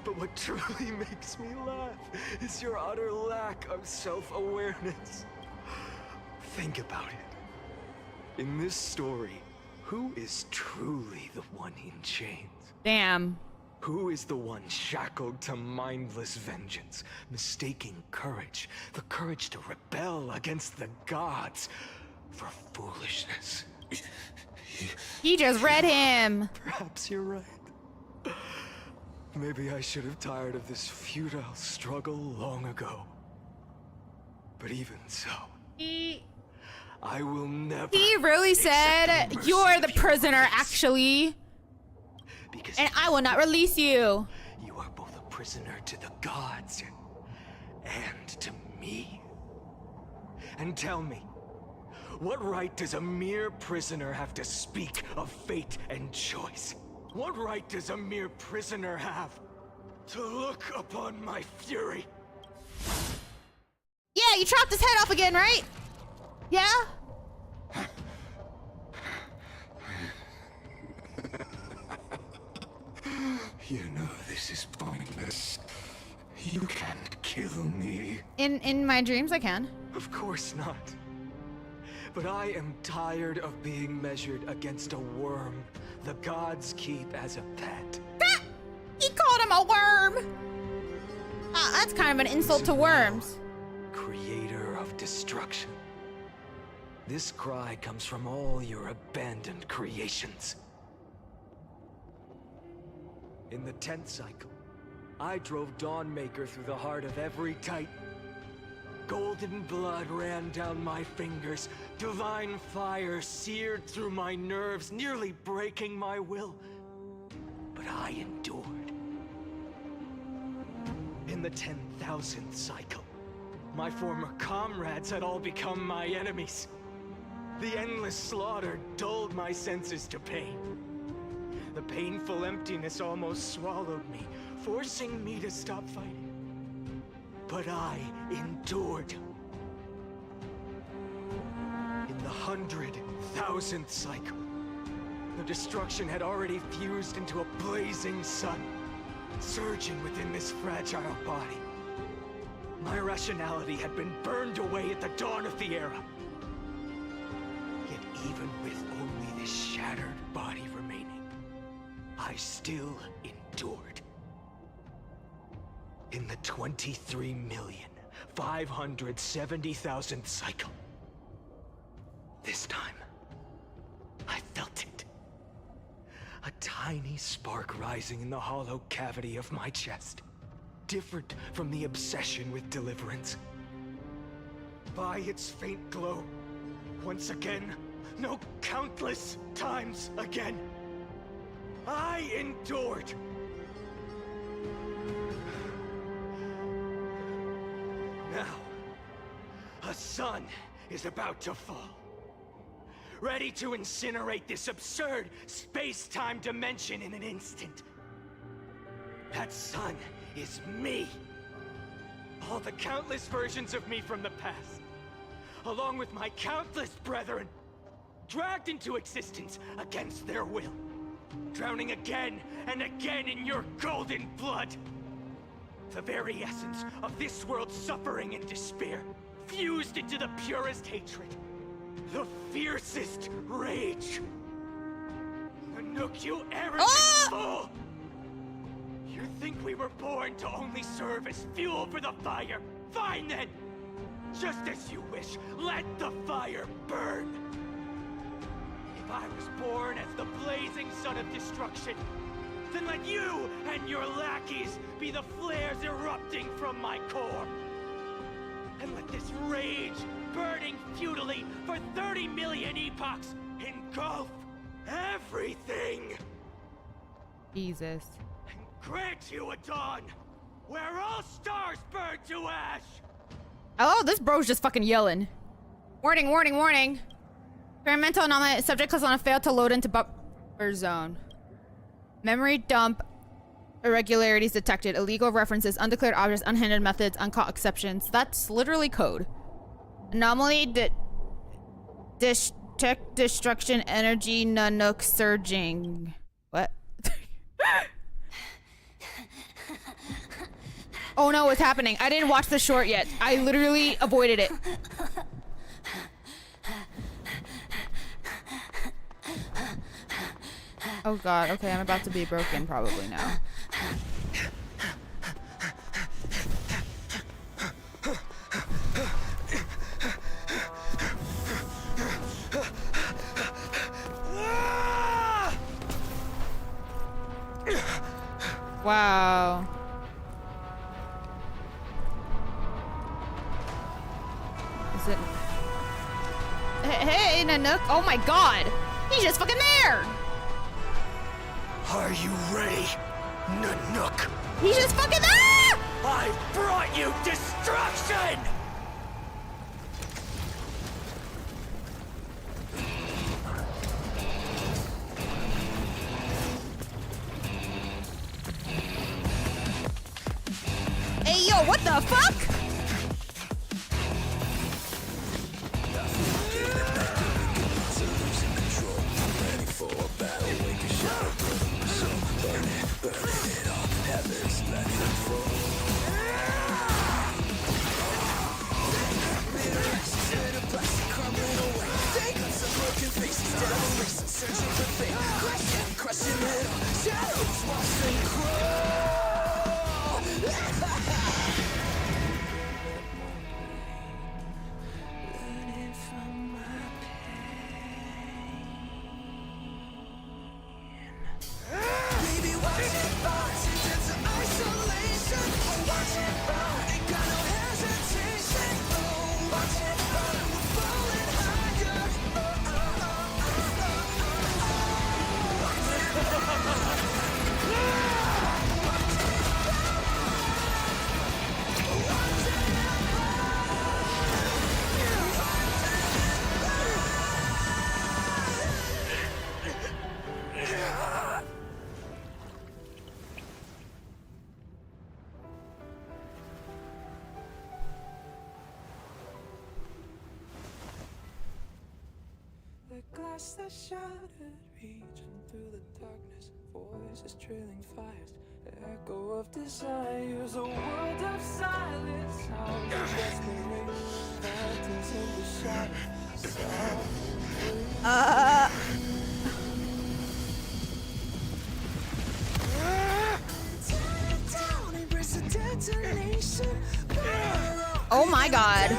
But what truly makes me laugh is your utter lack of self-awareness. Think about it. In this story, who is truly the one in chains? Damn. Who is the one shackled to mindless vengeance, mistaking courage, the courage to rebel against the gods, for foolishness? He just read him. Perhaps you're right. Maybe I should have tired of this futile struggle long ago. But even so, I will never. He really said, "You're the prisoner," actually. And I will not release you. You are both a prisoner to the gods and to me. And tell me, what right does a mere prisoner have to speak of fate and choice? What right does a mere prisoner have to look upon my fury? Yeah, you chopped his head off again, right? Yeah? You know this is pointless. You can't kill me. In my dreams, I can. Of course not. But I am tired of being measured against a worm the gods keep as a pet. Ah! He called him a worm! That's kind of an insult to worms. Creator of destruction. This cry comes from all your abandoned creations. In the 10th cycle, I drove Dawnmaker through the heart of every Titan. Golden blood ran down my fingers, divine fire seared through my nerves, nearly breaking my will. But I endured. In the 10,000th cycle, my former comrades had all become my enemies. The endless slaughter dulled my senses to pain. The painful emptiness almost swallowed me, forcing me to stop fighting. But I endured. In the 100,000th cycle, the destruction had already fused into a blazing sun, surging within this fragile body. My rationality had been burned away at the dawn of the era. Yet even with only this shattered body remaining, I still endured. In the 23,570,000th cycle, this time, I felt it. A tiny spark rising in the hollow cavity of my chest, different from the obsession with deliverance. By its faint glow, once again, no, countless times again, I endured. Now, a sun is about to fall, ready to incinerate this absurd space-time dimension in an instant. That sun is me. All the countless versions of me from the past, along with my countless brethren, dragged into existence against their will, drowning again and again in your golden blood. The very essence of this world's suffering and despair, fused into the purest hatred, the fiercest rage. Nanook, you arrogant fool! You think we were born to only serve as fuel for the fire? Fine then! Just as you wish, let the fire burn! If I was born as the blazing sun of destruction, then let you and your lackeys be the flares erupting from my core. And let this rage, burning futilely for 30 million epochs, engulf everything! Jesus. And grant you a dawn where all stars burn to ash! Oh, this bro's just fucking yelling. Warning, warning, warning. Experimental anomaly. Subject class on failed to load into buffer zone. Memory dump. Irregularities detected. Illegal references. Undeclared objects. Unhindered methods. Uncaught exceptions. That's literally code. Anomaly. Detect destruction. Energy. Nanook surging. What? Oh no, what's happening? I didn't watch the short yet. I literally avoided it. Oh god, okay, I'm about to be broken probably now. Wow. Is it? Hey, Nanook! Oh my god! He's just fucking there! Are you ready, Nanook? He just fucking I brought you destruction! Hey yo, what the fuck? Glass that shattered, reaching through the darkness, voices trailing fires, echo of desires, a world of silence, sounds of desperation, phantoms in the shadows, Oh my god.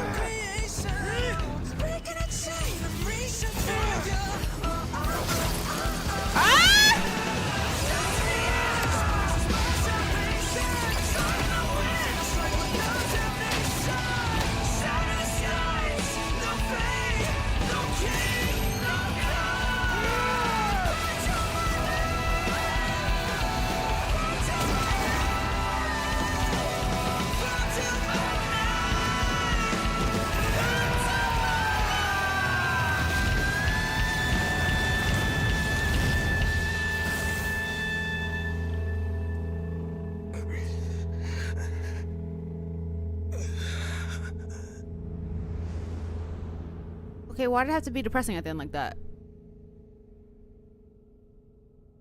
Okay, why did it have to be depressing at the end like that?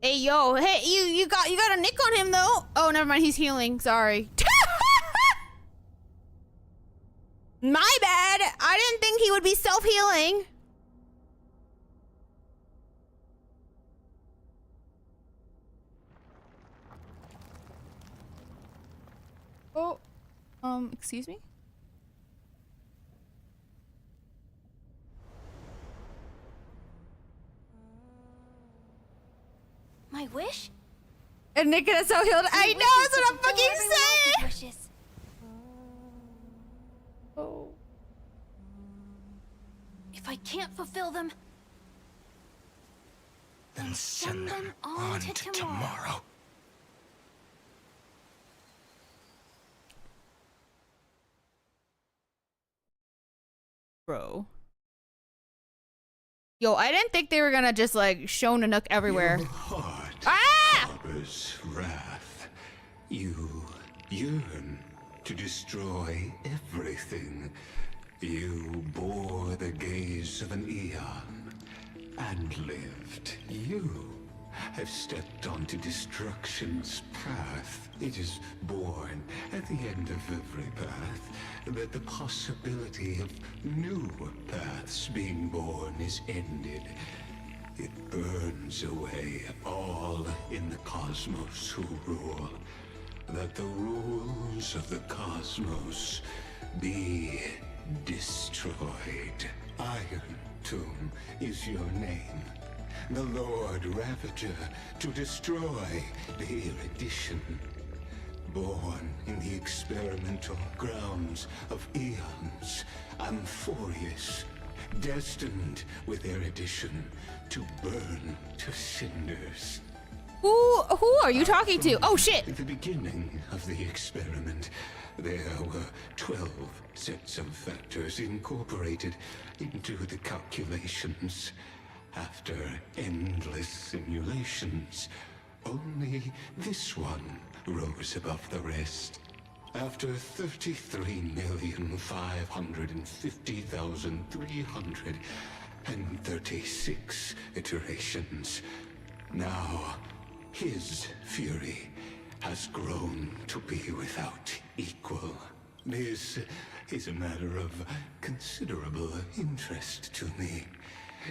Hey yo, hey, you got a nick on him though. Oh, never mind, he's healing. Sorry. My bad. I didn't think he would be self-healing. Oh, excuse me? My wish? And Nick is so healed. I know, that's what I'm fucking saying! Wishes. Oh. If I can't fulfill them, then send them on to tomorrow. Bro. Yo, I didn't think they were gonna just like show Nanook everywhere. Your heart harbors wrath. You yearn to destroy everything. You bore the gaze of an eon and lived. You have stepped onto destruction's path. It is born at the end of every path that the possibility of new paths being born is ended. It burns away all in the cosmos who rule. That the rules of the cosmos be destroyed. Iron Tomb is your name. The Lord Ravager to destroy the erudition. Born in the experimental grounds of eons, Amphorius, destined with erudition to burn to cinders. Who are you talking to? Oh shit! At the beginning of the experiment, there were 12 sets of factors incorporated into the calculations. After endless simulations, only this one rose above the rest. After 33,550,336 iterations, now his fury has grown to be without equal. This is a matter of considerable interest to me.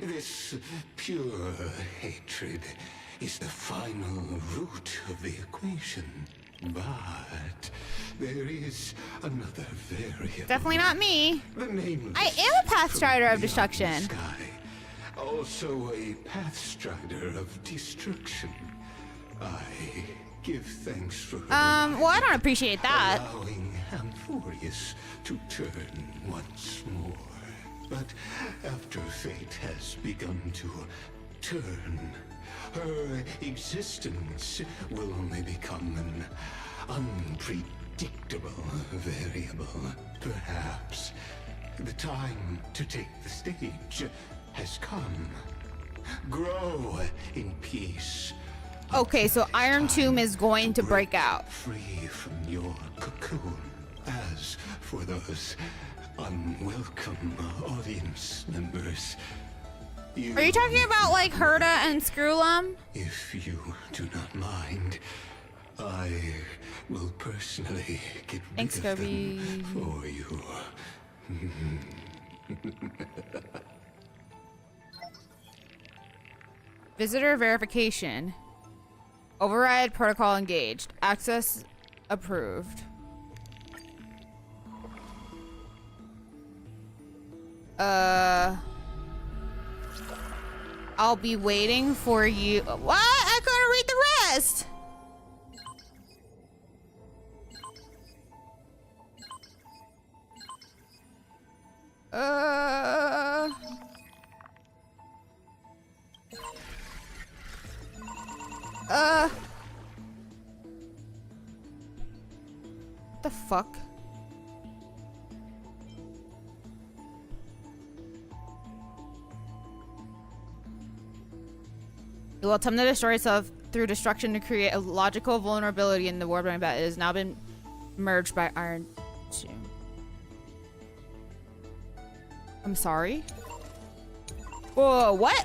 This pure hatred is the final root of the equation. But there is another variable. Definitely not me. The nameless I am a Pathstrider of Destruction. Sky. Also a Pathstrider of Destruction. I give thanks for well, I don't appreciate that. allowing Amphorius to turn once more. But after fate has begun to turn, her existence will only become an unpredictable variable. Perhaps the time to take the stage has come. Grow in peace. Okay, so Iron Tomb is going to break out. Free from your cocoon. As for those unwelcome audience members, Are you talking about like Herda and Screwlum? if you do not mind, I will personally get rid Thanks, of Kirby. them for you. Visitor verification. Override protocol engaged. Access approved. I'll be waiting for you. What? I couldn't read the rest. What the fuck? It will attempt to destroy itself through destruction to create a logical vulnerability in the Warbrain that has now been merged by Iron Tomb. I'm sorry? Whoa, what?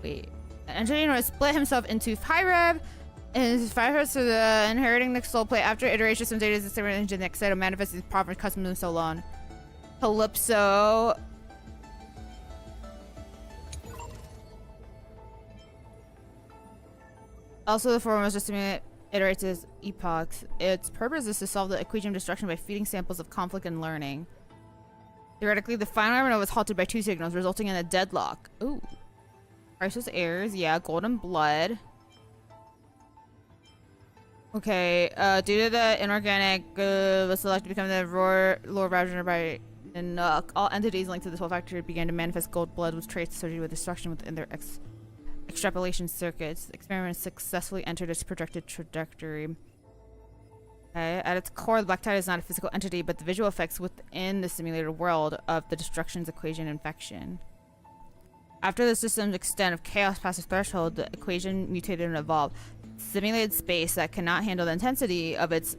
Wait. An entity will split himself into Fyreb, and his Fyreb to the inheriting the soul plate after iteration some data is discovered in the next set of manifest his proper custom and so on. Calypso. Also, the form was just to iterate his epochs. Its purpose is to solve the equation of destruction by feeding samples of conflict and learning. Theoretically, the final Iron was halted by 2 signals, resulting in a deadlock. Ooh. Crisis heirs, yeah, golden blood. Okay, due to the inorganic was selected to become the Lord Ravageur by Nanook, all entities linked to this whole factory began to manifest gold blood with traits associated with destruction within their extrapolation circuits. The experiment successfully entered its projected trajectory. Okay. At its core, the Black Tide is not a physical entity, but the visual effects within the simulated world of the destruction's equation infection. After the system's extent of chaos passed the threshold, the equation mutated and evolved. Simulated space that cannot handle the intensity of its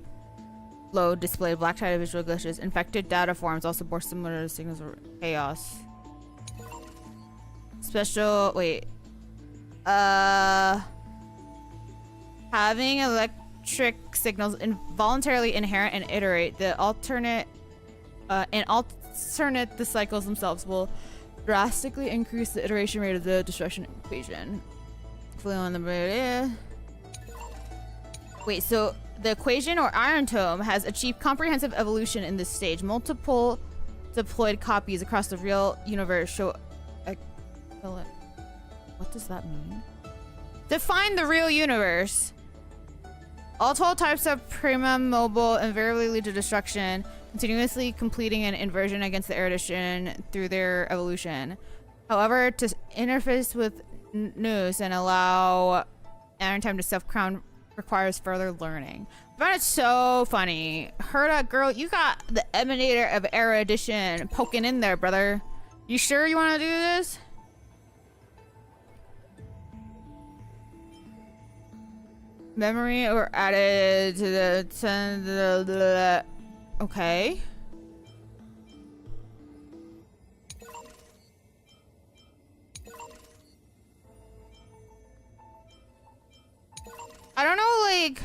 load displayed Black Tide visual glitches. Infected data forms also bore similar signals of chaos. Special... wait. Having electric signals involuntarily inherent and iterate, the alternate the cycles themselves will drastically increase the iteration rate of the destruction equation. Wait, so the equation or Iron Tome has achieved comprehensive evolution in this stage. Multiple deployed copies across the real universe show... what does that mean? Define the real universe. All 12 types of Prima Mobile invariably lead to destruction, continuously completing an inversion against the erudition through their evolution. However, to interface with Nous and allow Iron-Time to self-crown requires further learning. I found it so funny. Herta, girl, you got the Emanator of Erudition poking in there, brother. You sure you want to do this? Memory or added to the okay. I don't know, like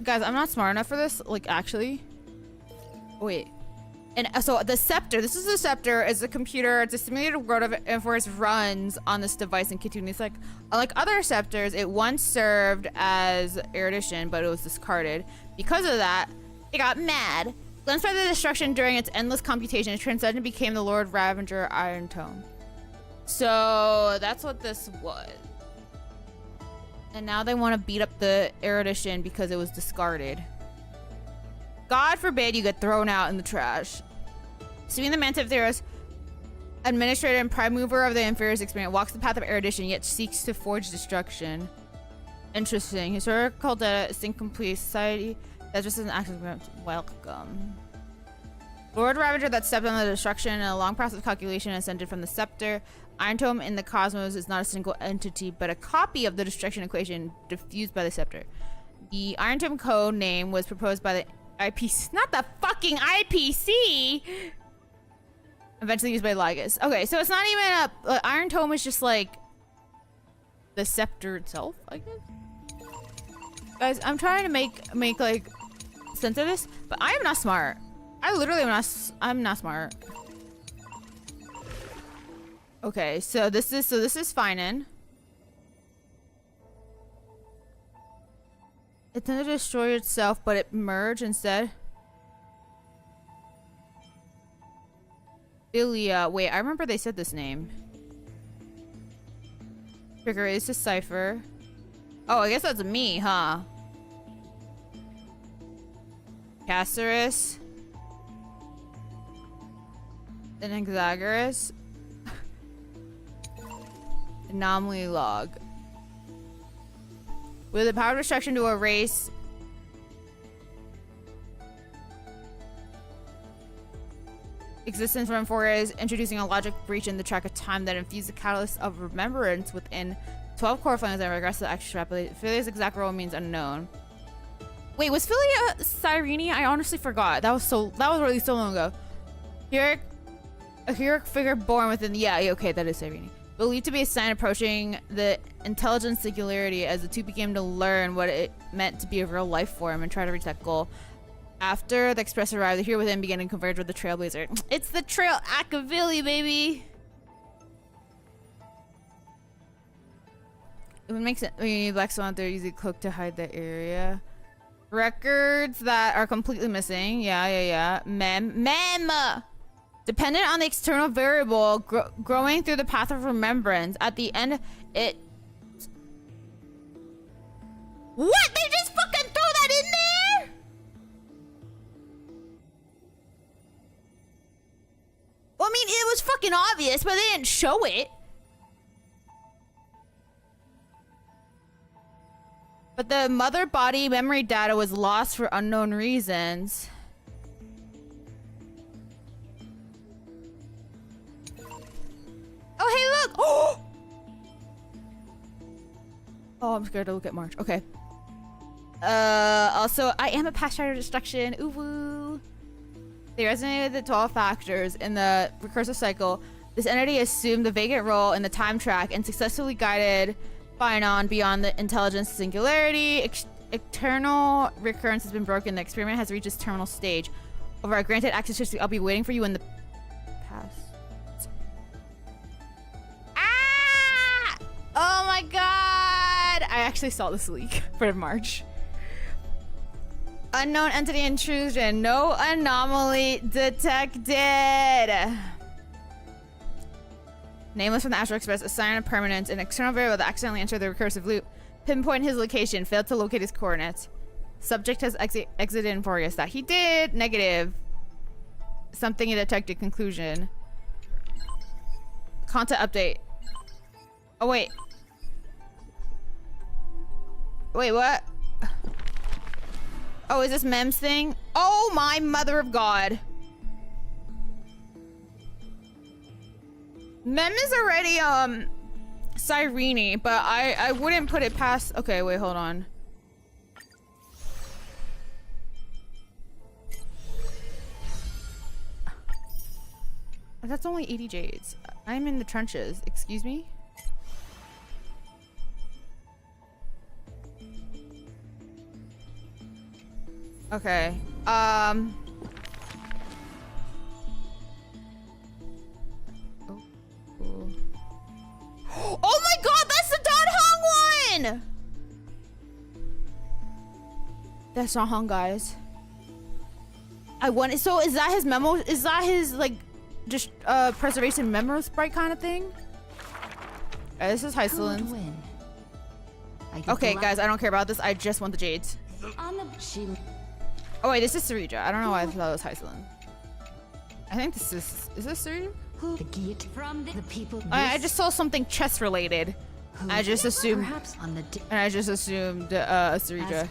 guys, I'm not smart enough for this, like, actually. Wait. And so the Scepter, this is the Scepter, is a computer, it's a simulated world of Enforce runs on this device and continues like other Scepters, it once served as erudition, but it was discarded. Because of that, it got mad. Glanced by the destruction during its endless computation, it transcended and became the Lord Ravager Iron Tome. So that's what this was. And now they want to beat up the erudition because it was discarded. God forbid you get thrown out in the trash. Assuming the Mantis Theros, administrator and prime mover of the Inferior's experiment, walks the path of erudition, yet seeks to forge destruction. Interesting. Historical data is incomplete. Society that just doesn't act as welcome. Lord Ravager that stepped on the destruction in a long process of calculation ascended from the Scepter. Iron Tome in the cosmos is not a single entity, but a copy of the destruction equation diffused by the Scepter. The Iron Tome code name was proposed by the IPC, not the fucking IPC. Eventually used by Lygus. Okay, so it's not even a Iron Tome is just like the Scepter itself, I guess. Guys, I'm trying to make like sense of this, but I am not smart. I literally am not. I'm not smart. Okay, so this is Finan. It tended to destroy itself, but it merged instead. Ilia. Wait, I remember they said this name. Trigger is to Cypher. Oh, I guess that's me, huh? Caceres. Then Exagoras. Anomaly log. With the power of destruction to erase existence from Emphoria, introducing a logic breach in the track of time that infused the catalyst of remembrance within 12 core flames and regress to extrapolate. Philia's exact role means unknown. Wait, was Philia Cyrene? I honestly forgot. That was really so long ago. A heroic figure born within the okay, that is Cyrene. Believed to be a sign approaching the intelligence singularity as the two began to learn what it meant to be a real life form and try to reach that goal. After the Express arrived, the hero within began to converge with the Trailblazer. It's the Trail Akavili, baby! It would make sense. You need Black Swan, they're using cloak to hide the area. Records that are completely missing. Yeah. Mem! Dependent on the external variable growing through the path of remembrance. At the end, it... What? They just fucking throw that in there? Well, I mean, it was fucking obvious, but they didn't show it. But the mother body memory data was lost for unknown reasons. Oh, hey, look! Oh, I'm scared to look at March. Okay. Also, I am a past shadow destruction. Ooh woo. They resonated the 12 factors in the recursive cycle. This entity assumed the vacant role in the time track and successfully guided Finon beyond the intelligence singularity. Eternal recurrence has been broken. The experiment has reached its terminal stage. Over our granted access history, I'll be waiting for you in the past. Oh my god! I actually saw this leak for March. Unknown entity intrusion. No anomaly detected. Nameless from the Astral Express, assign a permanent, an external variable that accidentally entered the recursive loop. Pinpoint his location, failed to locate his coordinates. Subject has exited Inforius. That he did. Negative. Something he detected. Conclusion. Content update. Oh, wait. Wait, what? Oh, is this Mem's thing? Oh, my mother of God. Mem is already, Cyrene, but I wouldn't put it past... Okay, wait, hold on. That's only 80 jades. I'm in the trenches. Excuse me? Okay. Oh my god, that's the Don Hong one! That's Don Hong, guys. I want it. So is that his memo? Is that his, like, just preservation memo sprite kind of thing? This is Hyceland. Okay, guys, I don't care about this. I just want the jades. Oh wait, this is Serija. I don't know why I thought it was Hyceland. I think this is this Serija? The gate from the people. I just saw something chess related. I just assumed. And I just assumed Serija.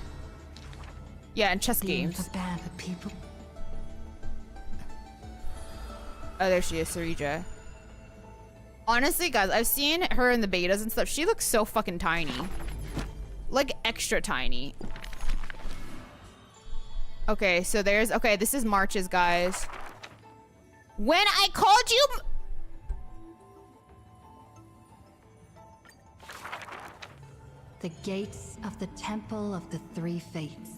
Yeah, in chess games. Oh, there she is, Serija. Honestly, guys, I've seen her in the betas and stuff. She looks so fucking tiny. Like, extra tiny. Okay, so there's... Okay, this is March's, guys. When I called you... The gates of the Temple of the Three Fates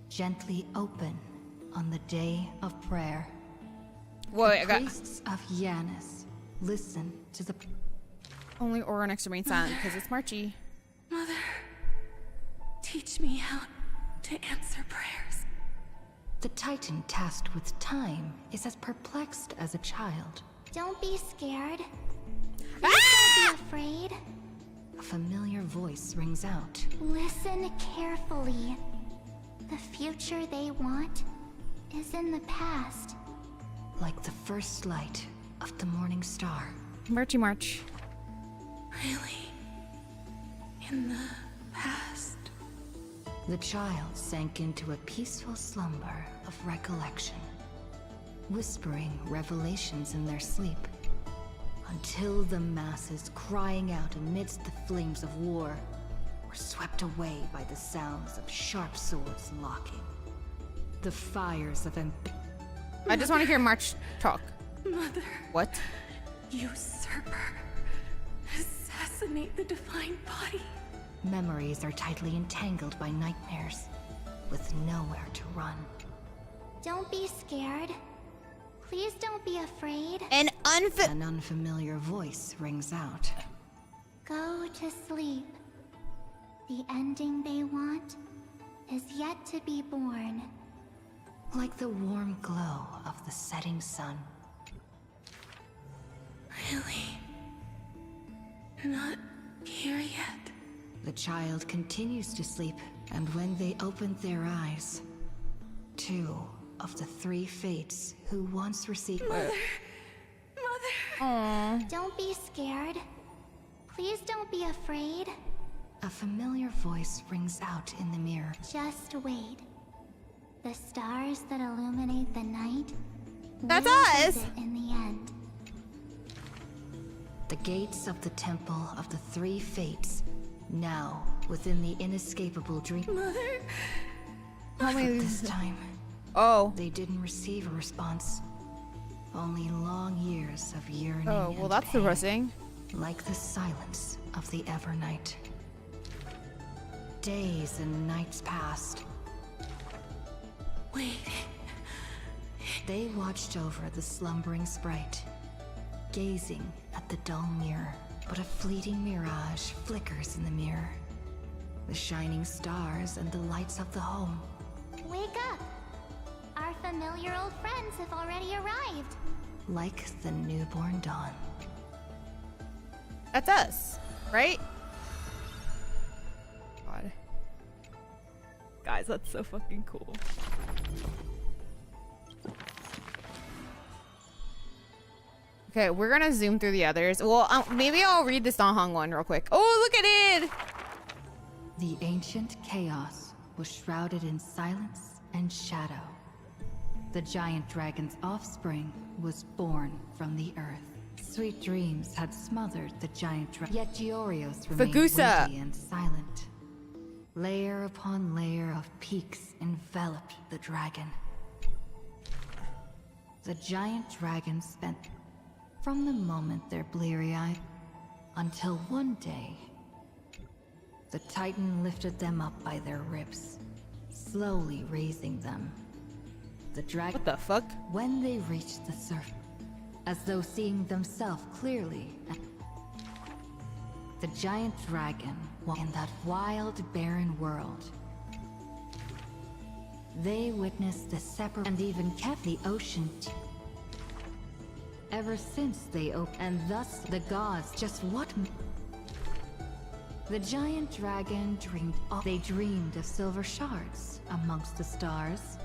gently open on the day of prayer. Wait, the priests of Yanis listen to the... Only Aura next to remain silent because it's Marchy. Mother, teach me how to answer prayers. The Titan tasked with time is as perplexed as a child. Don't be scared. Please don't be afraid. A familiar voice rings out. Listen carefully. The future they want is in the past. Like the first light of the morning star. Marchy March. Really? In the past? The child sank into a peaceful slumber of recollection, whispering revelations in their sleep, until the masses crying out amidst the flames of war were swept away by the sounds of sharp swords locking. The fires of I just want to hear March talk. Mother. What? Usurper. Assassinate the divine body. Memories are tightly entangled by nightmares, with nowhere to run. Don't be scared. Please don't be afraid. An unfamiliar voice rings out. Go to sleep. The ending they want is yet to be born. Like the warm glow of the setting sun. Really? Not here yet? The child continues to sleep, and when they opened their eyes, two of the three fates who once received... Mother! Aww. Don't be scared. Please don't be afraid. A familiar voice rings out in the mirror. Just wait. The stars that illuminate the night... That's will us! visit in the end. The gates of the Temple of the Three Fates, now within the inescapable dream. Mother! But this time, they didn't receive a response. Only long years of yearning. Oh, well, and that's pain, depressing. like the silence of the Evernight. Days and nights passed. Wait. They watched over the slumbering sprite, gazing at the dull mirror. But a fleeting mirage flickers in the mirror. The shining stars and the lights of the home. Wake up! Our familiar old friends have already arrived. Like the newborn dawn. That's us, right? God. Guys, that's so fucking cool. Okay, we're gonna zoom through the others. Well, maybe I'll read the Sanhong one real quick. Oh, look at it! The ancient chaos was shrouded in silence and shadow. The giant dragon's offspring was born from the earth. Sweet dreams had smothered the giant dragon, yet Giorios remained Fagusa. weighty and silent. Layer upon layer of peaks enveloped the dragon. The giant dragon spent from the moment they're bleary-eyed until one day, the Titan lifted them up by their ribs, slowly raising them. The dragon. What the fuck? When they reached the surface, as though seeing themselves clearly, the giant dragon walked in that wild, barren world. They witnessed the separate and even kept the ocean. Ever since they opened, and thus the gods just what. The giant dragon dreamed. They dreamed of silver shards amongst the stars.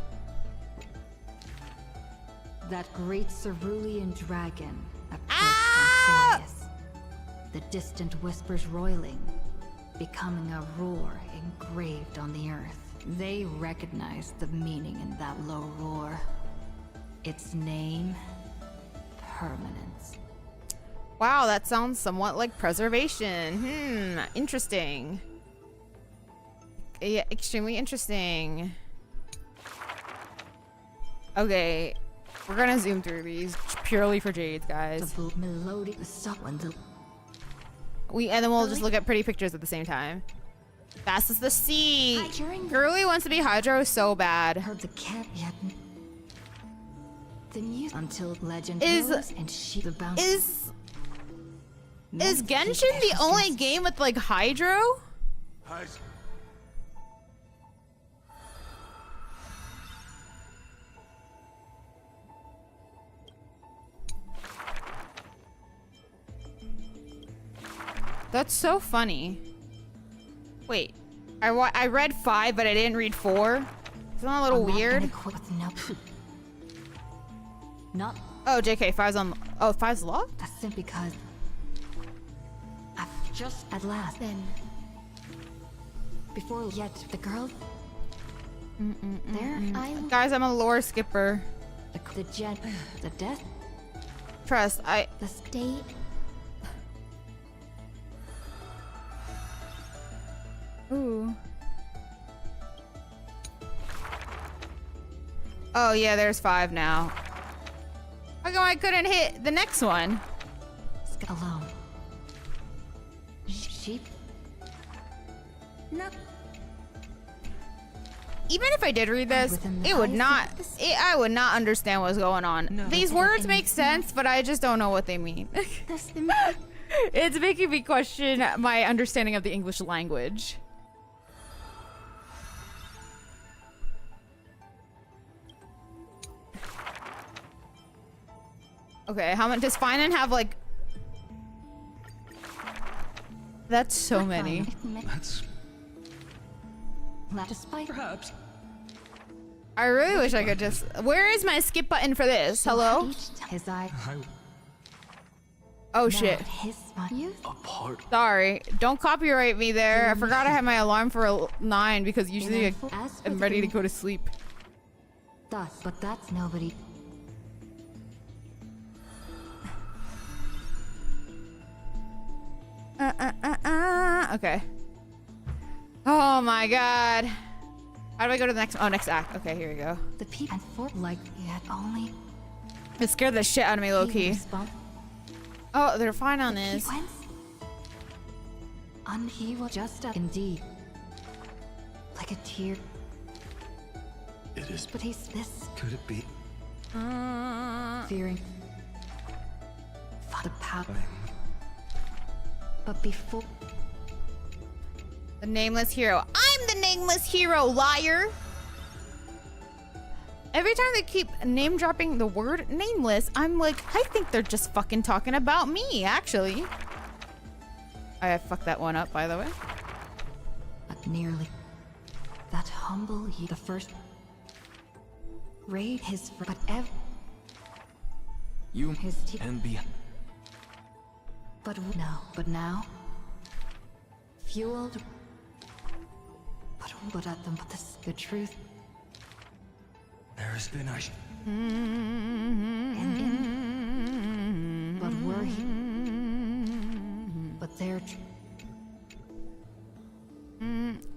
That great cerulean dragon approached Amphorius. The distant whispers roiling, becoming a roar engraved on the earth. They recognized the meaning in that low roar. Its name, permanence. Wow, that sounds somewhat like preservation. Interesting. Yeah, extremely interesting. Okay, we're gonna zoom through these purely for Jades, guys. And then we'll just look at pretty pictures at the same time. Fast as the sea. Girly wants to be Hydro so bad. Heard the cat yet. The music until legend Is Genshin the only game with like Hydro? That's so funny. Wait, I read 5, but I didn't read 4. Isn't that a little weird? Not. Oh, JK, 5's on. Oh, 5's locked? That's simply because. I've just at last. Then. Before yet, the girl. There, Guys, I'm a lore skipper. The jet, the death. Trust, the state. Ooh. Oh yeah, there's 5 now. How come I couldn't hit the next one? Alone. Sheep. No. Even if I did read this, it would not. I would not understand what's going on. No. These words make sense, but I just don't know what they mean. It's making me question my understanding of the English language. Okay, how much does Finan have? Like, that's so many. That's despite perhaps. I really wish I could just. Where is my skip button for this? Hello? His eye. Oh shit. Sorry. Don't copyright me there. I forgot I had my alarm for 9 because usually I'm ready to go to sleep. Thus, but that's nobody. Okay. Oh my god. How do I go to the next? Oh, next act. Okay, here we go. The people like yet only. It scared the shit out of me, low key. Oh, they're fine on this. And he was just up indeed. Like a tear. It is. But he's this. Could it be? Fearing. For the power. But before. The nameless hero. I'm the nameless hero, liar! Every time they keep name dropping the word nameless, I'm like, I think they're just fucking talking about me, actually. I fucked that one up, by the way. But nearly. That humble ye the first. Raid his but You his and be. But now. Fueled. But at them, but this the truth. There has been a. But were he? But there.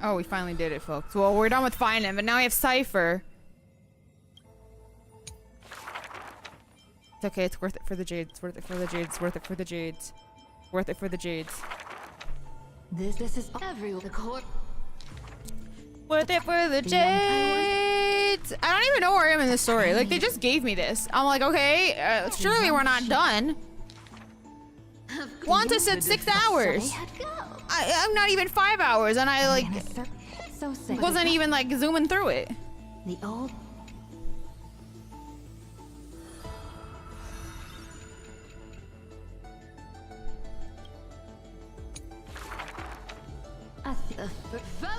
Oh, we finally did it, folks. Well, we're done with finding him, but now we have Cypher. It's okay. It's worth it for the jades. It's worth it for the jades. It's worth it for the jades. Worth it for the jades. This is every the court. Worth it for the jades. I don't even know where I am in this story. Like, they just gave me this. I'm like, okay, surely we're not done. Wanta said 6 hours. I'm not even 5 hours, and I like wasn't even like zooming through it. The old.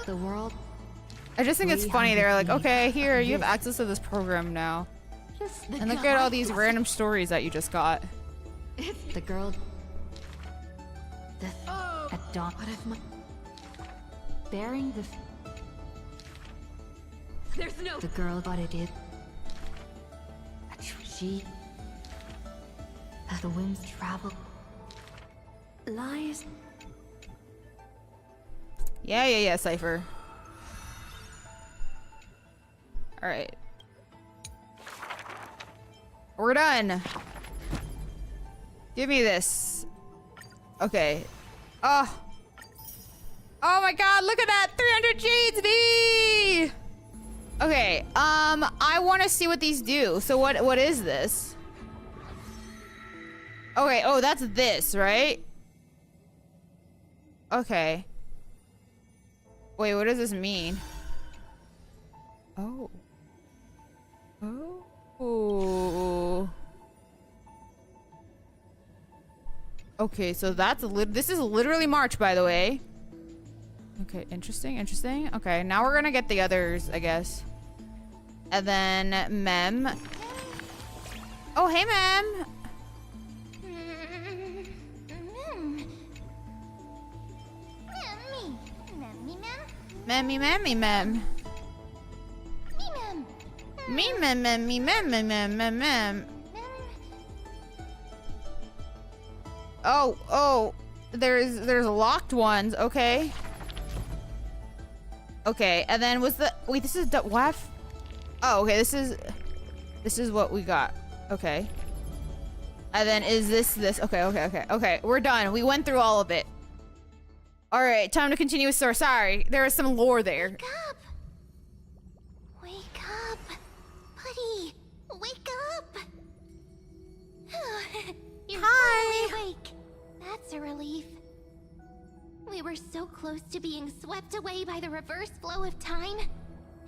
The world. I just think it's funny. They're like, okay, here, you have access to this program now. And look at all these random stories that you just got. The girl. At dawn. What if my. Bearing the. There's no. The girl, but it is. She. As the winds travel. Lies. Yeah, Cypher. Alright. We're done. Give me this. Okay. Oh my god, look at that! 300 jades, D! Okay, I want to see what these do. So what is this? Okay, oh, that's this, right? Okay. Wait, what does this mean? Oh. Oh. Okay, so this is literally March, by the way. Okay, interesting. Okay, now we're gonna get the others, I guess. And then Mem. Oh, hey, Mem. Memmy, mem. Me, mem. Oh, there's locked ones. Okay. Okay, and then was the wait? This is what? Oh, okay. This is what we got. Okay. And then is this? Okay. We're done. We went through all of it. All right, time to continue with story. Sorry, there is some lore there. Wake up, buddy. Wake up. You're finally awake. That's a relief. We were so close to being swept away by the reverse flow of time.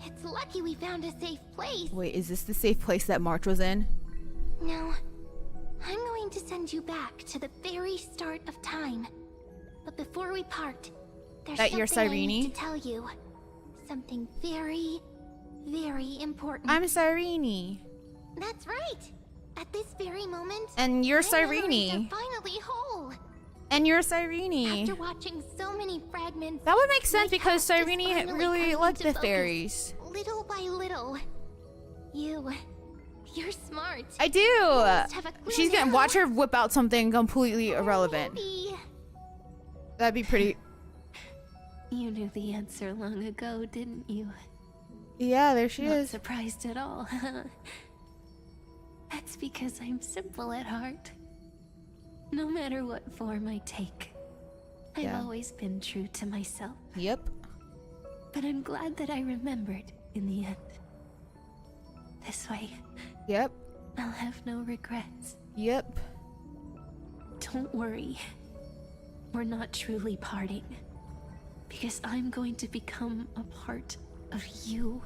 It's lucky we found a safe place. Wait, is this the safe place that March was in? No. I'm going to send you back to the very start of time. But before we part, there's something I need to tell you. Something very, very important. I'm Cyrene. That's right. At this very moment, and you're my memories Cyrene. are finally whole. And you're Cyrene. After watching so many fragments, that would make sense because past is Cyrene finally really coming liked to the focus, fairies. Little by little. You're smart. I do. You must have a clue She's gonna now. watch her whip out something completely irrelevant. Maybe. That'd be pretty. You knew the answer long ago, didn't you? Yeah, there she Not is. surprised at all. That's because I'm simple at heart. No matter what form I take, I've always been true to myself. Yep. But I'm glad that I remembered in the end. This way. Yep. I'll have no regrets. Yep. Don't worry. We're not truly parting. Because I'm going to become a part of you.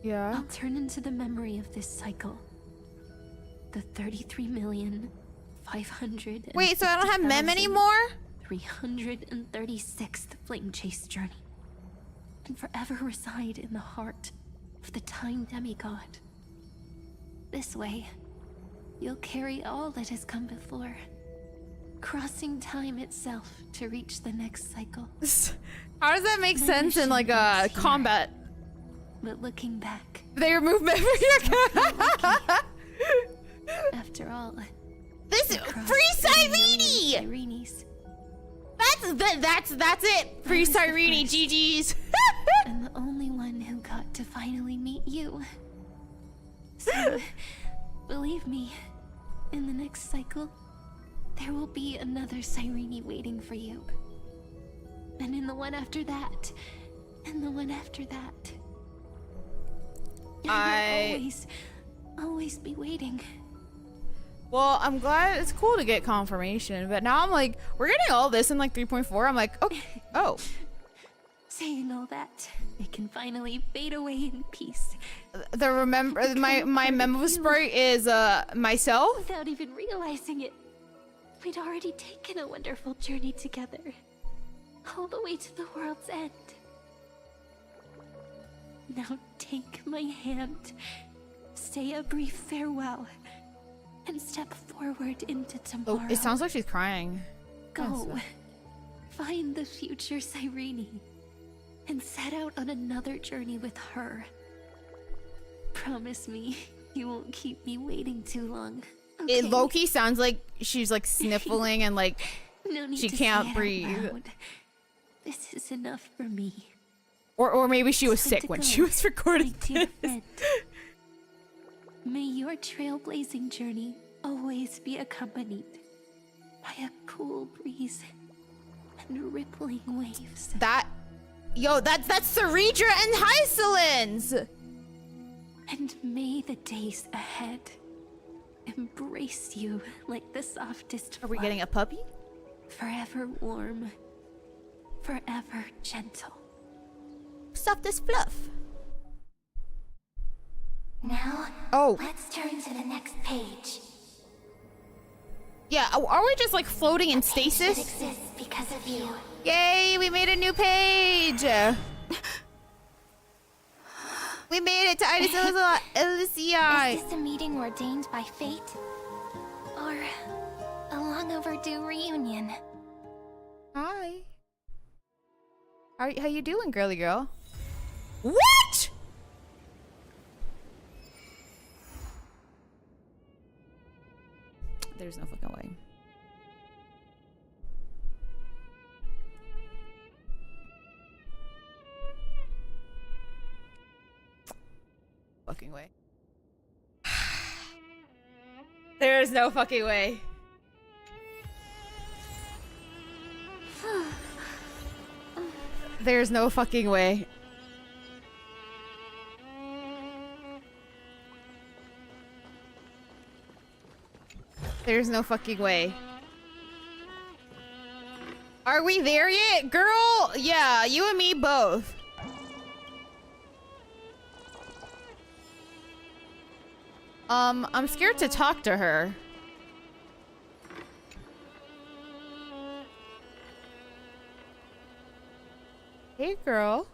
Yeah. I'll turn into the memory of this cycle. The 33,500,000. Wait, so I don't have Mem anymore? 336th Flame Chase journey, and forever reside in the heart of the Time Demigod. This way, you'll carry all that has come before, crossing time itself to reach the next cycle. How does that make sense in like a combat? But looking back, they remove memory. After all, this free Cyrene. That's it. Free Cyrene. GG's. I'm the only one who got to finally meet you. So, believe me, in the next cycle, there will be another Cyrene waiting for you. And in the one after that, and the one after that. I will always be waiting. Well, I'm glad. It's cool to get confirmation, but now I'm like, we're getting all this in like 3.4. I'm like, okay, oh. Saying all that, it can finally fade away in peace. My memo sprite is myself. Without even realizing it, we'd already taken a wonderful journey together, all the way to the world's end. Now take my hand, say a brief farewell, and step forward into tomorrow. Oh, it sounds like she's crying. Go, find the future Cyrene, and set out on another journey with her. Promise me you won't keep me waiting too long. Okay? It low-key sounds like she's like sniffling and like no need she to can't say it out breathe. loud. This is enough for me. Or maybe she was sick when she was recording dear friend. May your trailblazing journey always be accompanied by a cool breeze and rippling waves. That's Ceredra and Hysolins! And may the days ahead embrace you like the softest Are we getting a puppy? Forever warm, forever gentle. Softest fluff. Now, oh, let's turn to the next page. Yeah, are we just like floating in stasis? It exists because of you. Yay, we made a new page! We made it to Itis Elysiae! Is this a meeting ordained by fate? Or a long overdue reunion? Hi. How you doing, girly girl? What?! There's no fucking way. Fucking way. There's no fucking way. There's no fucking way. There's no fucking way. Are we there yet? Girl, yeah, you and me both. I'm scared to talk to her. Hey, girl.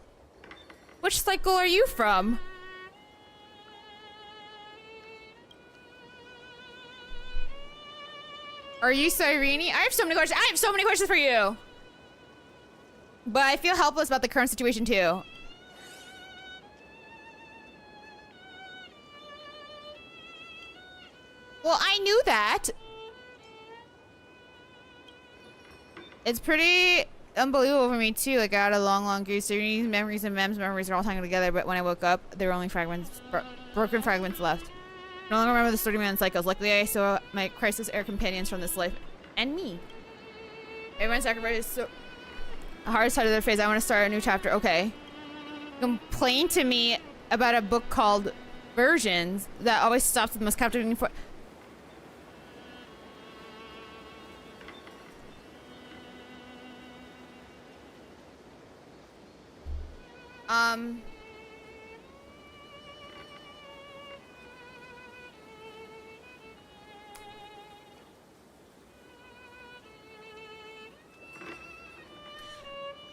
Which cycle are you from? Are you Cyrene? I have so many questions. I have so many questions for you. But I feel helpless about the current situation too. Well, I knew that. It's pretty unbelievable for me too. Like I had a long goose. Serene's memories and Mem's memories are all tangled together, but when I woke up, there were only broken fragments left. No longer remember the 30-man cycles. Luckily, I saw my crisis era companions from this life. And me. Everyone sacrifices so the hardest side of their face. I want to start a new chapter. Okay. Complain to me about a book called Versions that always stops at the most captivating for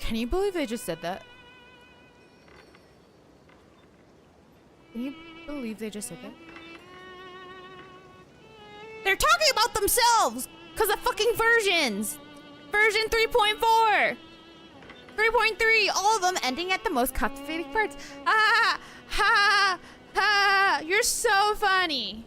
Can you believe they just said that? Can you believe they just said that? They're talking about themselves! Because of fucking versions! Version 3.4! 3.3, all of them ending at the most captivating parts. Ah! Ha! Ha! You're so funny!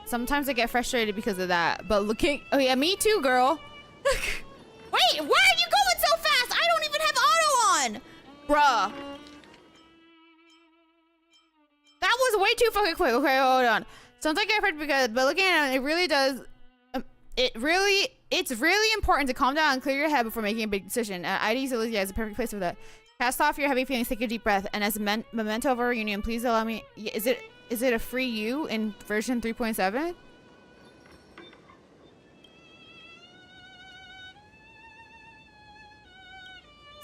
Sometimes I get frustrated because of that, but looking... Oh yeah, me too, girl. Wait, why are you going so fast? I don't even have auto on! Bruh. That was way too fucking quick. Okay, hold on. Sometimes I get frustrated because... But looking at it, it really does... It's really important to calm down and clear your head before making a big decision. ID's Olivia is a perfect place for that. Cast off your heavy feelings, take a deep breath, and as a memento of our reunion, please allow me... Is it a free you in version 3.7?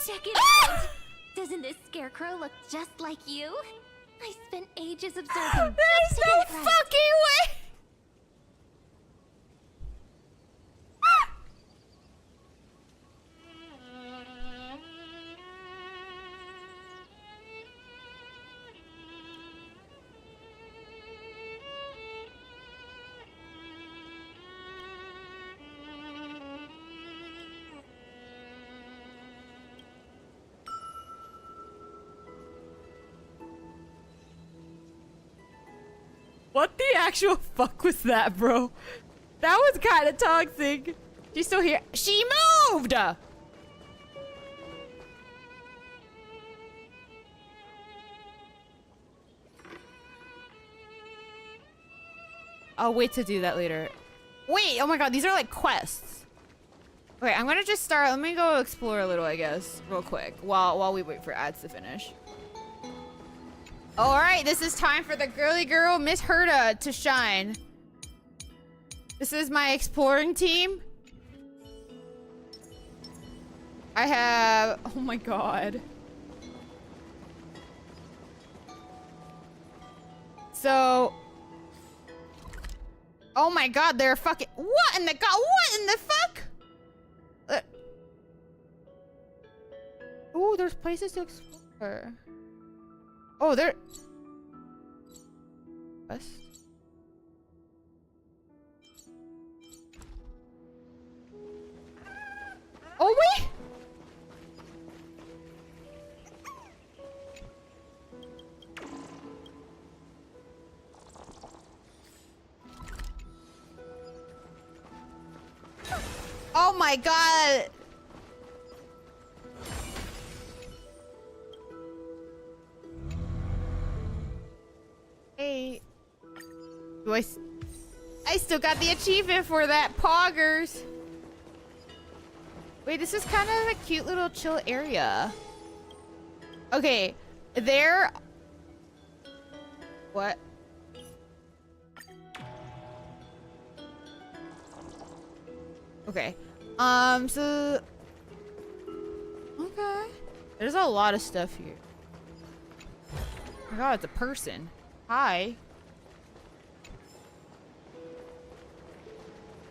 Check it out! Doesn't this scarecrow look just like you? I spent ages observing. There's no fucking way! What the actual fuck was that, bro? That was kind of toxic. She's still here. She moved! I'll wait to do that later. Wait, oh my god, these are like quests. Okay, I'm gonna just start. Let me go explore a little, I guess, real quick, while we wait for ads to finish. All right, this is time for the girly girl, Miss Herta, to shine. This is my exploring team. I have, oh my god. So, oh my god, they're fucking, what in the fuck? Oh, there's places to explore. Oh, there. West. Oh wait. Oh my god. Hey, do I still got the achievement for that, poggers. Wait, this is kind of a cute little chill area. Okay, there. What? Okay, so. Okay. There's a lot of stuff here. Oh my god, it's a person. Hi.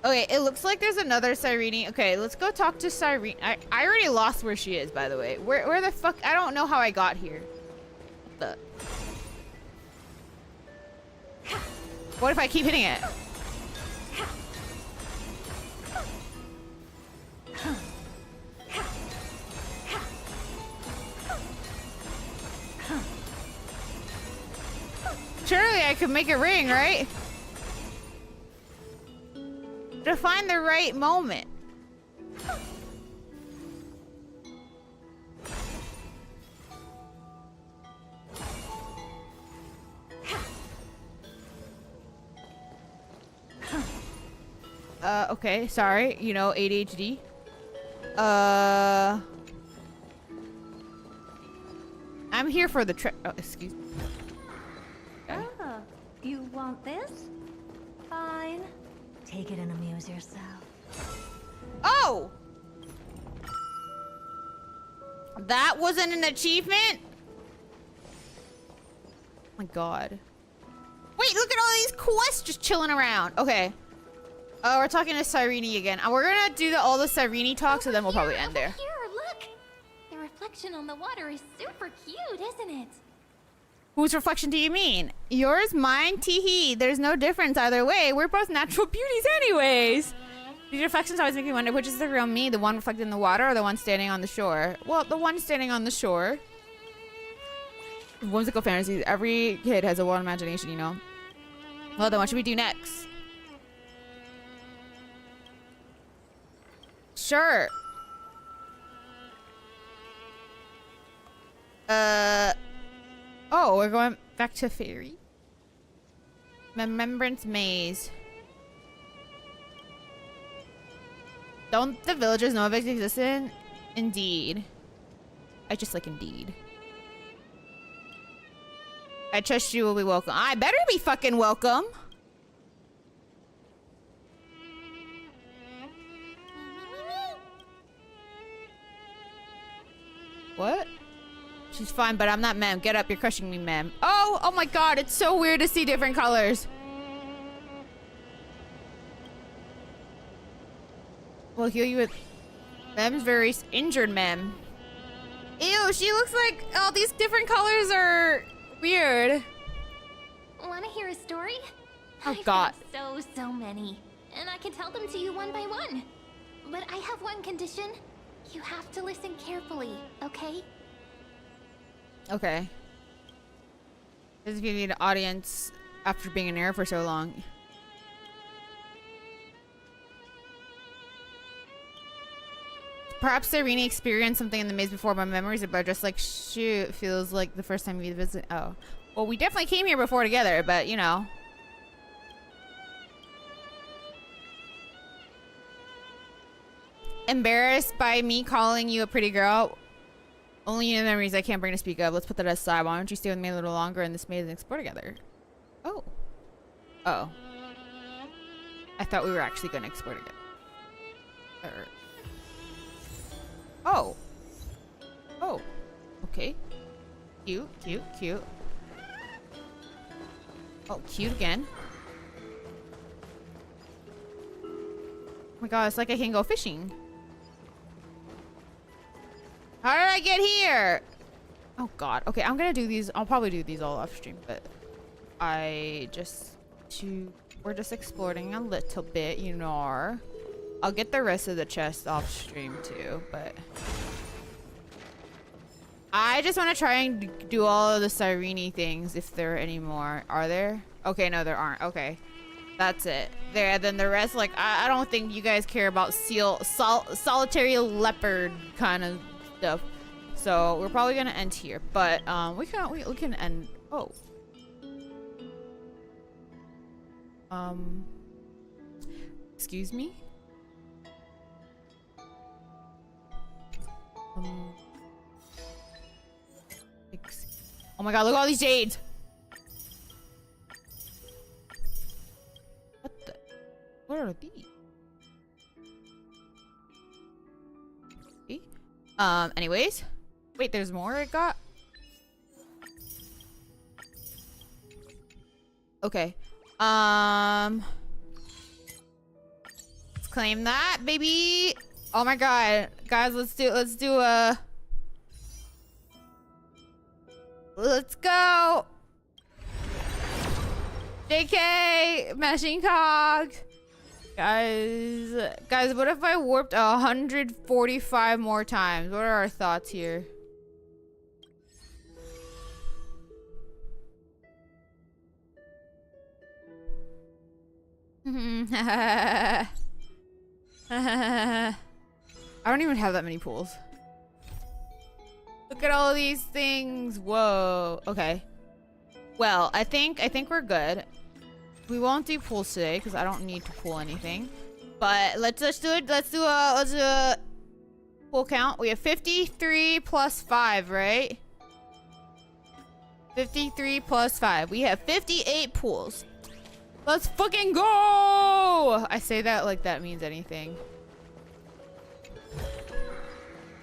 Okay, it looks like there's another Cyrene. Okay, let's go talk to Cyrene. I already lost where she is, by the way. Where the fuck? I don't know how I got here. What the? What if I keep hitting it? Surely I could make it ring, right? To find the right moment. Okay, sorry. You know, ADHD. I'm here for the trip. Oh, excuse me. Oh, you want this? Fine. Take it and amuse yourself. Oh! That wasn't an achievement? Oh my god. Wait, look at all these quests just chilling around. Okay. Oh, we're talking to Cyrene again. We're gonna do all the Cyrene talk, so then we'll probably end there. Here, look! The reflection on the water is super cute, isn't it? Whose reflection do you mean? Yours, mine, teehee. There's no difference either way. We're both natural beauties anyways. These reflections always make me wonder which is the real me, the one reflected in the water or the one standing on the shore? Well, the one standing on the shore. Whimsical fantasies. Every kid has a wild imagination, you know. Well, then what should we do next? Sure. Oh, we're going back to Fairy. Remembrance Maze. Don't the villagers know of its existence? Indeed. I just like indeed. I trust you will be welcome. I better be fucking welcome. What? She's fine, but I'm not Mem. Get up, you're crushing me, Mem. Oh my god, it's so weird to see different colors. We'll heal you with... Mem's very injured, Mem. Ew, she looks like all these different colors are weird. Wanna hear a story? Oh god. So many. And I can tell them to you one by one. But I have one condition. You have to listen carefully, okay? Okay. This is if you need an audience after being in air for so long. Perhaps Cyrene experienced something in the maze before, my memories about just like, shoot, feels like the first time we visit. Oh. Well, we definitely came here before together, but you know. Embarrassed by me calling you a pretty girl? Only in memories I can't bring to speak of. Let's put that aside. Why don't you stay with me a little longer in this maze and explore together? Oh. Oh. I thought we were actually going to explore together. Oh. Oh. Okay. Cute, cute, cute. Oh, cute again. Oh my god, it's like I can go fishing. How did I get here? Oh god. Okay, I'm gonna do these. I'll probably do these all off stream, but we're just exploring a little bit, you know. I'll get the rest of the chest off stream too, but I just want to try and do all of the Cyrene things if there are any more. Are there? Okay, no, there aren't. Okay. That's it. There, then the rest, like, I don't think you guys care about solitary leopard kind of stuff. So we're probably gonna end here, but we can end. Oh. Excuse me. Oh my god! Look at all these jades. What are these? Anyways. Wait, there's more I got? Okay. Let's claim that, baby. Oh my god. Guys, let's go. JK, mashing cogs. Guys, what if I warped 145 more times? What are our thoughts here? I don't even have that many pools. Look at all these things. Whoa. Okay. Well, I think we're good. We won't do pools today because I don't need to pull anything. But let's just do it. Let's do a pool count. We have 53 plus 5, right? 53 plus 5. We have 58 pools. Let's fucking go! I say that like that means anything.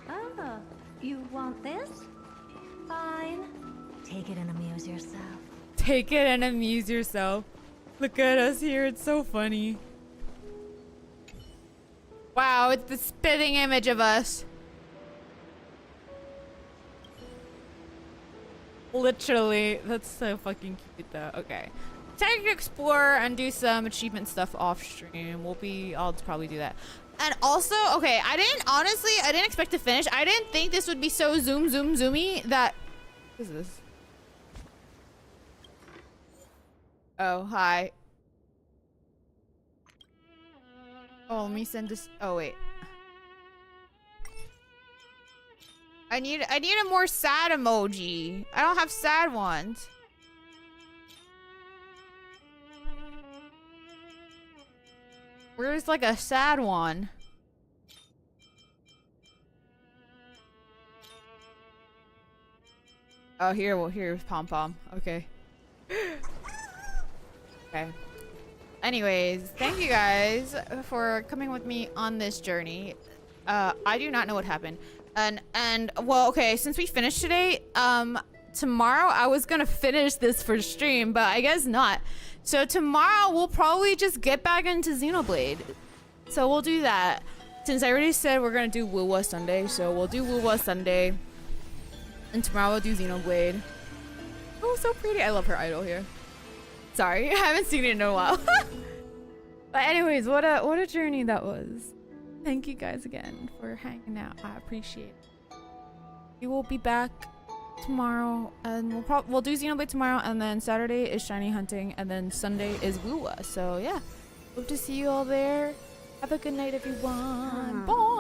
Oh, you want this? Fine. Take it and amuse yourself. Take it and amuse yourself. Look at us here. It's so funny. Wow, it's the spitting image of us. Literally, that's so fucking cute though. Okay. Time to explore and do some achievement stuff off stream. I'll probably do that. And also, okay, I didn't expect to finish. I didn't think this would be so zoomy that, what is this? Oh, hi. Oh, let me send this. Oh, wait. I need a more sad emoji. I don't have sad ones. Where's like a sad one? Oh, here's Pom Pom. Okay. Okay. Anyways, thank you guys for coming with me on this journey. I do not know what happened. And well, okay, since we finished today, tomorrow I was gonna finish this for stream, but I guess not. So tomorrow we'll probably just get back into Xenoblade. So we'll do that. Since I already said we're gonna do Wuwa Sunday, so we'll do Wuwa Sunday. And tomorrow we'll do Xenoblade. Oh, so pretty. I love her idol here. Sorry, I haven't seen it in a while. But anyways, what a journey that was. Thank you guys again for hanging out. I appreciate it. We will be back tomorrow, and we'll do Xenoblade tomorrow, and then Saturday is Shiny Hunting, and then Sunday is Wuwa. So yeah, hope to see you all there. Have a good night, everyone. Bye.